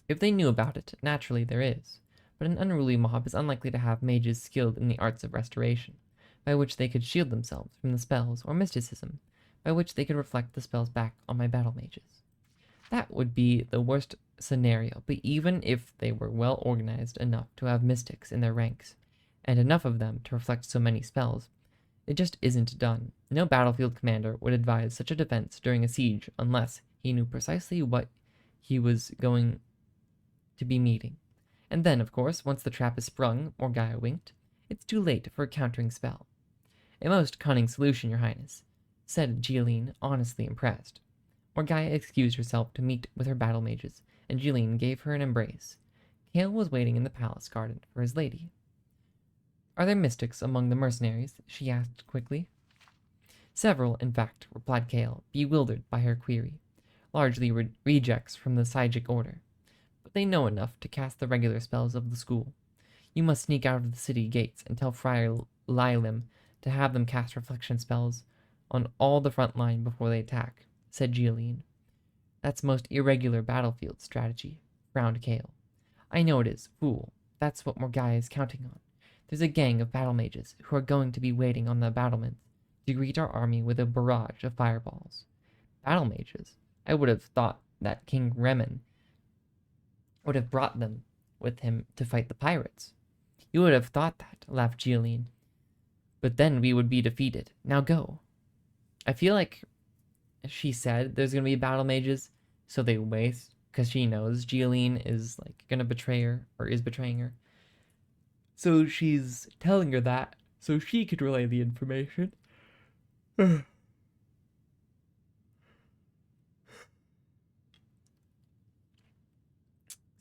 "If they knew about it, naturally there is. But an unruly mob is unlikely to have mages skilled in the arts of restoration, by which they could shield themselves from the spells, or mysticism, by which they could reflect the spells back on my battle mages. That would be the worst scenario, but even if they were well organized enough to have mystics in their ranks, and enough of them to reflect so many spells, it just isn't done. No battlefield commander would advise such a defense during a siege unless he knew precisely what he was going to be meeting. And then, of course, once the trap is sprung," Morgaya winked, "it's too late for a countering spell." "A most cunning solution, your highness," said Jealine, honestly impressed. Morgaya excused herself to meet with her battle mages, and Jealine gave her an embrace. Cale was waiting in the palace garden for his lady. "Are there mystics among the mercenaries?" she asked quickly. "Several, in fact," replied Cale, bewildered by her query. "Largely rejects from the Psychic Order. But they know enough to cast the regular spells of the school. You must sneak out of the city gates and tell Friar Lilim to have them cast reflection spells on all the front line before they attack," said Jealine. "That's most irregular battlefield strategy," frowned Cale. "I know it is, fool. That's what Morgaya is counting on. There's a gang of battle mages who are going to be waiting on the battlements to greet our army with a barrage of fireballs." "Battle mages? I would have thought that King Remen would have brought them with him to fight the pirates." "You would have thought that," laughed Jealine. "But then we would be defeated. Now go." I feel like she said there's going to be battle mages, so they waste, because she knows Jealine is like going to betray her, or is betraying her. So she's telling her that so she could relay the information.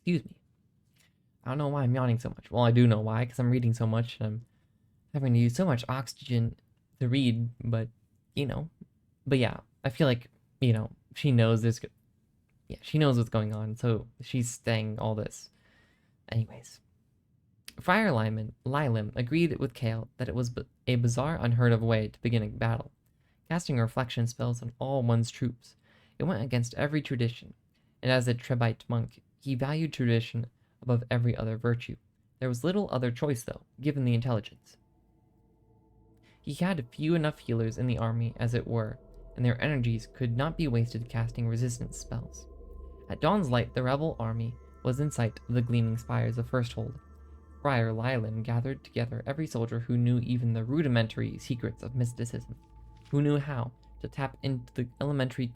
Excuse me. I don't know why I'm yawning so much. Well, I do know why, because I'm reading so much and I'm having to use so much oxygen to read, but, But yeah, I feel like, she knows she knows what's going on, so she's saying all this. Anyways. Friar Lilim agreed with Cale that it was a bizarre, unheard of way to begin a battle, casting reflection spells on all one's troops. It went against every tradition, and as a Trebite monk, he valued tradition above every other virtue. There was little other choice, though, given the intelligence. He had few enough healers in the army, as it were, and their energies could not be wasted casting resistance spells. At dawn's light, the rebel army was in sight of the gleaming spires of Firsthold. Friar Lilim gathered together every soldier who knew even the rudimentary secrets of mysticism, who knew how to tap into the elementary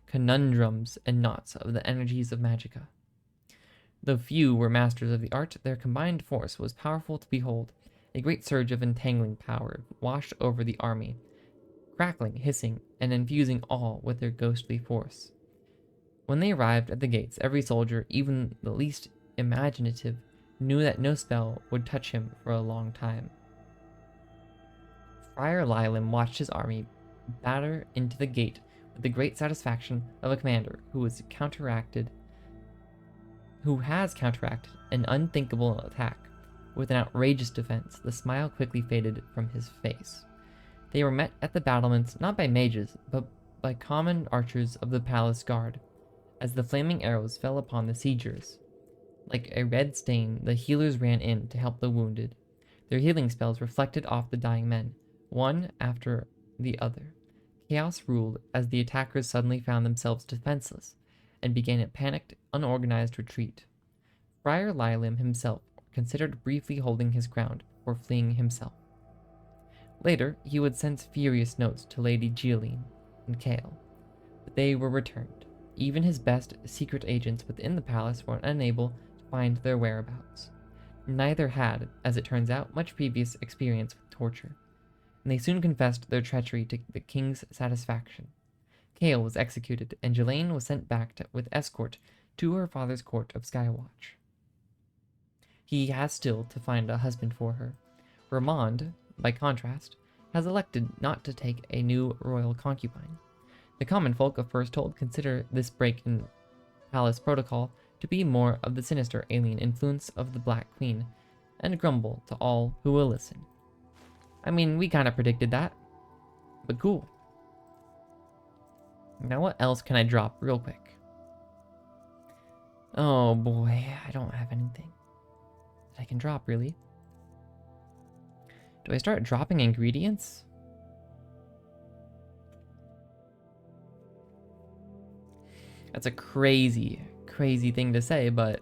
conundrums and knots of the energies of magicka. Though few were masters of the art, their combined force was powerful to behold. A great surge of entangling power washed over the army, crackling, hissing, and infusing all with their ghostly force. When they arrived at the gates, every soldier, even the least imaginative, knew that no spell would touch him for a long time. Friar Lilam watched his army batter into the gate with the great satisfaction of a commander who has counteracted an unthinkable attack with an outrageous defense. The smile quickly faded from his face. They were met at the battlements not by mages, but by common archers of the palace guard, as the flaming arrows fell upon the siegers. Like a red stain, the healers ran in to help the wounded. Their healing spells reflected off the dying men, one after the other. Chaos ruled as the attackers suddenly found themselves defenseless and began a panicked, unorganized retreat. Friar Lilam himself considered briefly holding his ground before fleeing himself. Later, he would send furious notes to Lady Jealine and Kale, but they were returned. Even his best secret agents within the palace were unable to find their whereabouts. Neither had, as it turns out, much previous experience with torture, and they soon confessed their treachery to the king's satisfaction. Kale was executed, and Jealine was sent back with escort to her father's court of Skywatch. He has still to find a husband for her. Ramond, by contrast, has elected not to take a new royal concubine. The common folk of Firsthold consider this break in palace protocol to be more of the sinister alien influence of the Black Queen, and grumble to all who will listen. I mean, we kind of predicted that, but cool. Now what else can I drop real quick? Oh boy, I don't have anything that I can drop really. Do I start dropping ingredients? That's a crazy, crazy thing to say, but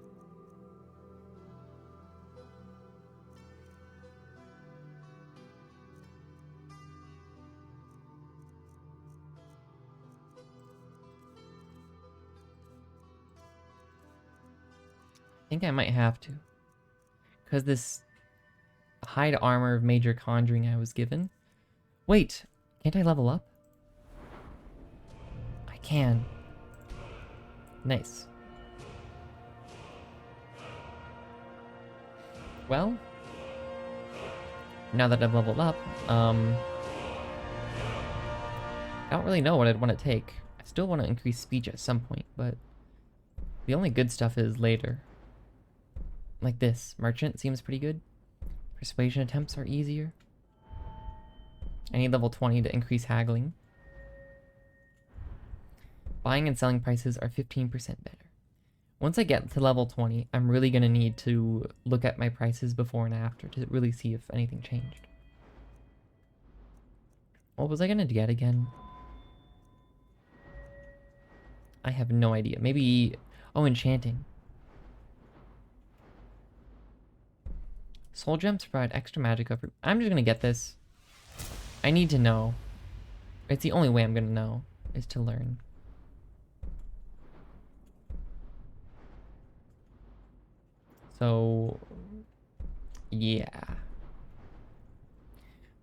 I think I might have to. Because this hide armor of major conjuring I was given. Wait, can't I level up? I can. Nice. Well, now that I've leveled up, I don't really know what I'd want to take. I still want to increase speech at some point, but the only good stuff is later. Like this. Merchant seems pretty good. Persuasion attempts are easier. I need level 20 to increase haggling. Buying and selling prices are 15% better. Once I get to level 20, I'm really going to need to look at my prices before and after to really see if anything changed. What was I going to get again? I have no idea. Maybe... oh, enchanting. Soul gems provide extra magic over... I'm just going to get this. I need to know. It's the only way I'm going to know, is to learn. So, yeah.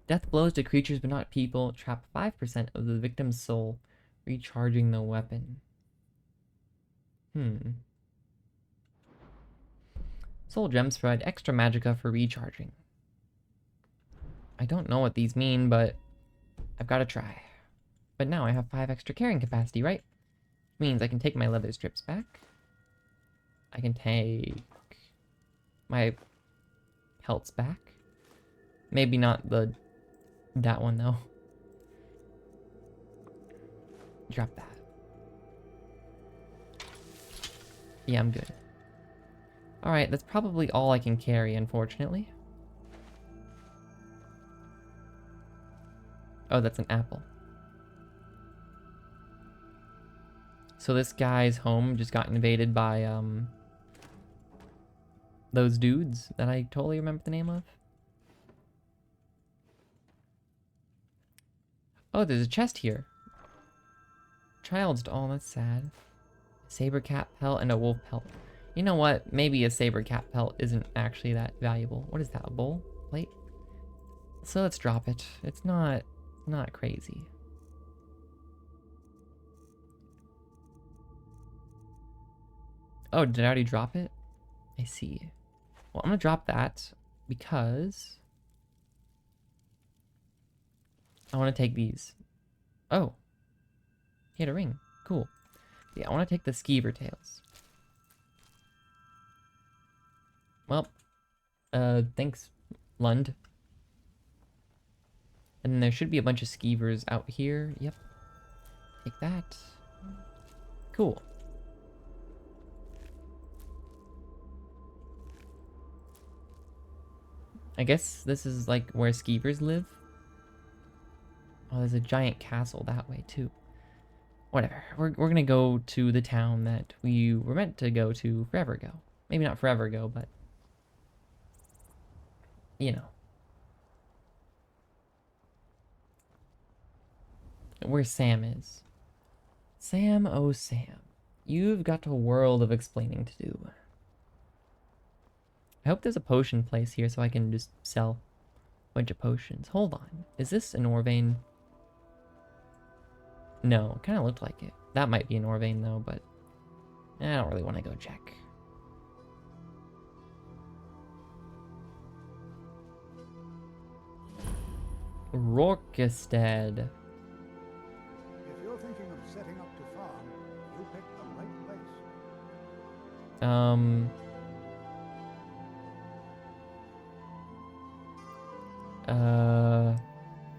Death blows to creatures but not people trap 5% of the victim's soul, recharging the weapon. Soul gems provide extra magicka for recharging. I don't know what these mean, but I've got to try. But now I have 5 extra carrying capacity, right? Means I can take my leather strips back. I can take my pelts back. Maybe not that one though. Drop that. Yeah, I'm good. Alright, that's probably all I can carry, unfortunately. Oh, that's an apple. So this guy's home just got invaded by, those dudes that I totally remember the name of. Oh, there's a chest here. Child's doll, that's sad. Saber cat pelt and a wolf pelt. You know what? Maybe a saber cat pelt isn't actually that valuable. What is that? A bowl? Plate? So let's drop it. It's not crazy. Oh, did I already drop it? I see. Well, I'm gonna drop that because I want to take these. Oh, he had a ring. Cool. Yeah, I want to take the skeever tails. Well, thanks, Lund. And then there should be a bunch of skeevers out here. Yep. Take that. Cool. I guess this is like where skeevers live. Oh, there's a giant castle that way too. Whatever. We're gonna go to the town that we were meant to go to forever ago. Maybe not forever ago, but you know. Where Sam is. Sam, oh Sam. You've got a world of explaining to do. I hope there's a potion place here so I can just sell a bunch of potions. Hold on. Is this an Orvane? No, it kind of looked like it. That might be an Orvane though, but I don't really want to go check. Rorkestead. If you're thinking of setting up to farm, you picked the right place.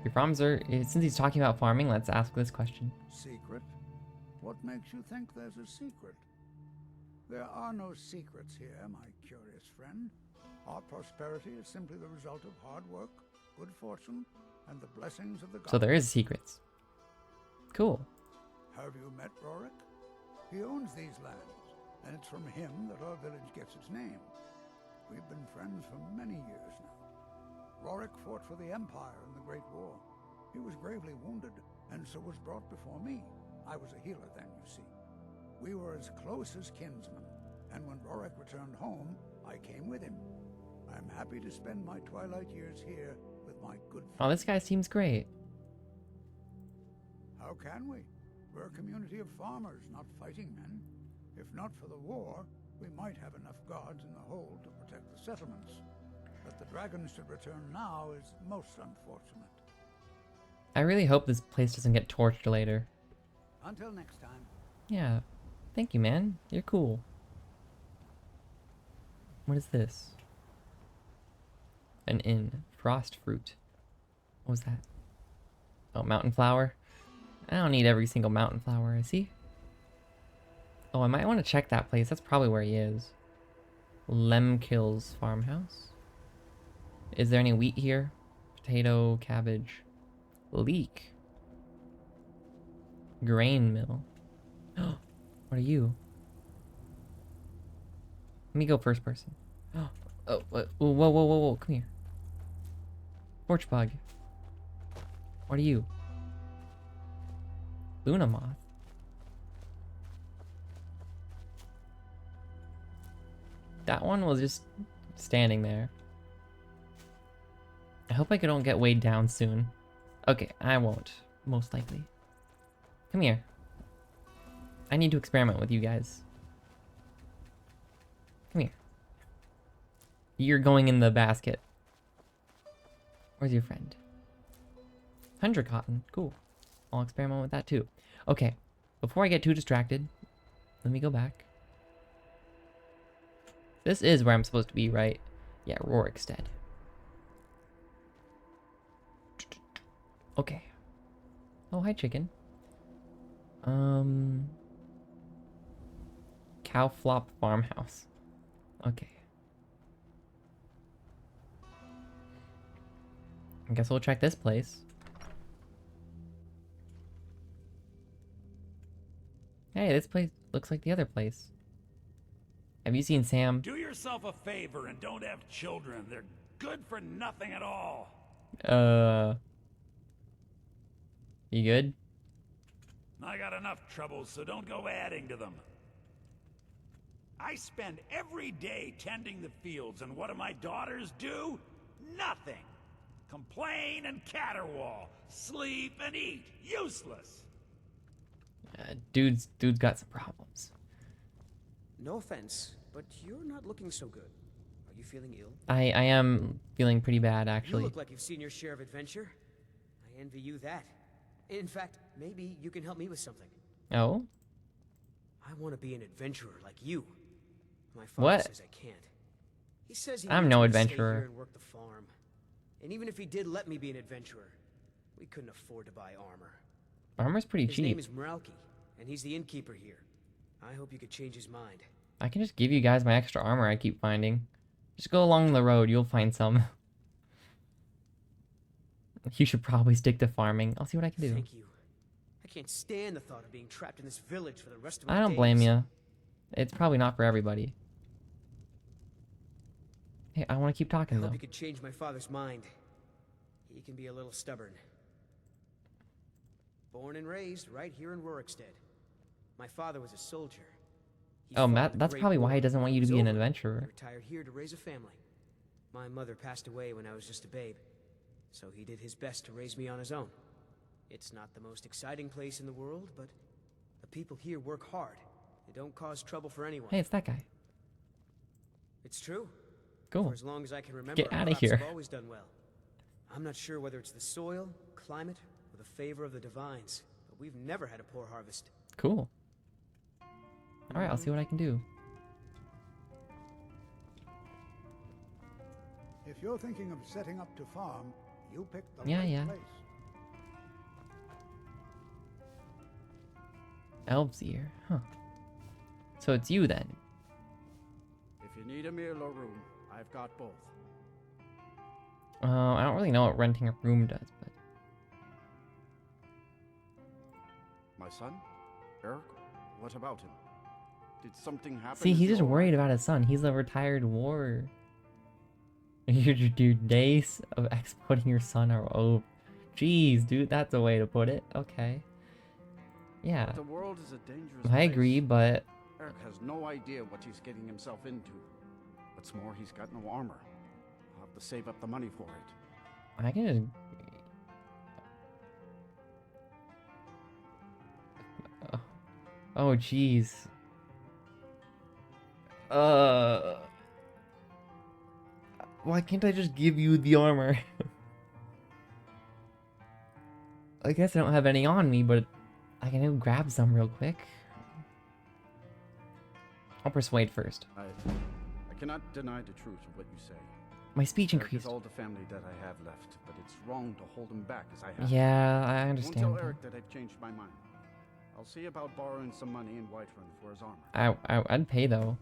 Your farms are, since he's talking about farming, let's ask this question. Secret? What makes you think there's a secret? There are no secrets here, my curious friend. Our prosperity is simply the result of hard work, good fortune, and the blessings of the gods. So there is secrets. Cool. Have you met Rorik? He owns these lands, and it's from him that our village gets its name. We've been friends for many years now. Rorik fought for the Empire in the Great War. He was gravely wounded, and so was brought before me. I was a healer then, you see. We were as close as kinsmen, and when Rorik returned home, I came with him. I'm happy to spend my twilight years here with my good friends. Oh, this guy seems great. How can we? We're a community of farmers, not fighting men. If not for the war, we might have enough guards in the hold to protect the settlements. That the dragons should return now is most unfortunate. I really hope this place doesn't get torched later. Until next time. Yeah. Thank you, man. You're cool. What is this? An inn. Frost fruit. What was that? Oh, mountain flower. I don't need every single mountain flower I see. Oh, I might want to check that place. That's probably where he is. Lemkill's farmhouse. Is there any wheat here? Potato, cabbage. Leek. Grain mill. What are you? Let me go first person. Oh, whoa, whoa, whoa, whoa, come here. Porch bug. What are you? Luna moth. That one was just standing there. I hope I don't get weighed down soon. Okay, I won't, most likely. Come here. I need to experiment with you guys. Come here. You're going in the basket. Where's your friend? Tundra cotton. Cool. I'll experiment with that too. Okay. Before I get too distracted, let me go back. This is where I'm supposed to be, right? Yeah, Rorikstead. Okay. Oh, hi, chicken. Cow flop farmhouse. Okay. I guess we'll check this place. Hey, this place looks like the other place. Have you seen Sam? Do yourself a favor and don't have children. They're good for nothing at all. You good? I got enough troubles, so don't go adding to them. I spend every day tending the fields, and what do my daughters do? Nothing. Complain and caterwaul. Sleep and eat. Useless. Dude's got some problems. No offense, but you're not looking so good. Are you feeling ill? I am feeling pretty bad, You actually. look like you've seen your share of adventure. I envy you that. In fact, maybe you can help me with something. Oh? I want to be an adventurer like you. My father What? says I can't. He says he I'm needs no me to stay adventurer. here and work the farm. And even if he did let me be an adventurer, we couldn't afford to buy armor. Armor's pretty His name cheap. is Markarth, and he's the innkeeper here. I hope you could change his mind. I can just give you guys my extra armor I keep finding. Just go along the road, you'll find some. You should probably stick to farming. I'll see what I can do. Thank you. I can't stand the thought of being trapped in this village for the rest of my I don't days. blame you. It's probably not for everybody. Hey, I want to keep I talking hope though. you could change my father's mind. He can be a little stubborn. Born and raised right here in Rorikstead. My father was a soldier. He Oh, fought in Matt, the that's Great probably why War. he doesn't want you to When it be an was over, He adventurer. retired here to raise a family. My mother passed away when I was just a babe, so he did his best to raise me on his own. It's not the most exciting place in the world, but the people here work hard. They don't cause trouble for anyone. Hey, it's that guy. It's true. Cool. For as long as I can remember, Get our outta crops here. have always done well. I'm not sure whether it's the soil, climate, or the favor of the divines, but we've never had a poor harvest. Cool. Alright, I'll see what I can do. If you're thinking of setting up to farm, you picked the Yeah, right yeah. place. Elves ear. Huh. So it's you then. If you need a meal or room, I've got both. I don't really know what renting a room does, but... My son? Eric? What about him? Did something happen? See, Is he's he just all worried right? about his son. He's a retired war. Your days of exploiting your son are over. Jeez, dude, that's a way to put it. Okay. Yeah, The world is a dangerous I place. agree, but Eric has no idea what he's getting himself into. What's more, he's got no armor. I'll have to save up the money for it. I can just... Oh, jeez. Why can't I just give you the armor? I guess I don't have any on me, but I can go grab some real quick. I'll persuade first. I cannot deny the truth of what you say. My speech Eric increased. is all the family that I have left, but it's wrong to hold him back as I have. Yeah, I Won't understand. tell that. Eric that I've changed my mind. I'll see about borrowing some money in Whiterun for his armor. I'd pay though.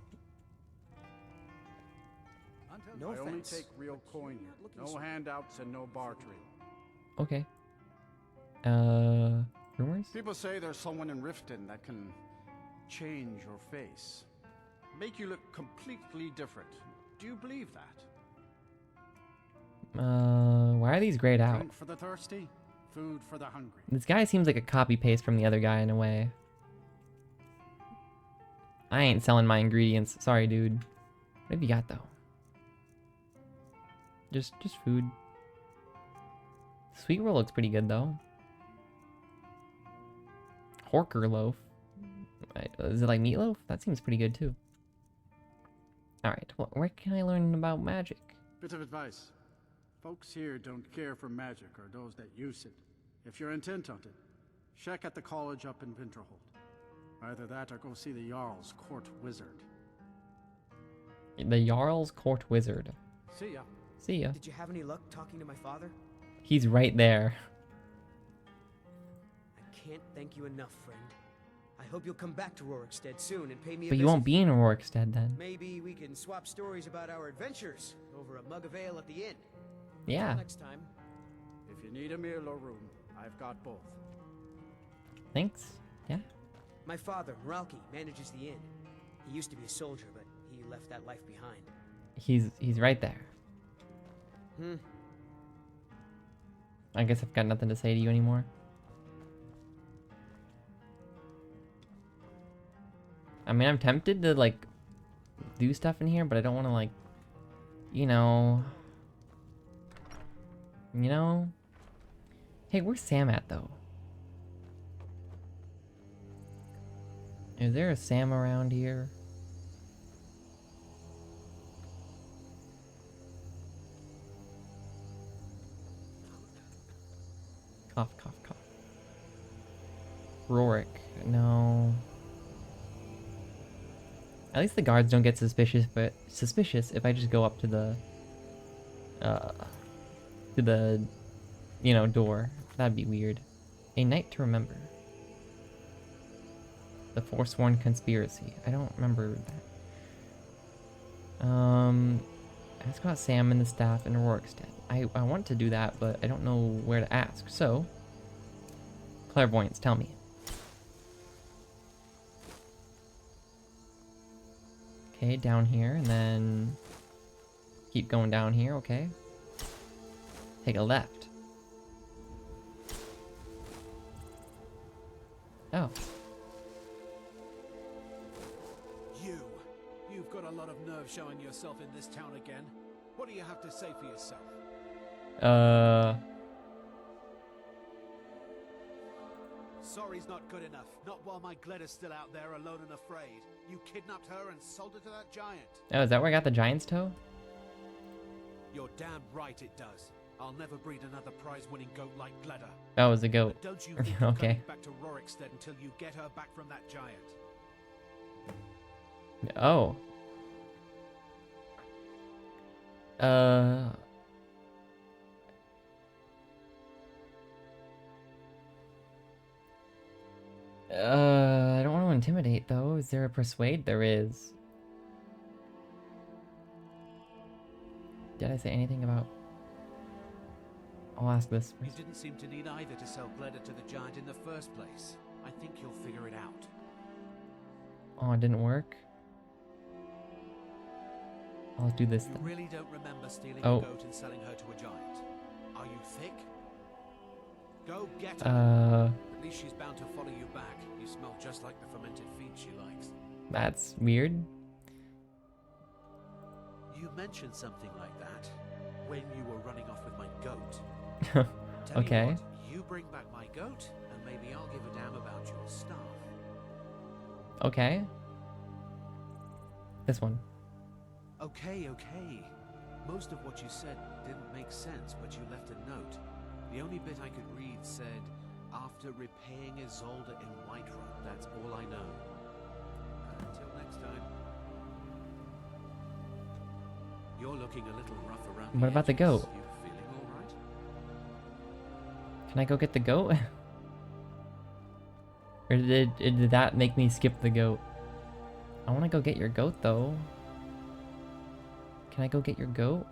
No I only offense, take real but coin you're here. not looking No so- handouts and no bartering. Okay. Rumors? People say there's someone in Riften that can change your face. Make you look completely different. Do you believe that? Why are these grayed out? Drink for the thirsty, food for the hungry. This guy seems like a copy paste from the other guy in a way. I ain't selling my ingredients. Sorry, dude. What have you got though? Just food. Sweet roll looks pretty good though. Horker loaf. Is it like meatloaf? That seems pretty good too. Alright, where can I learn about magic? Bit of advice. Folks here don't care for magic or those that use it. If you're intent on it, check at the college up in Winterhold. Either that or go see the Jarl's court wizard. The Jarl's Court Wizard. See ya. See ya. Did you have any luck talking to my father? He's right there. I can't thank you enough, friend. I hope you'll come back to Rorikstead soon and pay me a But you visit. won't be in Rorikstead then. Maybe we can swap stories about our adventures over a mug of ale at the inn. Yeah. Until next time. If you need a meal or room, I've got both. Thanks. Yeah. My father, Markarth, manages the inn. He used to be a soldier, but he left that life behind. He's right there. Hmm. I guess I've got nothing to say to you anymore. I mean, I'm tempted to, like, do stuff in here, but I don't want to, like, you know... You know? Hey, where's Sam at, though? Is there a Sam around here? Cough, cough, cough. Rorik, no. At least the guards don't get suspicious, but if I just go up to the, you know, door. That'd be weird. A night to remember. The Forsworn Conspiracy. I don't remember that. Ask about Sam and the staff in Rorik's den. I want to do that, but I don't know where to ask. So, clairvoyance, tell me. Okay, down here, and then keep going down here, okay. Take a left. Oh. You've got a lot of nerve showing yourself in this town again. What do you have to say for yourself? Sorry's not good enough. Not while my Gleda's still out there alone and afraid. You kidnapped her and sold her to that giant. Oh, is that where I got the giant's toe? You're damn right it does. I'll never breed another prize-winning goat like Gleda. That was a goat. But don't you think you're okay. coming back to Rorikstead until you get her back from that giant? Oh. I don't want to intimidate though. Is there a persuade? There is. Did I say anything about... I'll ask this. You didn't seem to need either to sell Gleda to the giant in the first place. I think you'll figure it out. Oh, it didn't work? I'll do this then. You really don't remember stealing a goat and selling her to a giant? Are you thick? Go get her. At least she's bound to follow you back. You smell just like the fermented feed she likes. That's weird. You mentioned something like that when you were running off with my goat. Okay. You what, you bring back my goat, and maybe I'll give a damn about your staff. Okay. This one. Okay. Most of what you said didn't make sense, but you left a note. The only bit I could read said, after repaying Isolde in Whiterun. That's all I know. Until next time. You're looking a little rough around. What about the goat? You feeling all right? Can I go get the goat? Or did that make me skip the goat? I want to go get your goat though. Can I go get your goat?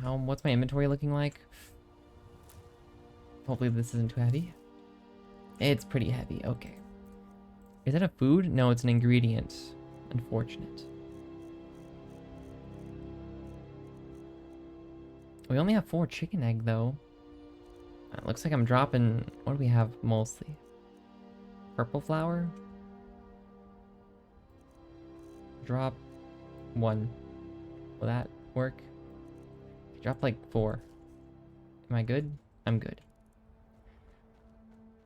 What's my inventory looking like? Hopefully this isn't too heavy. It's pretty heavy, okay. Is that a food? No, it's an ingredient. Unfortunate. We only have 4 chicken egg though. It looks like I'm dropping, what do we have mostly? Purple flower? Drop 1. Will that work? Drop like 4. Am I good? I'm good.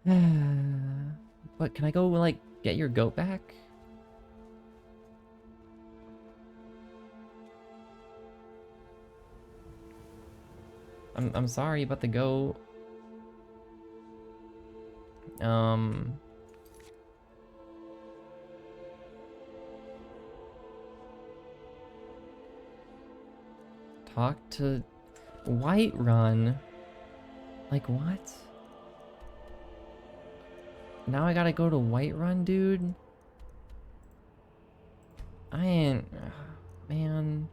But can I go like get your goat back? I'm sorry about the goat. Talk to Whiterun. Like what? Now I gotta go to Whiterun, dude? I ain't... man.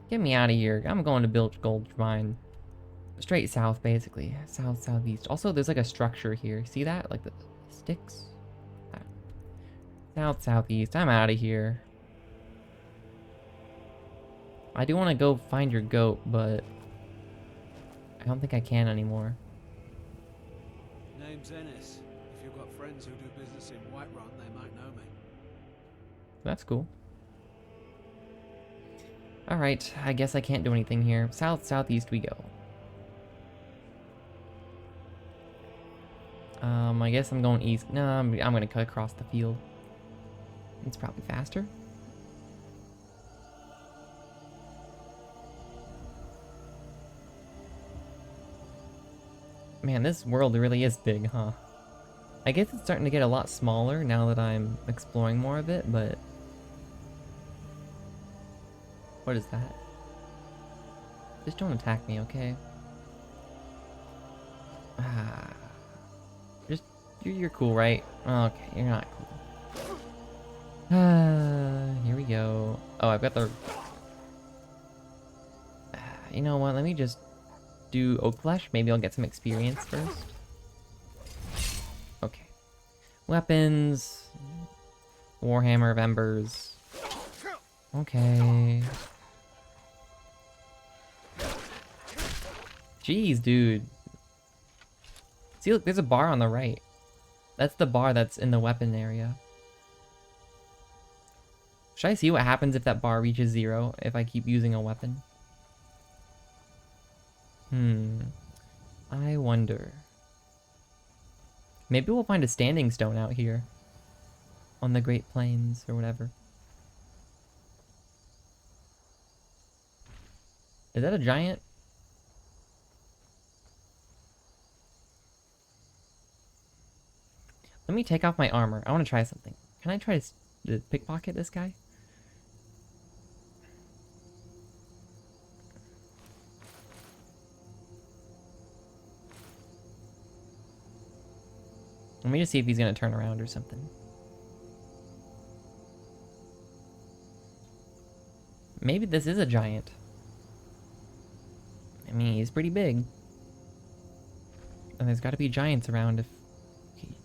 Get me out of here. I'm going to Bilge Gold Mine. Straight south, basically. South, southeast. Also, there's like a structure here. See that? Like the sticks? South, southeast. I'm out of here. I do want to go find your goat, but I don't think I can anymore. Name's Ennis. If you've got friends who do business in Whiterun, they might know me. That's cool. Alright, I guess I can't do anything here. South, southeast we go. I guess I'm going east. No, I'm gonna cut across the field. It's probably faster. Man, this world really is big, huh? I guess it's starting to get a lot smaller now that I'm exploring more of it, but... What is that? Just don't attack me, okay? Ah... Just... You're cool, right? Okay, you're not cool. Here we go. Oh, I've got the... You know what, let me just do Oak Flesh. Maybe I'll get some experience first. Okay. Weapons. Warhammer of Embers. Okay. Jeez, dude. See, look, there's a bar on the right. That's the bar that's in the weapon area. Should I see what happens if that bar reaches 0 if I keep using a weapon? I wonder. Maybe we'll find a standing stone out here. On the Great Plains or whatever. Is that a giant? Let me take off my armor. I want to try something. Can I try to pickpocket this guy? Let me just see if he's going to turn around or something. Maybe this is a giant. I mean, he's pretty big. And there's got to be giants around if he...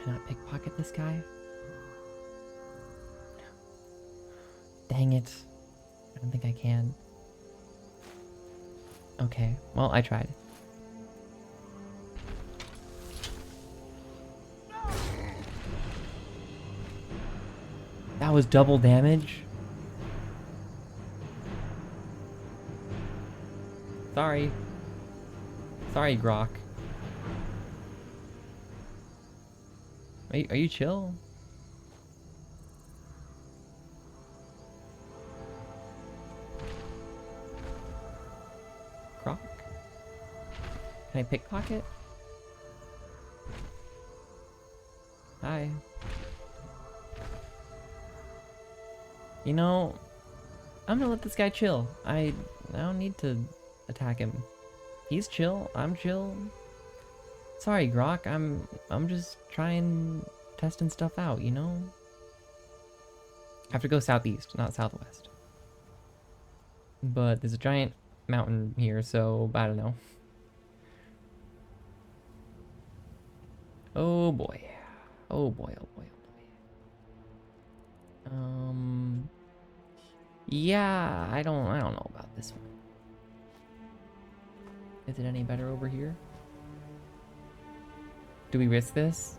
Can I not pickpocket this guy? Dang it. I don't think I can. Okay, well, I tried. That was double damage? Sorry. Sorry, Grok. Are you chill? Grok? Can I pickpocket? Hi. You know, I'm gonna let this guy chill. I don't need to attack him. He's chill. I'm chill. Sorry, Grok. I'm just testing stuff out, you know? I have to go southeast, not southwest. But there's a giant mountain here, so I don't know. Oh boy. Oh boy, oh boy, oh boy. Yeah, I don't know about this one. Is it any better over here? Do we risk this?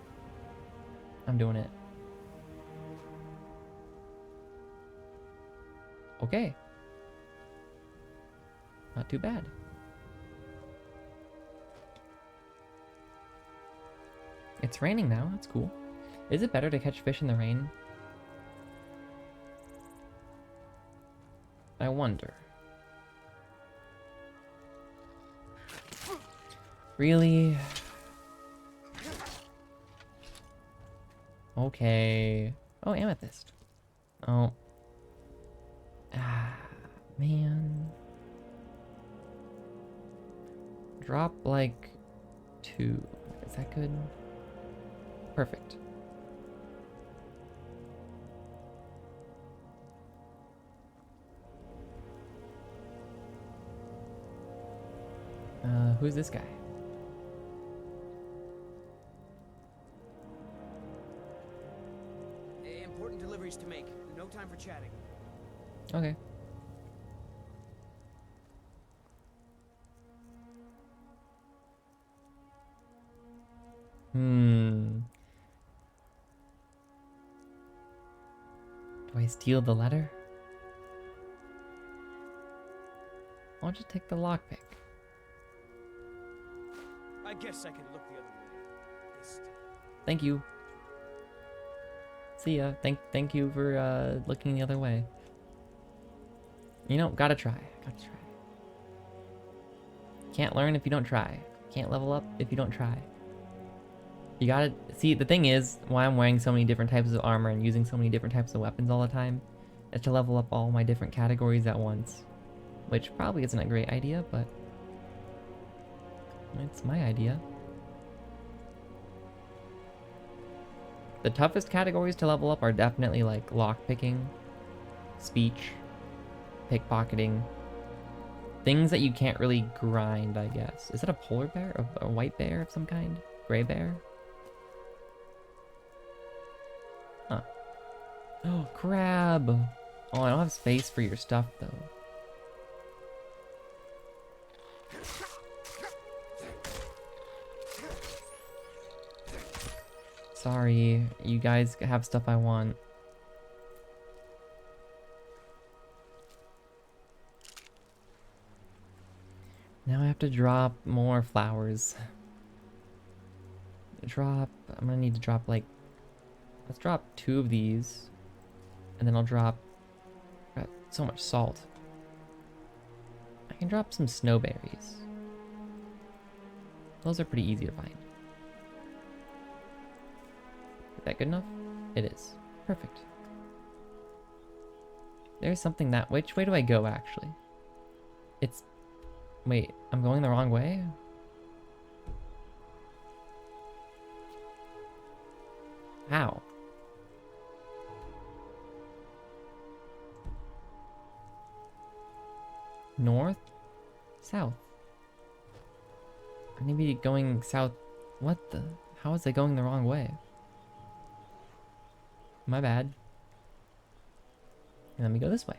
I'm doing it. Okay. Not too bad. It's raining now, that's cool. Is it better to catch fish in the rain? I wonder. Really? Okay. Oh, amethyst. Oh. Ah, man. Drop like 2. Is that good? Perfect. Who's this guy? Important deliveries to make. No time for chatting. Okay. Do I steal the letter? I'll just take the lockpick. I guess I can look the other way. This time. Thank you. See ya. Thank you for looking the other way. You know, gotta try. Gotta try. Can't learn if you don't try. Can't level up if you don't try. You gotta see, the thing is, why I'm wearing so many different types of armor and using so many different types of weapons all the time is to level up all my different categories at once. Which probably isn't a great idea, but it's my idea. The toughest categories to level up are definitely like lockpicking, speech, pickpocketing, things that you can't really grind, I guess. Is it a polar bear? A white bear of some kind? Gray bear? Huh. Oh, crab! Oh, I don't have space for your stuff, though. Sorry, you guys have stuff I want. Now I have to drop more flowers. I'm gonna need to drop like, let's drop 2 of these. And then I'll drop, got so much salt. I can drop some snowberries. Those are pretty easy to find. Is that good enough? It is. Perfect. There's something that, which way do I go actually? It's, wait, I'm going the wrong way? How? North? South? I need to be going south. What the? How is it going the wrong way? My bad. Let me go this way.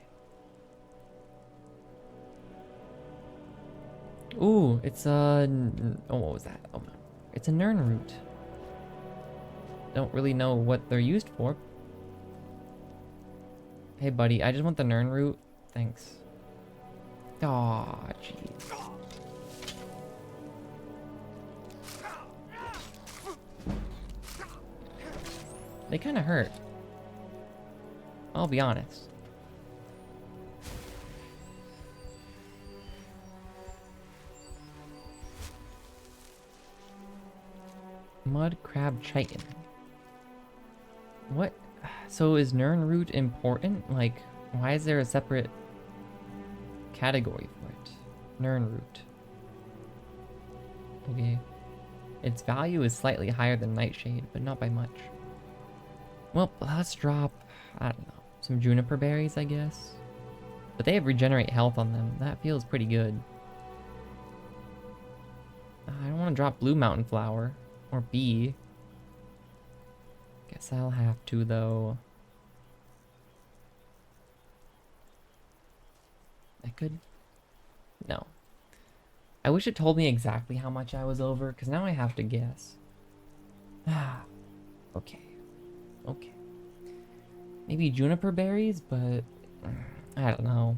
Ooh, it's a... Oh, what was that? Oh, no. It's a Nern root. Don't really know what they're used for. Hey, buddy, I just want the Nern root. Thanks. Aw, jeez. They kind of hurt. I'll be honest. Mud crab chitin. What? So is Nern root important? Like, why is there a separate category for it? Nern root. Okay. Its value is slightly higher than nightshade, but not by much. Well, let's drop, I don't know, some juniper berries, I guess. But they have regenerate health on them. That feels pretty good. I don't want to drop blue mountain flower. Or bee. Guess I'll have to, though. I could... No. I wish it told me exactly how much I was over, because now I have to guess. Ah. Okay. Okay. Maybe juniper berries, but... I don't know.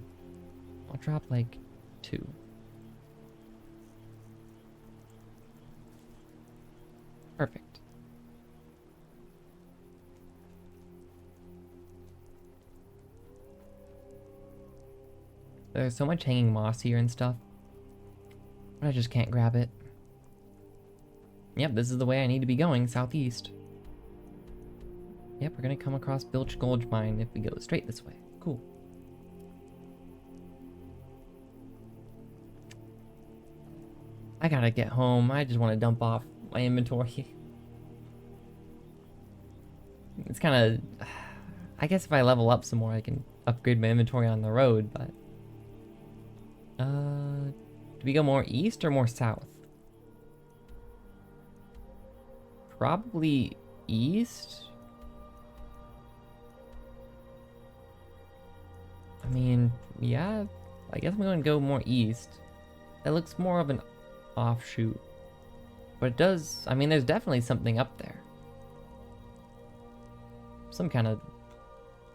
I'll drop, like, 2. Perfect. There's so much hanging moss here and stuff. But I just can't grab it. Yep, this is the way I need to be going, southeast. Yep, we're gonna come across Bilge Gulch Mine if we go straight this way. Cool. I gotta get home. I just want to dump off my inventory. It's kind of... I guess if I level up some more, I can upgrade my inventory on the road, but... Do we go more east or more south? Probably east? I mean, yeah, I guess I'm going to go more east. That looks more of an offshoot. But it does, I mean, there's definitely something up there. Some kind of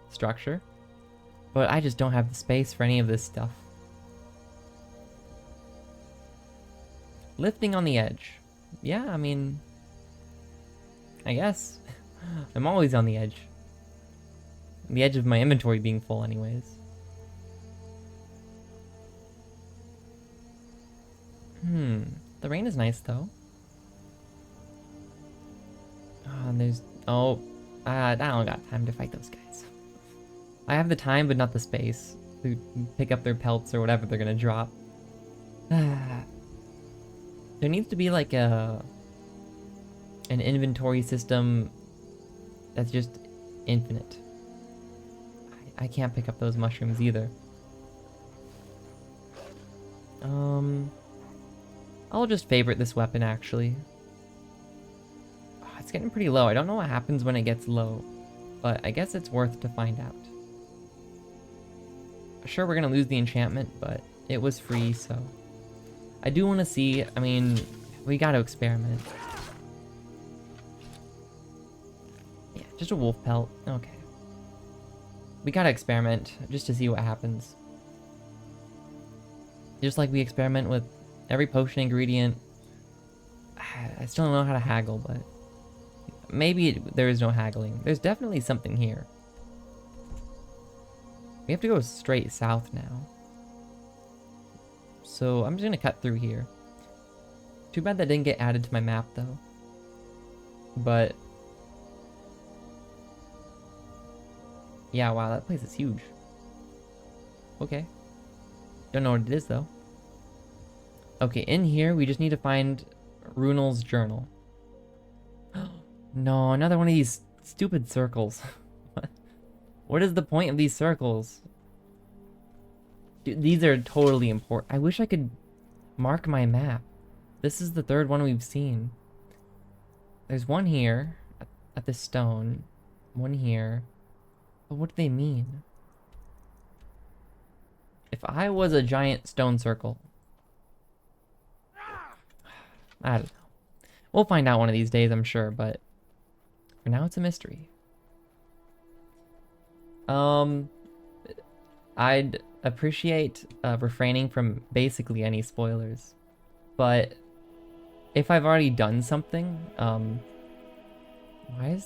structure. But I just don't have the space for any of this stuff. Lifting on the edge. Yeah, I mean... I guess. I'm always on the edge. The edge of my inventory being full anyways. The rain is nice though. And there's... Oh, I don't got time to fight those guys. I have the time, but not the space to pick up their pelts or whatever they're gonna drop. There needs to be like an inventory system that's just infinite. I can't pick up those mushrooms either. I'll just favorite this weapon actually. Oh, it's getting pretty low. I don't know what happens when it gets low, but I guess it's worth to find out. Sure, we're gonna lose the enchantment, but it was free, so I do want to see. I mean, we got to experiment. Yeah, just a wolf pelt. Okay. We gotta experiment just to see what happens. Just like we experiment with every potion ingredient. I still don't know how to haggle, but maybe there is no haggling. There's definitely something here. We have to go straight south now. So I'm just gonna cut through here. Too bad that didn't get added to my map though. But yeah, wow, that place is huge. Okay. Don't know what it is though. Okay, in here we just need to find Runel's journal. No, another one of these stupid circles. What is the point of these circles? Dude, these are totally important. I wish I could mark my map. This is the third one we've seen. There's one here at this stone. One here. But what do they mean? If I was a giant stone circle... I don't know. We'll find out one of these days, I'm sure, but for now it's a mystery. I'd appreciate refraining from basically any spoilers, but if I've already done something, why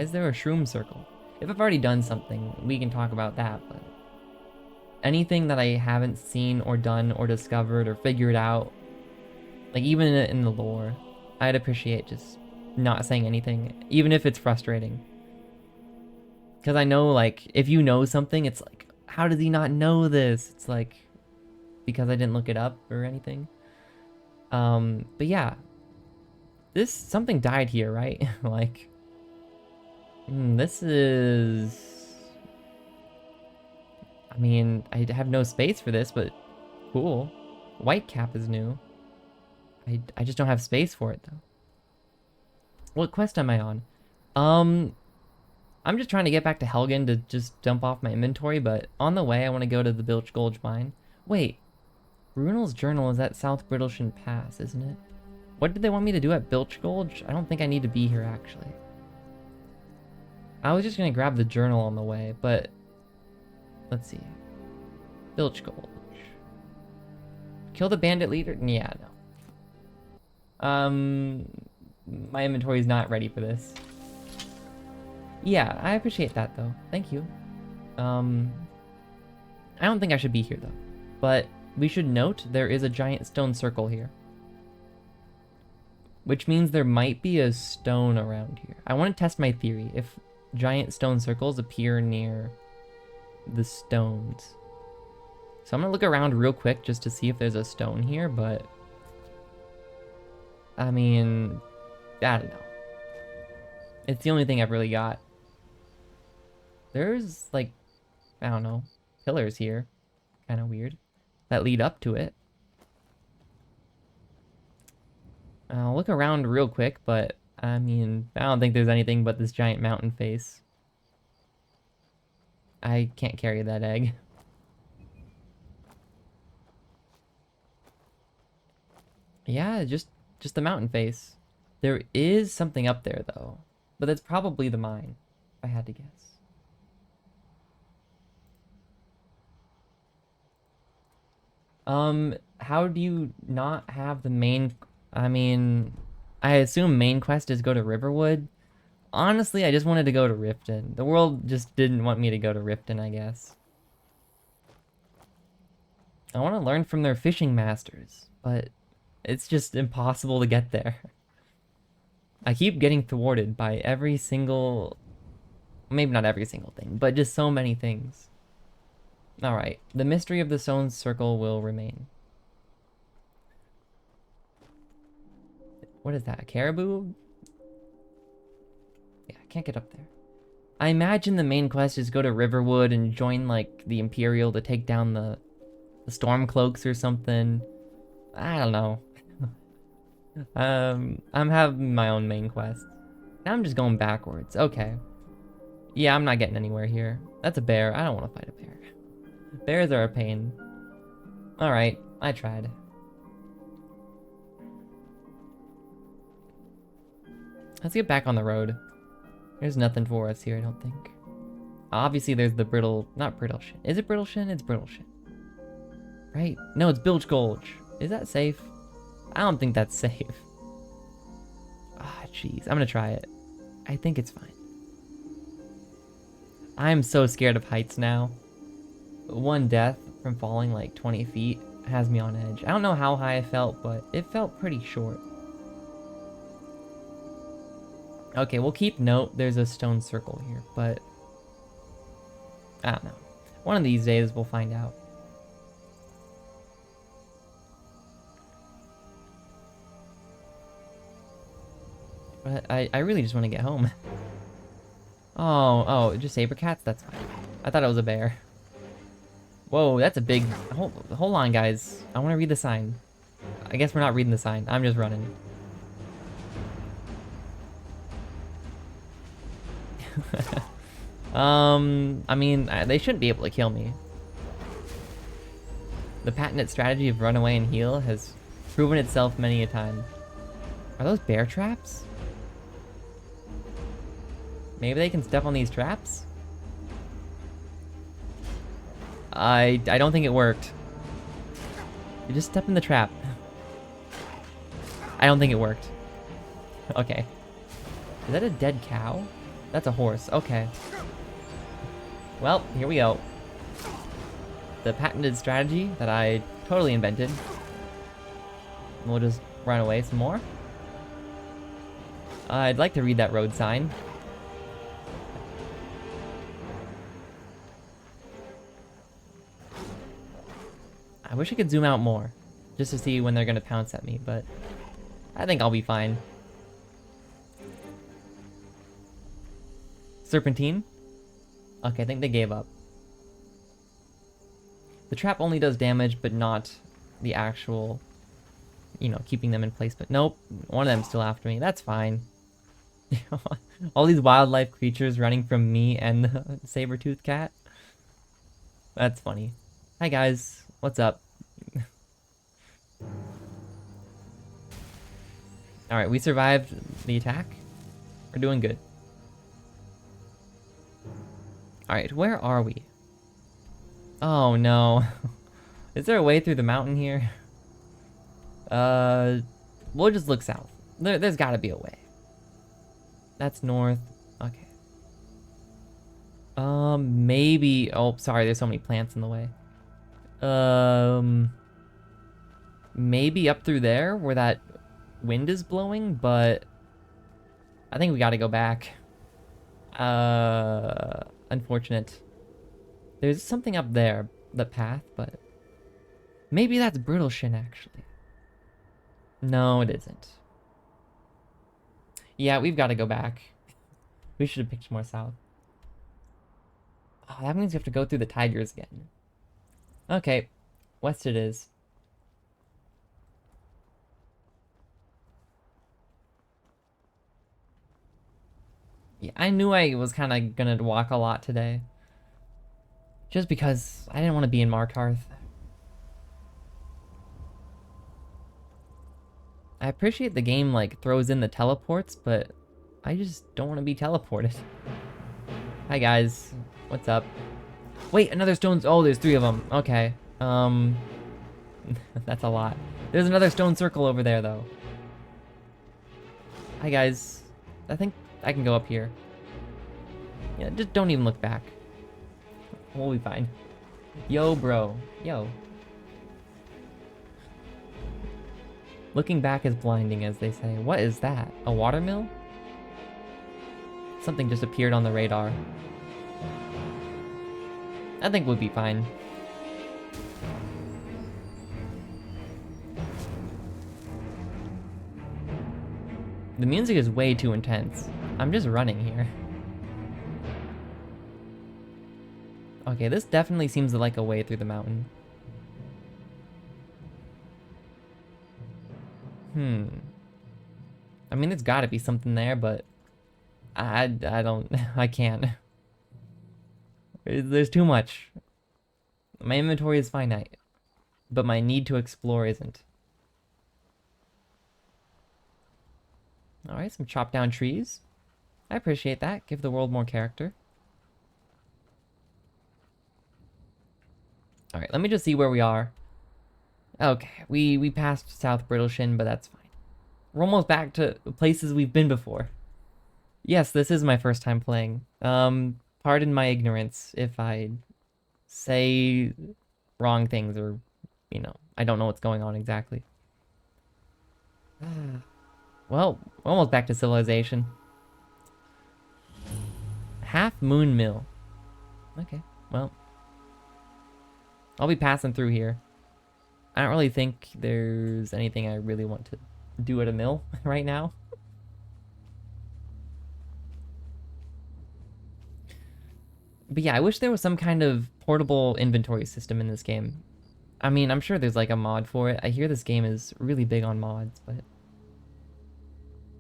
is there a shroom circle? If I've already done something, we can talk about that, but anything that I haven't seen or done or discovered or figured out, like even in the lore, I'd appreciate just not saying anything, even if it's frustrating. Because I know, like, if you know something, it's like, how does he not know this? It's like, because I didn't look it up or anything. But yeah. Something died here, right? Like, this is... I mean, I have no space for this, but cool. White cap is new. I just don't have space for it, though. What quest am I on? I'm just trying to get back to Helgen to just dump off my inventory, but on the way I want to go to the Bilge Gulch mine. Wait, Runel's journal is at South Brittleshan Pass, isn't it? What did they want me to do at Bilge Gulch? I don't think I need to be here, actually. I was just going to grab the journal on the way, but... Let's see. Bilge Gulch. Kill the bandit leader? Yeah, no. My inventory is not ready for this. Yeah, I appreciate that though. Thank you. I don't think I should be here though. But we should note there is a giant stone circle here. Which means there might be a stone around here. I want to test my theory. If giant stone circles appear near the stones. So I'm going to look around real quick just to see if there's a stone here, but... I mean... I don't know. It's the only thing I've really got. There's, like, I don't know, pillars here. Kind of weird. That lead up to it. I'll look around real quick, but, I mean, I don't think there's anything but this giant mountain face. I can't carry that egg. Yeah, just the mountain face. There is something up there, though. But that's probably the mine, if I had to guess. How do you not have the main... I mean, I assume main quest is go to Riverwood. Honestly, I just wanted to go to Riften. The world just didn't want me to go to Riften, I guess. I want to learn from their fishing masters, but it's just impossible to get there. I keep getting thwarted by every single... Maybe not every single thing, but just so many things. Alright, the mystery of the stone circle will remain. What is that, a caribou? Yeah, I can't get up there. I imagine the main quest is go to Riverwood and join, like, the Imperial to take down the Stormcloaks or something. I don't know. I'm having my own main quest. Now I'm just going backwards. Okay. Yeah, I'm not getting anywhere here. That's a bear. I don't want to fight a bear. Bears are a pain. Alright, I tried. Let's get back on the road. There's nothing for us here, I don't think. Obviously, there's the brittle... Not brittle shin. Is it brittle shin? It's brittle shin. Right? No, it's Bilge Gulch. Is that safe? I don't think that's safe. Ah, jeez. I'm gonna try it. I think it's fine. I'm so scared of heights now. One death from falling like 20 feet has me on edge. I don't know how high I felt, but it felt pretty short. Okay, we'll keep note there's a stone circle here, but I don't know. One of these days we'll find out. But I really just want to get home. Oh, just saber cats? That's fine. I thought it was a bear. Whoa, that's a big... Hold on, guys. I want to read the sign. I guess we're not reading the sign. I'm just running. I mean, they shouldn't be able to kill me. The patented strategy of run away and heal has proven itself many a time. Are those bear traps? Maybe they can step on these traps? I don't think it worked. You just step in the trap. I don't think it worked. Okay. Is that a dead cow? That's a horse. Okay. Well, here we go. The patented strategy that I totally invented. We'll just run away some more. I'd like to read that road sign. I wish I could zoom out more, just to see when they're gonna pounce at me, but I think I'll be fine. Serpentine? Okay, I think they gave up. The trap only does damage, but not the actual, you know, keeping them in place. But nope, one of them's still after me. That's fine. All these wildlife creatures running from me and the saber-toothed cat. That's funny. Hi guys, what's up? Alright, we survived the attack. We're doing good. Alright, where are we? Oh no. Is there a way through the mountain here? We'll just look south. There's gotta be a way. That's north. Okay. Maybe... Oh, sorry, there's so many plants in the way. Maybe up through there where that wind is blowing, but I think we gotta go back. Unfortunate. There's something up there, the path, but maybe that's brittle shin actually. No, it isn't. Yeah, we've got to go back. We should have picked more south. Oh, that means we have to go through the tigers again. Okay, west it is. Yeah, I knew I was kind of gonna walk a lot today. Just because I didn't want to be in Markarth. I appreciate the game, like, throws in the teleports, but I just don't want to be teleported. Hi, guys. What's up? Wait, another stone's... Oh, there's 3 of them. Okay. That's a lot. There's another stone circle over there, though. Hi, guys. I think I can go up here. Yeah, just don't even look back. We'll be fine. Yo, bro. Yo. Looking back is blinding, as they say. What is that? A watermill? Something just appeared on the radar. I think we'll be fine. The music is way too intense. I'm just running here. Okay, this definitely seems like a way through the mountain. I mean, there's gotta be something there, but I don't, I can't. There's too much. My inventory is finite, but my need to explore isn't. Alright, some chopped down trees. I appreciate that. Give the world more character. Alright, let me just see where we are. Okay, we passed South Brittleshin, but that's fine. We're almost back to places we've been before. Yes, this is my first time playing. Pardon my ignorance if I say wrong things or, you know, I don't know what's going on exactly. Well, we're almost back to civilization. Half Moon Mill. Okay, well. I'll be passing through here. I don't really think there's anything I really want to do at a mill right now. But yeah, I wish there was some kind of portable inventory system in this game. I mean, I'm sure there's like a mod for it. I hear this game is really big on mods, but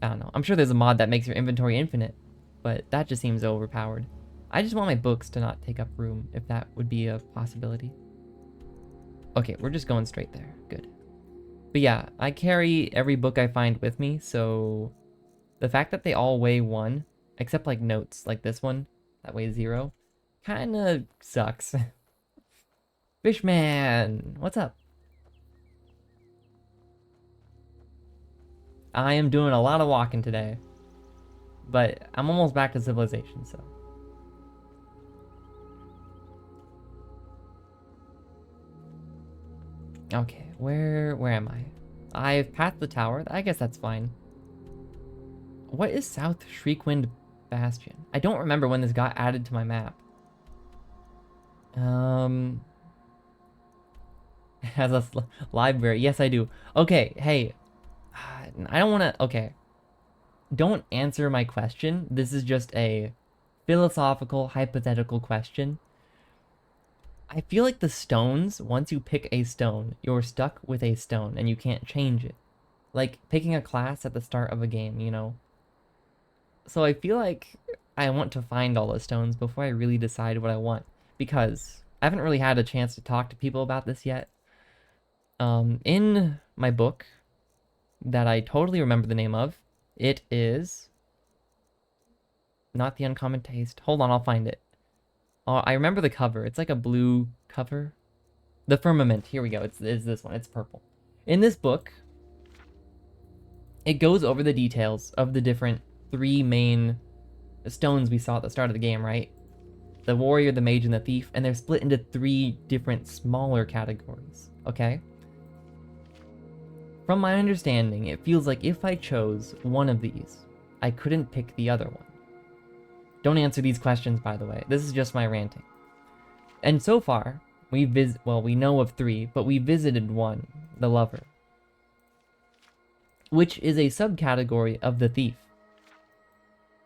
I don't know. I'm sure there's a mod that makes your inventory infinite, but that just seems overpowered. I just want my books to not take up room, if that would be a possibility. Okay, we're just going straight there. Good. But yeah, I carry every book I find with me, so the fact that they all weigh 1, except like notes, like this one, that weighs 0, kinda sucks. Fishman! What's up? I am doing a lot of walking today, but I'm almost back to civilization, so. Okay, where am I? I've passed the tower. I guess that's fine. What is South Shriekwind Bastion? I don't remember when this got added to my map. Has a library. Yes, I do. Okay, hey. I don't want to... Okay. Don't answer my question. This is just a philosophical, hypothetical question. I feel like the stones, once you pick a stone, you're stuck with a stone and you can't change it. Like picking a class at the start of a game, you know? So I feel like I want to find all the stones before I really decide what I want. Because I haven't really had a chance to talk to people about this yet. In my book, that I totally remember the name of, it is... Not the Uncommon Taste. Hold on, I'll find it. I remember the cover. It's like a blue cover. The Firmament. Here we go. It's this one. It's purple. In this book, it goes over the details of the different 3 main stones we saw at the start of the game, right? The warrior, the mage, and the thief. And they're split into 3 different smaller categories. Okay? From my understanding, it feels like if I chose one of these, I couldn't pick the other one. Don't answer these questions, by the way. This is just my ranting. And so far, we know of 3, but we visited 1, the lover, which is a subcategory of the thief.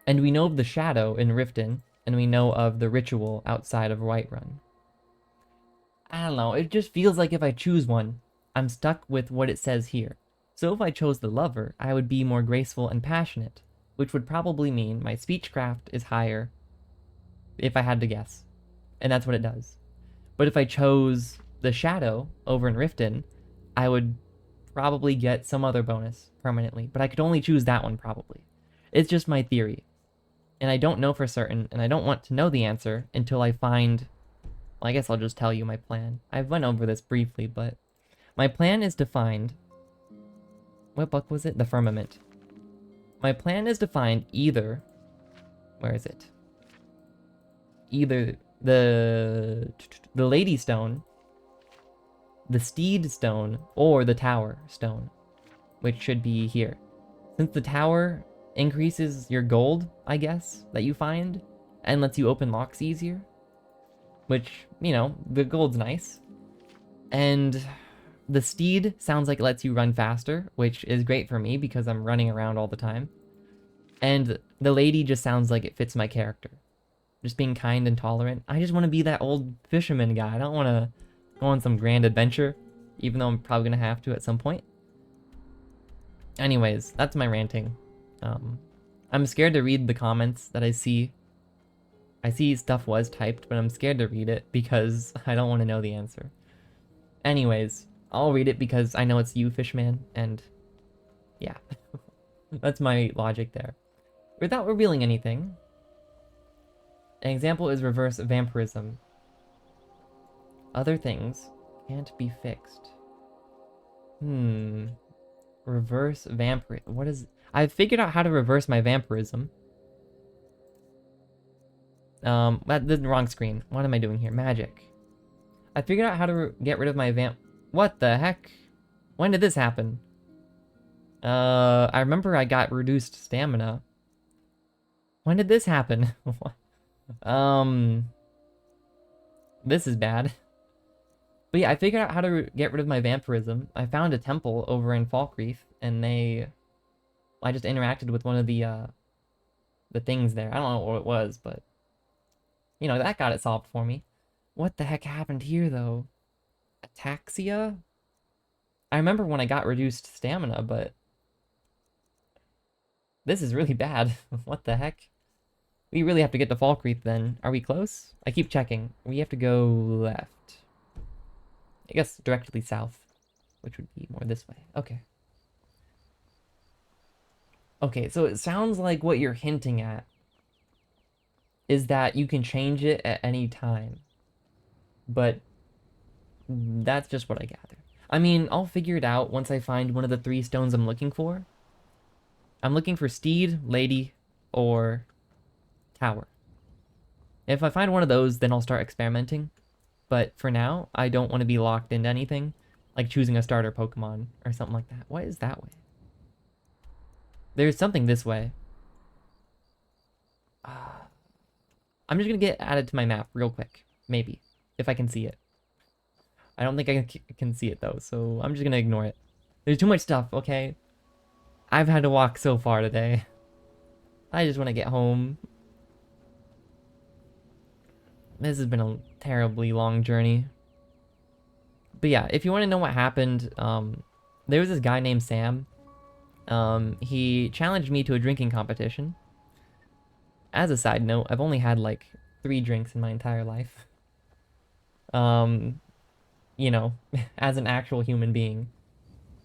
And we know of the shadow in Riften, and we know of the ritual outside of Whiterun. I don't know, it just feels like if I choose one, I'm stuck with what it says here. So if I chose the lover, I would be more graceful and passionate, which would probably mean my speechcraft is higher, if I had to guess. And that's what it does. But if I chose the shadow over in Riften, I would probably get some other bonus permanently. But I could only choose that one, probably. It's just my theory. And I don't know for certain, and I don't want to know the answer until I find... Well, I guess I'll just tell you my plan. I went over this briefly, but... My plan is to find... What book was it? The Firmament. My plan is to find either... Where is it? Either the Lady Stone, the Steed Stone, or the Tower Stone, which should be here. Since the Tower increases your gold, I guess, that you find, and lets you open locks easier, which, you know, the gold's nice. And the Steed sounds like it lets you run faster, which is great for me because I'm running around all the time. And the Lady just sounds like it fits my character. Just being kind and tolerant. I just want to be that old fisherman guy. I don't want to go on some grand adventure, even though I'm probably going to have to at some point. Anyways, that's my ranting. I'm scared to read the comments that I see. I see stuff was typed, but I'm scared to read it because I don't want to know the answer. Anyways, I'll read it because I know it's you, Fishman, and yeah. That's my logic there. Without revealing anything, an example is reverse vampirism. Other things can't be fixed. Reverse vampirism. What is... I've figured out how to reverse my vampirism. That's the wrong screen. What am I doing here? Magic. I figured out how to get rid of my What the heck? When did this happen? I remember I got reduced stamina. When did this happen? This is bad. But yeah, I figured out how to get rid of my vampirism. I found a temple over in Falkreath, and I just interacted with one of the things there. I don't know what it was, but you know, that got it solved for me. What the heck happened here, though? Ataxia? I remember when I got reduced stamina, but this is really bad. What the heck? We really have to get to Falkreath then. Are we close? I keep checking. We have to go left. I guess directly south, which would be more this way. Okay. Okay, so it sounds like what you're hinting at is that you can change it at any time. But that's just what I gather. I mean, I'll figure it out once I find one of the 3 stones I'm looking for. I'm looking for Steed, Lady, or Tower. If I find one of those, then I'll start experimenting. But for now, I don't want to be locked into anything, like choosing a starter Pokemon or something like that. What is that way? There's something this way. I'm just going to get added to my map real quick. Maybe. If I can see it. I don't think I can see it, though, so I'm just going to ignore it. There's too much stuff, okay? I've had to walk so far today. I just want to get home. This has been a terribly long journey. But yeah, if you want to know what happened, there was this guy named Sam. He challenged me to a drinking competition. As a side note, I've only had like 3 drinks in my entire life. You know, as an actual human being.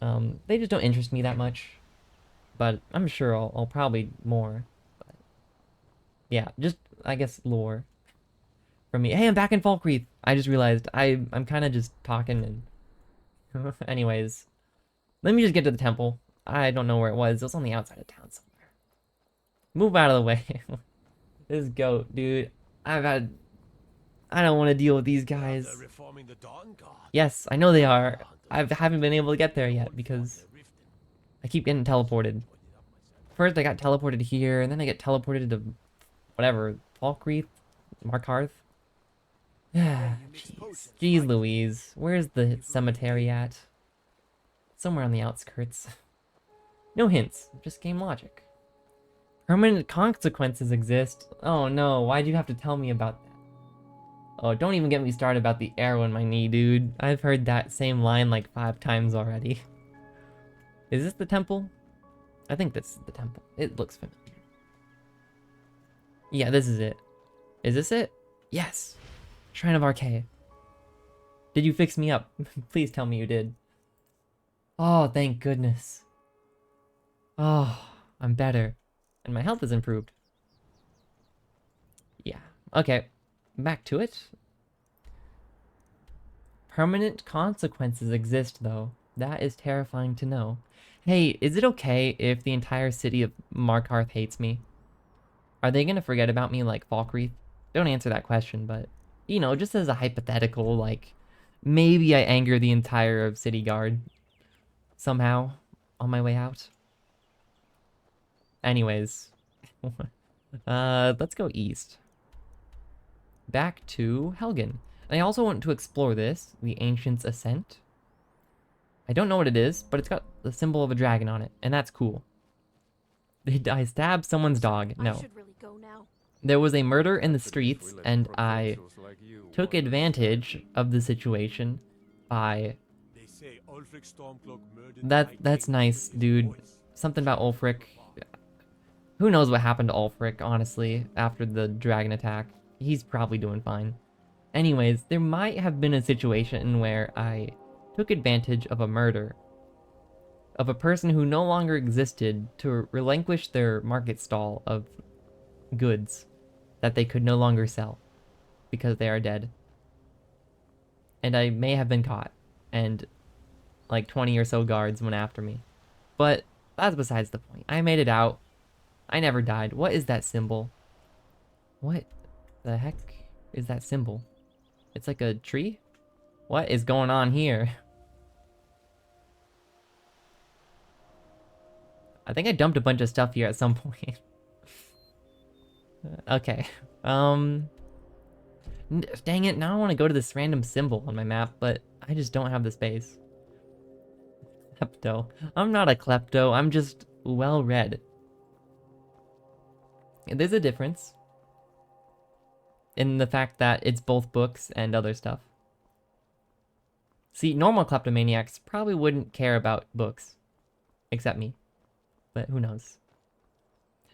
They just don't interest me that much. But I'm sure I'll probably more. But yeah, just, I guess, lore. From me. Hey, I'm back in Falkreath. I just realized I'm kind of just talking and... Anyways. Let me just get to the temple. I don't know where it was. It was on the outside of town somewhere. Move out of the way. This goat, dude. I don't want to deal with these guys. Yes, I know they are. I haven't been able to get there yet because I keep getting teleported. First I got teleported here, and then I get teleported to whatever, Falkreath, Markarth. Jeez Louise, where's the cemetery at? Somewhere on the outskirts. No hints, just game logic. Permanent consequences exist. Oh no, why'd you have to tell me about that? Oh, don't even get me started about the arrow in my knee, dude. I've heard that same line like 5 times already. Is this the temple? I think this is the temple. It looks familiar. Yeah, this is it. Is this it? Yes! Shrine of Archaea. Did you fix me up? Please tell me you did. Oh, thank goodness. Oh, I'm better. And my health has improved. Yeah. Okay. Back to it. Permanent consequences exist, though. That is terrifying to know. Hey, is it okay if the entire city of Markarth hates me? Are they gonna forget about me like Falkreath? Don't answer that question, but, you know, just as a hypothetical, like, maybe I anger the entire city guard somehow on my way out. Anyways, let's go east. Back to Helgen. And I also want to explore this, the Ancient's Ascent. I don't know what it is, but it's got the symbol of a dragon on it, and that's cool. Did I stab someone's dog? No. There was a murder in the streets, and I took advantage of the situation by... That's nice, dude. Something about Ulfric. Who knows what happened to Ulfric, honestly, after the dragon attack. He's probably doing fine. Anyways, there might have been a situation where I took advantage of a murder of a person who no longer existed to relinquish their market stall of goods that they could no longer sell because they are dead. And I may have been caught, and like 20 or so guards went after me. But that's besides the point. I made it out. I never died. What is that symbol? What the heck is that symbol? It's like a tree? What is going on here? I think I dumped a bunch of stuff here at some point. Okay. Dang it, now I want to go to this random symbol on my map, but I just don't have the space. Klepto. I'm not a klepto, I'm just well-read. There's a difference in the fact that it's both books and other stuff. See, normal kleptomaniacs probably wouldn't care about books. Except me. But who knows.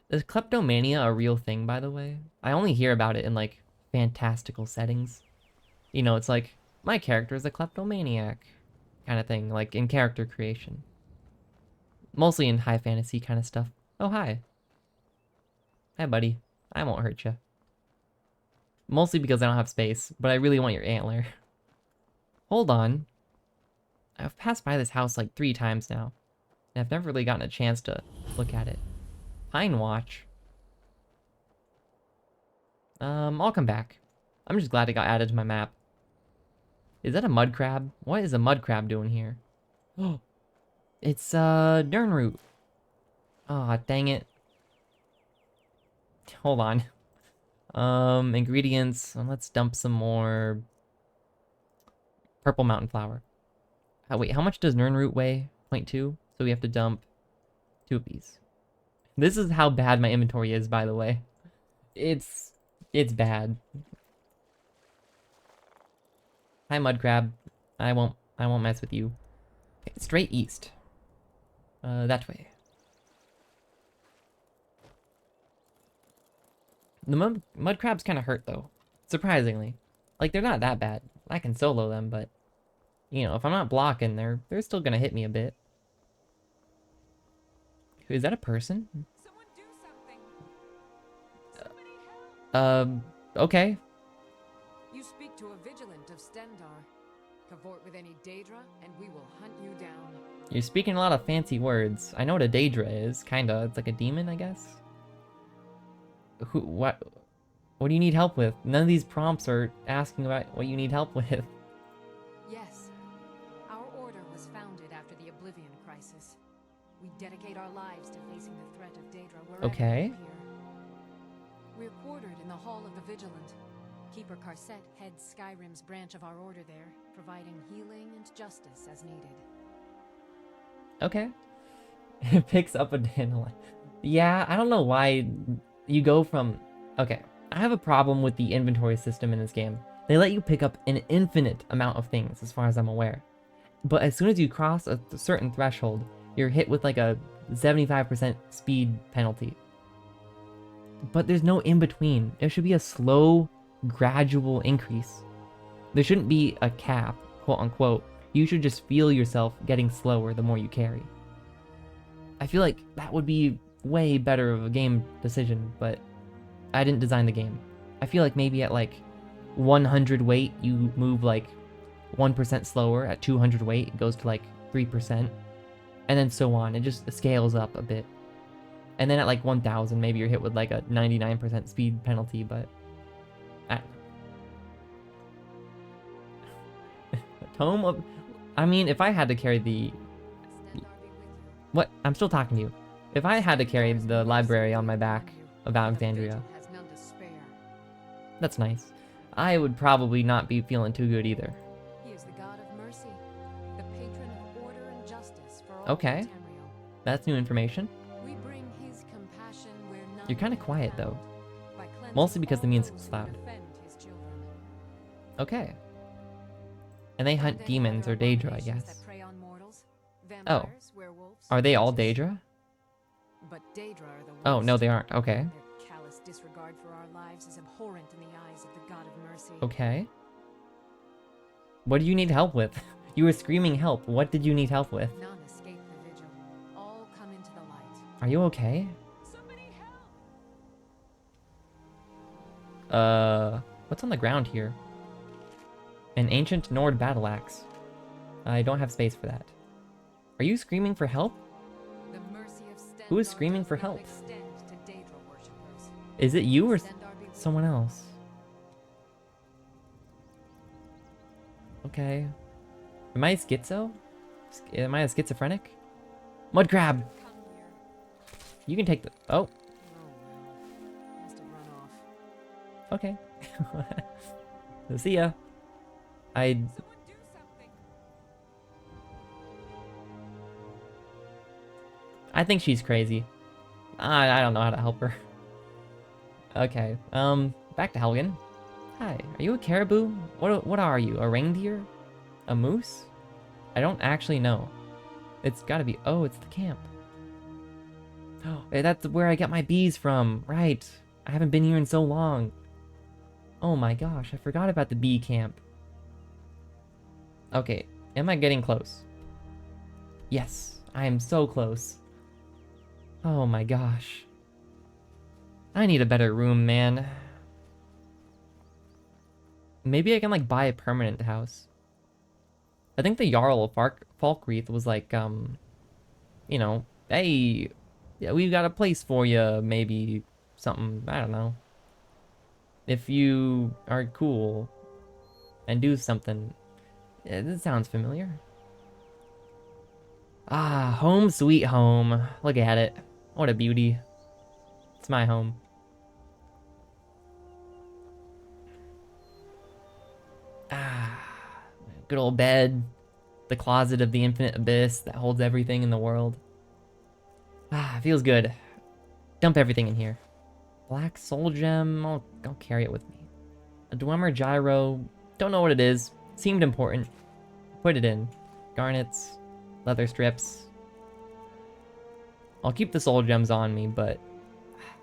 Is kleptomania a real thing, by the way? I only hear about it in, like, fantastical settings. You know, it's like, my character is a kleptomaniac kind of thing, like in character creation. Mostly in high fantasy kind of stuff. Oh, hi. Hi, buddy. I won't hurt you. Mostly because I don't have space, but I really want your antler. Hold on. I've passed by this house like 3 times now, and I've never really gotten a chance to look at it. Pine Watch. I'll come back. I'm just glad it got added to my map. Is that a mud crab? What is a mud crab doing here? Oh, it's Nirnroot. Aw, dang it. Hold on. Ingredients. Let's dump some more purple mountain flower. Oh, wait, how much does Nirnroot weigh? 0.2. So we have to dump 2 of these. This is how bad my inventory is, by the way. It's bad. Hi, mud crab. I won't mess with you. Okay, straight east. That way. The mud crabs kind of hurt, though. Surprisingly. Like, they're not that bad. I can solo them, but... You know, if I'm not blocking, they're still gonna hit me a bit. Is that a person? Someone do something. Okay. You speak to a vigilant of Stendar. Cavort with any Daedra, and we will hunt you down. You're speaking a lot of fancy words. I know what a Daedra is, kinda. It's like a demon, I guess. What do you need help with? None of these prompts are asking about what you need help with. Yes. Our order was founded after the Oblivion Crisis. We dedicate our lives to facing the threat of Daedra wherever Okay. we appear. We're quartered in the Hall of the Vigilant. Keeper Carset heads Skyrim's branch of our order there, providing healing and justice as needed. Okay. It picks up a dandelion. Yeah, I don't know why you go from... Okay, I have a problem with the inventory system in this game. They let you pick up an infinite amount of things, as far as I'm aware. But as soon as you cross a certain threshold, you're hit with like a 75% speed penalty. But there's no in-between. There should be a slow, gradual increase. There shouldn't be a cap, quote-unquote. You should just feel yourself getting slower the more you carry. I feel like that would be way better of a game decision, but I didn't design the game. I feel like maybe at like 100 weight, you move like 1% slower. At 200 weight, it goes to like 3%. And then so on. It just scales up a bit. And then at like 1000, maybe you're hit with like a 99% speed penalty, but I don't know. Tome of... I mean, if I had to carry the... What? I'm still talking to you. If I had to carry the library on my back of Alexandria... That's nice. I would probably not be feeling too good either. He is the god of mercy, the patron of order and justice for all Okay. Tamriel. That's new information. We bring his compassion where none You're kind of can quiet, found, though. by cleansing Mostly because the all music's those who loud. defend his children. Okay. And they hunt Then demons there or are Daedra, I abominations guess. that prey on mortals, Oh. vampires, werewolves, Are they all witches. Daedra? But Daedra are the worst. Oh, no, they aren't. Okay. Their callous disregard for our lives is abhorrent in the eyes of the god of mercy. Okay. What do you need help with? You were screaming help. What did you need help with? None escape the vigil. All come into the light. Are you okay? Somebody help! What's on the ground here? An ancient Nord battle axe. I don't have space for that. Are you screaming for help? The mercy of Stendarr Who is screaming for does not help? extend to Daedra worshippers. Is it you or Stendarr be with someone else? Okay. Am I schizo? Am I a schizophrenic? Mud crab! you. Come here. You can take the... Oh, Oh well. Must have run off. okay. See ya. I... Someone do something. I think she's crazy. I don't know how to help her. Okay, back to Helgen. Hi, are you a caribou? What are you, a reindeer? A moose? I don't actually know. It's gotta be, oh, it's the camp. Oh, that's where I get my bees from, right. I haven't been here in so long. Oh my gosh, I forgot about the bee camp. Okay, am I getting close? Yes, I am so close. Oh my gosh. I need a better room, man. Maybe I can, like, buy a permanent house. I think the Jarl of Falkreath was like, you know, hey, yeah, we've got a place for you, maybe something, I don't know. If you are cool and do something. Yeah, this sounds familiar. Ah, home sweet home. Look at it. What a beauty. It's my home. Ah, good old bed. The closet of the infinite abyss that holds everything in the world. Ah, feels good. Dump everything in here. Black soul gem. I'll carry it with me. A Dwemer gyro. Don't know what it is. Seemed important. Put it in. Garnets. Leather strips. I'll keep the soul gems on me, but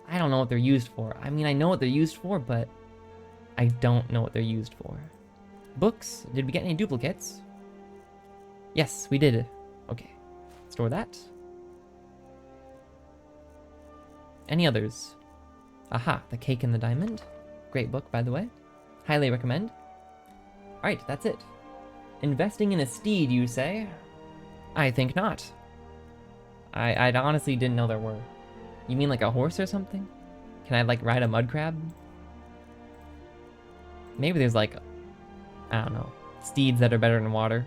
I don't know what they're used for. I mean, I know what they're used for, but I don't know what they're used for. Books. Did we get any duplicates? Yes, we did. Okay. Store that. Any others? Aha, The Cake and the Diamond. Great book, by the way. Highly recommend. Alright, that's it. Investing in a steed, you say? I think not. I honestly didn't know there were. You mean like a horse or something? Can I, like, ride a mud crab? Maybe there's, like, I don't know, steeds that are better in water.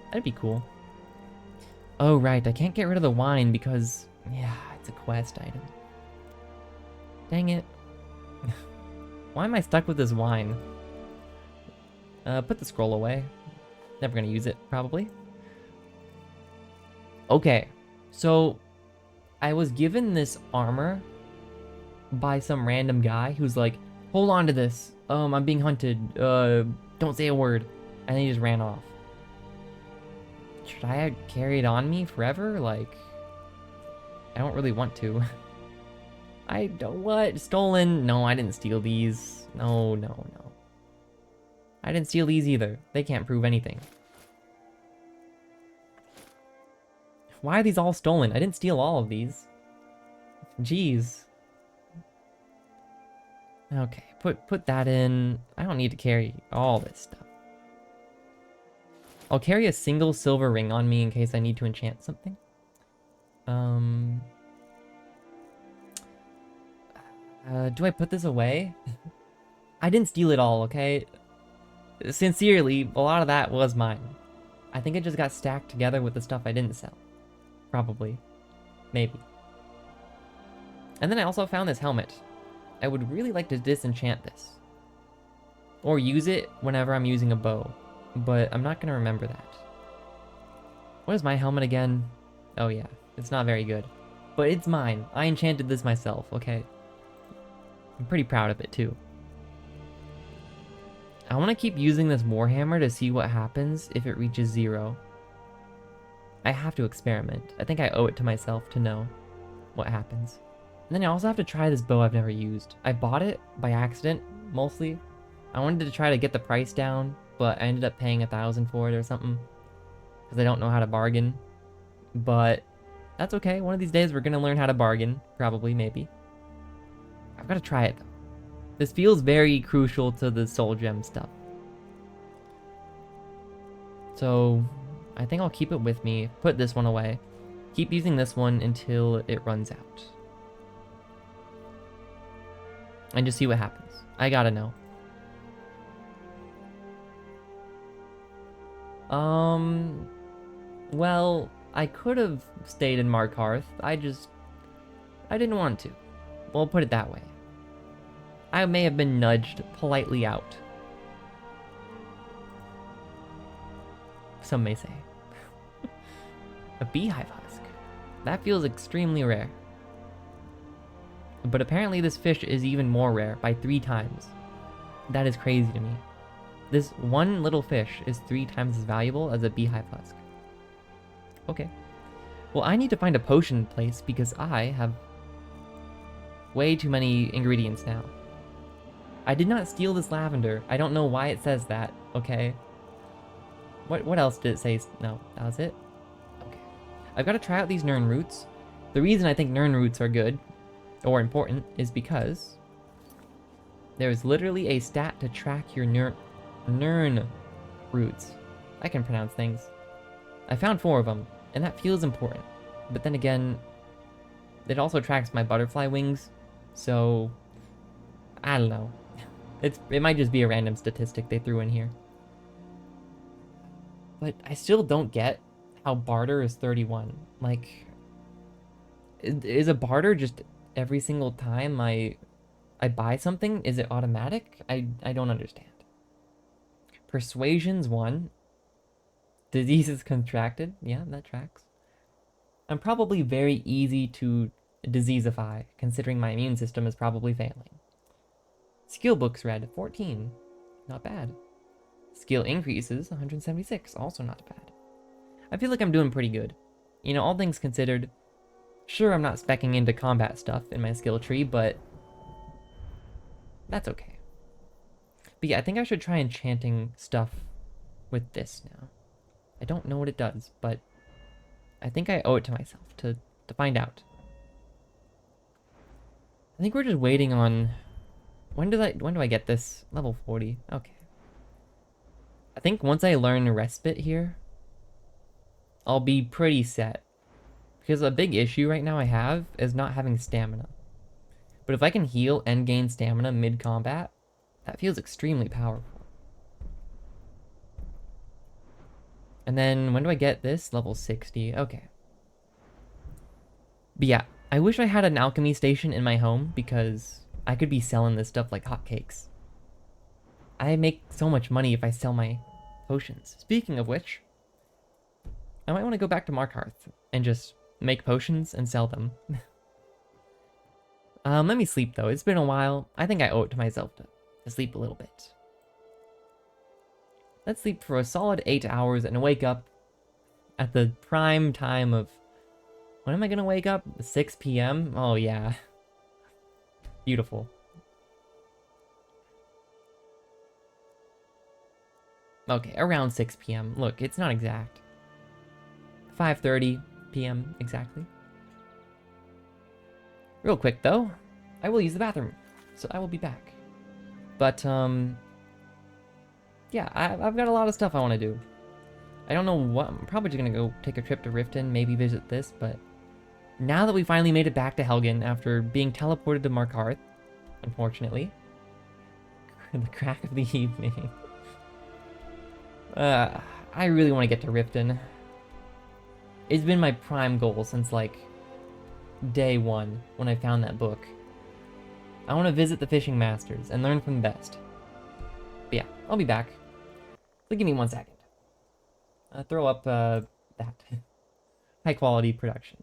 That'd be cool. Oh, right, I can't get rid of the wine because, yeah, it's a quest item. Dang it. Why am I stuck with this wine? Put the scroll away. Never gonna use it, probably. Okay, so I was given this armor by some random guy who's like, hold on to this. I'm being hunted. Don't say a word. And then he just ran off. Should I carry it on me forever? Like, I don't really want to. I don't, what? Stolen? No, I didn't steal these. No, no, no. I didn't steal these either. They can't prove anything. Why are these all stolen? I didn't steal all of these. Jeez. Okay, put that in. I don't need to carry all this stuff. I'll carry a single silver ring on me in case I need to enchant something. Do I put this away? I didn't steal it all, okay? Sincerely, a lot of that was mine. I think it just got stacked together with the stuff I didn't sell. Probably. Maybe. And then I also found this helmet. I would really like to disenchant this. Or use it whenever I'm using a bow. But I'm not going to remember that. What is my helmet again? Oh yeah, it's not very good. But it's mine. I enchanted this myself, okay? I'm pretty proud of it too. I want to keep using this Warhammer to see what happens if it reaches 0. I have to experiment. I think I owe it to myself to know what happens. And then I also have to try this bow I've never used. I bought it by accident, mostly. I wanted to try to get the price down, but I ended up paying 1,000 for it or something. Because I don't know how to bargain. But that's okay. One of these days we're going to learn how to bargain. Probably, maybe. I've got to try it though. This feels very crucial to the soul gem stuff. So I think I'll keep it with me, put this one away, keep using this one until it runs out. And just see what happens. I gotta know. Well, I could have stayed in Markarth. I didn't want to. We'll put it that way. I may have been nudged politely out. Some may say. A beehive husk. That feels extremely rare. But apparently this fish is even more rare by 3 times. That is crazy to me. This one little fish is 3 times as valuable as a beehive husk. Okay. Well, I need to find a potion place because I have way too many ingredients now. I did not steal this lavender. I don't know why it says that, okay? What else did it say? No, that was it? Okay. I've got to try out these Nern roots. The reason I think Nern roots are good, or important, is because there's literally a stat to track your Nern roots. I can pronounce things. I found 4 of them, and that feels important. But then again, it also tracks my butterfly wings, so I don't know. It might just be a random statistic they threw in here. But I still don't get how barter is 31. Like, is a barter just every single time I buy something? Is it automatic? I don't understand. Persuasion's 1. Disease is contracted. Yeah, that tracks. I'm probably very easy to diseaseify, considering my immune system is probably failing. Skill books read, 14. Not bad. Skill increases, 176. Also not bad. I feel like I'm doing pretty good. You know, all things considered, sure I'm not speccing into combat stuff in my skill tree, but that's okay. But yeah, I think I should try enchanting stuff with this now. I don't know what it does, but I think I owe it to myself to find out. I think we're just waiting on... When do I get this? Level 40. Okay. I think once I learn Respite here, I'll be pretty set. Because a big issue right now I have is not having stamina. But if I can heal and gain stamina mid-combat, that feels extremely powerful. And then when do I get this? Level 60. Okay. But yeah, I wish I had an alchemy station in my home because I could be selling this stuff like hotcakes. I make so much money if I sell my potions. Speaking of which, I might want to go back to Markarth and just make potions and sell them. Let me sleep though. It's been a while. I think I owe it to myself to sleep a little bit. Let's sleep for a solid 8 hours and wake up at the prime time of... When am I gonna wake up? 6 p.m.? Oh yeah. Beautiful. Okay, around 6 p.m. Look, it's not exact. 5:30 p.m. exactly. Real quick though, I will use the bathroom, so I will be back. But yeah, I've got a lot of stuff I want to do. I don't know what... I'm probably just gonna go take a trip to Riften, maybe visit this, but... Now that we finally made it back to Helgen after being teleported to Markarth, unfortunately. The crack of the evening. I really want to get to Riften. It's been my prime goal since, like, day one, when I found that book. I want to visit the fishing masters and learn from the best. But yeah, I'll be back. So give me 1 second. Throw up, that. High quality production.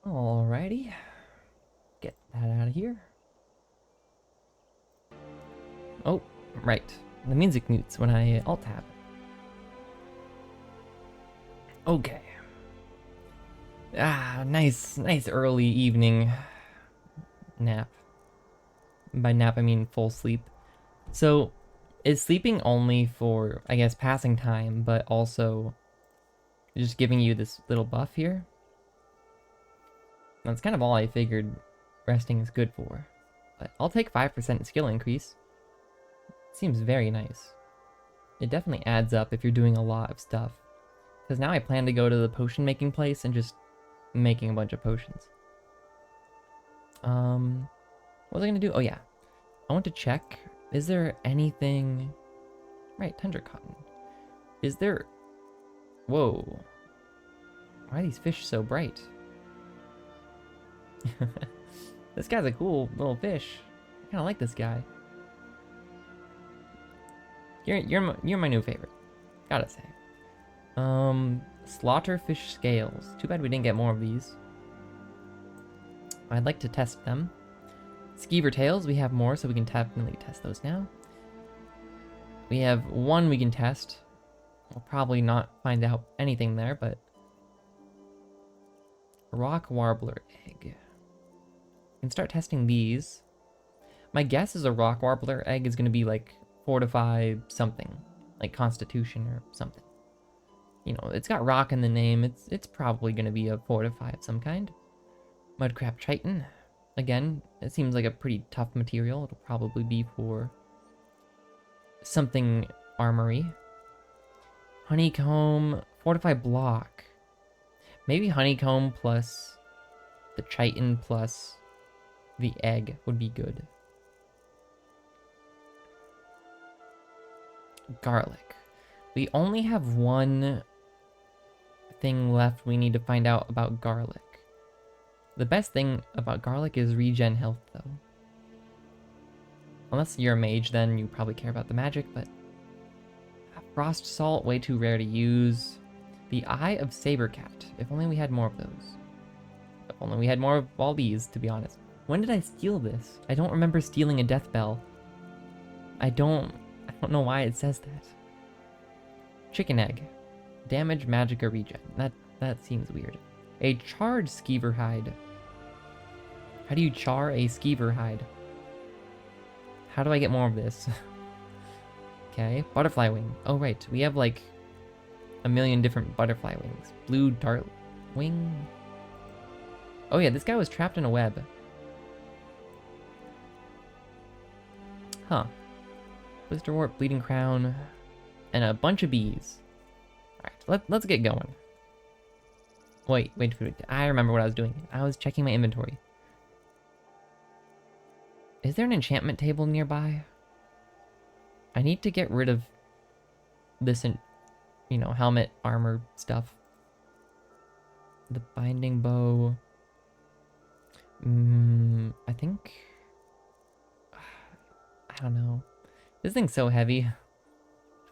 Alrighty. Get that out of here. Oh, right. The music mutes when I alt-tab. Okay. Nice early evening nap. By nap, I mean full sleep. So, is sleeping only for, I guess, passing time, but also just giving you this little buff here? That's kind of all I figured resting is good for. But I'll take 5% skill increase. Seems very nice. It definitely adds up if you're doing a lot of stuff. Because now I plan to go to the potion making place and just making a bunch of potions. What was I gonna do? Oh yeah. I want to check. Is there anything... Right, tundra cotton. Is there... Whoa. Why are these fish so bright? This guy's a cool little fish. I kind of like this guy. You're my new favorite. Gotta say. Slaughterfish scales. Too bad we didn't get more of these. I'd like to test them. Skeever tails, we have more, so we can definitely test those now. We have one we can test. We'll probably not find out anything there, but... Rock warbler egg. We can start testing these. My guess is a rock warbler egg is going to be like fortify something. Like constitution or something. You know, it's got rock in the name. It's probably going to be a fortify of some kind. Mudcrab chitin. Again, it seems like a pretty tough material. It'll probably be for something armory. Honeycomb, fortify block. Maybe honeycomb plus the chitin plus the egg would be good. Garlic. We only have one thing left we need to find out about garlic. The best thing about garlic is regen health, though. Unless you're a mage, then you probably care about the magic, but... Frost salt, way too rare to use. The Eye of Sabercat. If only we had more of those. If only we had more of all these, to be honest. When did I steal this? I don't remember stealing a death bell. I don't know why it says that. Chicken egg. Damage, magic, or regen. That seems weird. A charred skeever hide. How do you char a skeever hide? How do I get more of this? Okay, butterfly wing. Oh right, we have like a million different butterfly wings. Blue dart wing. Oh yeah, this guy was trapped in a web. Huh. Blister warp, bleeding crown, and a bunch of bees. Alright, let's get going. Wait, I remember what I was doing. I was checking my inventory. Is there an enchantment table nearby? I need to get rid of this, you know, helmet, armor stuff. The binding bow. I think... I don't know. This thing's so heavy.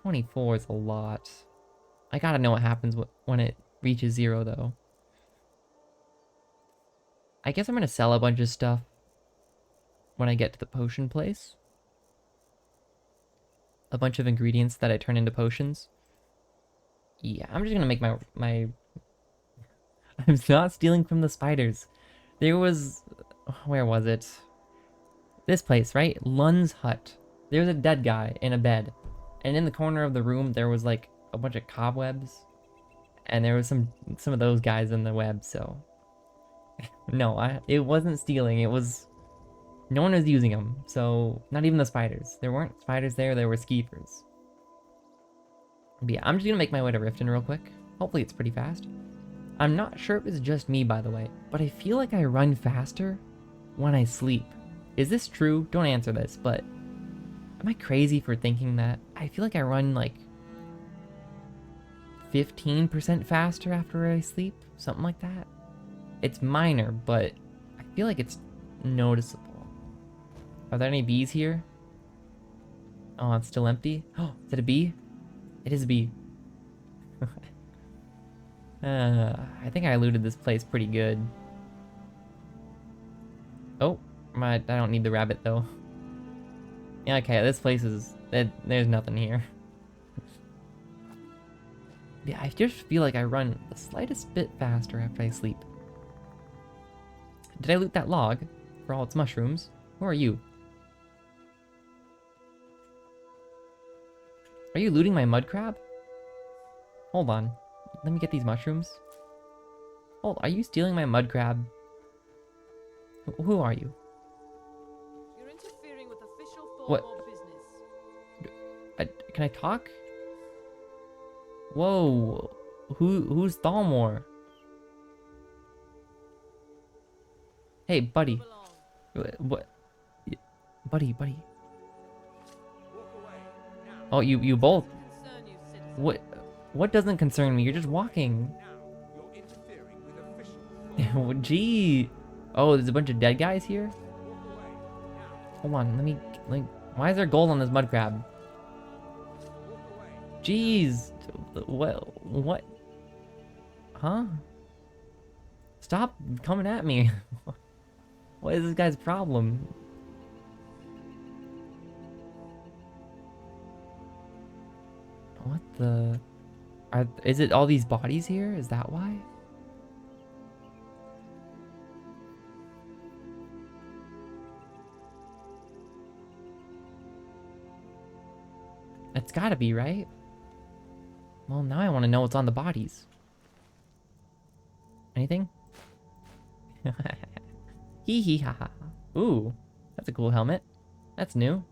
24 is a lot. I gotta know what happens when it reaches 0, though. I guess I'm gonna sell a bunch of stuff when I get to the potion place. A bunch of ingredients that I turn into potions. Yeah, I'm just gonna make my... I'm not stealing from the spiders. There was... Where was it? This place, right? Lun's hut. There was a dead guy in a bed. And in the corner of the room, there was like a bunch of cobwebs. And there was some of those guys in the web, so... No, it wasn't stealing. It was... No one was using them, so not even the spiders. There weren't spiders there were skeepers. But yeah, I'm just gonna make my way to Riften real quick. Hopefully it's pretty fast. I'm not sure if it's just me, by the way, but I feel like I run faster when I sleep. Is this true? Don't answer this, but am I crazy for thinking that? I feel like I run like 15% faster after I sleep, something like that. It's minor, but I feel like it's noticeable. Are there any bees here? Oh, it's still empty. Oh, is it a bee? It is a bee. I think I looted this place pretty good. Oh, I don't need the rabbit though. Yeah, okay, this place is... There's nothing here. Yeah, I just feel like I run the slightest bit faster after I sleep. Did I loot that log for all its mushrooms? Who are you? Are you looting my mud crab? Hold on. Let me get these mushrooms. Hold, are you stealing my mud crab? Who are you? You're interfering with official What? business. Can I talk? Whoa. Who's Thalmor? Hey, buddy. What? Buddy. Oh, you both. What doesn't concern me? You're just walking. Gee. Oh, there's a bunch of dead guys here? Hold on, let me... Like, why is there gold on this mud crab? Jeez. What? Huh? Stop coming at me. What is this guy's problem? What the... Is it all these bodies here? Is that why? It's gotta be, right? Well, now I want to know what's on the bodies. Anything? Hee hee ha ha. Ooh, that's a cool helmet. That's new.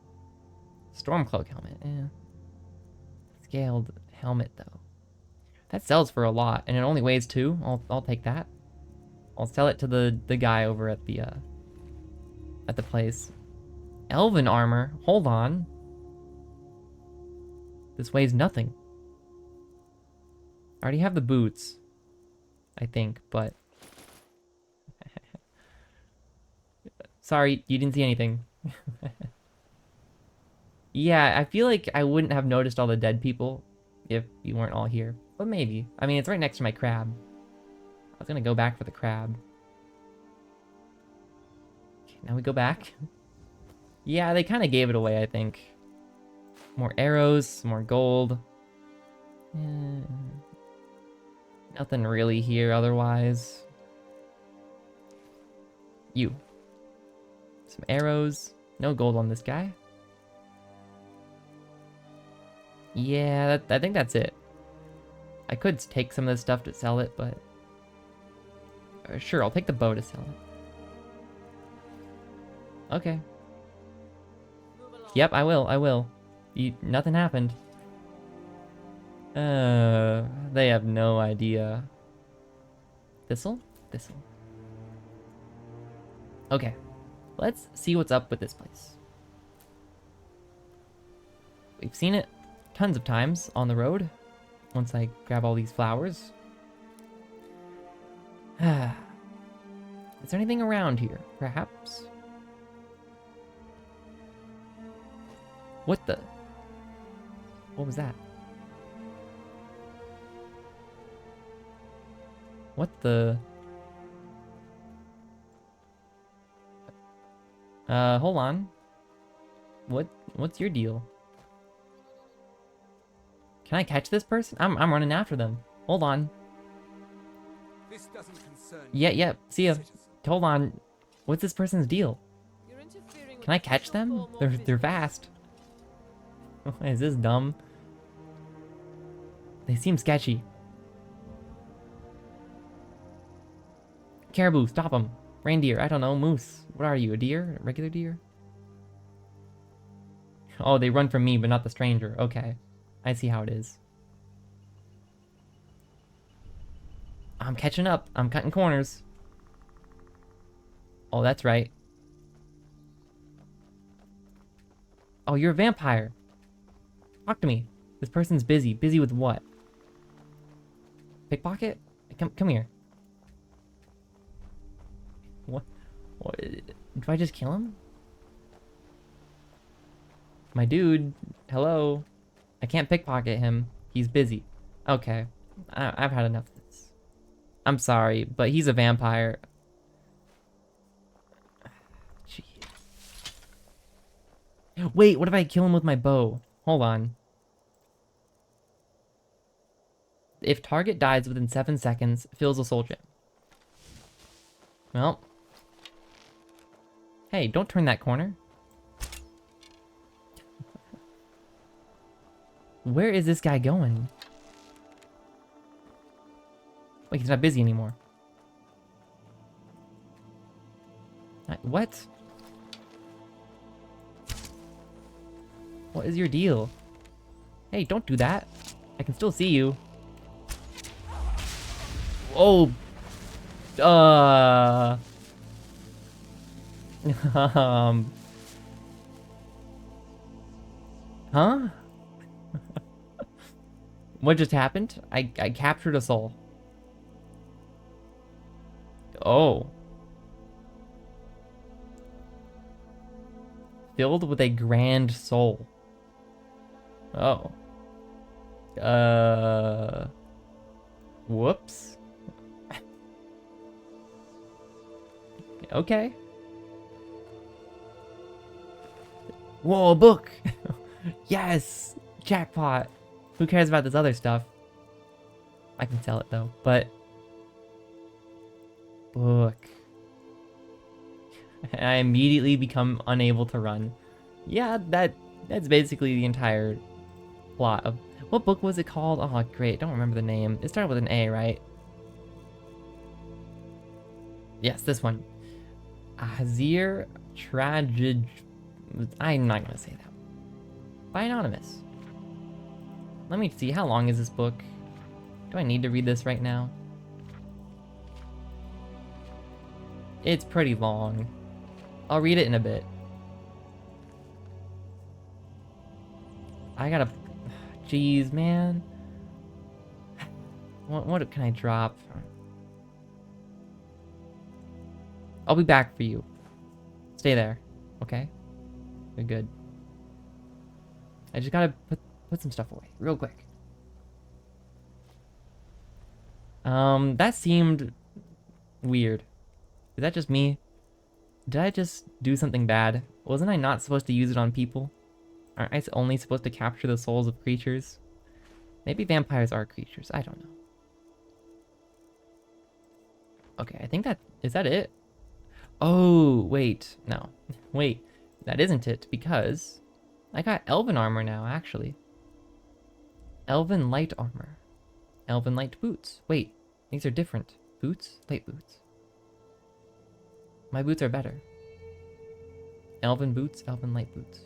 Stormcloak helmet, yeah. Scaled helmet though. That sells for a lot, and it only weighs 2. I'll take that. I'll sell it to the guy over at the place. Elven armor. Hold on. This weighs nothing. I already have the boots, I think, but sorry, you didn't see anything. Yeah, I feel like I wouldn't have noticed all the dead people if you weren't all here. But maybe. I mean, it's right next to my crab. I was gonna go back for the crab. Okay, now we go back. Yeah, they kind of gave it away, I think. More arrows, more gold. Nothing really here otherwise. You. Some arrows. No gold on this guy. Yeah, I think that's it. I could take some of this stuff to sell it, but... sure, I'll take the bow to sell it. Okay. Yep, I will. Nothing happened. They have no idea. Thistle? Thistle. Okay. Let's see what's up with this place. We've seen it tons of times on the road. Once I grab all these flowers. Is there anything around here, perhaps? What the? What was that? What the? Hold on. What's your deal? Can I catch this person? I'm running after them. Hold on. This doesn't concern Yeah. See ya. Hold on. What's this person's deal? Can I catch them? They're fast. Is this dumb? They seem sketchy. Caribou, stop them. Reindeer, I don't know. Moose. What are you, a deer? A regular deer? Oh, they run from me, but not the stranger. Okay. I see how it is. I'm catching up. I'm cutting corners. Oh, that's right. Oh, you're a vampire. Talk to me. This person's busy. Busy with what? Pickpocket? Come here. What? Do I just kill him? My dude. Hello. I can't pickpocket him. He's busy. Okay. I've had enough of this. I'm sorry, but he's a vampire. Jeez. Wait, what if I kill him with my bow? Hold on. If target dies within 7 seconds, fills a soul gem. Well. Hey, don't turn that corner. Where is this guy going? Wait, he's not busy anymore. What? What is your deal? Hey, don't do that. I can still see you. Oh. Huh? What just happened? I captured a soul. Oh. Filled with a grand soul. Oh. Whoops. Okay. Whoa, a book! Yes! Jackpot! Who cares about this other stuff? I can sell it though, but... Book. I immediately become unable to run. Yeah, that's basically the entire plot of... What book was it called? Oh, great. Don't remember the name. It started with an A, right? Yes, this one. Azir Tragedy. I'm not gonna say that. By Anonymous. Let me see, how long is this book? Do I need to read this right now? It's pretty long. I'll read it in a bit. I gotta... Jeez, man. What can I drop? I'll be back for you. Stay there, okay? You're good. I just gotta put some stuff away, real quick. That seemed weird. Is that just me? Did I just do something bad? Wasn't I not supposed to use it on people? Aren't I only supposed to capture the souls of creatures? Maybe vampires are creatures, I don't know. Okay, I think that... Is that it? Oh, wait. No. Wait. That isn't it, because... I got elven armor now, actually. Elven light armor. Elven light boots. Wait, these are different. Boots? Light boots. My boots are better. Elven boots, elven light boots.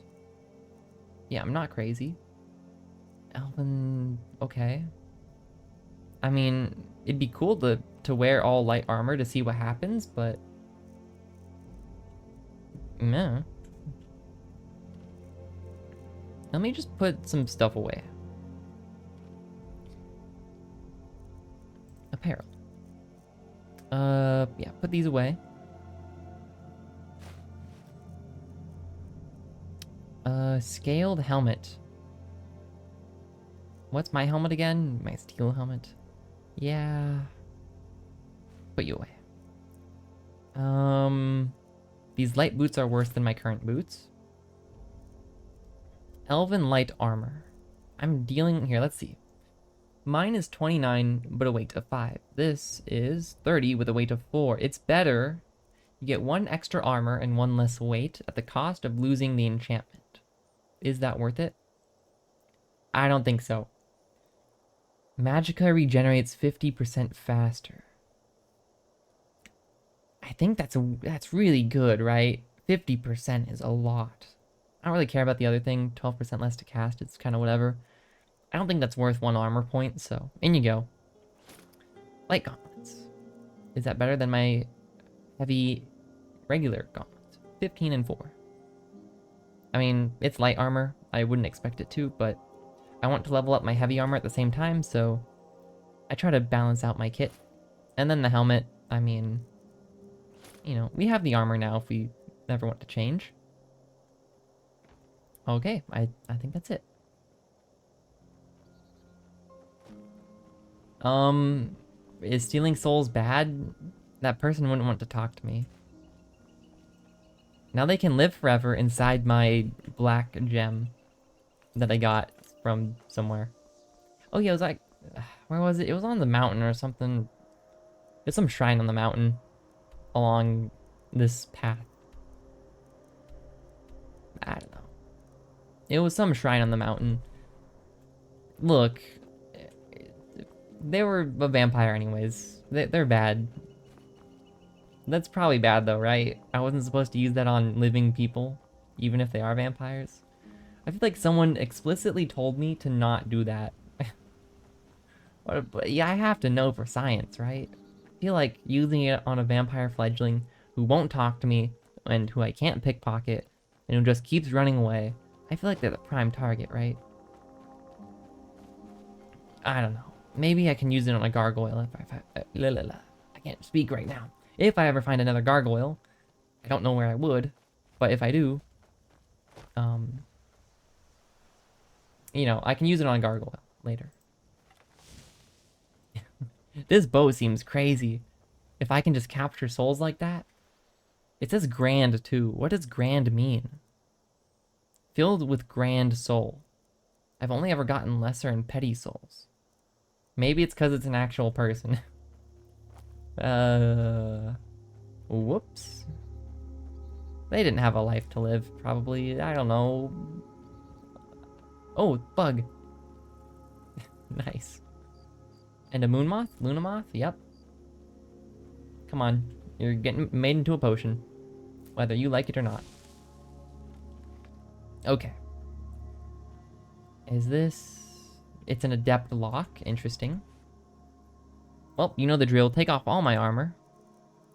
Yeah, I'm not crazy. Elven... okay. I mean, it'd be cool to wear all light armor to see what happens, but... meh. Let me just put some stuff away. Apparel. Yeah, put these away. Scaled helmet. What's my helmet again? My steel helmet. Yeah. Put you away. These light boots are worse than my current boots. Elven light armor. I'm dealing here, let's see. Mine is 29, but a weight of 5. This is 30 with a weight of 4. It's better. You get 1 extra armor and 1 less weight at the cost of losing the enchantment. Is that worth it? I don't think so. Magicka regenerates 50% faster. I think that's really good, right? 50% is a lot. I don't really care about the other thing. 12% less to cast. It's kind of whatever. I don't think that's worth 1 armor point, so in you go. Light gauntlets. Is that better than my heavy regular gauntlets? 15 and 4. I mean, it's light armor. I wouldn't expect it to, but I want to level up my heavy armor at the same time, so I try to balance out my kit. And then the helmet, I mean, you know, we have the armor now if we ever want to change. Okay, I think that's it. Is stealing souls bad? That person wouldn't want to talk to me. Now they can live forever inside my black gem that I got from somewhere. Oh yeah, it was like, where was it? It was on the mountain or something. There's some shrine on the mountain along this path. I don't know. It was some shrine on the mountain. Look, they were a vampire anyways. They're bad. That's probably bad though, right? I wasn't supposed to use that on living people, even if they are vampires. I feel like someone explicitly told me to not do that. But yeah, I have to know for science, right? I feel like using it on a vampire fledgling who won't talk to me and who I can't pickpocket and who just keeps running away. I feel like they're the prime target, right? I don't know. Maybe I can use it on a gargoyle if I can't speak right now. If I ever find another gargoyle, I don't know where I would, but if I do, you know, I can use it on a gargoyle later. This bow seems crazy. If I can just capture souls like that. It says grand too. What does grand mean? Filled with grand soul. I've only ever gotten lesser and petty souls. Maybe it's because it's an actual person. Whoops. They didn't have a life to live, probably. I don't know. Oh, bug. Nice. And a moon moth? Luna moth? Yep. Come on. You're getting made into a potion. whether you like it or not. Okay. Is this... It's an adept lock. Interesting. Well, you know the drill. Take off all my armor.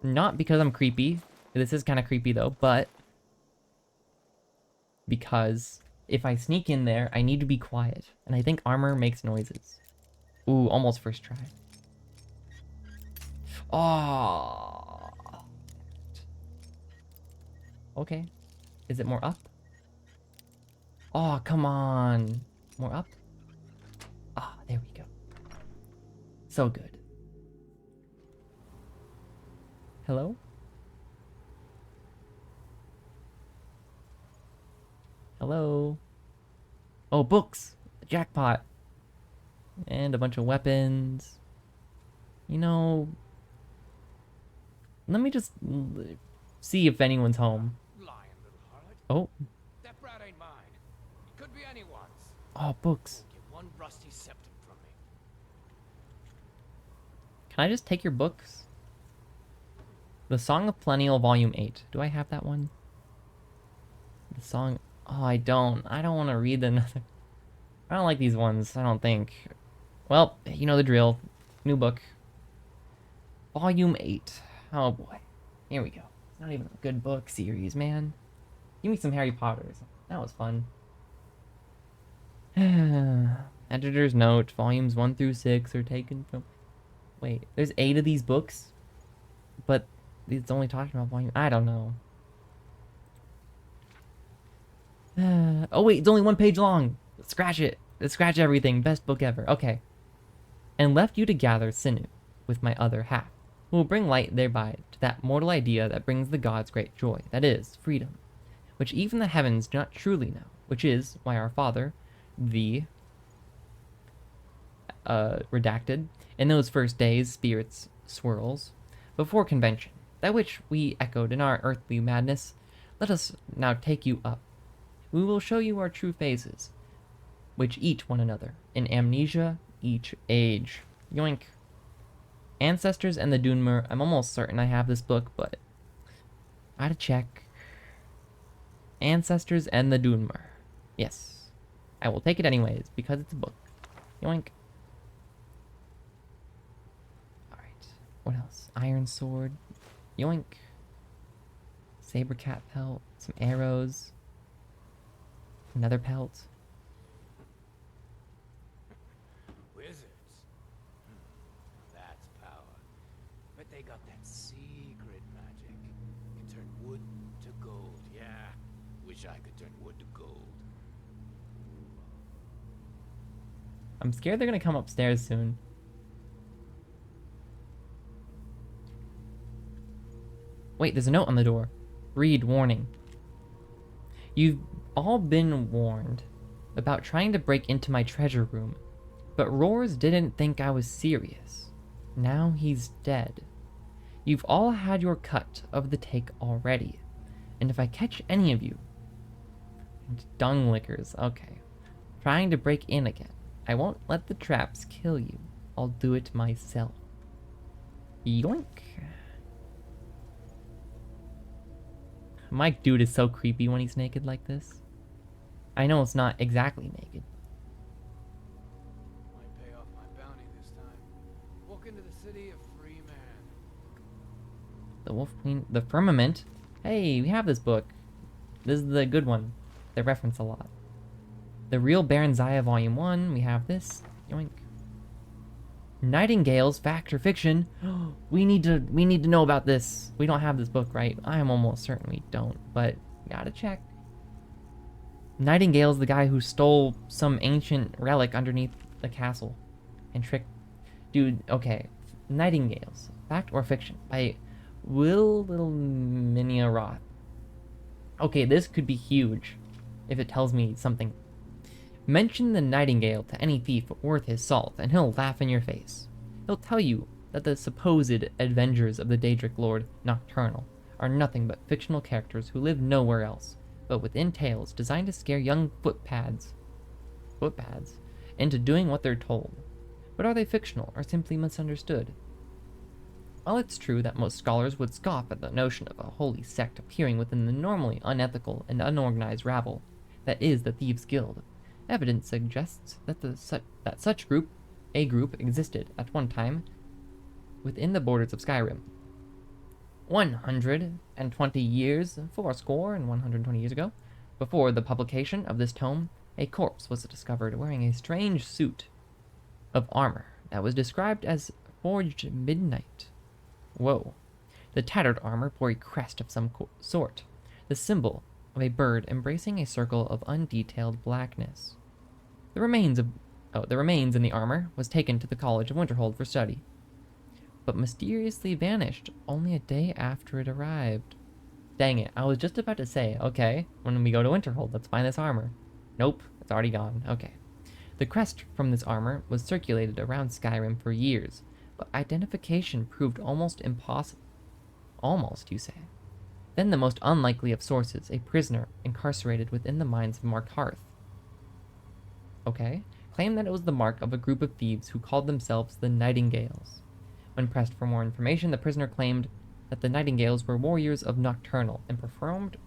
Not because I'm creepy. This is kind of creepy though, but... because if I sneak in there, I need to be quiet. And I think armor makes noises. Ooh, almost first try. Oh. Okay. Is it more up? Oh, come on. More up? Ah, there we go. So good. Hello? Hello? Oh, books! Jackpot! And a bunch of weapons. You know... Let me just see if anyone's home. Lying little harlot. Oh. That brat ain't mine. It could be anyone's. Oh, books. Get one rusty septum from me. Can I just take your books? The Song of Perennial, Volume 8. Do I have that one? The song... Oh, I don't. I don't want to read another... I don't like these ones, I don't think. Well, you know the drill. New book. Volume 8. Oh boy. Here we go. It's not even a good book series, man. Give me some Harry Potters. That was fun. Editor's note. Volumes 1 through 6 are taken from... Wait, there's 8 of these books? But it's only talking about volume... I don't know. Oh wait, it's only 1 page long. Scratch it. Let's scratch everything. Best book ever. Okay. And left you to gather sinew with my other half, who will bring light thereby to that mortal idea that brings the gods great joy, that is, freedom, which even the heavens do not truly know, which is why our father, the redacted, in those first days spirits swirls, before convention, that which we echoed in our earthly madness, let us now take you up. We will show you our true phases, which eat one another, in amnesia, each age. Yoink. Ancestors and the Dunmer. I'm almost certain I have this book, but I had to check. Ancestors and the Dunmer. Yes. I will take it anyways, because it's a book. Yoink. Alright. What else? Iron sword. Yoink. Saber cat pelt. Some arrows. Another pelt. Wizards. That's power. But they got that secret magic. Can turn wood to gold. Yeah. Wish I could turn wood to gold. I'm scared they're gonna come upstairs soon. Wait, there's a note on the door. Read warning. You've all been warned about trying to break into my treasure room, but Roars didn't think I was serious. Now he's dead. You've all had your cut of the take already, and if I catch any of you, dung lickers, okay, trying to break in again, I won't let the traps kill you. I'll do it myself. Yoink. My dude is so creepy when he's naked like this. I know it's not exactly naked. Might pay off my bounty this time. Walk into the city a free man. The Wolf Queen, the Firmament. Hey, we have this book. This is the good one. They reference a lot. The Real Baron Zaya Volume 1. We have this. Yoink. Nightingales, fact or fiction? we need to know about this. We don't have this book, right? I am almost certain we don't, but gotta check. Nightingale's the guy who stole some ancient relic underneath the castle and tricked... Dude, okay. Nightingales, fact or fiction? By Will Little Minia Roth. Okay, this could be huge if it tells me something. Mention the Nightingale to any thief worth his salt, and he'll laugh in your face. He'll tell you that the supposed adventures of the Daedric Lord Nocturnal are nothing but fictional characters who live nowhere else, but within tales designed to scare young footpads into doing what they're told. But are they fictional or simply misunderstood? While it's true that most scholars would scoff at the notion of a holy sect appearing within the normally unethical and unorganized rabble that is the Thieves' Guild, evidence suggests that such a group existed at one time within the borders of Skyrim. 120 years, fourscore and 120 years ago, before the publication of this tome, a corpse was discovered wearing a strange suit of armor that was described as forged midnight. Whoa. The tattered armor bore a crest of some sort, the symbol of a bird embracing a circle of undetailed blackness. The remains in the armor was taken to the College of Winterhold for study, but mysteriously vanished only a day after it arrived. Dang it, I was just about to say, okay, when we go to Winterhold, let's find this armor. Nope, it's already gone. Okay. The crest from this armor was circulated around Skyrim for years, but identification proved almost impossible. Almost, you say? Then the most unlikely of sources, a prisoner incarcerated within the mines of Markarth. Okay, claimed that it was the mark of a group of thieves who called themselves the Nightingales. When pressed for more information, the prisoner claimed that the Nightingales were warriors of Nocturnal and performed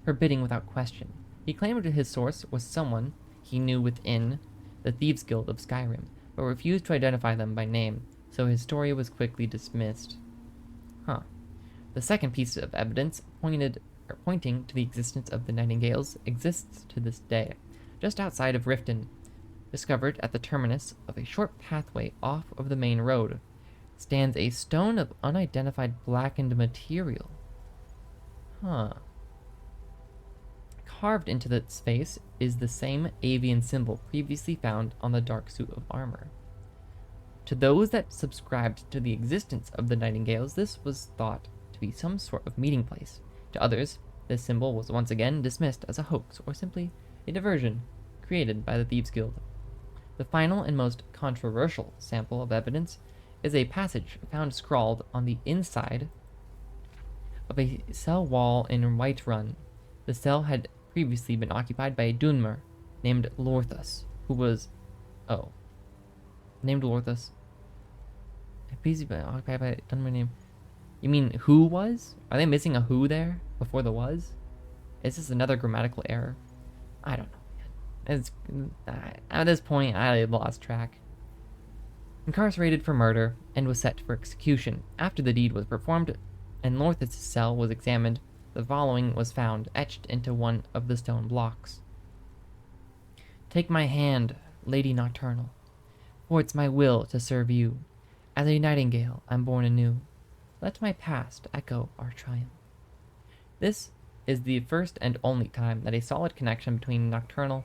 her bidding without question. He claimed that his source was someone he knew within the Thieves' Guild of Skyrim, but refused to identify them by name, so his story was quickly dismissed. Huh. The second piece of evidence pointing to the existence of the Nightingales exists to this day, just outside of Riften, discovered at the terminus of a short pathway off of the main road, stands a stone of unidentified blackened material. Huh. Carved into the space is the same avian symbol previously found on the dark suit of armor. To those that subscribed to the existence of the Nightingales, this was thought to be some sort of meeting place. To others, this symbol was once again dismissed as a hoax or simply a diversion created by the Thieves' Guild. The final and most controversial sample of evidence is a passage found scrawled on the inside of a cell wall in Whiterun. The cell had previously been occupied by a Dunmer named Lorthus, who was... Oh. Named Lorthus. Previously been occupied by a Dunmer named... You mean who was? Are they missing a who there before the was? Is this another grammatical error? I don't know, man. At this point, I lost track. Incarcerated for murder and was set for execution. After the deed was performed and Lorthus' cell was examined, the following was found etched into one of the stone blocks. Take my hand, Lady Nocturnal, for it's my will to serve you. As a nightingale, I'm born anew. Let my past echo our triumph. This is the first and only time that a solid connection between Nocturnal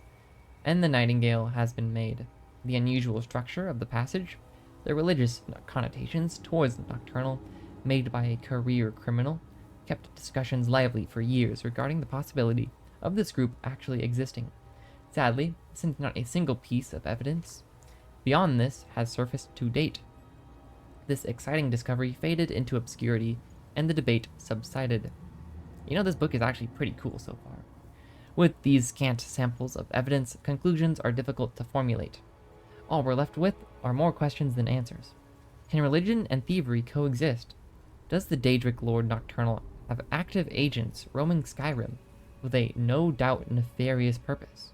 and the Nightingale has been made. The unusual structure of the passage, the religious connotations towards Nocturnal made by a career criminal, kept discussions lively for years regarding the possibility of this group actually existing. Sadly, since not a single piece of evidence beyond this has surfaced to date, this exciting discovery faded into obscurity and the debate subsided. You know, this book is actually pretty cool so far. With these scant samples of evidence, conclusions are difficult to formulate. All we're left with are more questions than answers. Can religion and thievery coexist? Does the Daedric Lord Nocturnal have active agents roaming Skyrim with a no-doubt nefarious purpose?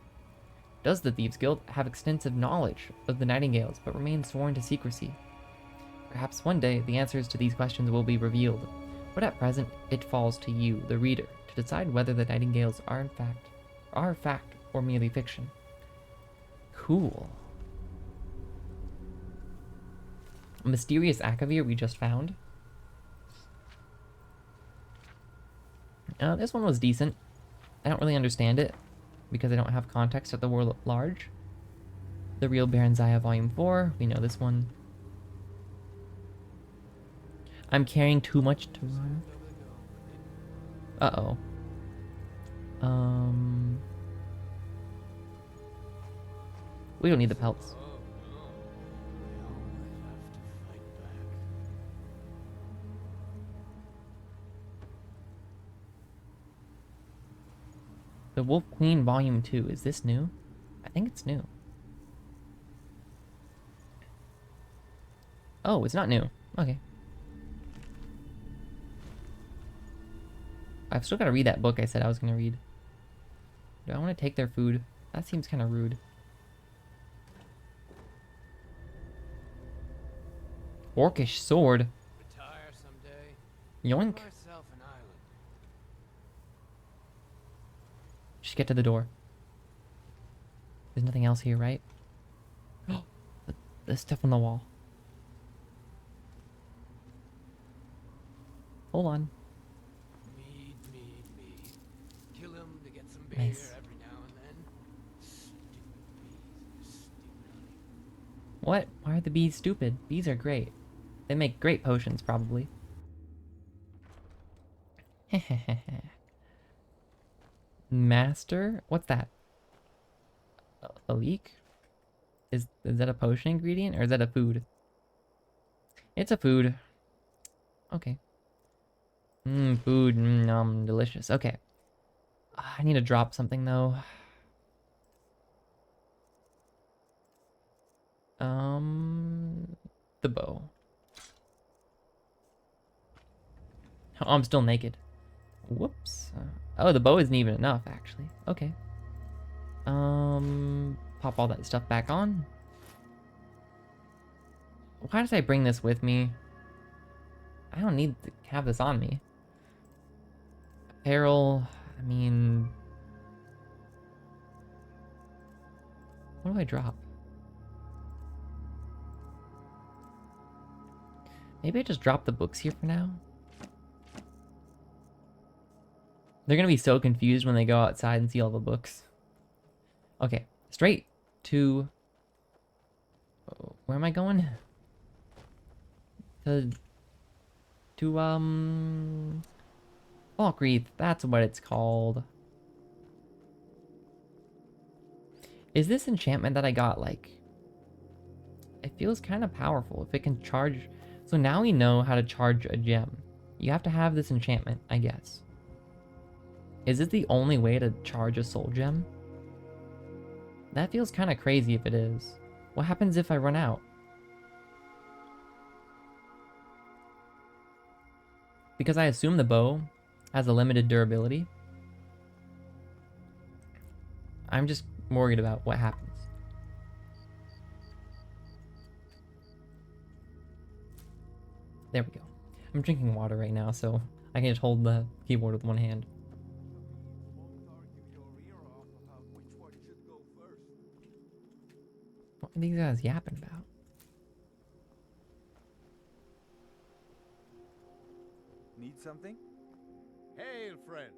Does the Thieves' Guild have extensive knowledge of the Nightingales but remain sworn to secrecy? Perhaps one day the answers to these questions will be revealed, but at present it falls to you, the reader, to decide whether the Nightingales are fact or merely fiction. Cool. A mysterious Akavir we just found. This one was decent. I don't really understand it because I don't have context of the world at large. The Real Baron Zaya Volume 4. We know this one. I'm carrying too much to run. Uh-oh. We don't need the pelts. The Wolf Queen Volume 2. Is this new? I think it's new. Oh, it's not new. Okay. I've still got to read that book I said I was going to read. Do I want to take their food? That seems kind of rude. Orcish sword. Retire someday. Yoink. Myself an island. Just get to the door. There's nothing else here, right? Oh, the stuff on the wall. Hold on. Mead. Kill him to get some beer Nice. every now and then. Stupid bees. Stupid. What? Why are the bees stupid? Bees are great. They make great potions, probably. Master? What's that? A leek? Is that a potion ingredient or is that a food? It's a food. Okay. Food. Delicious. Okay. I need to drop something though. The bow. Oh, I'm still naked. Whoops. Oh, the bow isn't even enough, actually. Okay. Pop all that stuff back on. Why did I bring this with me? I don't need to have this on me. Apparel, I mean... What do I drop? Maybe I just drop the books here for now? They're gonna be so confused when they go outside and see all the books. Okay, straight to... Where am I going? To Falkreath, that's what it's called. Is this enchantment that I got, like... It feels kind of powerful if it can charge... So now we know how to charge a gem. You have to have this enchantment, I guess. Is it the only way to charge a soul gem? That feels kind of crazy if it is. What happens if I run out? Because I assume the bow has a limited durability. I'm just worried about what happens. There we go. I'm drinking water right now, so I can just hold the keyboard with one hand. What are these guys yapping about? Need something? Hail, friend.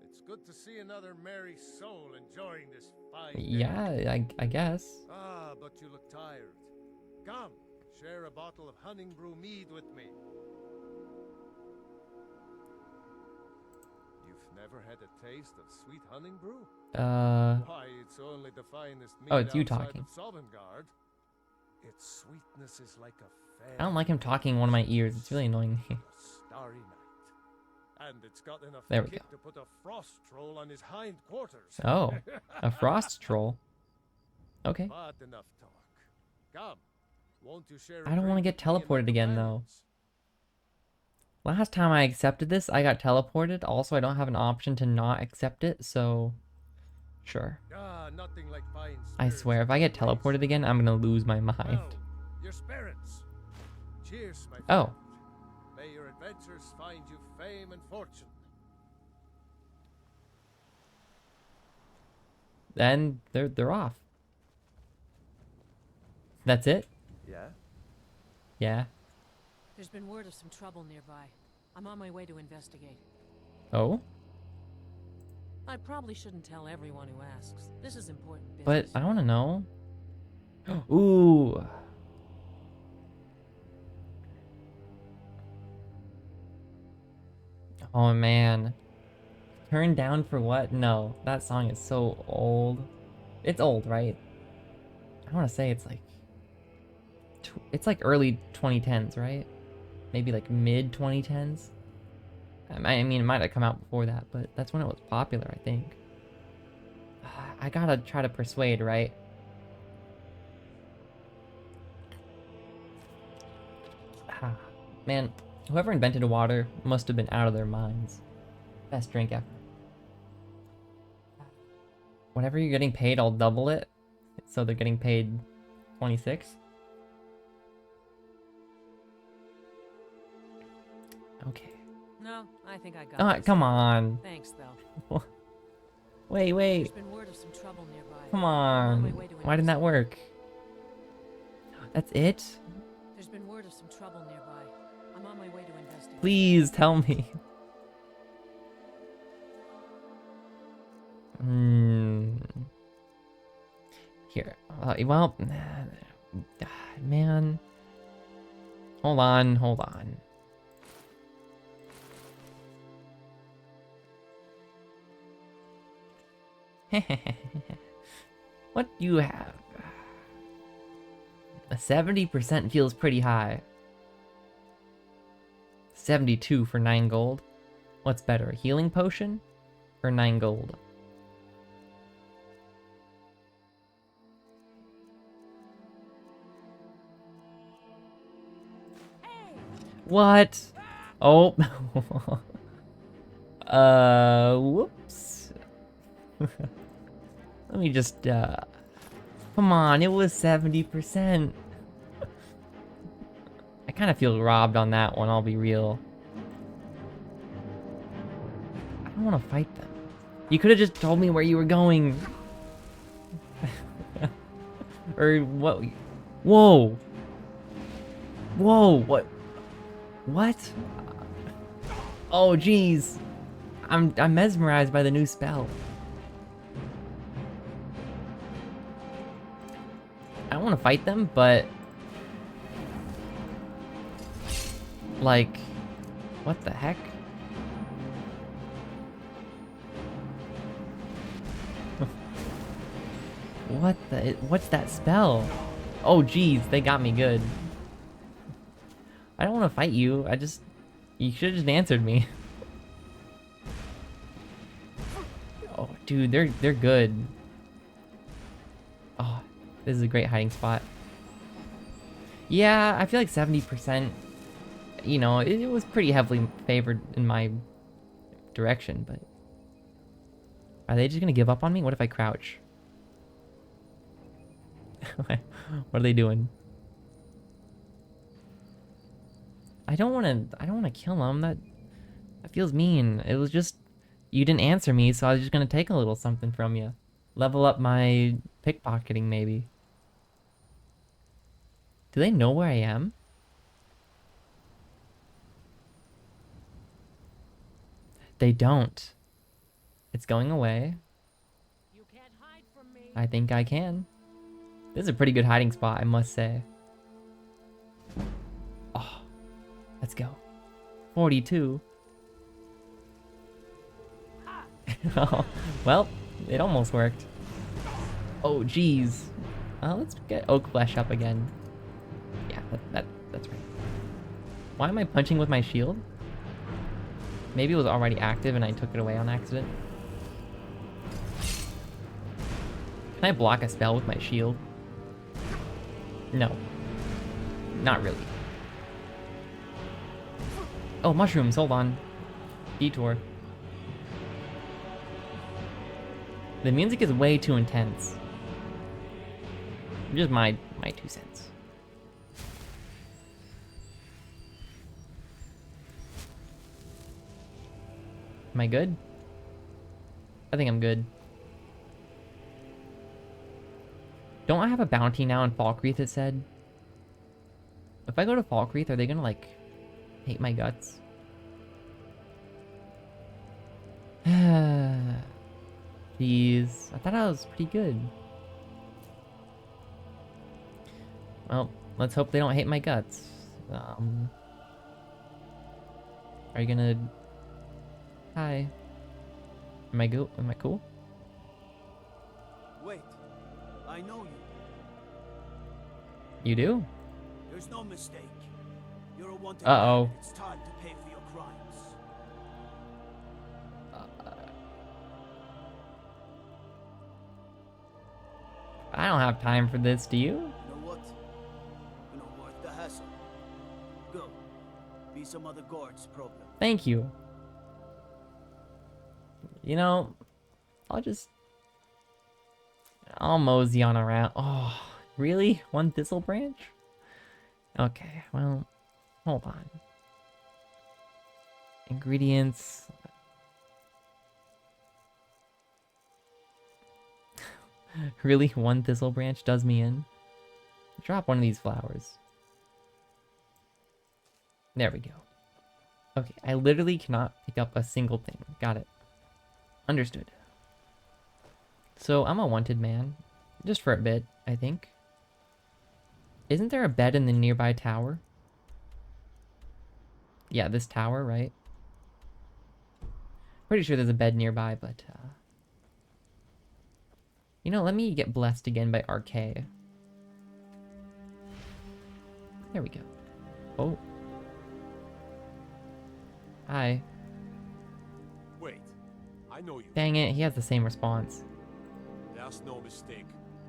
It's good to see another merry soul enjoying this fine day. Yeah, I guess. Ah, but you look tired. Come, share a bottle of honey brew mead with me. You've never had a taste of sweet honey brew? Why, it's only the finest mead Oh, it's you outside talking. of Sovngarde. Its sweetness is like a fair... I don't like him talking in one of my ears. It's really annoying me. starry night. And it's got enough There we kick to put a frost troll on his hind quarters. Oh, a frost troll. Okay. But enough talk. Come, won't you share a I don't want to drink get with me and my teleported again, though. companions? Last time I accepted this, I got teleported. Also, I don't have an option to not accept it, so... Sure. Ah, nothing like fine I spirits swear, if I get and teleported again, I'm gonna lose my mind. Well, your spirits. Cheers, my friend. Oh. May your adventures find you fame and fortune. Then they're off. That's it? Yeah? Yeah. There's been word of some trouble nearby. I'm on my way to investigate. Oh? I probably shouldn't tell everyone who asks. This is important But business. I want to know. Ooh. Oh man. Turned down for what? No, that song is so old. It's old, right? I want to say it's like... It's like early 2010s, right? Maybe like mid 2010s. I mean, it might have come out before that, but that's when it was popular, I think. I gotta try to persuade, right? Man, whoever invented water must have been out of their minds. Best drink ever. Whatever you're getting paid, I'll double it. So they're getting paid 26. Okay. No, I think I got this. Come on. Thanks, though. Wait. There's been word of some trouble nearby. Come I'm on. my way to Why didn't that investigate. work? That's it? There's been word of some trouble nearby. I'm on my way to investigate. Please tell me. Here. Well, man. Hold on. What do you have? A 70% feels pretty high. 72 for 9 gold. What's better, a healing potion or 9 gold? What? Oh. Whoops. Let me just, come on, it was 70%. I kind of feel robbed on that one, I'll be real. I don't want to fight them. You could have just told me where you were going. Or what? Whoa. What? What? Oh, jeez. I'm mesmerized by the new spell. I don't want to fight them, but... like... what the heck? What's that spell? Oh, jeez, they got me good. I don't want to fight you, you should have just answered me. Oh, dude, they're good. Oh, this is a great hiding spot. Yeah, I feel like 70%, you know, it was pretty heavily favored in my direction, but... are they just gonna give up on me? What if I crouch? What are they doing? I don't wanna kill them. That feels mean. It was just, you didn't answer me, so I was just gonna take a little something from you. Level up my pickpocketing, maybe. Do they know where I am? They don't. It's going away. You can't hide from me. I think I can. This is a pretty good hiding spot, I must say. Oh, let's go. 42. Oh, well, it almost worked. Oh, jeez. Let's get Oak Flesh up again. Yeah, that's right. Why am I punching with my shield? Maybe it was already active and I took it away on accident. Can I block a spell with my shield? No. Not really. Oh, mushrooms, hold on. Detour. The music is way too intense. Just my 2 cents. Am I good? I think I'm good. Don't I have a bounty now in Falkreath, it said? If I go to Falkreath, are they gonna, like, hate my guts? Jeez, I thought I was pretty good. Well, let's hope they don't hate my guts. Are you gonna... Hi. Am I cool? Wait, I know you. You do? There's no mistake. You're a wanted Uh-oh. man. It's time to pay for your crimes. I don't have time for this, do you? You know what? You're not worth the hassle. Go. Be some other guard's problem. Thank you. You know, I'll mosey on around. Oh, really? One thistle branch? Okay, well, hold on. Ingredients. Really? One thistle branch does me in? Drop one of these flowers. There we go. Okay, I literally cannot pick up a single thing. Got it. Understood. So, I'm a wanted man. Just for a bit, I think. Isn't there a bed in the nearby tower? Yeah, this tower, right? Pretty sure there's a bed nearby, but, you know, let me get blessed again by Archaea. There we go. Oh. Hi. Wait, I know you. Dang it, he has the same response. There's no mistake.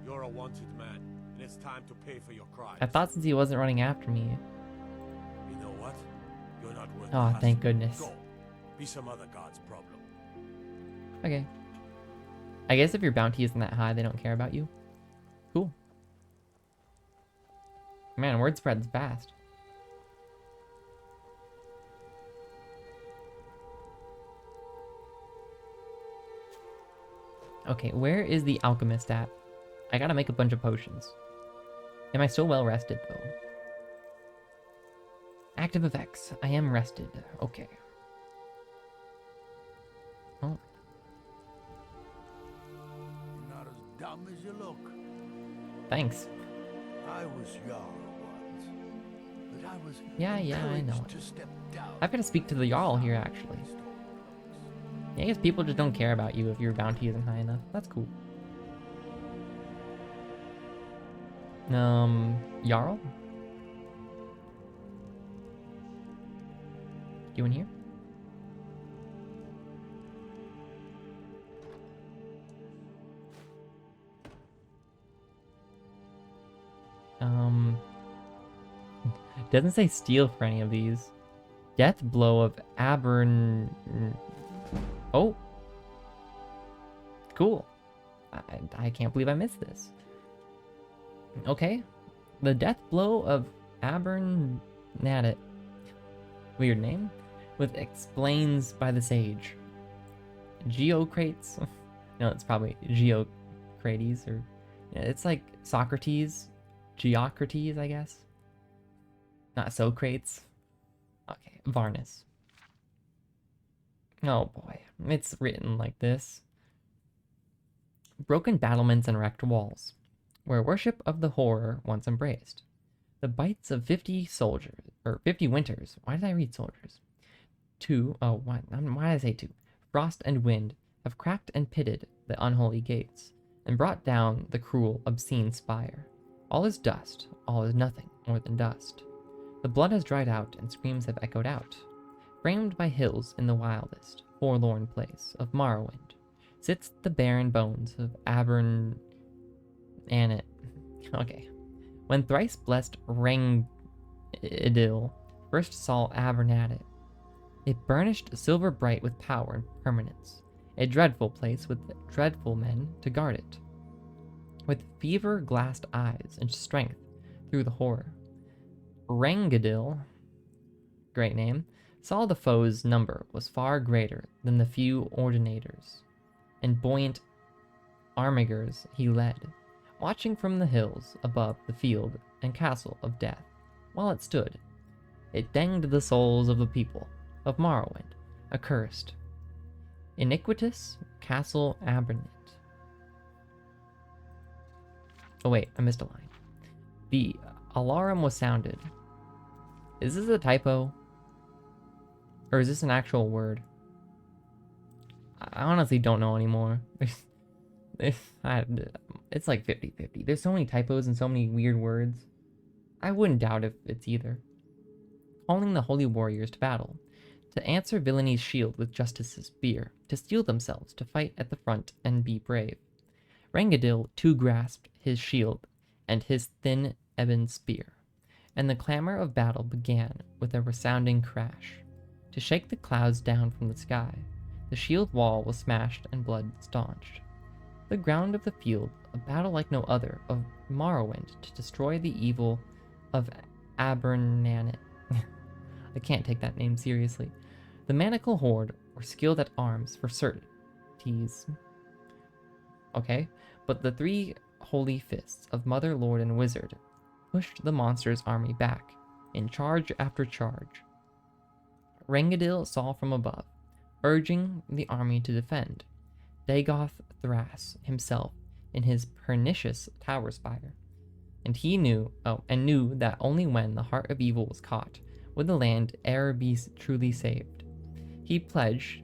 You're a wanted man, and it's time to pay for your crimes. I thought since he wasn't running after me. You know what? You're not worth Oh, the thank hassle. goodness. Go. Be some other god's problem. Okay. I guess if your bounty isn't that high, they don't care about you. Cool. Man, word spreads fast. Okay, where is the alchemist at? I gotta make a bunch of potions. Am I still well rested, though? Active effects. I am rested. Okay. Oh. You're not as dumb as you look. Thanks. I was Jarl once, but I was Yeah, I know. encouraged to step down. I've got to speak to the Jarl here, actually. Yeah, I guess people just don't care about you if your bounty isn't high enough. That's cool. Jarl? You in here? Doesn't say steal for any of these. Death blow of Abern. Oh. Cool. I can't believe I missed this. Okay. The death blow of Abernathet. Weird name. With explains by the sage. Geocrates. No, it's probably Geocrates or yeah, it's like Socrates. Geocrates, I guess. Not Socrates. Okay, Varnus. Oh boy, it's written like this. Broken battlements and wrecked walls, where worship of the horror once embraced. The bites of 50 soldiers, or 50 winters. Why did I read soldiers? Why did I say two? Frost and wind have cracked and pitted the unholy gates, and brought down the cruel, obscene spire. All is dust, all is nothing more than dust. The blood has dried out, and screams have echoed out. Framed by hills in the wildest, forlorn place of Morrowind, sits the barren bones of Abernathet. Okay. When thrice blessed Rangidil first saw Abernathet, it burnished silver bright with power and permanence, a dreadful place with dreadful men to guard it. With fever-glassed eyes and strength through the horror, Rangidil, great name, saw the foe's number was far greater than the few ordinators, and buoyant armigers he led, watching from the hills above the field and castle of death. While it stood, it danged the souls of the people of Morrowind, accursed. Iniquitous Castle Abernathet. Oh wait, I missed a line. The alarm was sounded. Is this a typo? Or is this an actual word? I honestly don't know anymore. It's like 50-50. There's so many typos and so many weird words. I wouldn't doubt if it's either. Calling the holy warriors to battle, to answer villainy shield with justice's spear, to steel themselves, to fight at the front and be brave. Rangidil too grasped his shield and his thin ebon spear, and the clamor of battle began with a resounding crash. To shake the clouds down from the sky, the shield wall was smashed and blood staunched. The ground of the field, a battle like no other, of Morrowind to destroy the evil of Abernanet. I can't take that name seriously. The Manacle Horde were skilled at arms for certainties. Okay, but the three holy fists of Mother, Lord, and Wizard pushed the monster's army back, in charge after charge. Rangadil saw from above, urging the army to defend. Dagoth Thras himself in his pernicious tower spire. And he knew that only when the heart of evil was caught would the land e'er be truly saved. He pledged,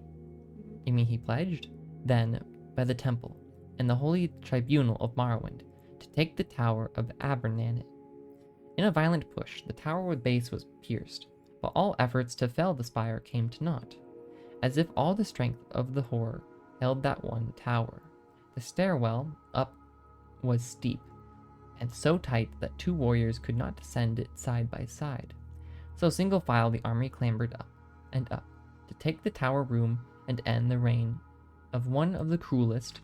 then, by the temple and the holy tribunal of Morrowind, to take the tower of Abernanet. In a violent push, the tower base was pierced, but all efforts to fell the spire came to naught. As if all the strength of the horror held that one tower, the stairwell up was steep, and so tight that two warriors could not descend it side by side. So single file the army clambered up and up, to take the tower room and end the reign of one of the cruelest,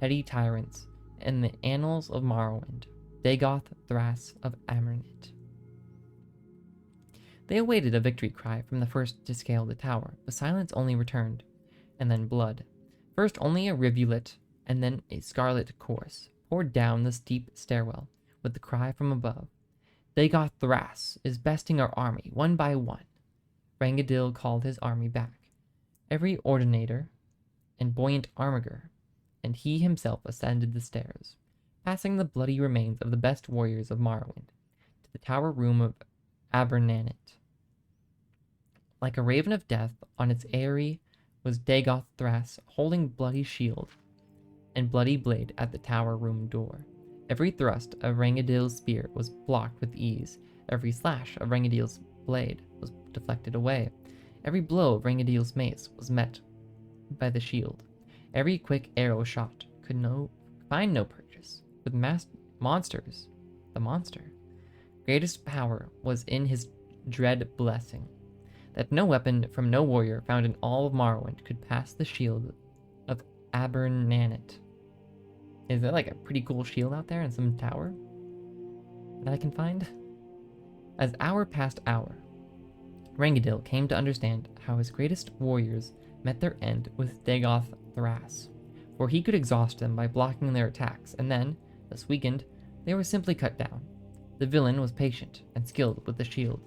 petty tyrants in the annals of Morrowind, Dagoth Thras of Abernanet. They awaited a victory cry from the first to scale the tower, but silence only returned, and then blood. First only a rivulet, and then a scarlet course poured down the steep stairwell, with the cry from above. Dagoth Thras is besting our army, one by one. Rangadil called his army back, every ordinator and buoyant armiger, and he himself ascended the stairs, passing the bloody remains of the best warriors of Morrowind, to the tower room of Abernanet. Like a raven of death, on its eyrie was Dagoth Thras, holding bloody shield and bloody blade at the tower room door. Every thrust of Rangadil's spear was blocked with ease. Every slash of Rangadil's blade was deflected away. Every blow of Rangadil's mace was met by the shield. Every quick arrow shot could find no purchase. With monsters, the monster, greatest power was in his dread blessing, that no weapon from no warrior found in all of Morrowind could pass the shield of Abernanet. Is there like a pretty cool shield out there in some tower that I can find? As hour passed hour, Rangadil came to understand how his greatest warriors met their end with Dagoth Thras, for he could exhaust them by blocking their attacks, and then, thus weakened, they were simply cut down. The villain was patient and skilled with the shield,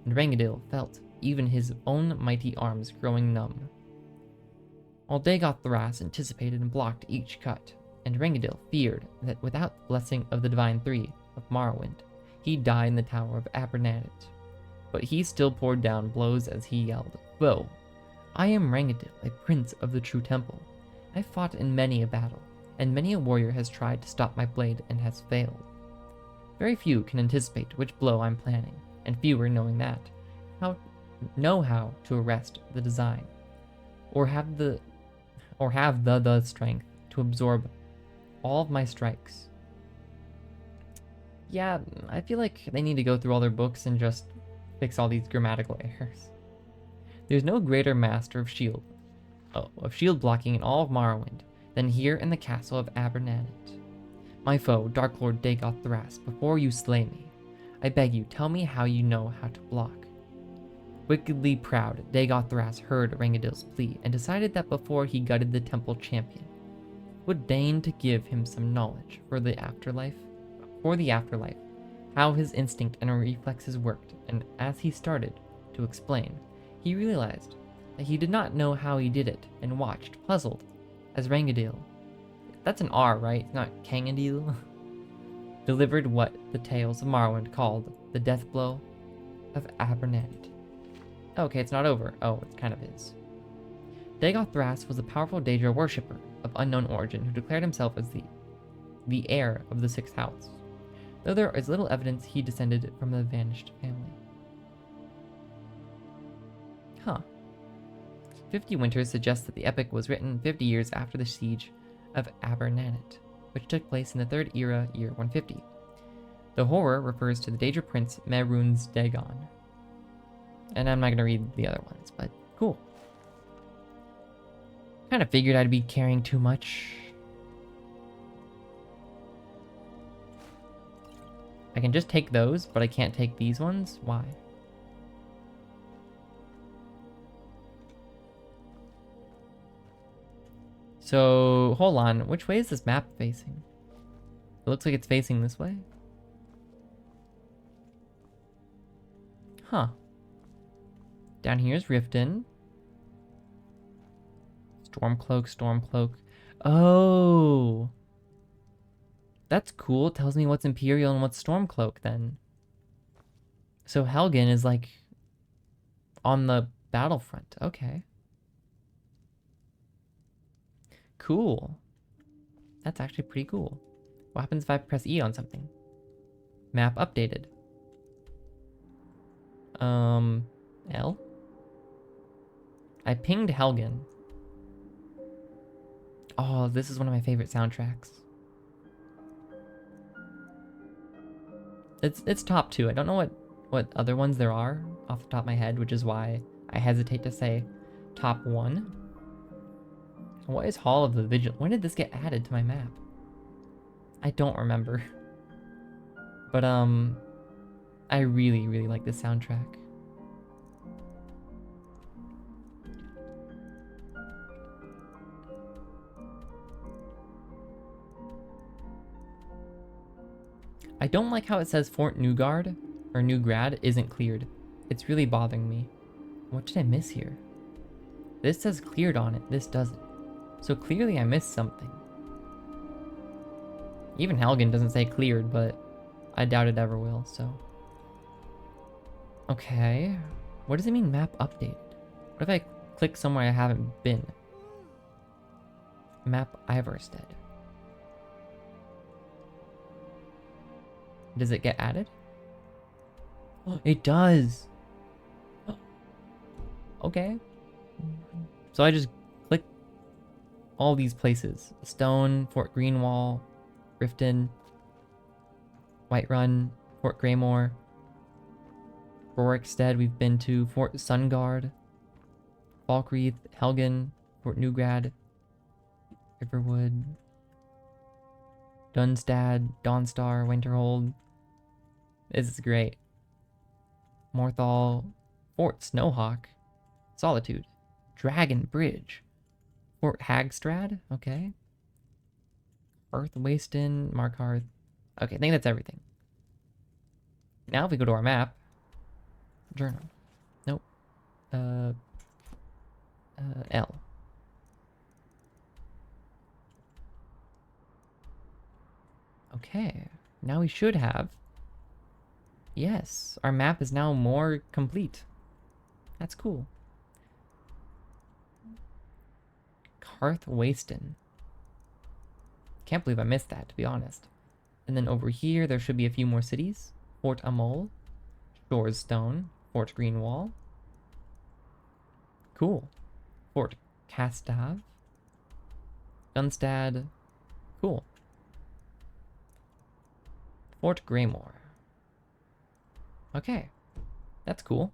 and Rangadil felt even his own mighty arms growing numb. While Dagoth Thras anticipated and blocked each cut, and Rangadil feared that without the blessing of the Divine Three of Morrowind, he'd die in the Tower of Abernanet. But he still poured down blows as he yelled, "Foe, I am Rangadil, a prince of the true temple. I fought in many a battle, and many a warrior has tried to stop my blade and has failed. Very few can anticipate which blow I'm planning, and fewer knowing that, know how to arrest the design, or have the strength to absorb all of my strikes." Yeah, I feel like they need to go through all their books and just fix all these grammatical errors. There's no greater master of shield blocking in all of Morrowind than here in the castle of Abernanet. My foe, Dark Lord Dagoth Thras, before you slay me, I beg you, tell me how you know how to block. Wickedly proud, Dagoth Thras heard Rangadil's plea and decided that before he gutted the temple champion, would deign to give him some knowledge for the afterlife, how his instinct and reflexes worked, and as he started to explain, he realized that he did not know how he did it, and watched, puzzled, as Rangadil, that's an R, right? It's not Kangadil, delivered what the tales of Morrowind called the death blow of Abernanet. Okay, it's not over. Oh, it kind of is. Dagoth Thras was a powerful Daedra worshipper of unknown origin who declared himself as the heir of the Sixth House, though there is little evidence he descended from the vanished family. Huh. 50 Winters suggests that the epic was written 50 years after the siege of Abernanet, which took place in the Third Era, year 150. The horror refers to the Daedra Prince Mehrunes Dagon. And I'm not going to read the other ones, but cool. Kind of figured I'd be carrying too much. I can just take those, but I can't take these ones? Why? So, hold on. Which way is this map facing? It looks like it's facing this way. Huh. Down here is Riften. Stormcloak, Stormcloak. Oh! That's cool. It tells me what's Imperial and what's Stormcloak then. So Helgen is like on the battlefront. Okay. Cool. That's actually pretty cool. What happens if I press E on something? Map updated. L? I pinged Helgen. Oh, this is one of my favorite soundtracks. It's top 2. I don't know what other ones there are off the top of my head, which is why I hesitate to say top 1. What is Hall of the Vigil? When did this get added to my map? I don't remember. But I really, really like this soundtrack. I don't like how it says Fort Newgard, or Newgrad, isn't cleared. It's really bothering me. What did I miss here? This says cleared on it, this doesn't. So clearly I missed something. Even Helgen doesn't say cleared, but I doubt it ever will, so. Okay. What does it mean map updated? What if I click somewhere I haven't been? Map Ivarstead. Does it get added? Oh, it does! Okay. So I just click all these places. Stone, Fort Greenwall, Riften, Whiterun, Fort Greymore, Rorikstead we've been to, Fort Sungard, Falkreath, Helgen, Fort Newgrad, Riverwood, Dunstad, Dawnstar, Winterhold. This is great. Morthal, Fort Snowhawk, Solitude, Dragon Bridge, Fort Hagstrad, okay. Earth Wastin, Markarth. Okay, I think that's everything. Now if we go to our map, journal. Nope. L. Okay, now we should have. Yes, our map is now more complete. That's cool. Karth Wastin. Can't believe I missed that, to be honest. And then over here, there should be a few more cities. Fort Amol, Shorestone, Fort Greenwall. Cool. Fort Castav, Dunstad. Cool. Fort Greymore. Okay, that's cool.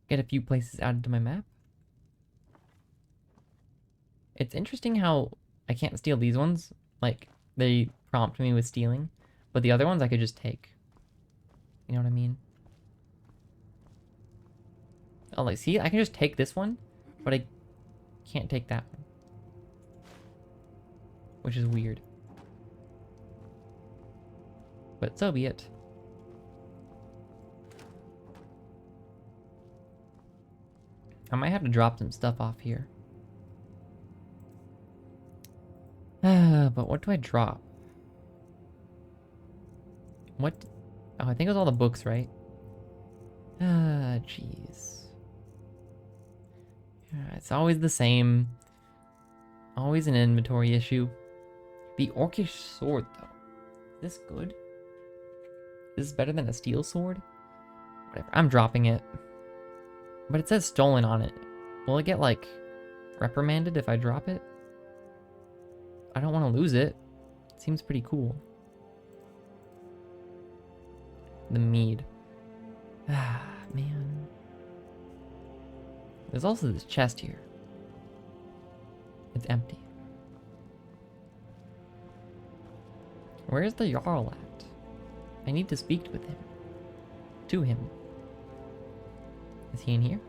Get a few places added to my map. It's interesting how I can't steal these ones. Like, they prompt me with stealing. But the other ones I could just take. You know what I mean? Oh, like, see? I can just take this one, but I can't take that one. Which is weird. But so be it. I might have to drop some stuff off here. But what do I drop? What? Oh, I think it was all the books, right? Jeez. Yeah, it's always the same. Always an inventory issue. The Orcish sword, though. Is this good? Is this better than a steel sword? Whatever. I'm dropping it. But it says stolen on it. Will it get, like, reprimanded if I drop it? I don't want to lose it. It seems pretty cool. the mead. Ah, man. There's also this chest here. It's empty. Where's the Jarl at? I need to speak with him. To him. Is he in here?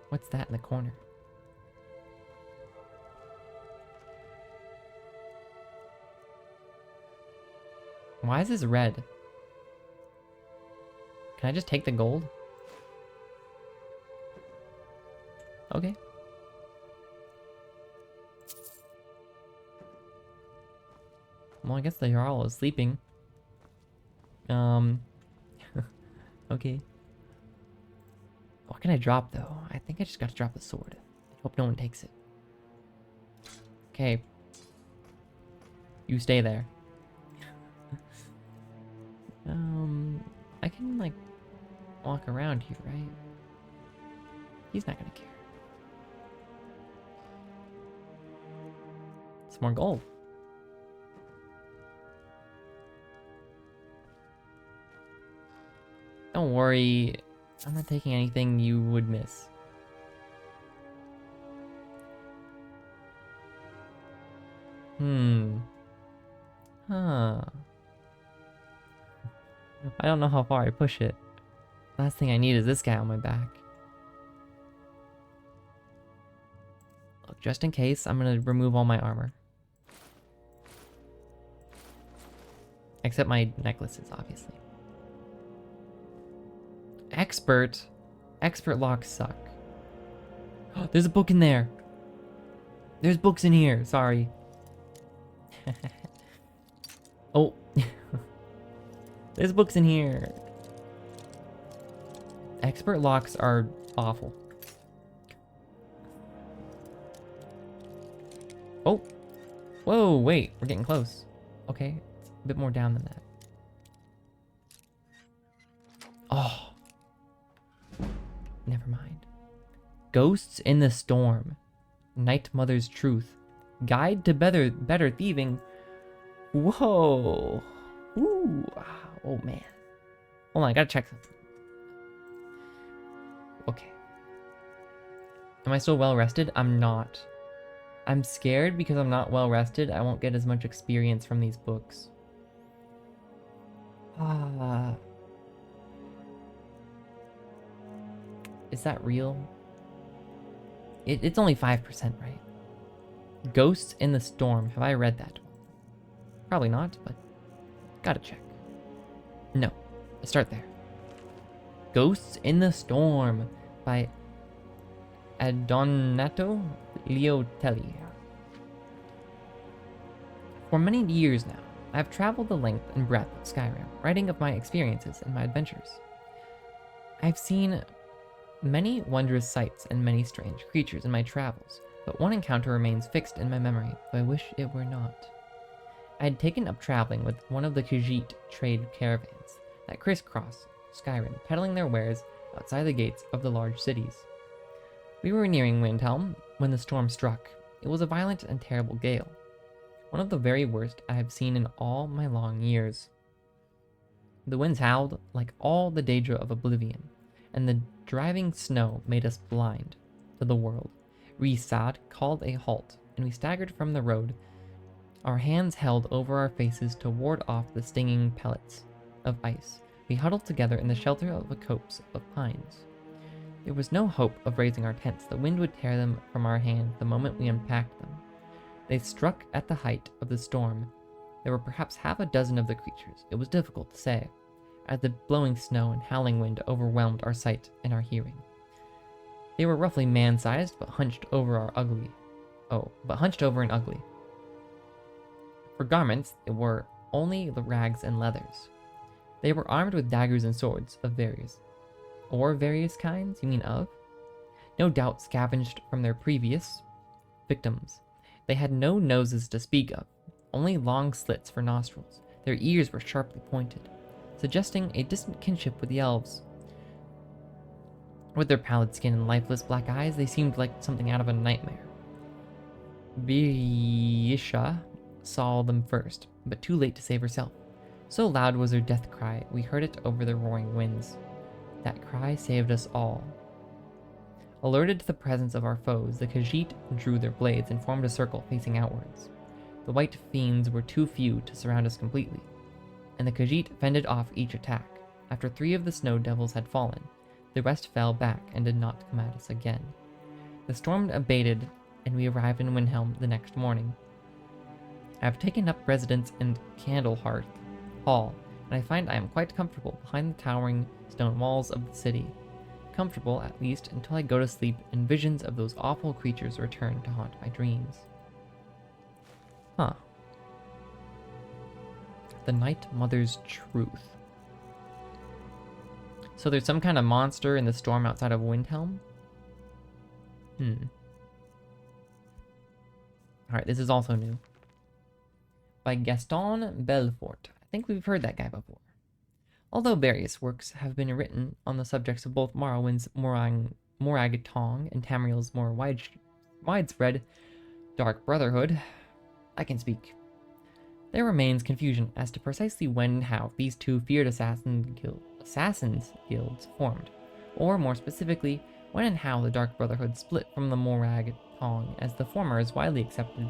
What's that in the corner? Why is this red? Can I just take the gold? Okay. Well, I guess the Jarl is sleeping. Okay. What can I drop, though? I think I just gotta drop the sword. I hope no one takes it. Okay. You stay there. I can, like, walk around here, right? He's not gonna care. Some more gold. Don't worry. I'm not taking anything you would miss. Huh. I don't know how far I push it. Last thing I need is this guy on my back. Look, just in case, I'm gonna remove all my armor. Except my necklaces, obviously. Expert locks suck. Oh, there's a book in there. There's books in here. Sorry. Oh. There's books in here. Expert locks are awful. Oh. Whoa, wait. We're getting close. Okay. It's a bit more down than that. Oh. Never mind. Ghosts in the Storm. Night Mother's Truth. Guide to better thieving. Whoa. Ooh. Oh, man. Hold on, I gotta check something. Okay. Am I still well rested? I'm not. I'm scared because I'm not well rested. I won't get as much experience from these books. Is that real? It's only 5%, right? Ghosts in the Storm. Have I read that? Probably not, but gotta check. No. Let's start there. Ghosts in the Storm by Adonato Leotelli. For many years now, I have traveled the length and breadth of Skyrim, writing of my experiences and my adventures. I have seen many wondrous sights and many strange creatures in my travels, but one encounter remains fixed in my memory, though I wish it were not. I had taken up traveling with one of the Khajiit trade caravans that crisscross Skyrim, peddling their wares outside the gates of the large cities. We were nearing Windhelm when the storm struck. It was a violent and terrible gale, one of the very worst I have seen in all my long years. The winds howled like all the daedra of oblivion, and the driving snow made us blind to the world. Rhysad called a halt, and we staggered from the road, our hands held over our faces to ward off the stinging pellets of ice. We huddled together in the shelter of a copse of pines. There was no hope of raising our tents. The wind would tear them from our hands the moment we unpacked them. They struck at the height of the storm. There were perhaps half a dozen of the creatures. It was difficult to say, as the blowing snow and howling wind overwhelmed our sight and our hearing. They were roughly man-sized, but hunched over and ugly. For garments, they were only the rags and leathers. They were armed with daggers and swords of various kinds, you mean of? No doubt scavenged from their previous victims. They had no noses to speak of, only long slits for nostrils. Their ears were sharply pointed. suggesting a distant kinship with the elves. With their pallid skin and lifeless black eyes, they seemed like something out of a nightmare. Biisha saw them first, but too late to save herself. So loud was her death cry, we heard it over the roaring winds. That cry saved us all. Alerted to the presence of our foes, the Khajiit drew their blades and formed a circle facing outwards. The white fiends were too few to surround us completely, and the Khajiit fended off each attack. After 3 of the snow devils had fallen, the rest fell back and did not come at us again. The storm abated, and we arrived in Windhelm the next morning. I have taken up residence in Candlehearth Hall, and I find I am quite comfortable behind the towering stone walls of the city. Comfortable, at least, until I go to sleep and visions of those awful creatures return to haunt my dreams. Huh. The Night Mother's Truth. So there's some kind of monster in the storm outside of Windhelm? Alright, this is also new. By Gaston Belfort. I think we've heard that guy before. Although various works have been written on the subjects of both Morrowind's Morag Tong and Tamriel's more widespread Dark Brotherhood, I can speak. There remains confusion as to precisely when and how these two feared assassins guilds formed, or more specifically, when and how the Dark Brotherhood split from the Morag Tong, as the former is widely accepted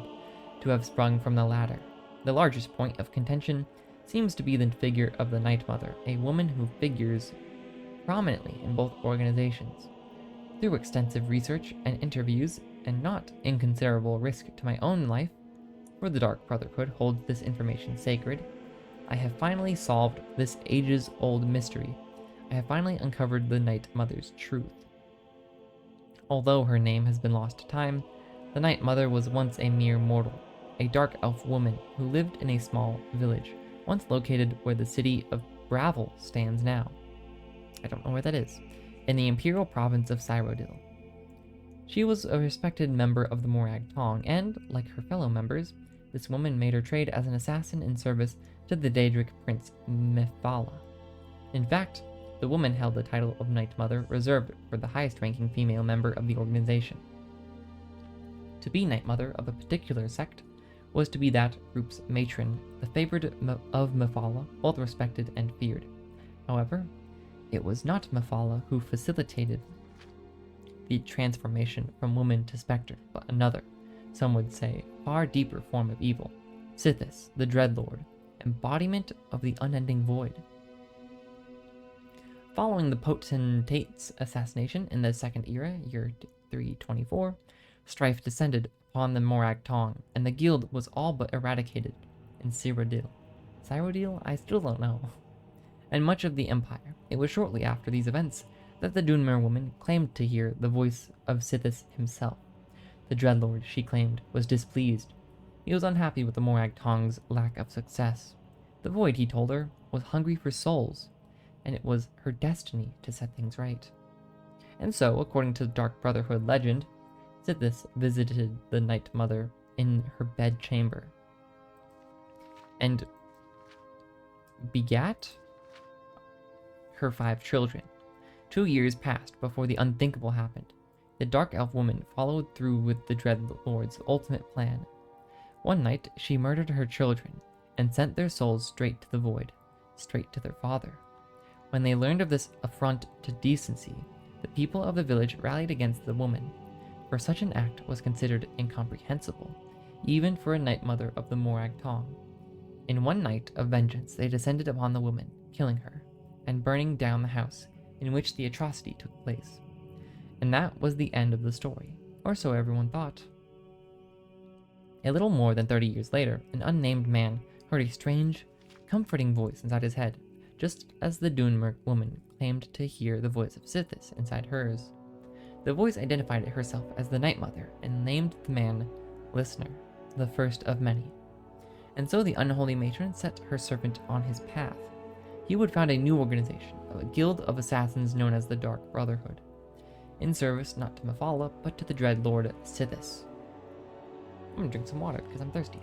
to have sprung from the latter. The largest point of contention seems to be the figure of the Night Mother, a woman who figures prominently in both organizations. Through extensive research and interviews, and not inconsiderable risk to my own life, for the Dark Brotherhood holds this information sacred, I have finally solved this ages-old mystery. I have finally uncovered the Night Mother's truth. Although her name has been lost to time, the Night Mother was once a mere mortal, a dark elf woman who lived in a small village, once located where the city of Bravel stands now. I don't know where that is. In the imperial province of Cyrodiil. She was a respected member of the Morag Tong, and, like her fellow members, this woman made her trade as an assassin in service to the Daedric prince Mephala. In fact, the woman held the title of Night Mother, reserved for the highest-ranking female member of the organization. To be Night Mother of a particular sect was to be that group's matron, the favored of Mephala, both respected and feared. However, it was not Mephala who facilitated the transformation from woman to specter, but another, some would say, far deeper form of evil, Sithis, the Dreadlord, embodiment of the unending void. Following the potentate's assassination in the Second Era, year 324, strife descended upon the Morag Tong, and the guild was all but eradicated in Cyrodiil. Cyrodiil? I still don't know. And much of the Empire. It was shortly after these events that the Dunmer woman claimed to hear the voice of Sithis himself. The Dreadlord, she claimed, was displeased. He was unhappy with the Morag Tong's lack of success. The Void, he told her, was hungry for souls, and it was her destiny to set things right. And so, according to the Dark Brotherhood legend, Sithis visited the Night Mother in her bedchamber and begat her 5 children. 2 years passed before the unthinkable happened. The Dark Elf woman followed through with the Dreadlord's ultimate plan. One night, she murdered her children and sent their souls straight to the Void, straight to their father. When they learned of this affront to decency, the people of the village rallied against the woman, for such an act was considered incomprehensible, even for a Night Mother of the Morag Tong. In one night of vengeance, they descended upon the woman, killing her, and burning down the house in which the atrocity took place. And that was the end of the story, or so everyone thought. A little more than 30 years later, an unnamed man heard a strange, comforting voice inside his head, just as the Dunmer woman claimed to hear the voice of Sithis inside hers. The voice identified herself as the Night Mother and named the man Listener, the first of many. And so the unholy matron set her servant on his path. He would found a new organization, a guild of assassins known as the Dark Brotherhood, in service not to Mephala, but to the Dreadlord Sithis. I'm gonna drink some water because I'm thirsty.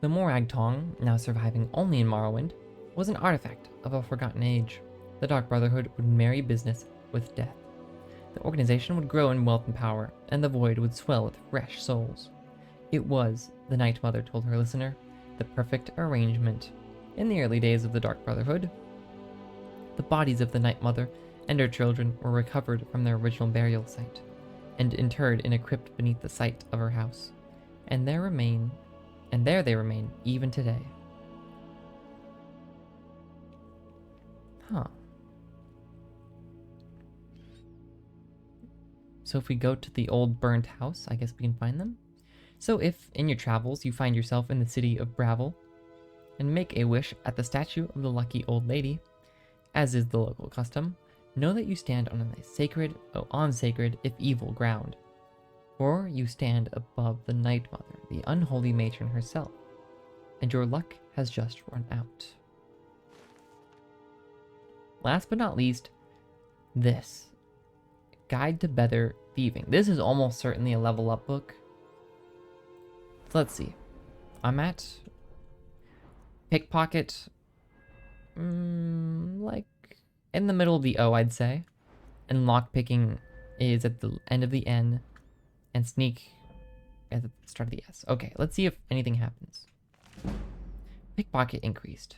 The Morag Tong, now surviving only in Morrowind, was an artifact of a forgotten age. The Dark Brotherhood would marry business with death. The organization would grow in wealth and power, and the void would swell with fresh souls. It was, the Night Mother told her listener, the perfect arrangement. In the early days of the Dark Brotherhood, the bodies of the Night Mother and her children were recovered from their original burial site, and interred in a crypt beneath the site of her house. And there they remain even today. Huh. So if we go to the old burnt house, I guess we can find them. So if, in your travels, you find yourself in the city of Bravel, and make a wish at the statue of the lucky old lady, as is the local custom, know that you stand on a sacred, if evil, ground. For you stand above the Night Mother, the unholy matron herself, and your luck has just run out. Last but not least, this. Guide to Better Thieving. This is almost certainly a level up book. So let's see. I'm at pickpocket, like in the middle of the O, I'd say. And lockpicking is at the end of the N, and sneak at the start of the S. Okay, let's see if anything happens. Pickpocket increased.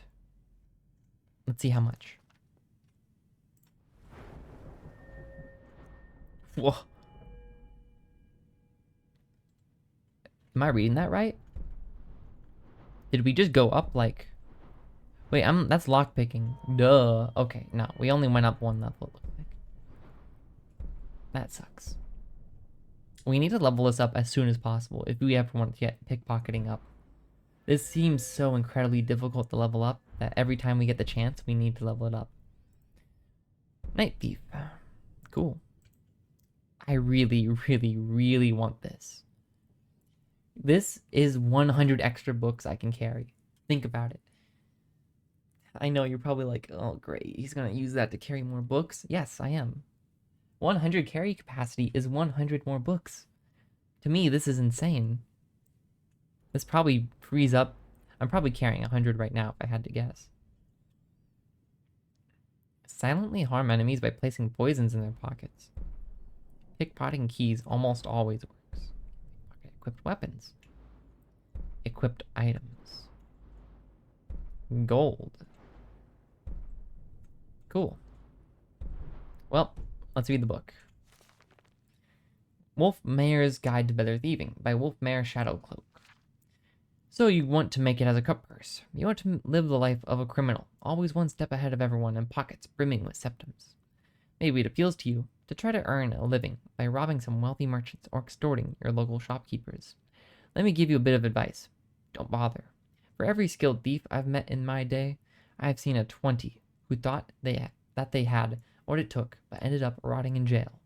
Let's see how much. Whoa. Am I reading that right? Did we just go up like... Wait, that's lockpicking. Duh. Okay, no. We only went up one level, it looks like. That sucks. We need to level this up as soon as possible if we ever want to get pickpocketing up. This seems so incredibly difficult to level up that every time we get the chance, we need to level it up. Night Thief. Cool. I really, really, really want this. This is 100 extra books I can carry. Think about it. I know you're probably like, oh great, he's gonna use that to carry more books. Yes, I am. 100 carry capacity is 100 more books. To me, this is insane. This probably frees up... I'm probably carrying 100 right now if I had to guess. Silently harm enemies by placing poisons in their pockets. Pickpocketing keys almost always works. Equipped weapons. Equipped items. Gold. Cool. Well, let's read the book. Wolf Mayor's Guide to Better Thieving by Wolf Mayor Shadowcloak. So you want to make it as a cup purse. You want to live the life of a criminal, always one step ahead of everyone and pockets brimming with septums. Maybe it appeals to you to try to earn a living by robbing some wealthy merchants or extorting your local shopkeepers. Let me give you a bit of advice. Don't bother. For every skilled thief I've met in my day, I've seen a 20 who thought that they had what it took, but ended up rotting in jail.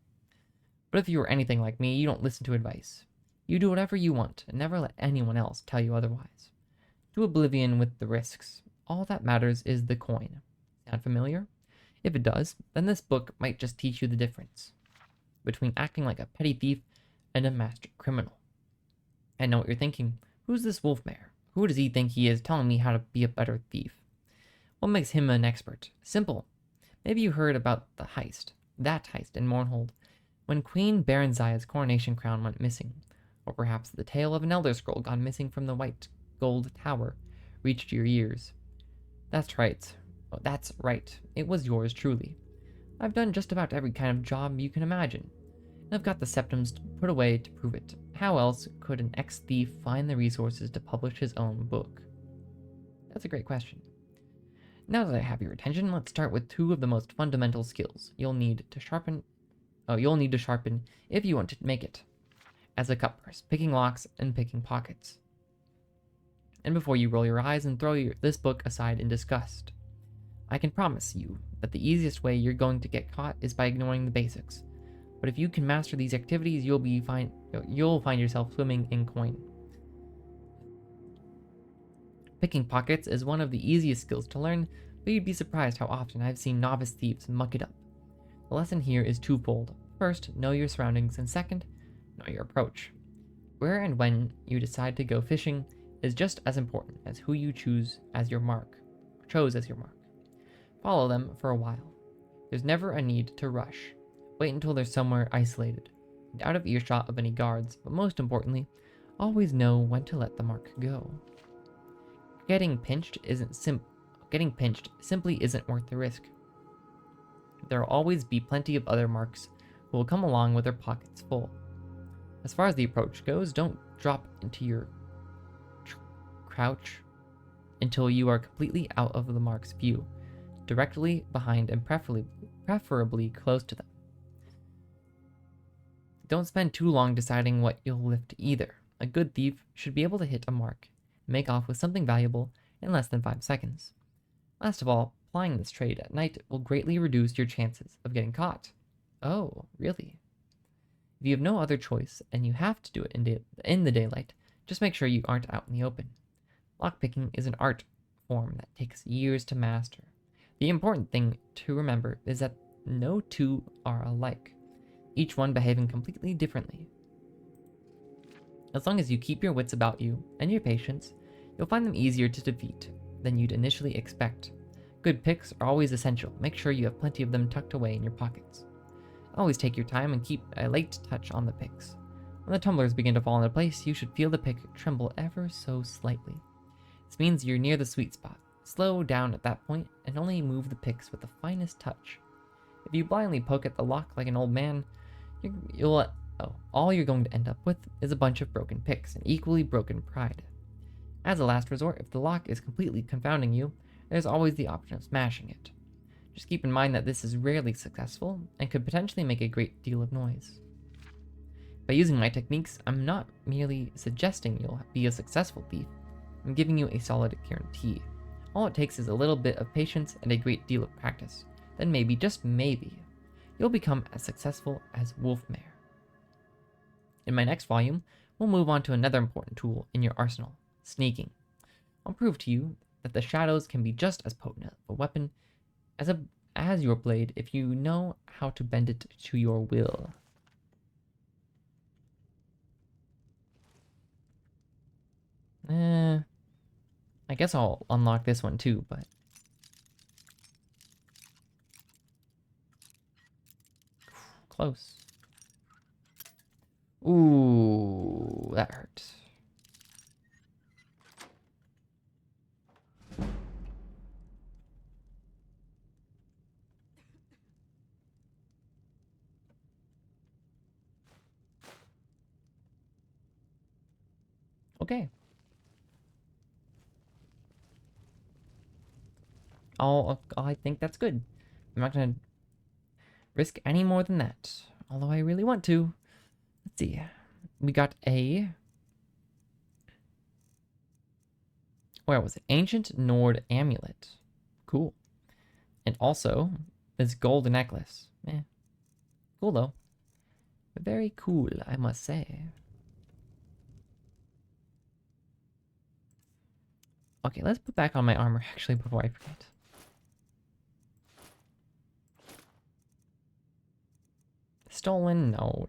But if you were anything like me, you don't listen to advice. You do whatever you want, and never let anyone else tell you otherwise. To oblivion with the risks. All that matters is the coin. Sound familiar? If it does, then this book might just teach you the difference between acting like a petty thief and a master criminal. I know what you're thinking. Who's this wolf mayor? Who does he think he is telling me how to be a better thief? What makes him an expert? Simple. Maybe you heard about the heist. That heist in Mournhold, when Queen Baranzia's coronation crown went missing. Or perhaps the tale of an Elder Scroll gone missing from the white gold tower reached your ears. That's right. Oh, that's right. It was yours truly. I've done just about every kind of job you can imagine. And I've got the septums put away to prove it. How else could an ex-thief find the resources to publish his own book? That's a great question. Now that I have your attention, let's start with two of the most fundamental skills you'll need to sharpen if you want to make it. As a cup purse, picking locks and picking pockets. And before you roll your eyes and throw this book aside in disgust, I can promise you that the easiest way you're going to get caught is by ignoring the basics. But if you can master these activities, you'll find yourself swimming in coin. Picking pockets is one of the easiest skills to learn, but you'd be surprised how often I've seen novice thieves muck it up. The lesson here is twofold. First, know your surroundings, and second, know your approach. Where and when you decide to go fishing is just as important as who you chose as your mark. Follow them for a while. There's never a need to rush. Wait until they're somewhere isolated and out of earshot of any guards, but most importantly, always know when to let the mark go. Getting pinched simply isn't worth the risk. There will always be plenty of other marks who will come along with their pockets full. As far as the approach goes, don't drop into your crouch until you are completely out of the mark's view, directly behind and preferably close to them. Don't spend too long deciding what you'll lift either. A good thief should be able to hit a mark and make off with something valuable in less than 5 seconds. Last of all, applying this trade at night will greatly reduce your chances of getting caught. Oh, really? If you have no other choice and you have to do it in the daylight, just make sure you aren't out in the open. Lockpicking is an art form that takes years to master. The important thing to remember is that no two are alike, each one behaving completely differently. As long as you keep your wits about you and your patience, you'll find them easier to defeat than you'd initially expect. Good picks are always essential. Make sure you have plenty of them tucked away in your pockets. Always take your time and keep a light touch on the picks. When the tumblers begin to fall into place, you should feel the pick tremble ever so slightly. This means you're near the sweet spot. Slow down at that point and only move the picks with the finest touch. If you blindly poke at the lock like an old man, all you're going to end up with is a bunch of broken picks and equally broken pride. As a last resort, if the lock is completely confounding you, there's always the option of smashing it. Just keep in mind that this is rarely successful and could potentially make a great deal of noise. By using my techniques, I'm not merely suggesting you'll be a successful thief, I'm giving you a solid guarantee. All it takes is a little bit of patience and a great deal of practice. Then maybe, just maybe, you'll become as successful as Wolfmare. In my next volume, we'll move on to another important tool in your arsenal, sneaking. I'll prove to you that the shadows can be just as potent a weapon as your blade if you know how to bend it to your will. I guess I'll unlock this one too, but... Close. Ooh, that hurts. Okay. I think that's good. I'm not gonna risk any more than that, although I really want to. Let's see. We got a... Where was it? Ancient Nord Amulet. Cool. And also, this gold necklace. Cool though. Very cool, I must say. Okay, let's put back on my armor actually before I forget. Stolen? No.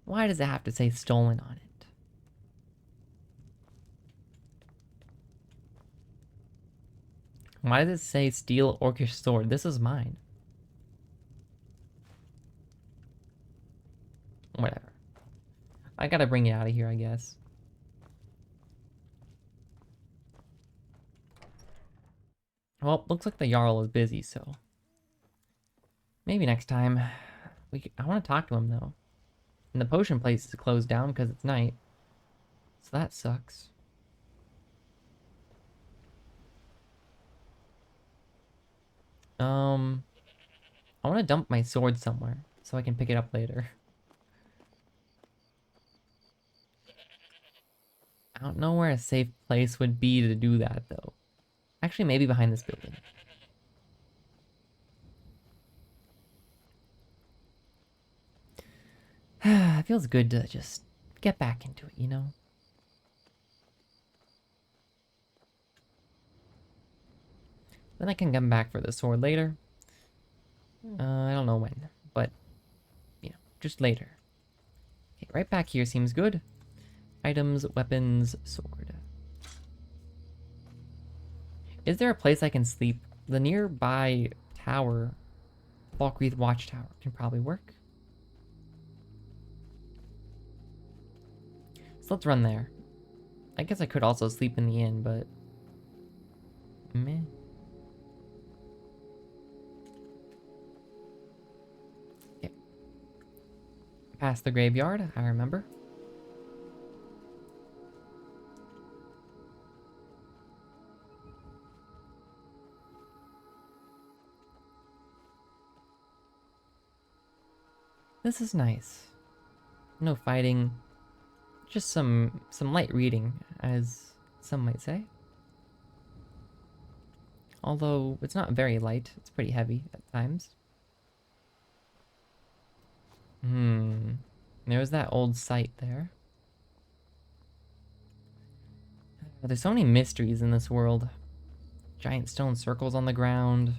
Why does it have to say stolen on it? Why does it say steel orcish sword? This is mine. Whatever. I gotta bring it out of here, I guess. Well, looks like the Jarl is busy, so... Maybe next time. I want to talk to him, though. And the potion place is closed down because it's night. So that sucks. I want to dump my sword somewhere so I can pick it up later. I don't know where a safe place would be to do that, though. Actually, maybe behind this building. It feels good to just get back into it, you know? Then I can come back for the sword later. I don't know when, but, you know, just later. Okay, right back here seems good. Items, weapons, sword. Is there a place I can sleep? The nearby tower, Falkreath Watchtower, can probably work. So let's run there. I guess I could also sleep in the inn, but meh. Okay. Past the graveyard, I remember. This is nice. No fighting, just some light reading, as some might say. Although it's not very light, it's pretty heavy at times. There's that old site there. There's so many mysteries in this world. Giant stone circles on the ground.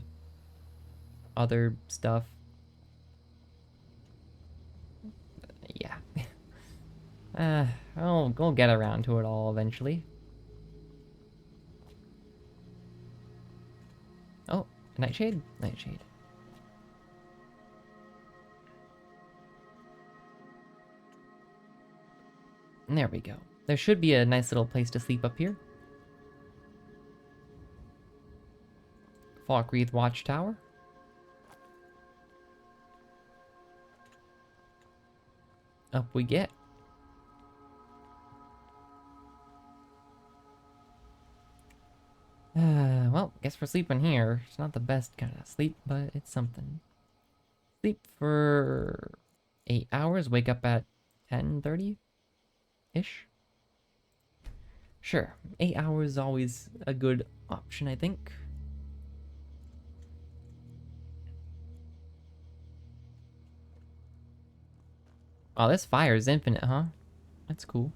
Other stuff. Yeah. We'll get around to it all eventually. Oh, Nightshade? Nightshade. And there we go. There should be a nice little place to sleep up here. Falkreath Watchtower. Up we get. Well, guess we're sleeping here. It's not the best kind of sleep, but it's something. Sleep for 8 hours, wake up at 10:30-ish. Sure, 8 hours is always a good option, I think. Oh, this fire is infinite, huh? That's cool.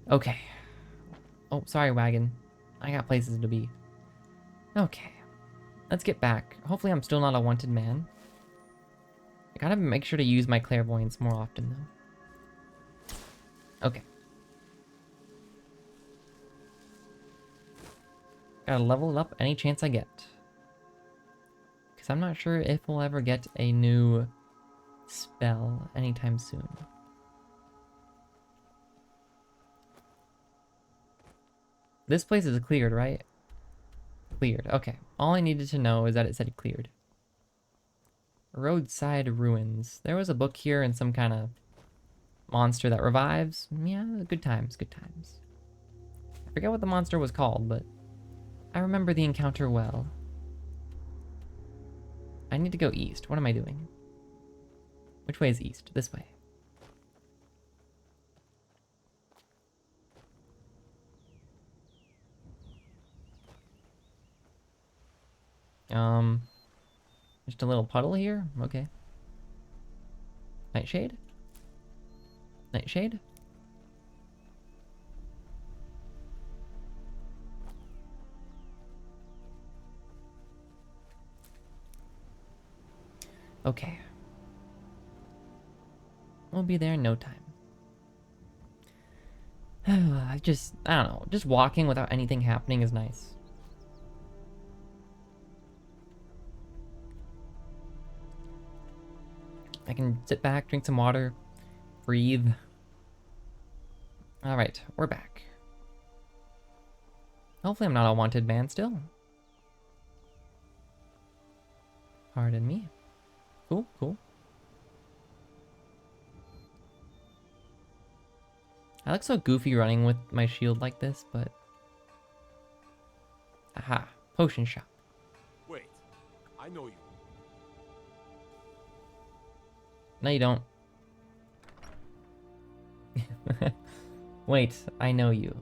Okay. Oh, sorry, wagon. I got places to be. Okay. Let's get back. Hopefully I'm still not a wanted man. I gotta make sure to use my clairvoyance more often, though. Okay. Gotta level it up any chance I get. Because I'm not sure if we'll ever get a new spell anytime soon. This place is cleared, right? Cleared. Okay. All I needed to know is that it said cleared. Roadside ruins. There was a book here and some kind of monster that revives. Yeah, good times, good times. I forget what the monster was called, but I remember the encounter well. I need to go east. What am I doing? Which way is east? This way. Just a little puddle here? Okay. Nightshade? Nightshade? Okay. We'll be there in no time. I don't know. Just walking without anything happening is nice. I can sit back, drink some water, breathe. Alright, we're back. Hopefully I'm not a wanted man still. Pardon me. Cool, cool. I look so goofy running with my shield like this, but... Aha, potion shop. Wait, I know you. No, you don't. Wait, I know you.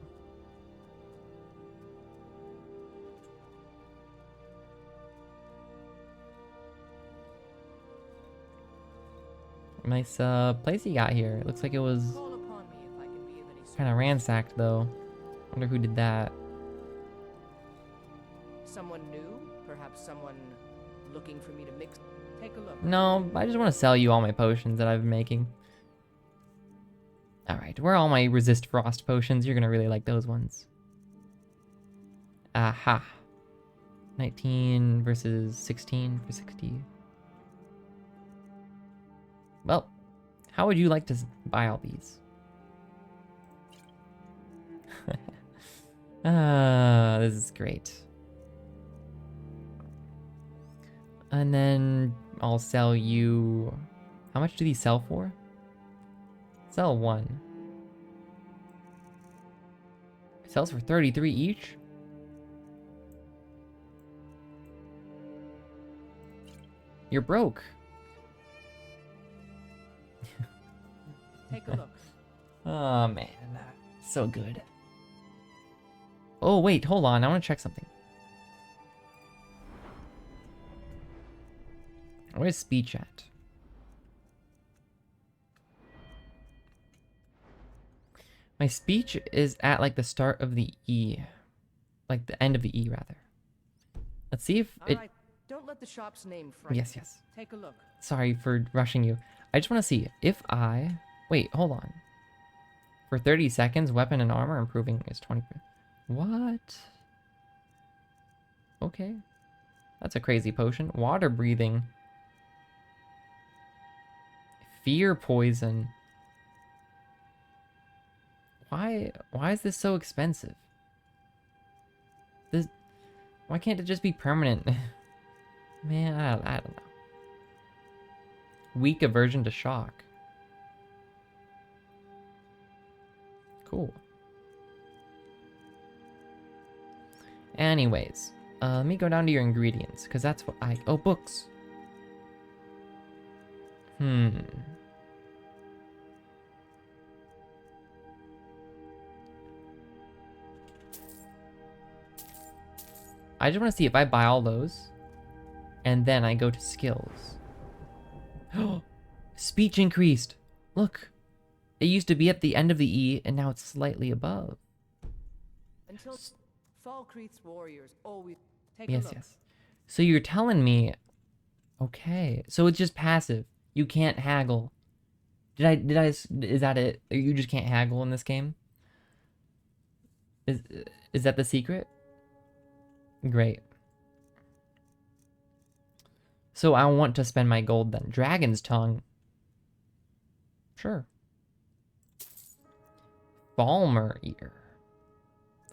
Nice place you got here. It looks like it was kind of ransacked though. Wonder who did that. Someone new? Perhaps someone looking for me to mix? Take a look. No, I just want to sell you all my potions that I've been making. Alright, where are all my resist frost potions? You're gonna really like those ones. Aha. 19 versus 16 for 60. Well, how would you like to buy all these? This is great. And then I'll sell you... How much do these sell for? Sell one. It sells for 33 each? You're broke. Take a look. Oh man, so good. Oh wait, hold on, I want to check something. Where's speech at? My speech is at like the start of the E. Like the end of the E rather. Let's see if it... Alright, don't let the shop's name frighten Yes, you. yes. Take a look. Sorry for rushing you. I just want to see if I... Wait, hold on. For 30 seconds, weapon and armor improving is 20%. What? Okay. That's a crazy potion. Water breathing. Fear poison. Why is this so expensive? Why can't it just be permanent? Man, I don't know. Weak aversion to shock. Cool. Anyways, let me go down to your ingredients, because that's what I... Oh, books. I just want to see if I buy all those, and then I go to skills. Speech increased. Look. It used to be at the end of the E, and now it's slightly above. Until Falkreath's warriors always take Yes, a look. yes. So you're telling me... Okay. So it's just passive. You can't haggle. Is that it? You just can't haggle in this game? Is that the secret? Great. So I want to spend my gold then. Dragon's tongue. Sure. Balmer ear.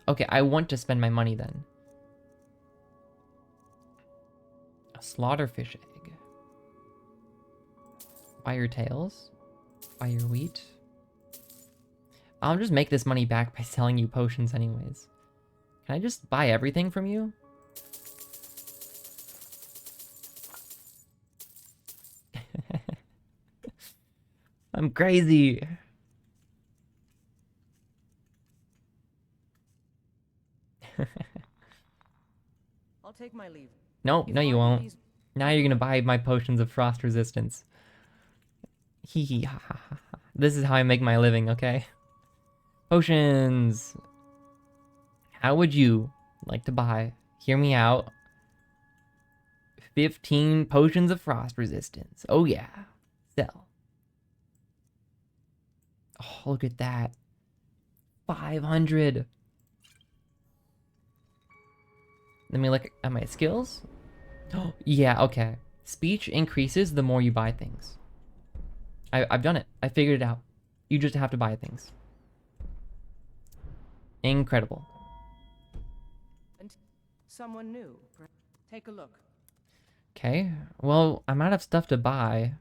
Okay, I want to spend my money then. A slaughterfish egg. Buy your tails. Buy your wheat. I'll just make this money back by selling you potions anyways. Can I just buy everything from you? I'm crazy. I'll take my leave. No, no you find won't. these- Now you're gonna buy my potions of frost resistance. Hee hee ha ha ha. This is how I make my living, okay? Potions. How would you like to buy? Hear me out. 15 potions of frost resistance. Oh yeah. Sell. Oh, look at that. 500. Let me look at my skills. Oh, yeah, okay. Speech increases the more you buy things. I've done it. I figured it out. You just have to buy things. Incredible. And someone new. Take a look. Okay. Well, I'm out of stuff to buy.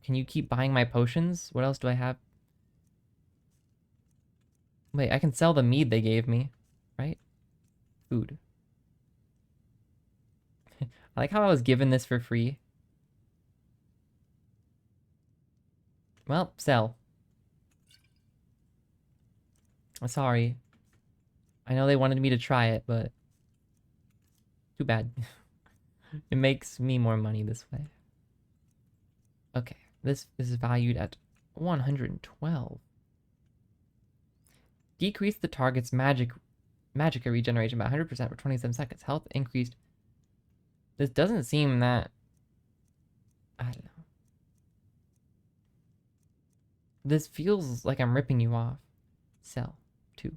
Can you keep buying my potions? What else do I have? Wait, I can sell the mead they gave me, right? Food. I like how I was given this for free. Well, sell. I'm sorry. I know they wanted me to try it, but too bad. It makes me more money this way. Okay, this is valued at 112. Decrease the target's magicka regeneration by 100% for 27 seconds. Health increased. This doesn't seem that... I don't know. This feels like I'm ripping you off. Sell. 2.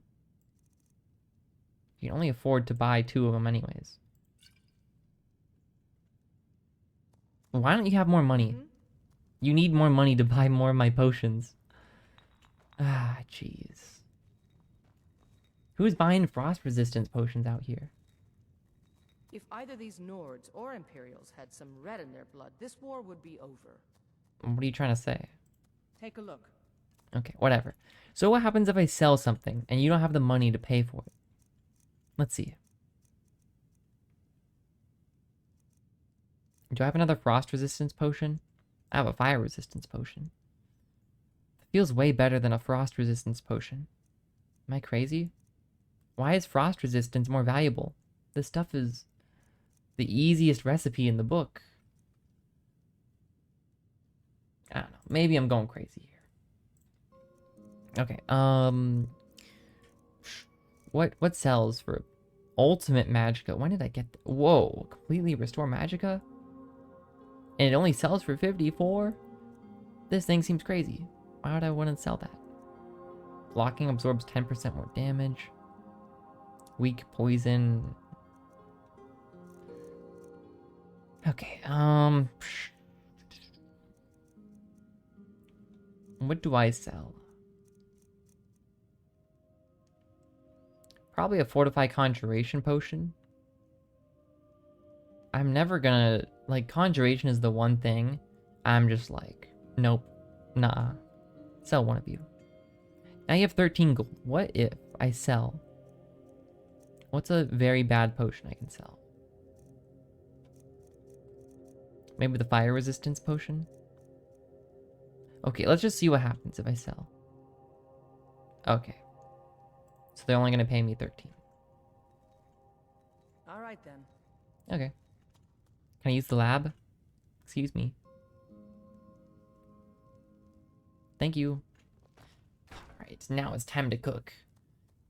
You can only afford to buy 2 of them anyways. Why don't you have more money? You need more money to buy more of my potions. Ah, jeez. Who's buying frost resistance potions out here? If either these Nords or Imperials had some red in their blood, this war would be over. What are you trying to say? Take a look. Okay, whatever. So what happens if I sell something and you don't have the money to pay for it? Let's see. Do I have another frost resistance potion? I have a fire resistance potion. It feels way better than a frost resistance potion. Am I crazy? Why is frost resistance more valuable? This stuff is the easiest recipe in the book. I don't know. Maybe I'm going crazy here. Okay, what sells for ultimate magicka? When did I get whoa, completely restore magicka? And it only sells for 54? This thing seems crazy. Why would I want to sell that? Blocking absorbs 10% more damage. Weak poison. Okay, what do I sell? Probably a fortified conjuration potion. I'm never gonna, like, conjuration is the one thing I'm just like, nope, nah. Sell one of you. Now you have 13 gold. What if I sell? What's a very bad potion I can sell? Maybe the fire resistance potion? Okay, let's just see what happens if I sell. Okay. So they're only going to pay me 13. All right, then. Okay. Can I use the lab? Excuse me. Thank you. Alright, now it's time to cook.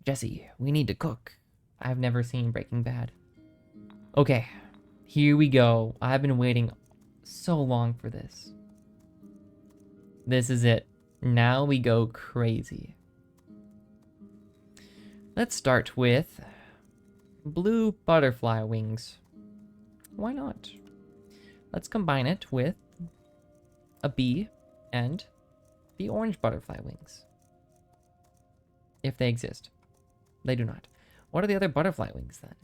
Jesse, we need to cook. I've never seen Breaking Bad. Okay, here we go. I've been waiting so long for this. This is it. Now we go crazy. Let's start with blue butterfly wings. Why not? Let's combine it with a bee and the orange butterfly wings. If they exist. They do not. What are the other butterfly wings then?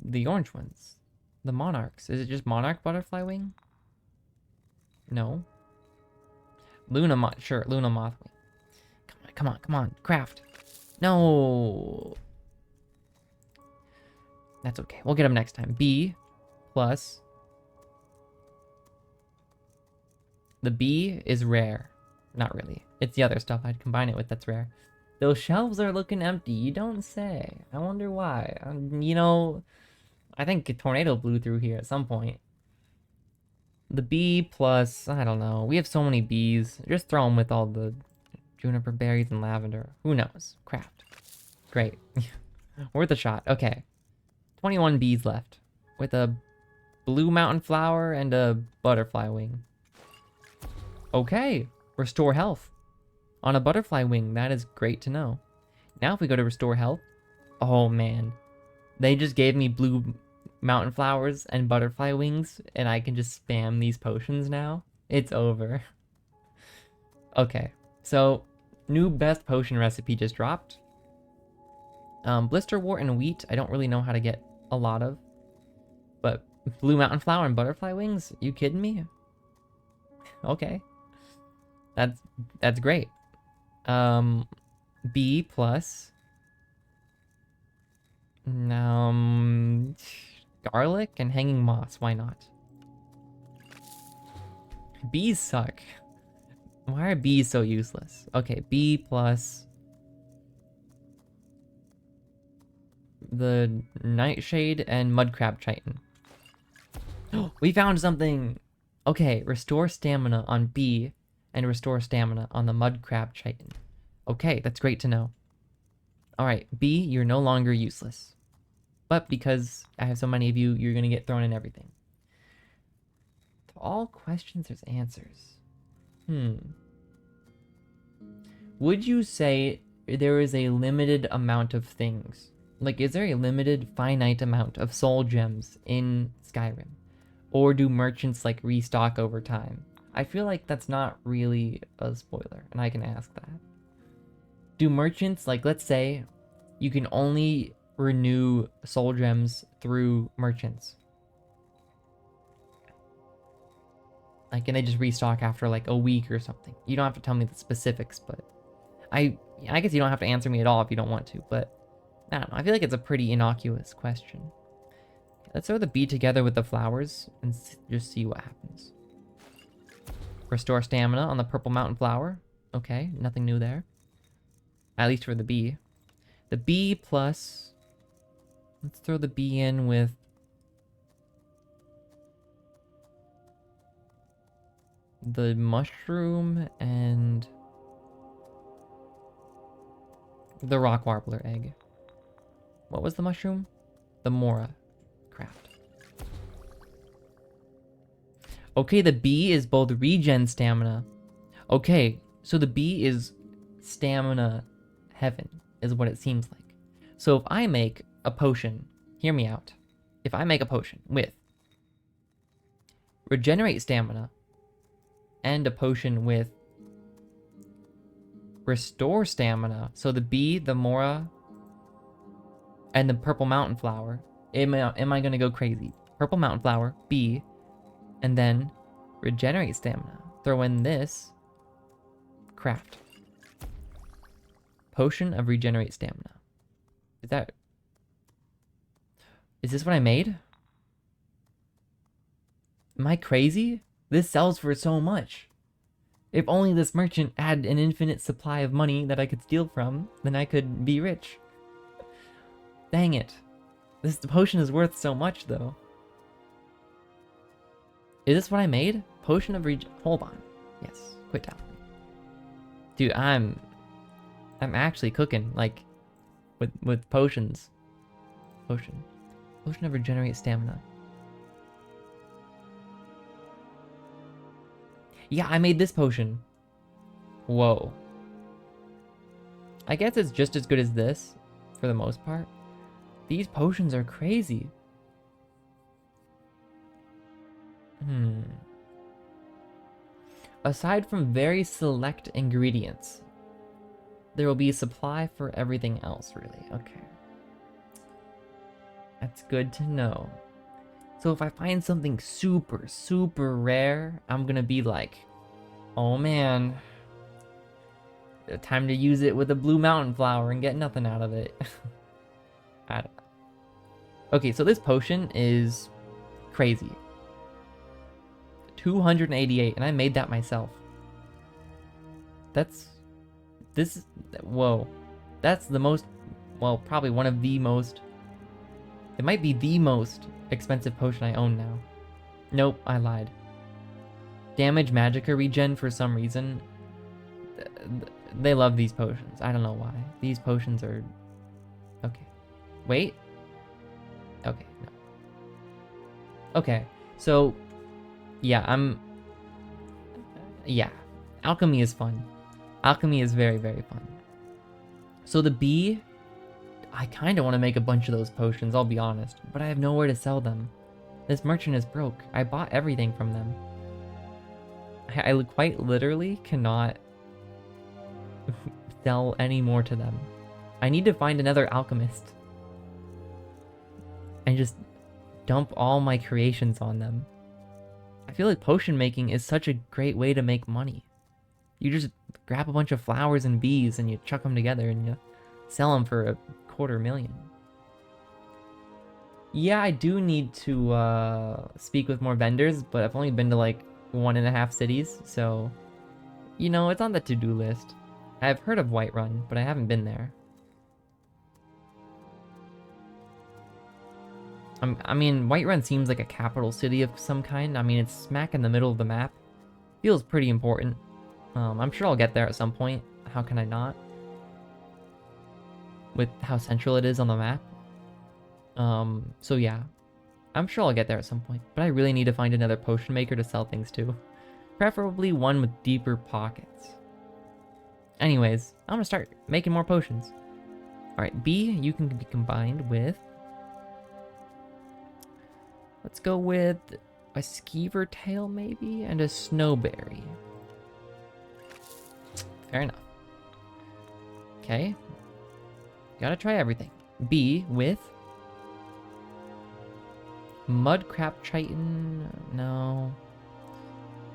The orange ones. The monarchs. Is it just monarch butterfly wing? No. Sure, Luna moth wing. Come on, craft. No. That's okay. We'll get them next time. B plus. The B is rare. Not really. It's the other stuff I'd combine it with that's rare. Those shelves are looking empty. You don't say. I wonder why. You know, I think a tornado blew through here at some point. The B plus, I don't know. We have so many Bs. Just throw them with all the juniper berries and lavender. Who knows? Craft. Great. Worth a shot. Okay. 21 bees left. With a blue mountain flower and a butterfly wing. Okay. Restore health. On a butterfly wing. That is great to know. Now if we go to restore health. Oh man. They just gave me blue mountain flowers and butterfly wings. And I can just spam these potions now. It's over. Okay. So, new best potion recipe just dropped. Blisterwort and wheat, I don't really know how to get a lot of. But blue mountain flower and butterfly wings? You kidding me? Okay. That's great. B plus. Garlic and hanging moss, why not? Bees suck. Why are bees so useless? Okay, B plus the nightshade and mudcrab chitin. We found something. Okay, restore stamina on B and restore stamina on the mudcrab chitin. Okay, that's great to know. Alright, B, you're no longer useless. But because I have so many of you, you're gonna get thrown in everything. To all questions, there's answers. would you say there is a limited amount of things? Like, is there a limited, finite amount of soul gems in Skyrim? Or do merchants, like, restock over time? I feel like that's not really a spoiler, and I can ask that. Do merchants, like, let's say, you can only renew soul gems through merchants. Like, can they just restock after, like, a week or something? You don't have to tell me the specifics, but... I guess you don't have to answer me at all if you don't want to, but... I don't know, I feel like it's a pretty innocuous question. Let's throw the bee together with the flowers and just see what happens. Restore stamina on the purple mountain flower. Okay, nothing new there. At least for the bee. The bee plus... Let's throw the bee in with... the mushroom and... the rock warbler egg. What was the mushroom? The mora craft. Okay, the bee is both regen stamina. Okay, so the bee is stamina heaven, is what it seems like. So if I make a potion, hear me out. If I make a potion with regenerate stamina and a potion with restore stamina, so the bee, the mora, and the purple mountain flower, am I gonna go crazy? Purple mountain flower, bee, and then regenerate stamina. Throw in this craft. Potion of regenerate stamina. Is this what I made? Am I crazy? This sells for so much. If only this merchant had an infinite supply of money that I could steal from, then I could be rich. Dang it. This potion is worth so much, though. Is this what I made? Potion of hold on. Yes, quit telling me. Dude, I'm actually cooking, like, with potions. Potion of regenerate stamina. Yeah, I made this potion. Whoa. I guess it's just as good as this, for the most part. These potions are crazy. Aside from very select ingredients, there will be a supply for everything else, really. Okay. That's good to know. So if I find something super, super rare, I'm gonna be like, oh man, time to use it with a blue mountain flower and get nothing out of it. I don't know. Okay, so this potion is crazy. 288, and I made that myself. Whoa. That's the most, well, probably one of the most, it might be the most expensive potion I own now. Nope, I lied. Damage Magicka regen for some reason. They love these potions. I don't know why. These potions are... Okay. Wait. Okay, no. Okay, so... Yeah, yeah. Alchemy is fun. Alchemy is very, very fun. So the bee... I kind of want to make a bunch of those potions, I'll be honest. But I have nowhere to sell them. This merchant is broke. I bought everything from them. I quite literally cannot sell any more to them. I need to find another alchemist. And just dump all my creations on them. I feel like potion making is such a great way to make money. You just grab a bunch of flowers and bees and you chuck them together and you sell them for $250,000. Yeah, I do need to speak with more vendors, but I've only been to like 1.5 cities, so you know, it's on the to-do list. I've heard of Whiterun, but I haven't been there. I mean, Whiterun seems like a capital city of some kind. I mean, it's smack in the middle of the map. Feels pretty important. I'm sure I'll get there at some point. How can I not? With how central it is on the map. So yeah. I'm sure I'll get there at some point. But I really need to find another potion maker to sell things to. Preferably one with deeper pockets. Anyways, I'm gonna start making more potions. Alright, B, you can be combined with... Let's go with a skeever tail, maybe, and a snowberry. Fair enough. Okay. Gotta try everything. B with... Mudcrab chitin... No.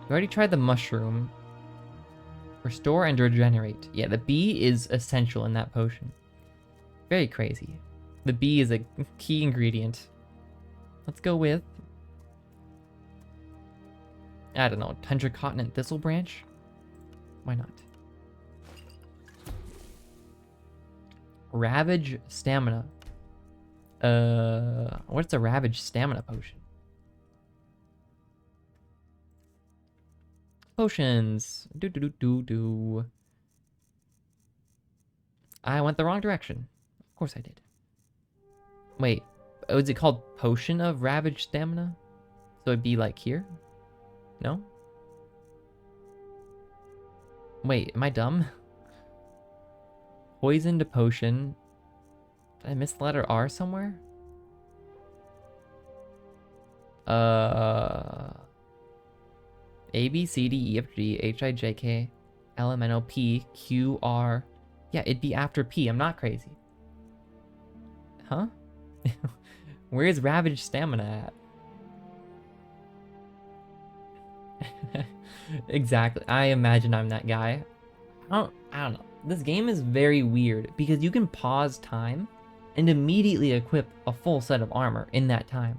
We already tried the mushroom. Restore and regenerate. Yeah, the B is essential in that potion. Very crazy. The B is a key ingredient. Let's go with... I don't know, Tundra Cotton and Thistle Branch? Why not? Ravage Stamina. What's a Ravage Stamina potion? Potions. Do. I went the wrong direction. Of course I did. Wait, is it called Potion of Ravage Stamina? So it'd be like here? No? Wait, am I dumb? Poisoned potion. Did I miss the letter R somewhere? A, B, C, D, E, F, G, H, I, J, K, L, M, N, O, P, Q, R. Yeah, it'd be after P. I'm not crazy. Huh? Where's Ravage Stamina at? Exactly. I imagine I'm that guy. I don't know. This game is very weird because you can pause time and immediately equip a full set of armor in that time.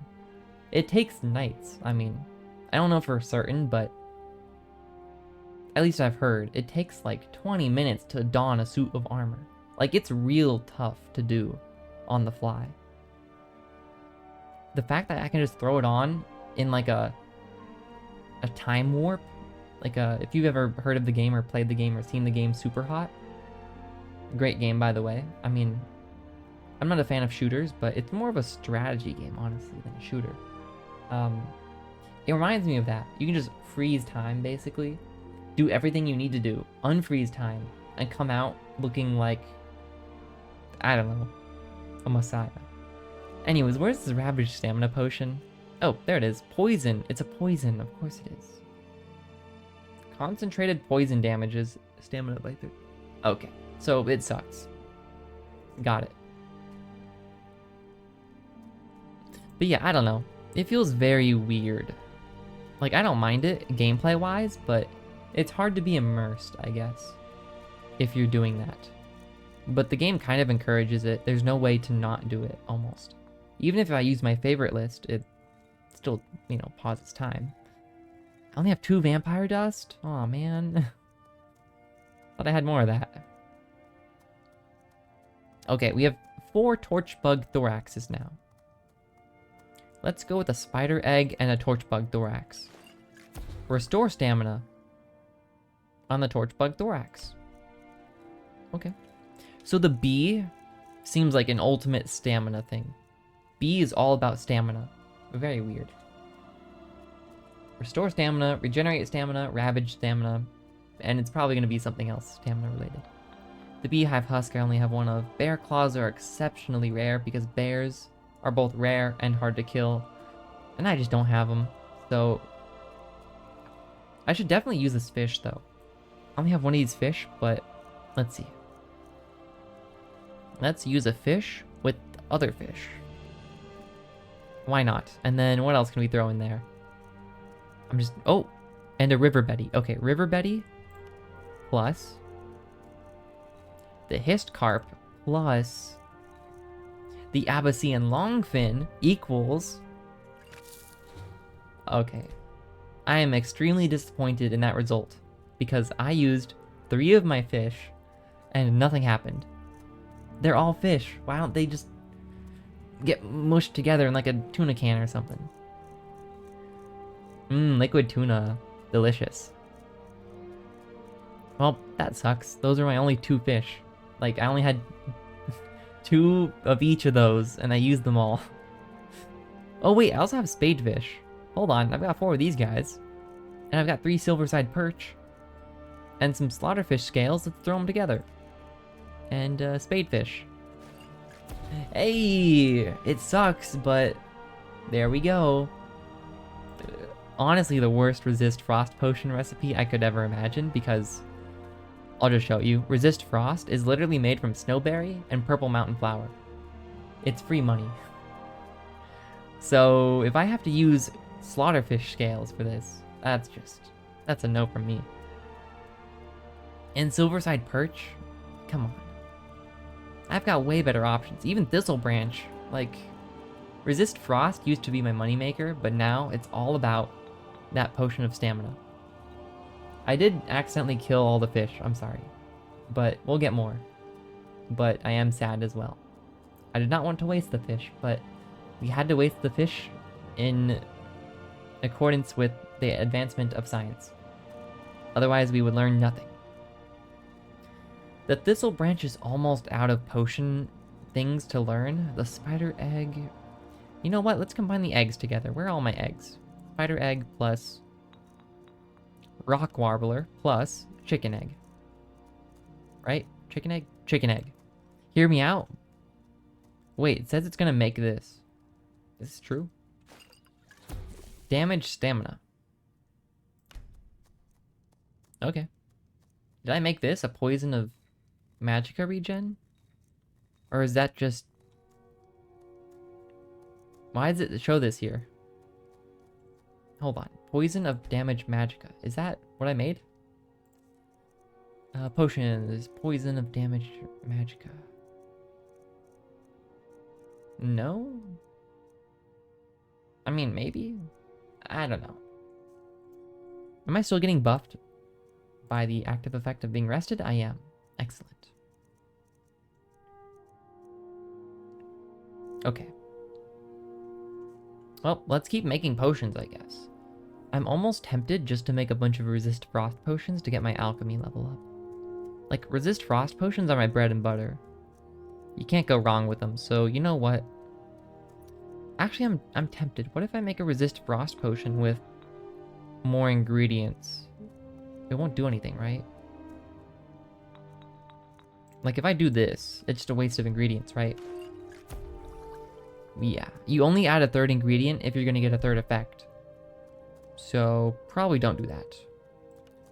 It takes nights. I mean, I don't know for certain, but at least I've heard it takes like 20 minutes to don a suit of armor. Like, it's real tough to do on the fly. The fact that I can just throw it on in like a time warp, like if you've ever heard of the game or played the game or seen the game Super Hot, great game by the way. I mean, I'm not a fan of shooters, but it's more of a strategy game honestly than a shooter. It reminds me of that. You can just freeze time basically, do everything you need to do, unfreeze time, and come out looking like, I don't know, a messiah. Anyways, where's this Ravage Stamina potion? Oh, there it is. Poison. It's a poison. Of course it is. Concentrated poison damages stamina by 30. Okay, so it sucks. Got it. But yeah, I don't know. It feels very weird. Like, I don't mind it gameplay-wise, but it's hard to be immersed, I guess, if you're doing that. But the game kind of encourages it. There's no way to not do it, almost. Even if I use my favorite list, it still, you know, pauses time. I only have 2 vampire dust? Aw, man. Thought I had more of that. Okay, we have 4 torch bug thoraxes now. Let's go with a spider egg and a torch bug thorax. Restore stamina on the torch bug thorax. Okay. So the B seems like an ultimate stamina thing. B is all about stamina. Very weird. Restore stamina, regenerate stamina, ravage stamina, and it's probably going to be something else stamina related. The beehive husk I only have one of. Bear claws are exceptionally rare because bears are both rare and hard to kill, and I just don't have them. So I should definitely use this fish though. I only have one of these fish, but let's see. Let's use a fish with other fish. Why not? And then what else can we throw in there? Oh, and a river betty. Okay, river betty plus the hist carp plus the Abyssinian longfin equals... Okay. I am extremely disappointed in that result because I used 3 of my fish and nothing happened. They're all fish. Why don't they just get mushed together in like a tuna can or something? Liquid tuna. Delicious. Well, that sucks. Those are my only 2 fish. Like, I only had 2 of each of those, and I used them all. Oh wait, I also have spadefish. Hold on, I've got 4 of these guys. And I've got 3 silverside perch. and some slaughterfish scales. Let's throw them together. And spadefish. Hey, it sucks, but there we go. Honestly, the worst resist frost potion recipe I could ever imagine, because I'll just show you. Resist frost is literally made from snowberry and purple mountain flower. It's free money. So if I have to use slaughterfish scales for this, that's a no from me. And silverside perch? Come on. I've got way better options. Even thistle branch, like, resist frost used to be my moneymaker, but now it's all about that potion of stamina. I did accidentally kill all the fish, I'm sorry. But we'll get more. But I am sad as well. I did not want to waste the fish, but we had to waste the fish in accordance with the advancement of science. Otherwise, we would learn nothing. The thistle branch is almost out of potion things to learn. The spider egg... You know what? Let's combine the eggs together. Where are all my eggs? Spider egg plus rock warbler plus chicken egg. Right? Chicken egg? Chicken egg. Hear me out. Wait, it says it's gonna make this. Is this true? Damage stamina. Okay. Did I make this a poison of magicka regen? Or is that just... Why does it show this here? Hold on. Poison of damage magicka. Is that what I made? Potions. Poison of damage magicka. No? I mean, maybe? I don't know. Am I still getting buffed by the active effect of being rested? I am. Excellent. Okay. Well, let's keep making potions, I guess. I'm almost tempted just to make a bunch of resist frost potions to get my alchemy level up. Like, resist frost potions are my bread and butter. You can't go wrong with them, so you know what? Actually, I'm tempted. What if I make a resist frost potion with more ingredients? It won't do anything, right? Like, if I do this, it's just a waste of ingredients, right? Yeah, you only add a third ingredient if you're gonna get a third effect. So, probably don't do that.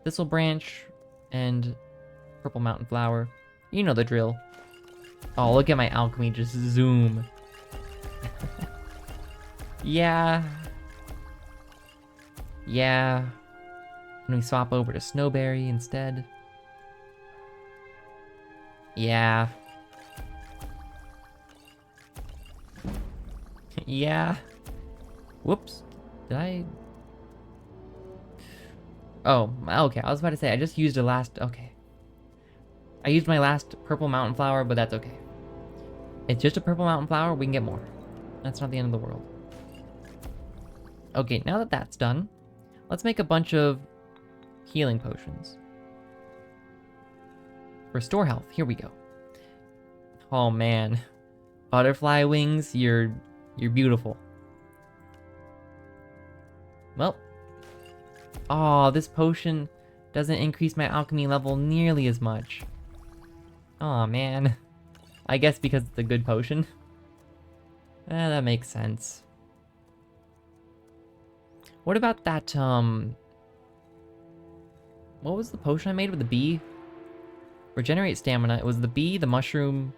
Thistle branch and purple mountain flower. You know the drill. Oh, look at my alchemy just zoom. Yeah. Yeah. And we swap over to snowberry instead. Yeah. Yeah. Whoops. Did I... Oh, okay. I was about to say, I just used a last... Okay. I used my last purple mountain flower, but that's okay. It's just a purple mountain flower. We can get more. That's not the end of the world. Okay, now that that's done, let's make a bunch of healing potions. Restore health. Here we go. Oh, man. Butterfly wings, you're beautiful. Well. Oh, this potion doesn't increase my alchemy level nearly as much. Oh, man. I guess because it's a good potion. That makes sense. What about that, what was the potion I made with the bee? Regenerate stamina. It was the bee, the mushroom,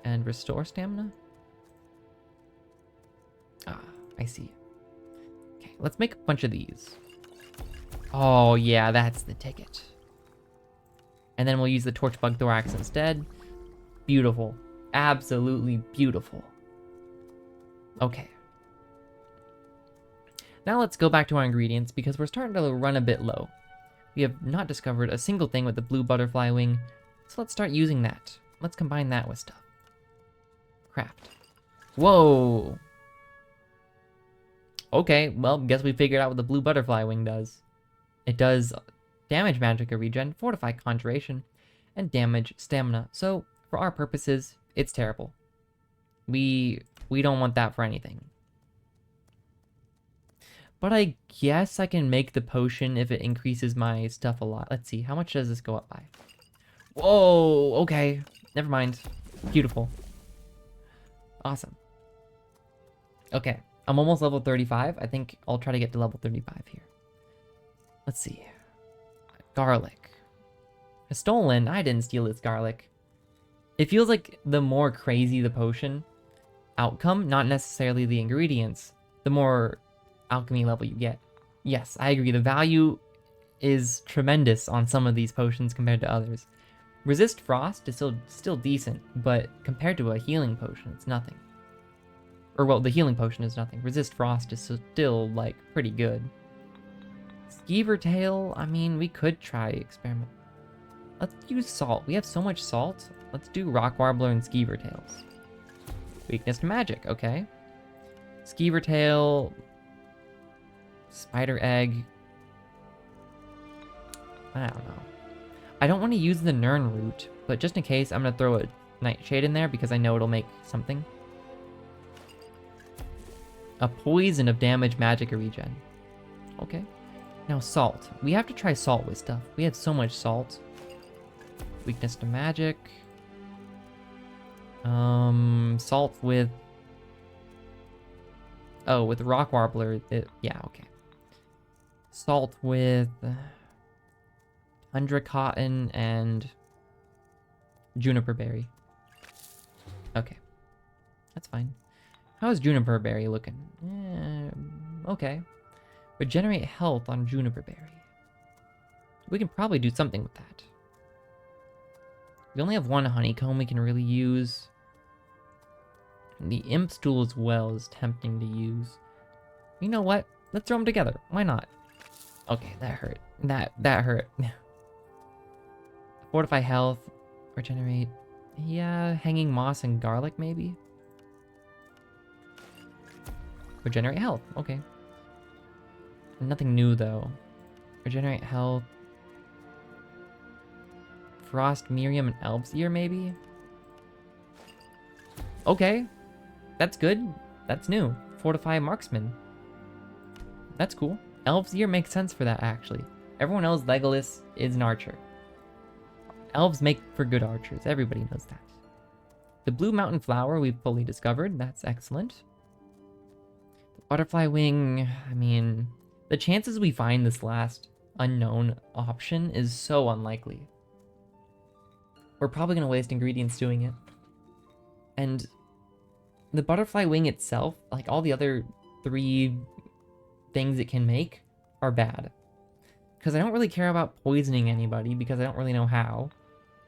and restore stamina? Ah, I see. Okay, let's make a bunch of these. Oh, yeah, that's the ticket. And then we'll use the torchbug thorax instead. Beautiful. Absolutely beautiful. Okay. Now let's go back to our ingredients because we're starting to run a bit low. We have not discovered a single thing with the blue butterfly wing, so let's start using that. Let's combine that with stuff. Craft. Whoa! Okay, well, guess we figured out what the blue butterfly wing does. It does damage magicka regen, fortify conjuration, and damage stamina. So, for our purposes, it's terrible. We don't want that for anything. But I guess I can make the potion if it increases my stuff a lot. Let's see, how much does this go up by? Whoa, okay. Never mind. Beautiful. Awesome. Okay, I'm almost level 35. I think I'll try to get to level 35 here. Let's see. Garlic. Stolen? I didn't steal this garlic. It feels like the more crazy the potion outcome, not necessarily the ingredients, the more alchemy level you get. Yes, I agree. The value is tremendous on some of these potions compared to others. Resist Frost is still decent, but compared to a healing potion, it's nothing. Or, well, the healing potion is nothing. Resist Frost is still, like, pretty good. Skeever Tail, I mean, we could try experiment. Let's use salt. We have so much salt. Let's do Rock Warbler and Skeever Tails. Weakness to magic, okay. Skeever Tail. Spider Egg. I don't know. I don't want to use the Nern root, but just in case, I'm going to throw a Nightshade in there because I know it'll make something. A poison of damage, magic, or regen. Okay. Now salt. We have to try salt with stuff. We have so much salt. Weakness to magic. Salt with... Oh, with Rock Warbler. Yeah, okay. Salt with... Tundra Cotton and... Juniper Berry. Okay. That's fine. How's Juniper Berry looking? Okay. Regenerate health on Juniper Berry. We can probably do something with that. We only have one honeycomb we can really use. The Imp Stool as well is tempting to use. You know what? Let's throw them together. Why not? Okay, that hurt. That hurt. Fortify health. Regenerate. Yeah, hanging moss and garlic maybe? Regenerate health. Okay. Nothing new though. Regenerate health. Frost, Miriam, and Elf's Ear maybe? Okay. That's good. That's new. Fortify Marksman. That's cool. Elf's Ear makes sense for that actually. Everyone knows Legolas is an archer. Elves make for good archers. Everybody knows that. The Blue Mountain Flower we've fully discovered. That's excellent. The Butterfly Wing, I mean, the chances we find this last unknown option is so unlikely. We're probably going to waste ingredients doing it. And the Butterfly Wing itself, like all the other 3 things it can make, are bad. Because I don't really care about poisoning anybody because I don't really know how.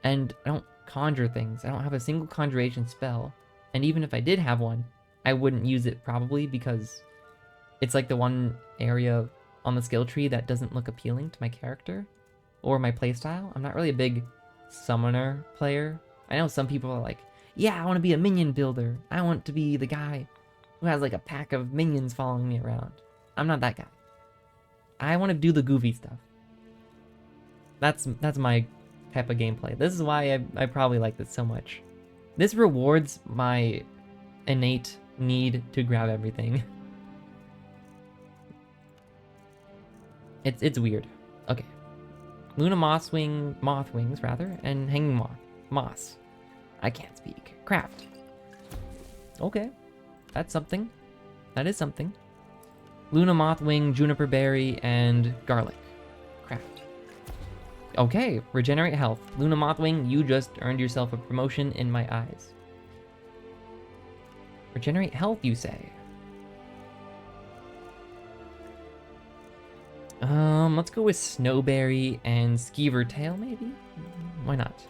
And I don't conjure things. I don't have a single conjuration spell. And even if I did have one, I wouldn't use it probably because it's like the one area on the skill tree that doesn't look appealing to my character or my playstyle. I'm not really a big summoner player. I know some people are like, yeah, I want to be a minion builder. I want to be the guy who has like a pack of minions following me around. I'm not that guy. I want to do the goofy stuff. That's my type of gameplay. This is why I probably like this so much. This rewards my innate need to grab everything. It's weird. Okay. Luna moth wings rather, and hanging moss. I can't speak. Craft. Okay. That's something. That is something. Luna Mothwing, Juniper Berry, and Garlic. Craft. Okay, regenerate health. Luna Mothwing, you just earned yourself a promotion in my eyes. Regenerate health, you say? Let's go with Snowberry and Skeever Tail, maybe? Why not?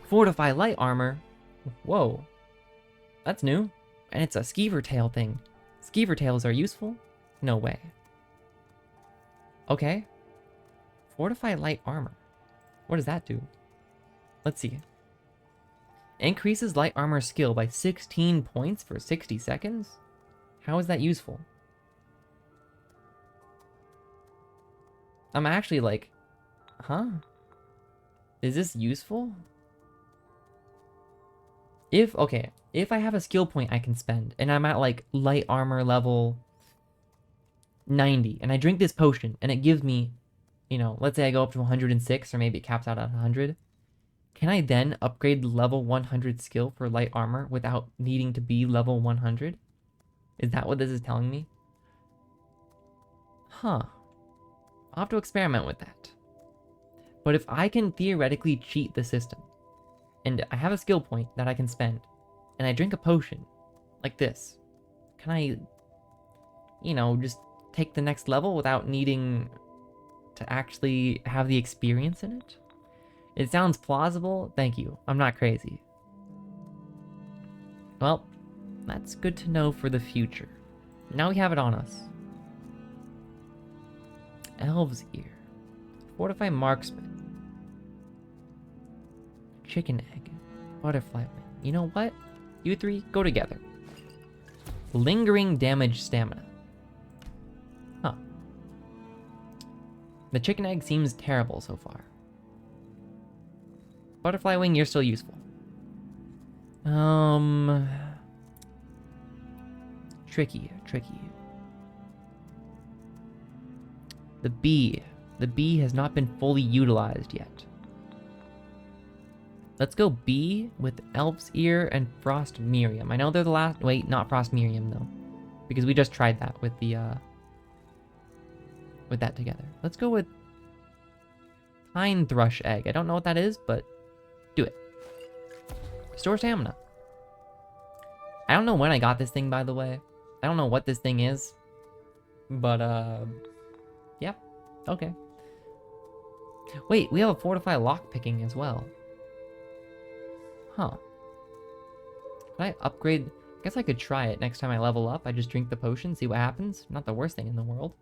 Fortify light armor. Whoa. That's new. And it's a Skeever Tail thing. Skeever Tails are useful? No way. Okay. Fortify light armor. What does that do? Let's see. Increases light armor skill by 16 points for 60 seconds? How is that useful? I'm actually like, huh? Is this useful? If I have a skill point I can spend, and I'm at like light armor level 90, and I drink this potion, and it gives me, you know, let's say I go up to 106, or maybe it caps out at 100. Can I then upgrade the level 100 skill for light armor without needing to be level 100? Is that what this is telling me? Huh. I'll have to experiment with that. But if I can theoretically cheat the system, and I have a skill point that I can spend, and I drink a potion, like this, can I, you know, just take the next level without needing to actually have the experience in it? It sounds plausible. Thank you. I'm not crazy. Well, that's good to know for the future. Now we have it on us. Elf's Ear. Fortify Marksman. Chicken Egg. Butterfly Wing. You know what? You three, go together. Lingering Damage Stamina. Huh. The Chicken Egg seems terrible so far. Butterfly Wing, you're still useful. Tricky. The bee. The bee has not been fully utilized yet. Let's go bee with Elf's Ear and Frost Miriam. I know they're the last... Wait, not Frost Miriam, though. Because we just tried that with the, with that together. Let's go with Pine Thrush Egg. I don't know what that is, but do it. Restore stamina. I don't know when I got this thing, by the way. I don't know what this thing is. But, yeah. Okay. Wait, we have a Fortify Lockpicking as well. Huh. Could I upgrade? I guess I could try it next time I level up. I just drink the potion, see what happens. Not the worst thing in the world.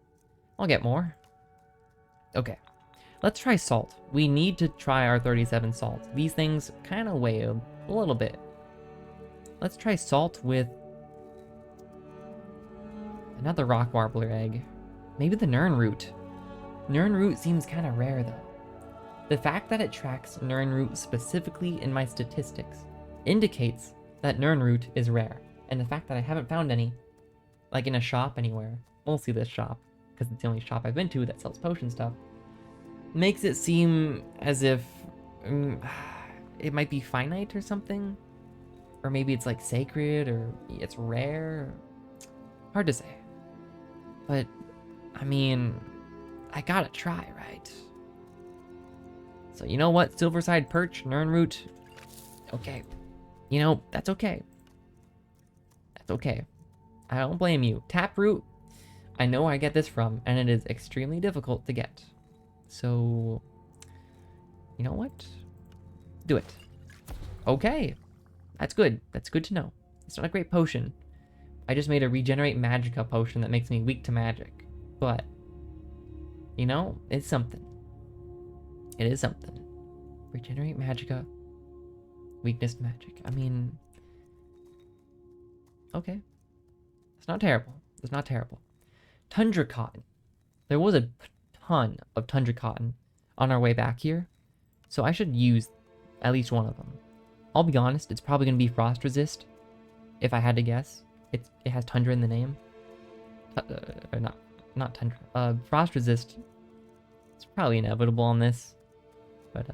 I'll get more. Okay. Let's try salt. We need to try our 37 salt. These things kind of weigh a little bit. Let's try salt with another rock warbler egg. Maybe the Nirnroot. Nirnroot seems kind of rare though. The fact that it tracks Nirnroot specifically in my statistics indicates that Nirnroot is rare. And the fact that I haven't found any, like in a shop anywhere, mostly this shop, because it's the only shop I've been to that sells potion stuff, makes it seem as if it might be finite or something. Or maybe it's like sacred, or it's rare. Hard to say. But, I mean, I gotta try, right? So you know what? Silverside Perch, Nirnroot. Okay. You know, that's okay. That's okay. I don't blame you. Taproot, I know where I get this from, and it is extremely difficult to get. So, you know what? Do it. Okay. That's good. That's good to know. It's not a great potion. I just made a Regenerate Magicka potion that makes me weak to magic. But, you know, it's something. It is something. Regenerate Magicka. Weakness to magic. I mean... Okay. It's not terrible. It's not terrible. Tundra Cotton. There was a ton of Tundra Cotton on our way back here. So I should use at least one of them. I'll be honest, it's probably going to be Frost Resist. If I had to guess. It has Tundra in the name. Or not Tundra. Frost Resist. It's probably inevitable on this. But,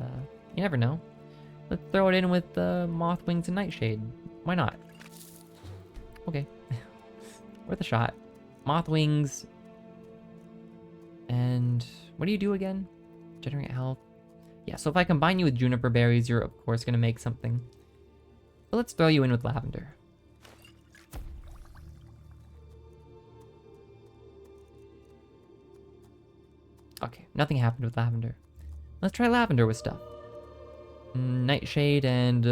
you never know. Let's throw it in with Moth Wings and Nightshade. Why not? Okay. Worth a shot. Moth Wings. And what do you do again? Generate health. Yeah, so if I combine you with Juniper Berries, you're of course going to make something. But let's throw you in with Lavender. Okay, nothing happened with Lavender. Let's try Lavender with stuff. Nightshade and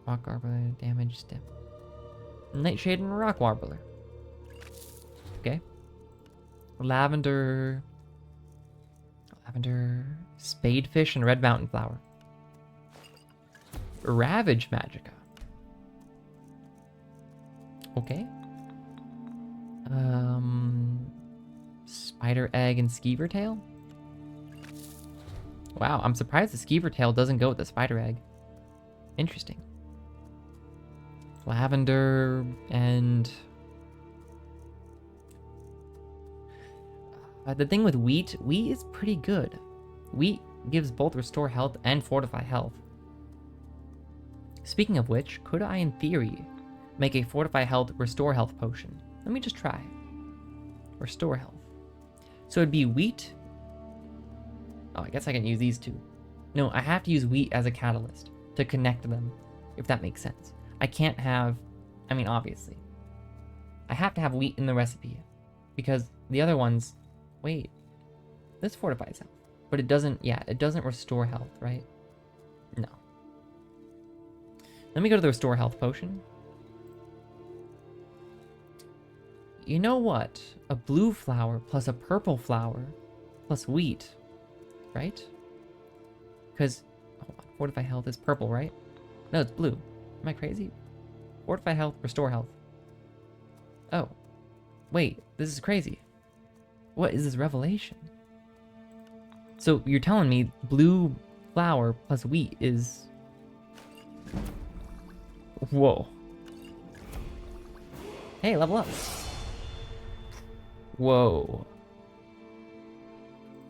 Rock Warbler, damage step. Nightshade and Rock Warbler. Okay. Lavender, Spadefish and Red Mountain Flower. Ravage Magicka. Okay. Spider Egg and Skeever Tail. Wow, I'm surprised the Skeever Tail doesn't go with the Spider Egg. Interesting. Lavender and The thing with wheat is pretty good. Wheat gives both restore health and fortify health. Speaking of which, could I in theory make a fortify health, restore health potion? Let me just try. Restore health. So it'd be wheat. Oh, I guess I can use these two. No, I have to use wheat as a catalyst to connect them, if that makes sense. I can't have, I mean, obviously. I have to have wheat in the recipe because the other ones, wait, this fortifies health, but it doesn't, yeah, it doesn't restore health, right? No. Let me go to the restore health potion. You know what? A blue flower plus a purple flower plus wheat, right? Because, hold on, fortify health is purple, right? No, it's blue. Am I crazy? Fortify health, restore health. Oh. Wait, this is crazy. What is this revelation? So you're telling me blue flower plus wheat is... Whoa. Hey, level up. Whoa.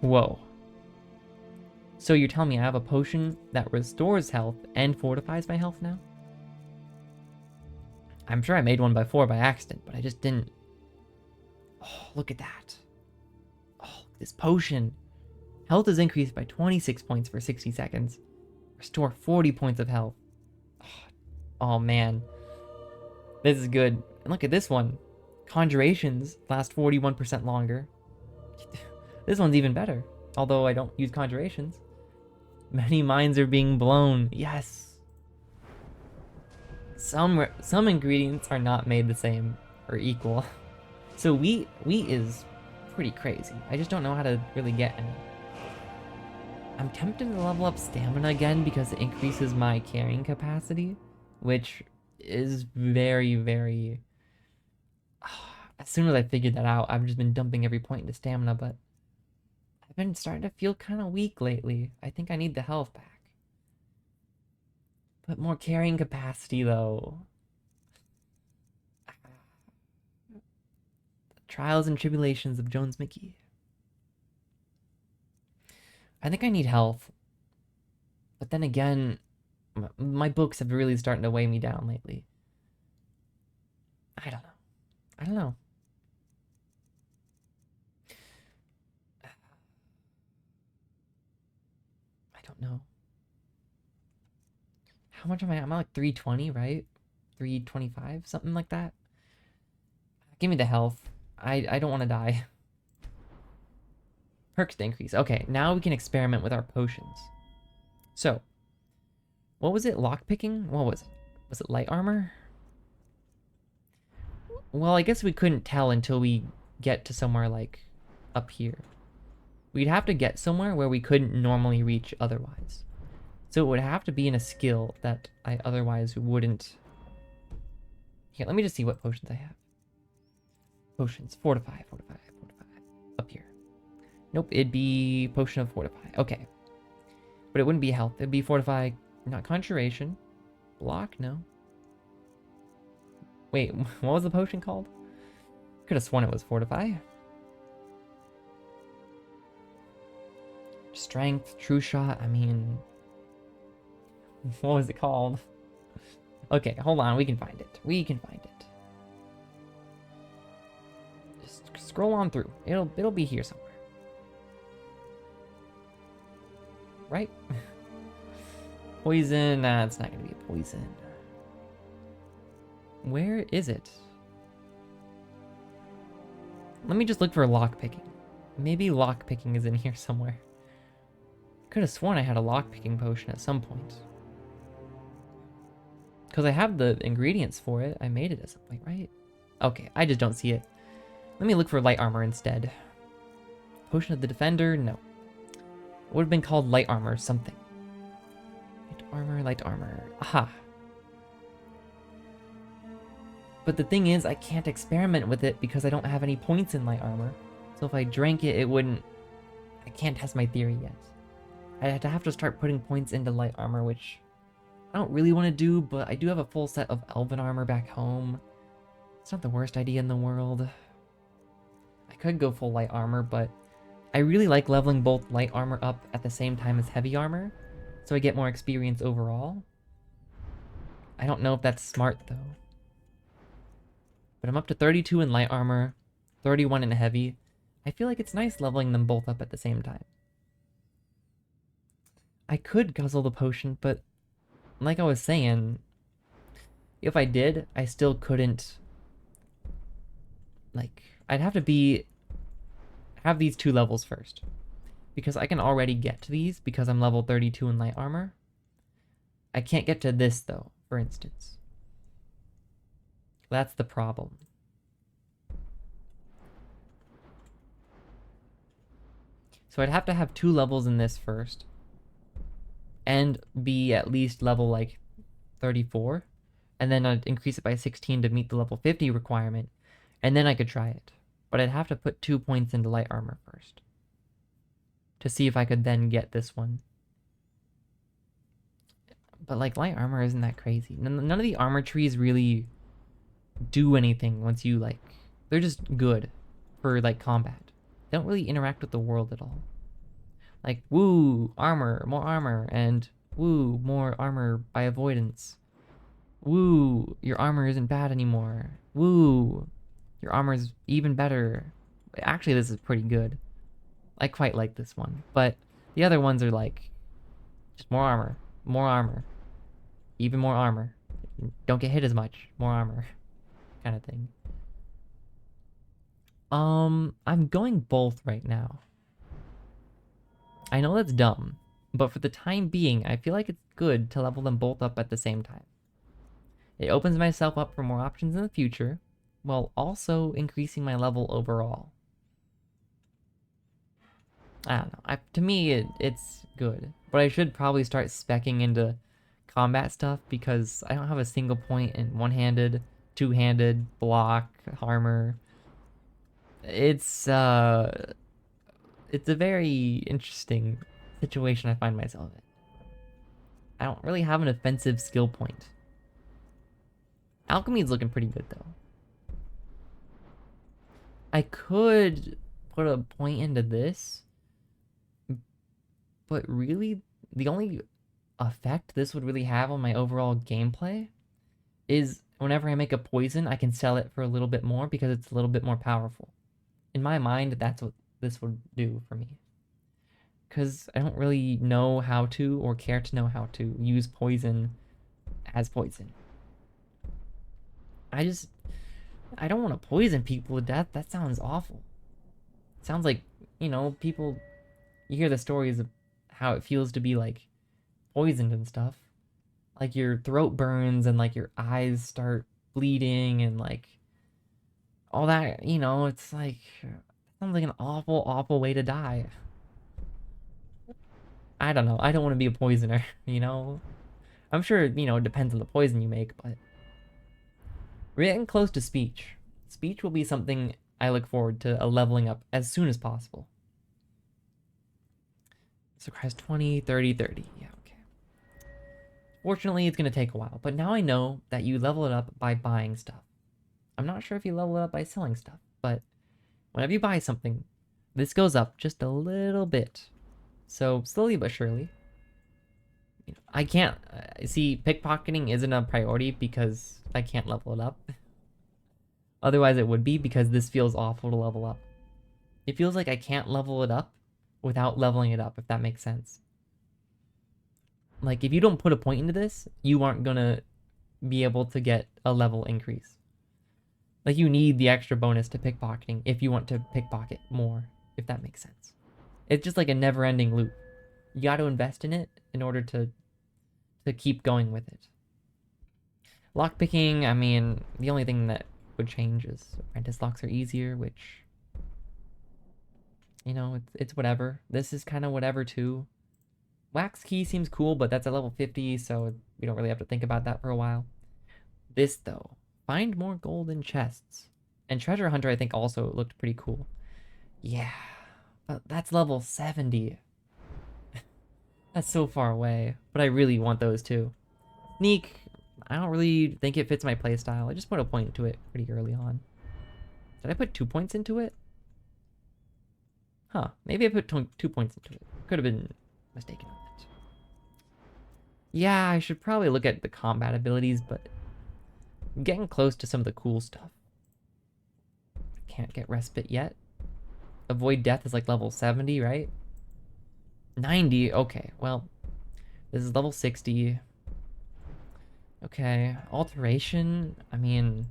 Whoa. So you're telling me I have a potion that restores health and fortifies my health now? I'm sure I made one before by accident, but I just didn't. Oh, look at that. Oh, this potion. Health is increased by 26 points for 60 seconds. Restore 40 points of health. Oh man. This is good. And look at this one. Conjurations last 41% longer. This one's even better. Although I don't use conjurations. Many minds are being blown. Yes. Some ingredients are not made the same or equal. So wheat is pretty crazy. I just don't know how to really get any. I'm tempted to level up stamina again because it increases my carrying capacity, which is very, very... As soon as I figured that out, I've just been dumping every point into stamina, but I've been starting to feel kind of weak lately. I think I need the health back. But more carrying capacity, though. The trials and tribulations of Jones Mickey. I think I need health. But then again, my books have really started to weigh me down lately. I don't know. I don't know. I don't know. How much am I? I'm at like 320, right? 325, something like that. Give me the health. I don't want to die. Perks to increase. Okay, now we can experiment with our potions. So, what was it? Lockpicking? What was it? Was it light armor? Well, I guess we couldn't tell until we get to somewhere like up here. We'd have to get somewhere where we couldn't normally reach otherwise. So it would have to be in a skill that I otherwise wouldn't. Here, let me just see what potions I have. Potions. Fortify. Up here. Nope, it'd be potion of fortify. Okay. But it wouldn't be health. It'd be fortify, not conjuration. Block? No. Wait, what was the potion called? Could have sworn it was fortify. Strength, true shot, I mean... What was it called? Okay, hold on, we can find it. We can find it. Just scroll on through. It'll be here somewhere. Right? Poison, nah, it's not gonna be a poison. Where is it? Let me just look for lockpicking. Maybe lockpicking is in here somewhere. Could have sworn I had a lockpicking potion at some point. Because I have the ingredients for it. I made it at some point, right? Okay, I just don't see it. Let me look for light armor instead. Potion of the Defender? No. It would have been called light armor something. Light armor. Aha. But the thing is, I can't experiment with it because I don't have any points in light armor. So if I drank it, it wouldn't... I can't test my theory yet. I'd have to start putting points into light armor, which I don't really want to do, but I do have a full set of elven armor back home. It's not the worst idea in the world. I could go full light armor, but I really like leveling both light armor up at the same time as heavy armor, so I get more experience overall. I don't know if that's smart though. But I'm up to 32 in light armor, 31 in heavy. I feel like it's nice leveling them both up at the same time. I could guzzle the potion, but like I was saying, if I did, I still couldn't, like, I'd have to have these 2 levels first. Because I can already get to these because I'm level 32 in light armor. I can't get to this though, for instance. That's the problem. So I'd have to have 2 levels in this first. And be at least level like 34. And then I'd increase it by 16 to meet the level 50 requirement. And then I could try it. But I'd have to put 2 points into light armor first. To see if I could then get this one. But like light armor isn't that crazy. None of the armor trees really do anything once you like... They're just good for like combat. They don't really interact with the world at all. Like, woo, armor, more armor, and woo, more armor by avoidance. Woo, your armor isn't bad anymore. Woo, your armor is even better. Actually, this is pretty good. I quite like this one. But the other ones are like, just more armor, even more armor. Don't get hit as much, more armor, kind of thing. I'm going both right now. I know that's dumb, but for the time being, I feel like it's good to level them both up at the same time. It opens myself up for more options in the future, while also increasing my level overall. I don't know. To me, it's good. But I should probably start speccing into combat stuff because I don't have a single point in one-handed, two-handed, block, armor. It's a very interesting situation I find myself in. I don't really have an offensive skill point. Alchemy is looking pretty good though. I could put a point into this, but really the only effect this would really have on my overall gameplay is whenever I make a poison, I can sell it for a little bit more because it's a little bit more powerful. In my mind, that's what this would do for me. Because I don't really know how to or care to know how to use poison as poison. I don't want to poison people to death. That sounds awful. It sounds like, you know, people, you hear the stories of how it feels to be like poisoned and stuff. Like your throat burns and like your eyes start bleeding and like all that, you know, it's like, sounds like an awful, awful way to die. I don't know. I don't want to be a poisoner, you know? I'm sure, you know, it depends on the poison you make, but we're getting close to speech. Speech will be something I look forward to leveling up as soon as possible. So it requires 20, 30, 30. Yeah, okay. Fortunately, it's going to take a while, but now I know that you level it up by buying stuff. I'm not sure if you level it up by selling stuff, but whenever you buy something, this goes up just a little bit. So slowly but surely. I can't see pickpocketing isn't a priority because I can't level it up. Otherwise it would be because this feels awful to level up. It feels like I can't level it up without leveling it up, if that makes sense. Like if you don't put a point into this, you aren't gonna be able to get a level increase. Like you need the extra bonus to pickpocketing if you want to pickpocket more, if that makes sense. It's just like a never-ending loop. You got to invest in it in order to keep going with it. Lockpicking, I mean, the only thing that would change is apprentice locks are easier, which, you know, it's whatever. This is kind of whatever too. Wax key seems cool, but that's at level 50, so we don't really have to think about that for a while. This though, find more golden chests. And treasure hunter I think also looked pretty cool. Yeah, but that's level 70. That's so far away, but I really want those too. Sneak, I don't really think it fits my playstyle. I just put a point to it pretty early on. Did I put 2 points into it? Huh, maybe I put 2 points into it. Could have been mistaken on that. Yeah, I should probably look at the combat abilities, but I'm getting close to some of the cool stuff. Can't get respite yet. Avoid death is like level 70, right? 90, okay, well, this is level 60. Okay, alteration, I mean,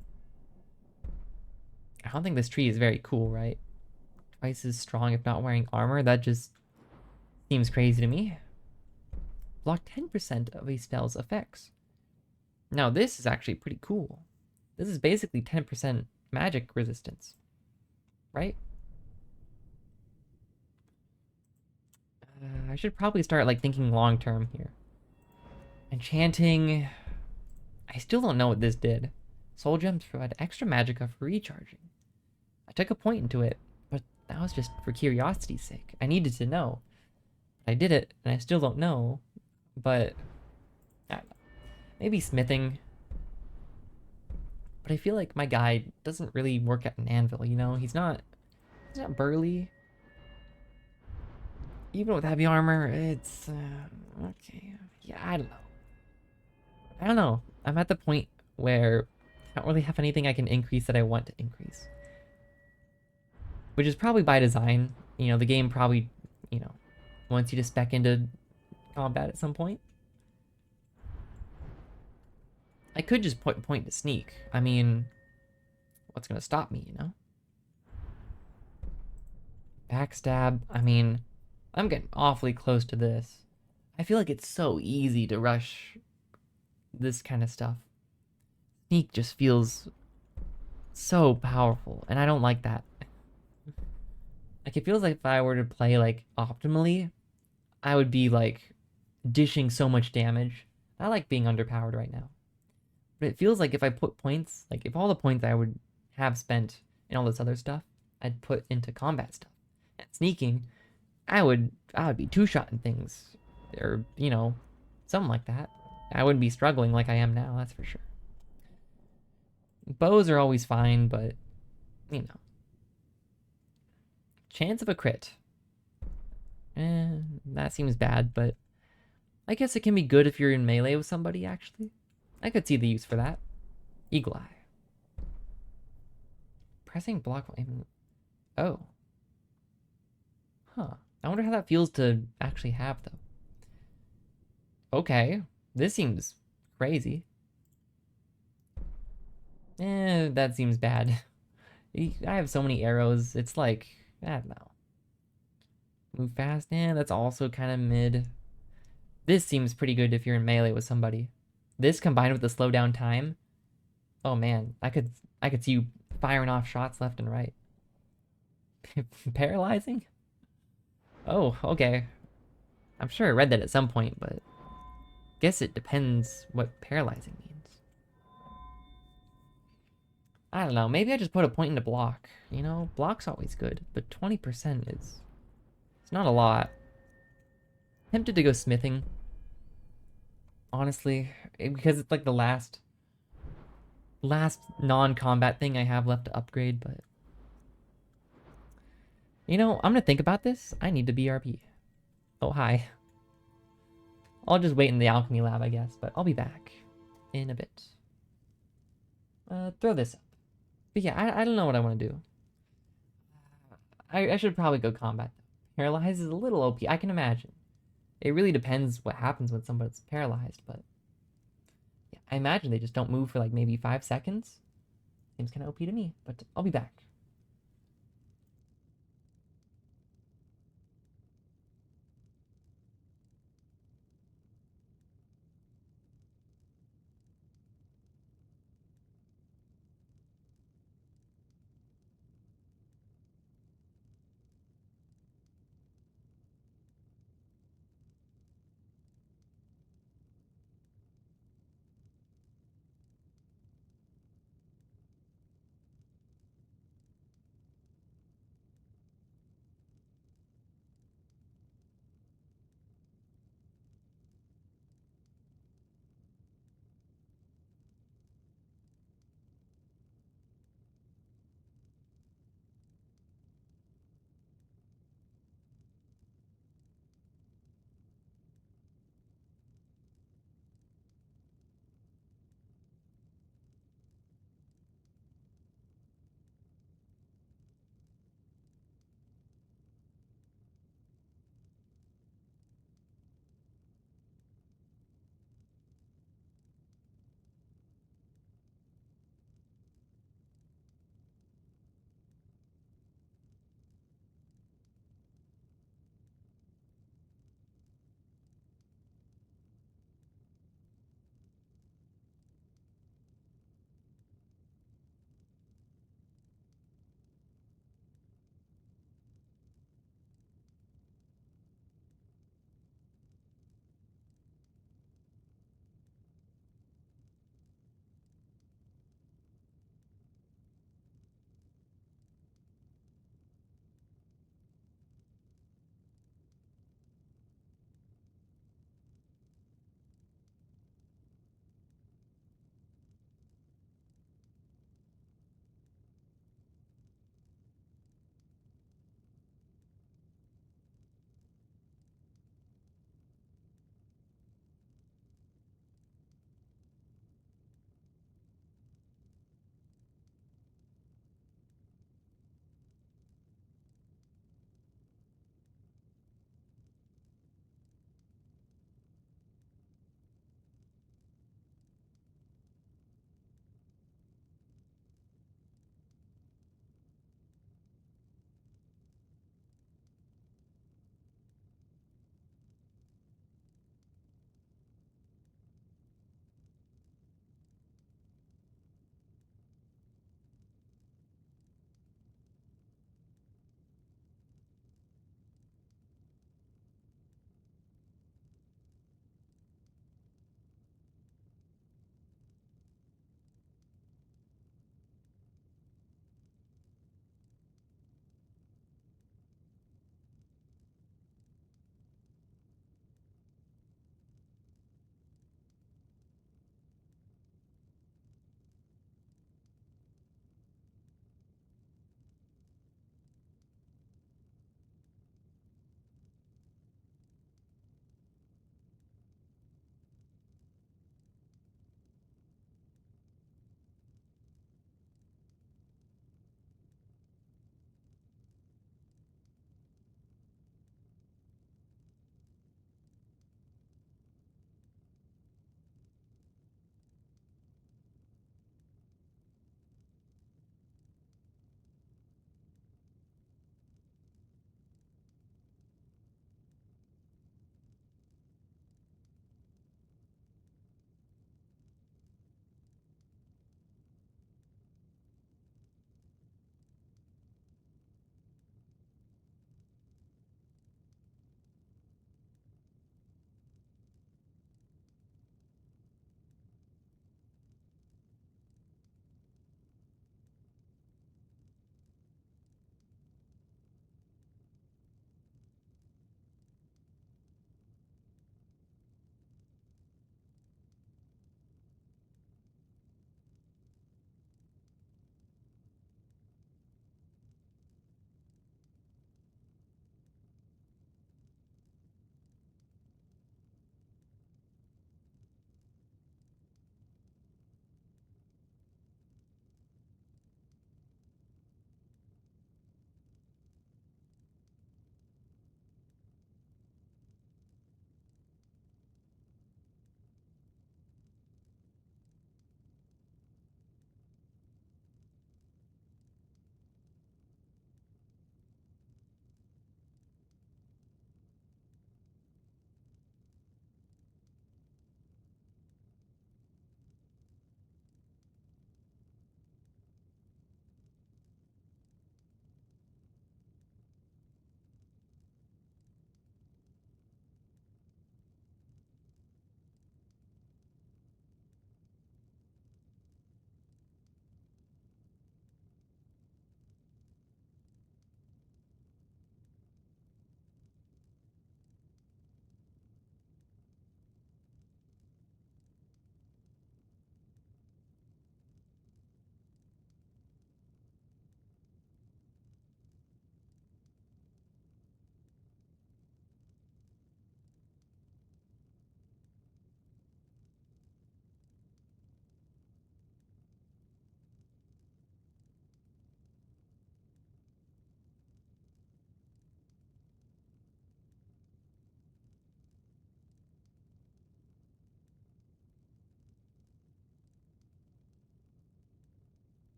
I don't think this tree is very cool, right? Twice as strong if not wearing armor, that just seems crazy to me. Block 10% of a spell's effects. Now this is actually pretty cool. This is basically 10% magic resistance, right? I should probably start like thinking long term here. Enchanting, I still don't know what this did. Soul gems provide extra magicka for recharging. I took a point into it, but that was just for curiosity's sake. I needed to know. I did it, and I still don't know, but I don't know. Maybe smithing. But I feel like my guy doesn't really work at an anvil, you know? He's not burly. Even with heavy armor, it's okay. Yeah, I don't know. I don't know. I'm at the point where I don't really have anything I can increase that I want to increase. Which is probably by design. You know, the game probably, you know, wants you to spec into combat at some point. I could just point to sneak. I mean, what's gonna stop me, you know? Backstab, I mean, I'm getting awfully close to this. I feel like it's so easy to rush this kind of stuff. Sneak just feels so powerful, and I don't like that. Like, it feels like if I were to play, like, optimally, I would be, like, dishing so much damage. I like being underpowered right now. But it feels like if I put points, like, if all the points I would have spent in all this other stuff, I'd put into combat stuff. And sneaking, I would be two-shotting things. Or, you know, something like that. I wouldn't be struggling like I am now, that's for sure. Bows are always fine, but, you know. Chance of a crit. That seems bad, but I guess it can be good if you're in melee with somebody, actually. I could see the use for that. Eagle Eye. Pressing block... Oh. Huh. I wonder how that feels to actually have, though. Okay. This seems crazy. That seems bad. I have so many arrows. It's like, I don't know. Move fast? That's also kind of mid. This seems pretty good if you're in melee with somebody. This combined with the slow down time. Oh man, I could see you firing off shots left and right. Paralyzing? Oh, okay. I'm sure I read that at some point, but guess it depends what paralyzing means. I don't know, maybe I just put a point into block. You know, block's always good, but 20% it's not a lot. Tempted to go smithing. Honestly, because it's like the last non-combat thing I have left to upgrade, but you know, I'm gonna think about this. I need to BRB. Oh, hi. I'll just wait in the alchemy lab, I guess, but I'll be back in a bit. Throw this up. But yeah, I don't know what I want to do. I should probably go combat. Paralyzed is a little OP, I can imagine. It really depends what happens when somebody's paralyzed, but yeah, I imagine they just don't move for like maybe 5 seconds. Seems kind of OP to me, but I'll be back.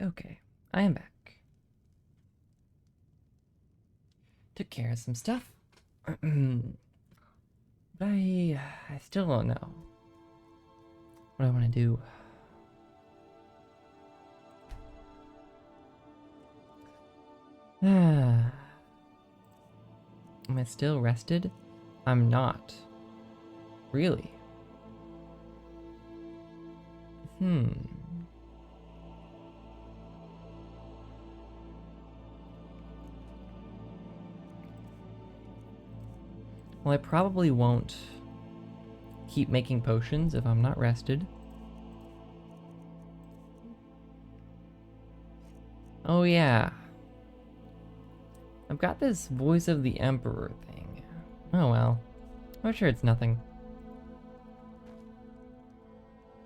Okay, I am back. Took care of some stuff. But I still don't know what I want to do. Am I still rested? I'm not. Really? Well, I probably won't keep making potions if I'm not rested. Oh yeah. I've got this voice of the Emperor thing. Oh well. I'm sure it's nothing.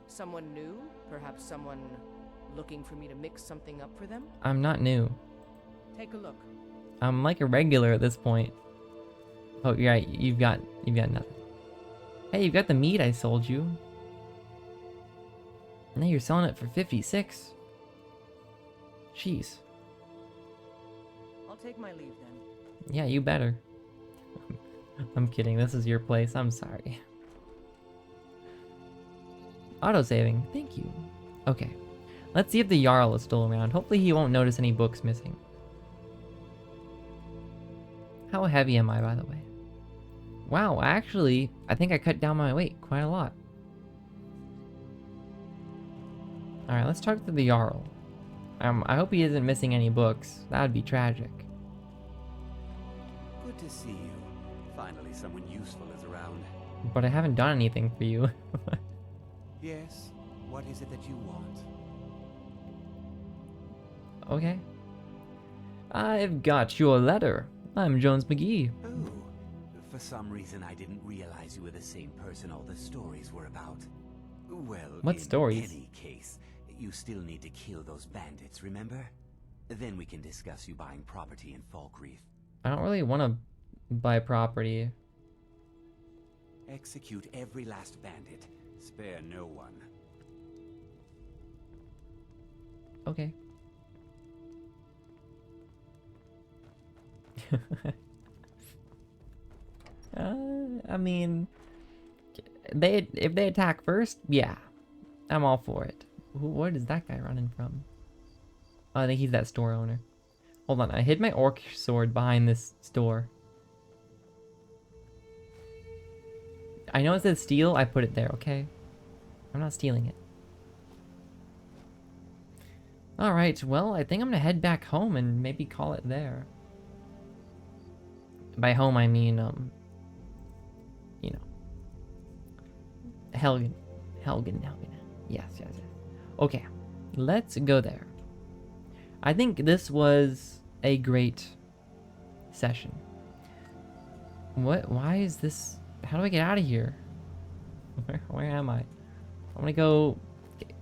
Someone new? Perhaps someone looking for me to mix something up for them? I'm not new. Take a look. I'm like a regular at this point. Oh, you're right. You've got nothing. Hey, you've got the meat I sold you. And now you're selling it for 56. Jeez. I'll take my leave then. Yeah, you better. I'm kidding. This is your place. I'm sorry. Autosaving. Thank you. Okay. Let's see if the Jarl is still around. Hopefully he won't notice any books missing. How heavy am I, by the way? Wow, actually, I think I cut down my weight quite a lot. Alright, let's talk to the Jarl. I hope he isn't missing any books. That would be tragic. Good to see you. Finally, someone useful is around. But I haven't done anything for you. Yes? What is it that you want? Okay. I've got your letter. I'm Jones McGee. Oh. For some reason, I didn't realize you were the same person all the stories were about. Well, what stories? In any case, you still need to kill those bandits, remember? Then we can discuss you buying property in Falkreath. I don't really want to buy property. Execute every last bandit. Spare no one. Okay. I mean, if they attack first, yeah, I'm all for it. What is that guy running from? Oh, I think he's that store owner. Hold on, I hid my orc sword behind this store. I know it says steal, I put it there, okay? I'm not stealing it. Alright, well, I think I'm gonna head back home and maybe call it there. By home, I mean, you know. Helgen. Yes. Okay, let's go there. I think this was a great session. Why is this? How do I get out of here? Where am I? I want to go.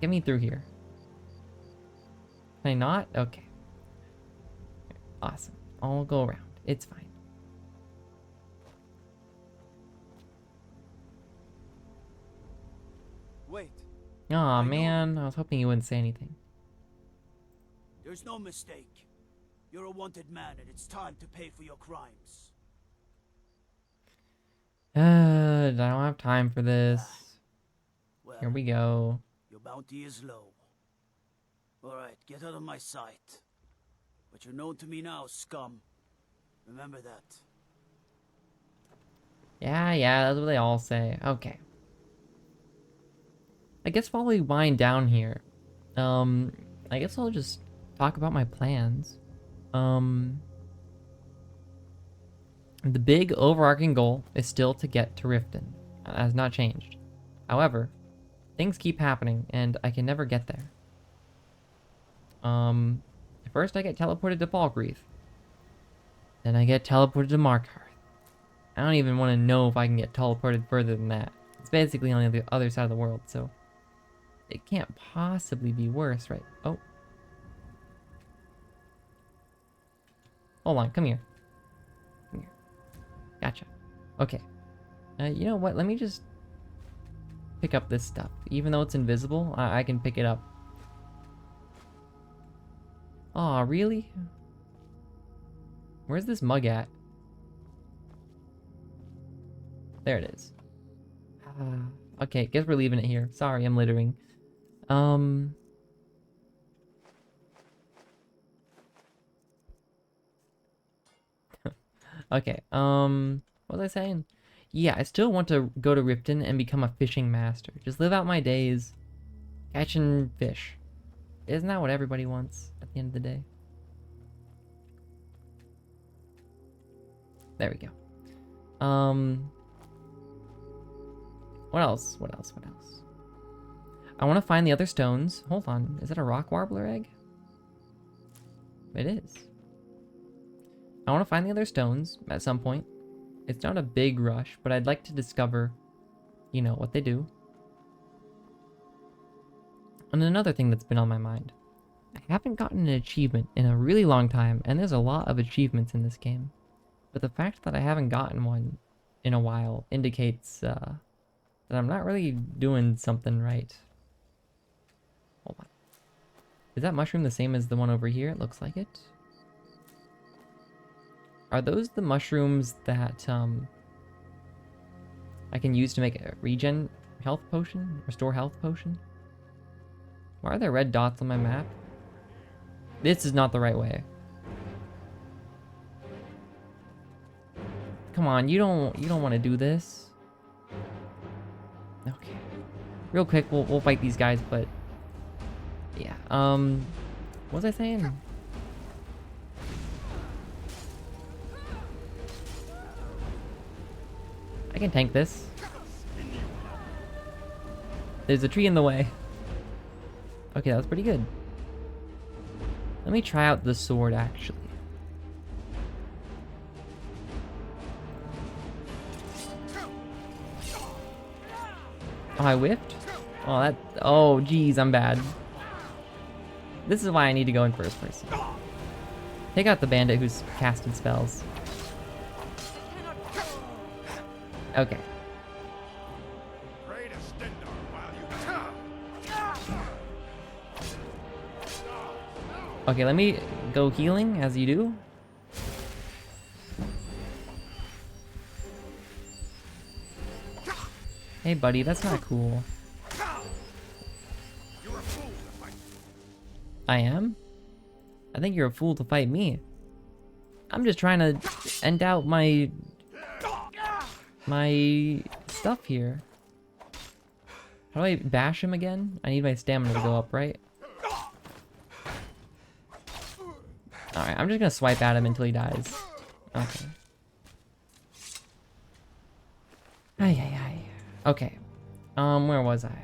Get me through here. Can I not? Okay. Awesome. I'll go around. It's fine. Wait. Aw, man. I was hoping you wouldn't say anything. There's no mistake. You're a wanted man, and it's time to pay for your crimes. I don't have time for this. Well, Here we go. your bounty is low. Alright, get out of my sight. But you're known to me now, scum. Remember that. Yeah, that's what they all say. Okay. I guess while we wind down here, I guess I'll just talk about my plans. The big overarching goal is still to get to Riften. That has not changed. However, things keep happening and I can never get there. First I get teleported to Falkreath. Then I get teleported to Markarth. I don't even want to know if I can get teleported further than that. It's basically on the other side of the world, so it can't possibly be worse, right? Oh. Hold on, come here. Come here. Gotcha. Okay. You know what? Let me just pick up this stuff. Even though it's invisible, I can pick it up. Aw, really? Where's this mug at? There it is. Okay, guess we're leaving it here. Sorry, I'm littering. Okay, what was I saying? Yeah, I still want to go to Riften and become a fishing master. Just live out my days catching fish. Isn't that what everybody wants at the end of the day? There we go. What else? What else? What else? I want to find the other stones. Hold on. Is that a rock warbler egg? It is. I want to find the other stones at some point. It's not a big rush, but I'd like to discover, you know, what they do. And another thing that's been on my mind. I haven't gotten an achievement in a really long time, and there's a lot of achievements in this game. But the fact that I haven't gotten one in a while indicates that I'm not really doing something right. Hold on. Is that mushroom the same as the one over here? It looks like it. Are those the mushrooms that I can use to make a regen health potion? Restore health potion? Why are there red dots on my map? This is not the right way. Come on, you don't want to do this. Okay. Real quick, we'll fight these guys, but yeah. What was I saying? I can tank this. There's a tree in the way. Okay, that was pretty good. Let me try out the sword, actually. Oh, I whiffed? Oh, that... Oh, geez, I'm bad. This is why I need to go in first person. Take out the bandit who's casting spells. Okay. Okay, let me go healing as you do. Hey buddy, that's not cool. I am? I think you're a fool to fight me. I'm just trying to end out my stuff here. How do I bash him again? I need my stamina to go up, right? Alright, I'm just gonna swipe at him until he dies. Okay. Ay. Okay. Where was I?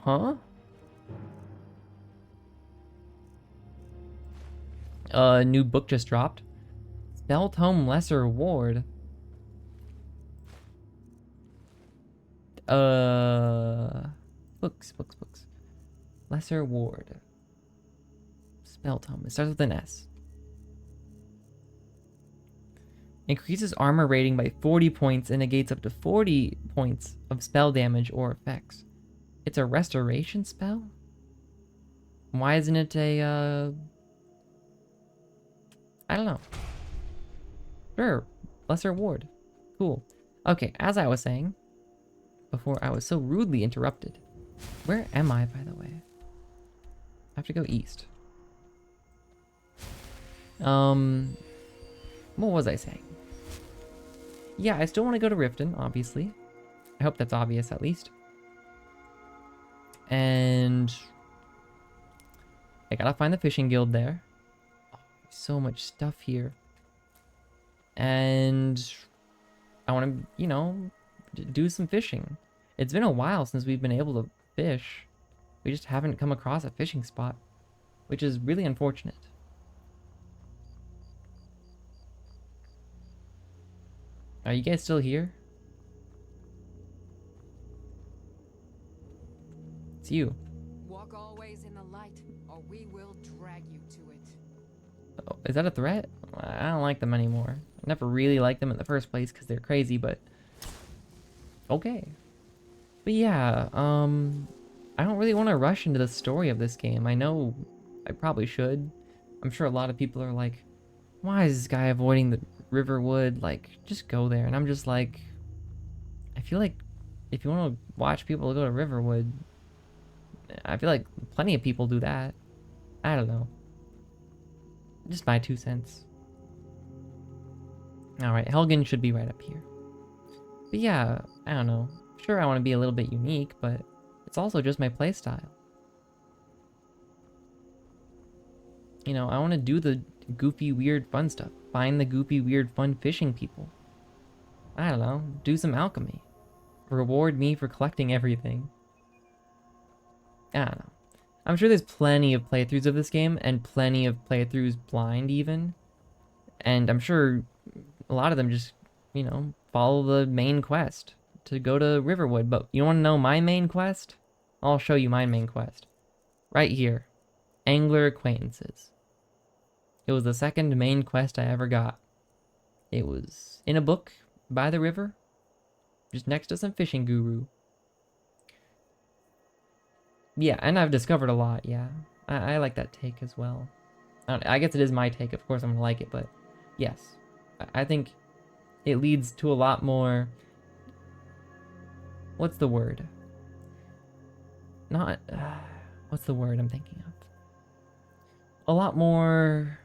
Huh? A new book just dropped. Spell Tome Lesser Ward. Books. Lesser Ward. Spell Tome. It starts with an S. Increases armor rating by 40 points and negates up to 40 points of spell damage or effects. It's a restoration spell? Why isn't it a, I don't know. Sure. Lesser Ward. Cool. Okay, as I was saying, before I was so rudely interrupted. Where am I, by the way? I have to go east. What was I saying? Yeah, I still want to go to Riften, obviously. I hope that's obvious, at least. And I gotta find the fishing guild there. Oh, so much stuff here. And I want to, you know, do some fishing. It's been a while since we've been able to fish. We just haven't come across a fishing spot, which is really unfortunate. Are you guys still here? It's you. Walk always in the light, or we will drag you to it. Oh, is that a threat? I don't like them anymore. I never really liked them in the first place because they're crazy, but okay. But yeah, I don't really want to rush into the story of this game. I know I probably should. I'm sure a lot of people are like, why is this guy avoiding the Riverwood? Like, just go there. And I'm just like, I feel like if you want to watch people go to Riverwood, I feel like plenty of people do that. I don't know. Just my 2 cents. Alright, Helgen should be right up here. But yeah, I don't know. Sure, I want to be a little bit unique, but it's also just my playstyle. You know, I want to do the goofy, weird, fun stuff. Find the goofy, weird, fun fishing people. I don't know. Do some alchemy. Reward me for collecting everything. I don't know. I'm sure there's plenty of playthroughs of this game, and plenty of playthroughs blind even. And I'm sure a lot of them just, you know, follow the main quest to go to Riverwood. But you want to know my main quest? I'll show you my main quest. Right here. Angler Acquaintances. It was the second main quest I ever got. It was in a book by the river, just next to some fishing guru. Yeah, and I've discovered a lot, yeah. I like that take as well. I guess it is my take, of course I'm gonna like it, but yes. I think it leads to a lot more... What's the word? Not... what's the word I'm thinking of? A lot more...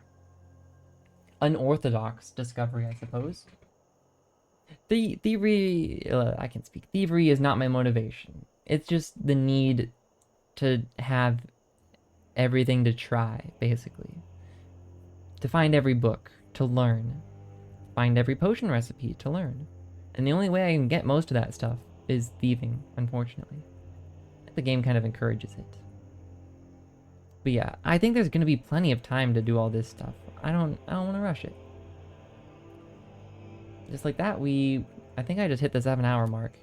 unorthodox discovery, I suppose. Thievery... I can speak. Thievery is not my motivation. It's just the need to have everything to try, basically. To find every book, to learn. Find every potion recipe, to learn. And the only way I can get most of that stuff is thieving, unfortunately. The game kind of encourages it. But yeah, I think there's gonna be plenty of time to do all this stuff. I don't want to rush it. Just like that, I think I just hit the 7-hour mark.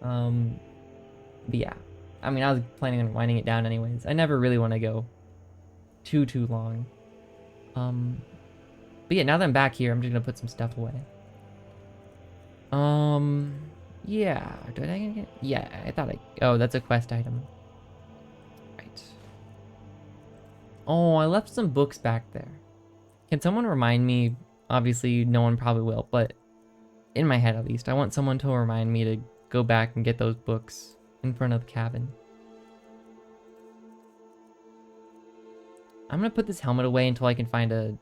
But yeah. I mean, I was planning on winding it down anyways. I never really want to go too long. But yeah, now that I'm back here, I'm just gonna put some stuff away. Yeah. Did I get? Yeah, I thought oh, that's a quest item. Right. Oh, I left some books back there. Can someone remind me? Obviously, no one probably will, but in my head at least, I want someone to remind me to go back and get those books in front of the cabin. I'm gonna put this helmet away until I can find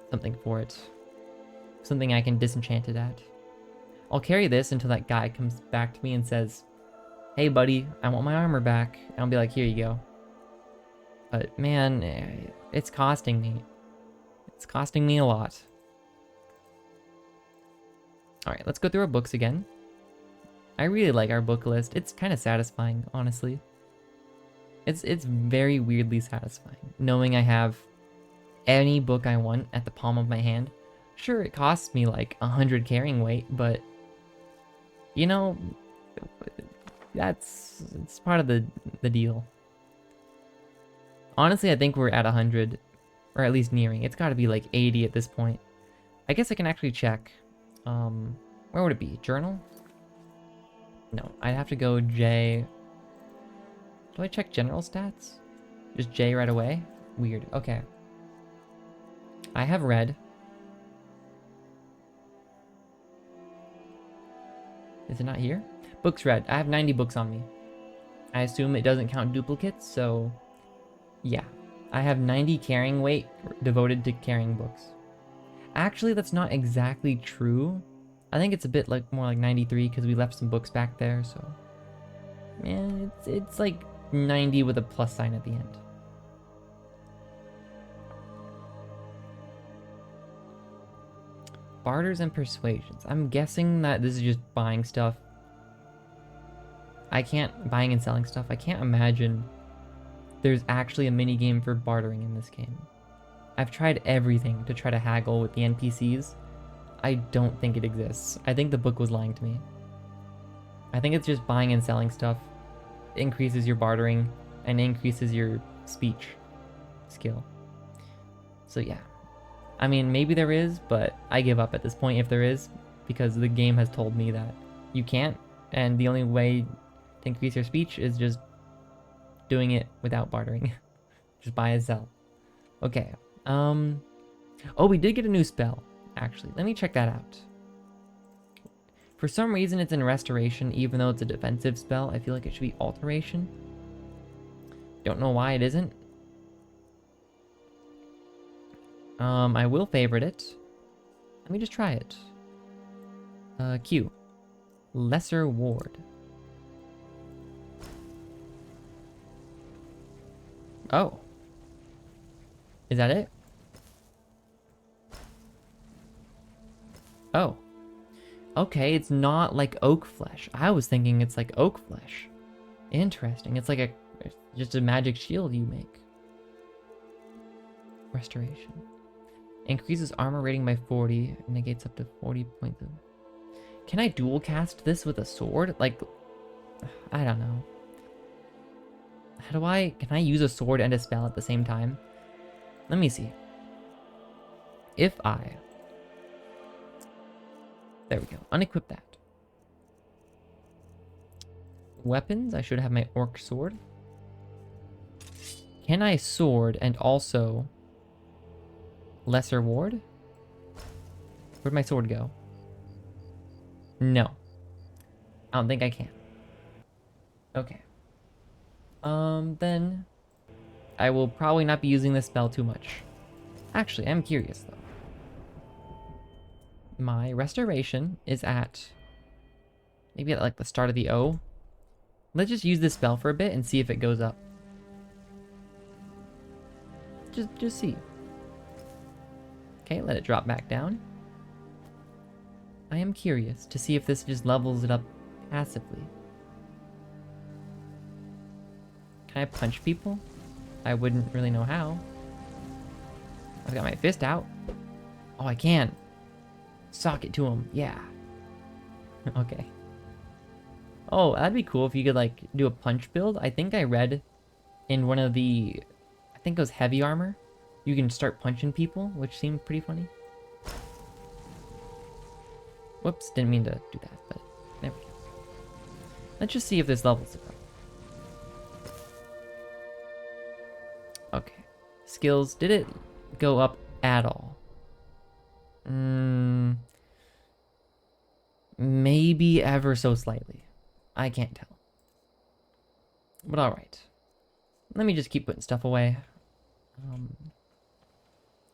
something for it. Something I can disenchant it at. I'll carry this until that guy comes back to me and says, hey buddy, I want my armor back. And I'll be like, here you go. But man, it's costing me. It's costing me a lot. Alright, let's go through our books again. I really like our book list. It's kind of satisfying, honestly. It's very weirdly satisfying, knowing I have any book I want at the palm of my hand. Sure, it costs me like 100 carrying weight, but you know, it's part of the deal. Honestly, I think we're at 100, or at least nearing. It's got to be like 80 at this point. I guess I can actually check. Where would it be? Journal? No, I'd have to go J. Do I check general stats? Just J right away? Weird. Okay. I have read. Is it not here? Books read. I have 90 books on me. I assume it doesn't count duplicates, so yeah. I have 90 carrying weight devoted to carrying books. Actually, that's not exactly true. I think it's a bit like more like 93 because we left some books back there, so yeah, it's like 90 with a plus sign at the end. Barters and persuasions. I'm guessing that this is just buying stuff. Buying and selling stuff. I can't imagine there's actually a mini game for bartering in this game. I've tried everything to try to haggle with the NPCs. I don't think it exists. I think the book was lying to me. I think it's just buying and selling stuff. It increases your bartering and increases your speech skill. So yeah. I mean, maybe there is, but I give up at this point if there is, because the game has told me that you can't, and the only way to To increase your speech is just doing it without bartering. Just buy and sell. Okay. Oh, we did get a new spell, actually. Let me check that out. For some reason, it's in Restoration, even though it's a defensive spell. I feel like it should be Alteration. Don't know why it isn't. I will favorite it. Let me just try it. Q. Lesser Ward. Oh. Is that it? Oh. Okay, it's not like oak flesh. I was thinking it's like oak flesh. Interesting. It's like just a magic shield you make. Restoration. Increases armor rating by 40. Negates up to 40 points of... Can I dual cast this with a sword? Like, I don't know. How do I... Can I use a sword and a spell at the same time? Let me see. If I... There we go. Unequip that. Weapons. I should have my orc sword. Can I sword and also... Lesser ward? Where'd my sword go? No. I don't think I can. Okay. Then... I will probably not be using this spell too much. Actually, I'm curious, though. My restoration is at... Maybe at, like, the start of the O. Let's just use this spell for a bit and see if it goes up. Just see. Okay, let it drop back down. I am curious to see if this just levels it up passively. Can I punch people? I wouldn't really know how. I've got my fist out. Oh, I can. Sock it to him. Yeah. Okay. Oh, that'd be cool if you could, like, do a punch build. I think I read in one of the... I think it was heavy armor. You can start punching people, which seemed pretty funny. Whoops, didn't mean to do that, but there we go. Let's just see if this levels it up. Okay. Skills. Did it go up at all? Maybe ever so slightly. I can't tell. But alright. Let me just keep putting stuff away.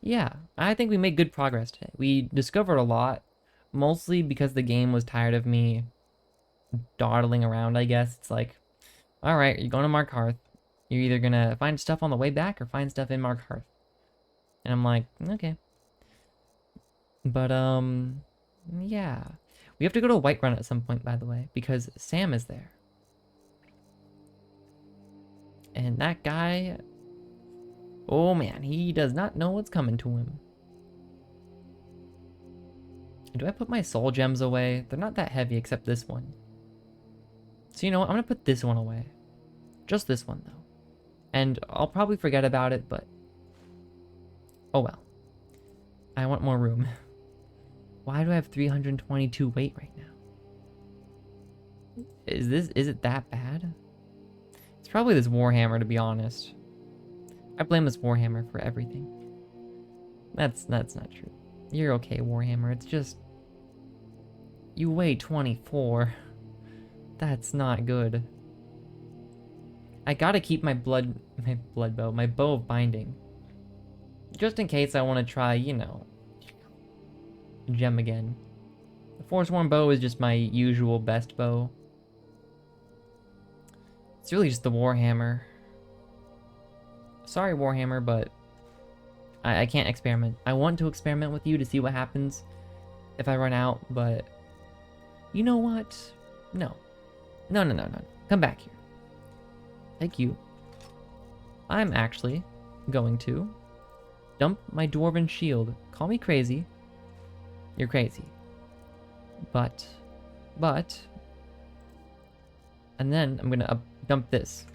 Yeah, I think we made good progress today. We discovered a lot, mostly because the game was tired of me dawdling around, I guess. It's like, alright, you're going to Markarth. You're either gonna find stuff on the way back or find stuff in Markarth. And I'm like, okay. But, yeah. We have to go to Whiterun at some point, by the way, because Sam is there. And that guy... Oh man, he does not know what's coming to him. Do I put my soul gems away? They're not that heavy except this one. So you know what? I'm gonna put this one away. Just this one, though. And I'll probably forget about it, but... Oh well. I want more room. Why do I have 322 weight right now? Is it that bad? It's probably this Warhammer, to be honest. I blame this Warhammer for everything. That's not true. You're okay, Warhammer. It's just... You weigh 24. That's not good. I gotta keep my bow of binding. Just in case I want to try, you know, gem again. The Forsworn bow is just my usual best bow. It's really just the Warhammer. Sorry, Warhammer, but I can't experiment. I want to experiment with you to see what happens if I run out, but you know what? No. No. Come back here. Thank you. I'm actually going to dump my dwarven shield. Call me crazy. You're crazy. But, and then I'm gonna dump this.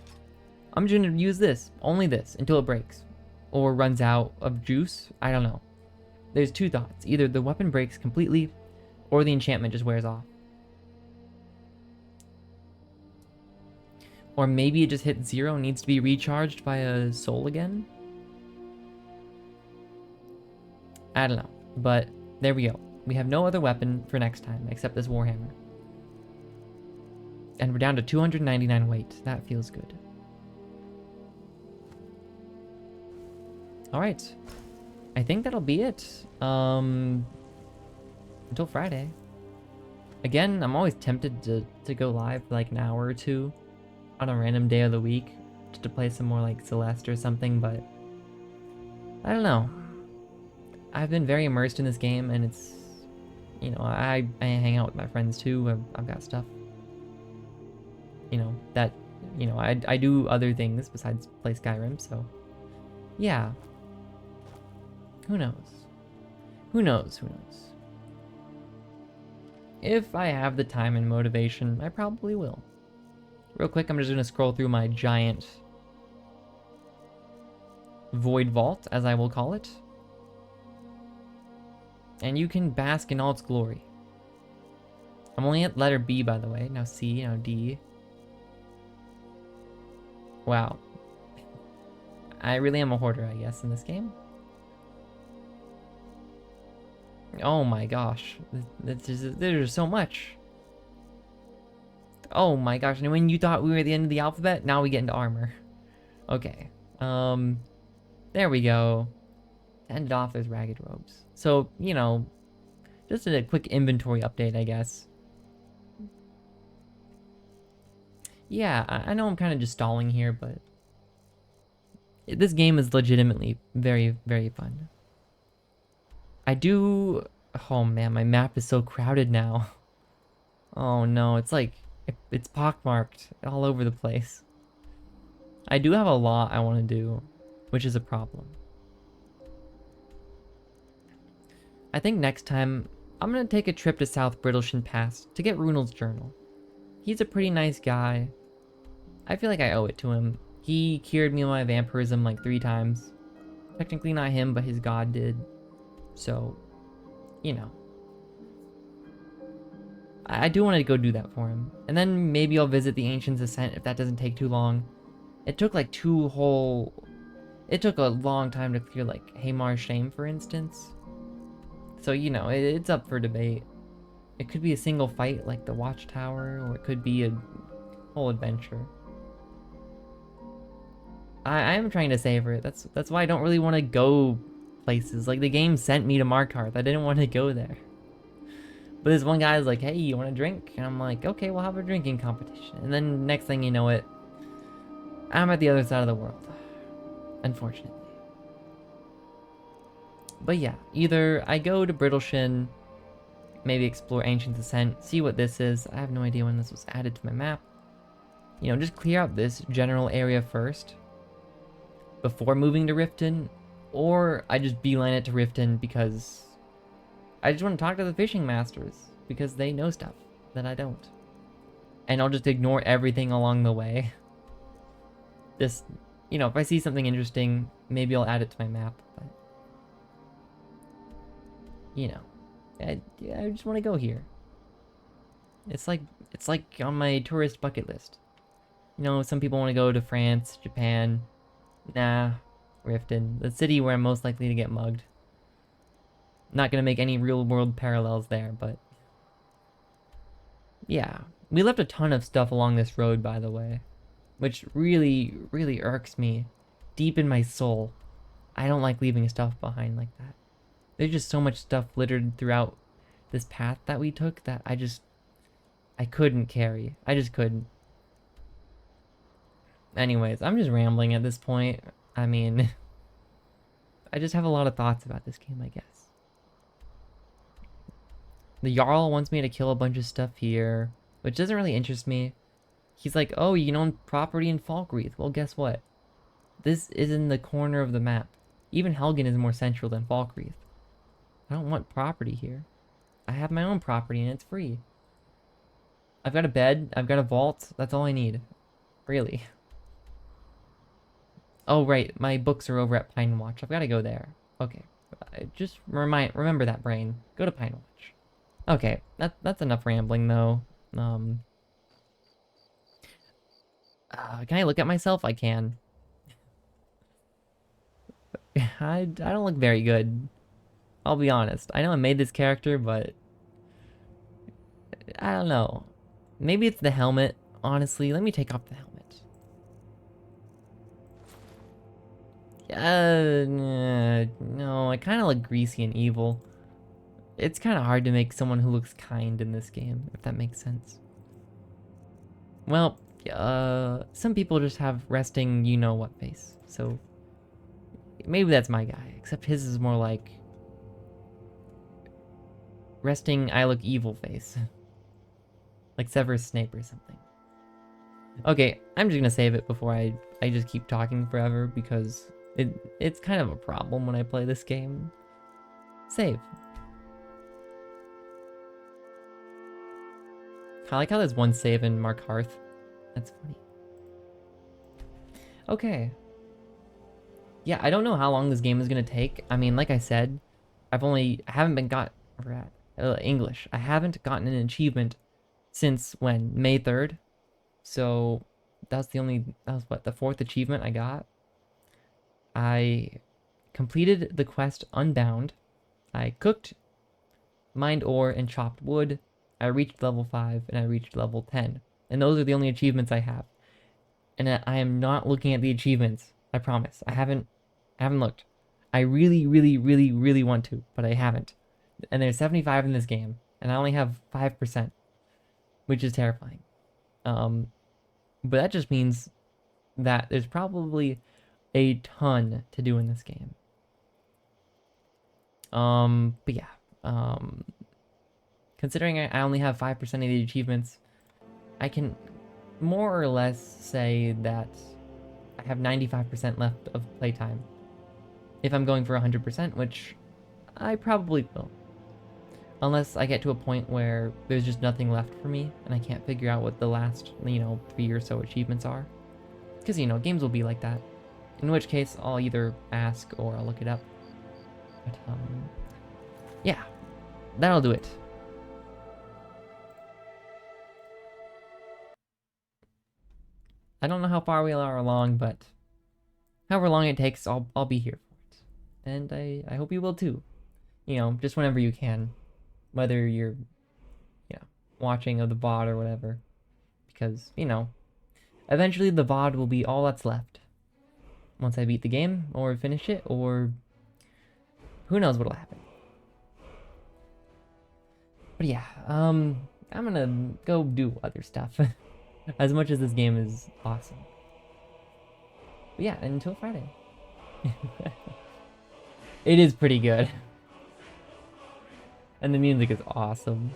I'm just gonna use this, only this, until it breaks. Or runs out of juice, I don't know. There's two thoughts. Either the weapon breaks completely, or the enchantment just wears off. Or maybe it just hit 0 and needs to be recharged by a soul again? I don't know. But there we go. We have no other weapon for next time except this Warhammer. And we're down to 299 weight. That feels good. Alright. I think that'll be it. Until Friday. Again, I'm always tempted to go live for like an hour or two on a random day of the week just to play some more like Celeste or something, but I don't know. I've been very immersed in this game, and it's, you know, I hang out with my friends too. I've got stuff, you know, that, you know, I do other things besides play Skyrim, so yeah. Who knows? Who knows? Who knows? If I have the time and motivation, I probably will. Real quick, I'm just gonna scroll through my giant void vault, as I will call it. And you can bask in all its glory. I'm only at letter B, by the way. Now C, now D. Wow. I really am a hoarder, I guess, in this game. Oh my gosh. There's so much. Oh my gosh. And when you thought we were at the end of the alphabet, now we get into armor. Okay. There we go. To end it off, there's ragged robes. So, you know, just a quick inventory update, I guess. Yeah, I know I'm kind of just stalling here, but this game is legitimately very, very fun. I do... Oh man, my map is so crowded now. Oh no, it's like... It's pockmarked all over the place. I do have a lot I want to do, which is a problem. I think next time, I'm going to take a trip to South Brittleshan Pass to get Runel's journal. He's a pretty nice guy. I feel like I owe it to him. He cured me of my vampirism like 3 times. Technically not him, but his god did. So, you know. I do want to go do that for him. And then maybe I'll visit the Ancient's Ascent if that doesn't take too long. It took like 2 whole... It took a long time to clear like Haymar's Shame, for instance. So, you know, it's up for debate. It could be a single fight like the Watchtower, or it could be a whole adventure. I am trying to savor it. That's why I don't really want to go places. Like, the game sent me to Markarth. I didn't want to go there. But this one guy's like, hey, you want a drink? And I'm like, okay, we'll have a drinking competition. And then next thing you know it, I'm at the other side of the world. Unfortunately. But yeah, either I go to Brittleshan, maybe explore Ancient Ascent, see what this is. I have no idea when this was added to my map. You know, just clear out this general area first before moving to Riften, or I just beeline it to Riften because I just want to talk to the fishing masters because they know stuff that I don't. And I'll just ignore everything along the way. This, you know, if I see something interesting, maybe I'll add it to my map, but you know, I just want to go here. It's like on my tourist bucket list. You know, some people want to go to France, Japan. Nah, Riften, the city where I'm most likely to get mugged. Not gonna make any real world parallels there, but yeah. We left a ton of stuff along this road, by the way, which really, really irks me deep in my soul. I don't like leaving stuff behind like that. There's just so much stuff littered throughout this path that we took that I couldn't carry. I just couldn't. Anyways, I'm just rambling at this point. I mean, I just have a lot of thoughts about this game, I guess. The Jarl wants me to kill a bunch of stuff here, which doesn't really interest me. He's like, oh, you can own property in Falkreath. Well, guess what? This is in the corner of the map. Even Helgen is more central than Falkreath. I don't want property here. I have my own property and it's free. I've got a bed, I've got a vault, that's all I need. Really. Oh right, my books are over at Pine Watch. I've got to go there. Okay. Just remember that, brain. Go to Pine Watch. Okay, that's enough rambling though. Can I look at myself? I can. I don't look very good. I'll be honest. I know I made this character, but I don't know. Maybe it's the helmet. Honestly, let me take off the helmet. No, I kind of look greasy and evil. It's kind of hard to make someone who looks kind in this game, if that makes sense. Well, some people just have resting you-know-what face, so maybe that's my guy, except his is more like resting I look evil face. Like Severus Snape or something. Okay, I'm just gonna save it before I just keep talking forever, because it's kind of a problem when I play this game. Save. I like how there's one save in Markarth. That's funny. Okay. Yeah, I don't know how long this game is gonna take. I mean, like I said, I haven't been English. I haven't gotten an achievement since when? May 3rd. So that was what, the 4th achievement I got. I completed the quest Unbound. I cooked, mined ore, and chopped wood. I reached level 5 and I reached level 10. And those are the only achievements I have. And I am not looking at the achievements. I promise. I haven't looked. I really, really, really, really want to, but I haven't. And there's 75 in this game, and I only have 5%, which is terrifying. But that just means that there's probably a ton to do in this game. But yeah. Considering I only have 5% of the achievements, I can more or less say that I have 95% left of playtime. If I'm going for 100%, which I probably will. Unless I get to a point where there's just nothing left for me, and I can't figure out what the last, 3 or so achievements are. Because, games will be like that. In which case, I'll either ask or I'll look it up. But, yeah. That'll do it. I don't know how far we are along, but however long it takes, I'll be here for it. And I hope you will too. Just whenever you can. Whether you're, watching of the VOD or whatever. Because, eventually the VOD will be all that's left. Once I beat the game, or finish it, or who knows what'll happen. But yeah, I'm gonna go do other stuff. As much as this game is awesome. But yeah, until Friday. It is pretty good. And the music is awesome.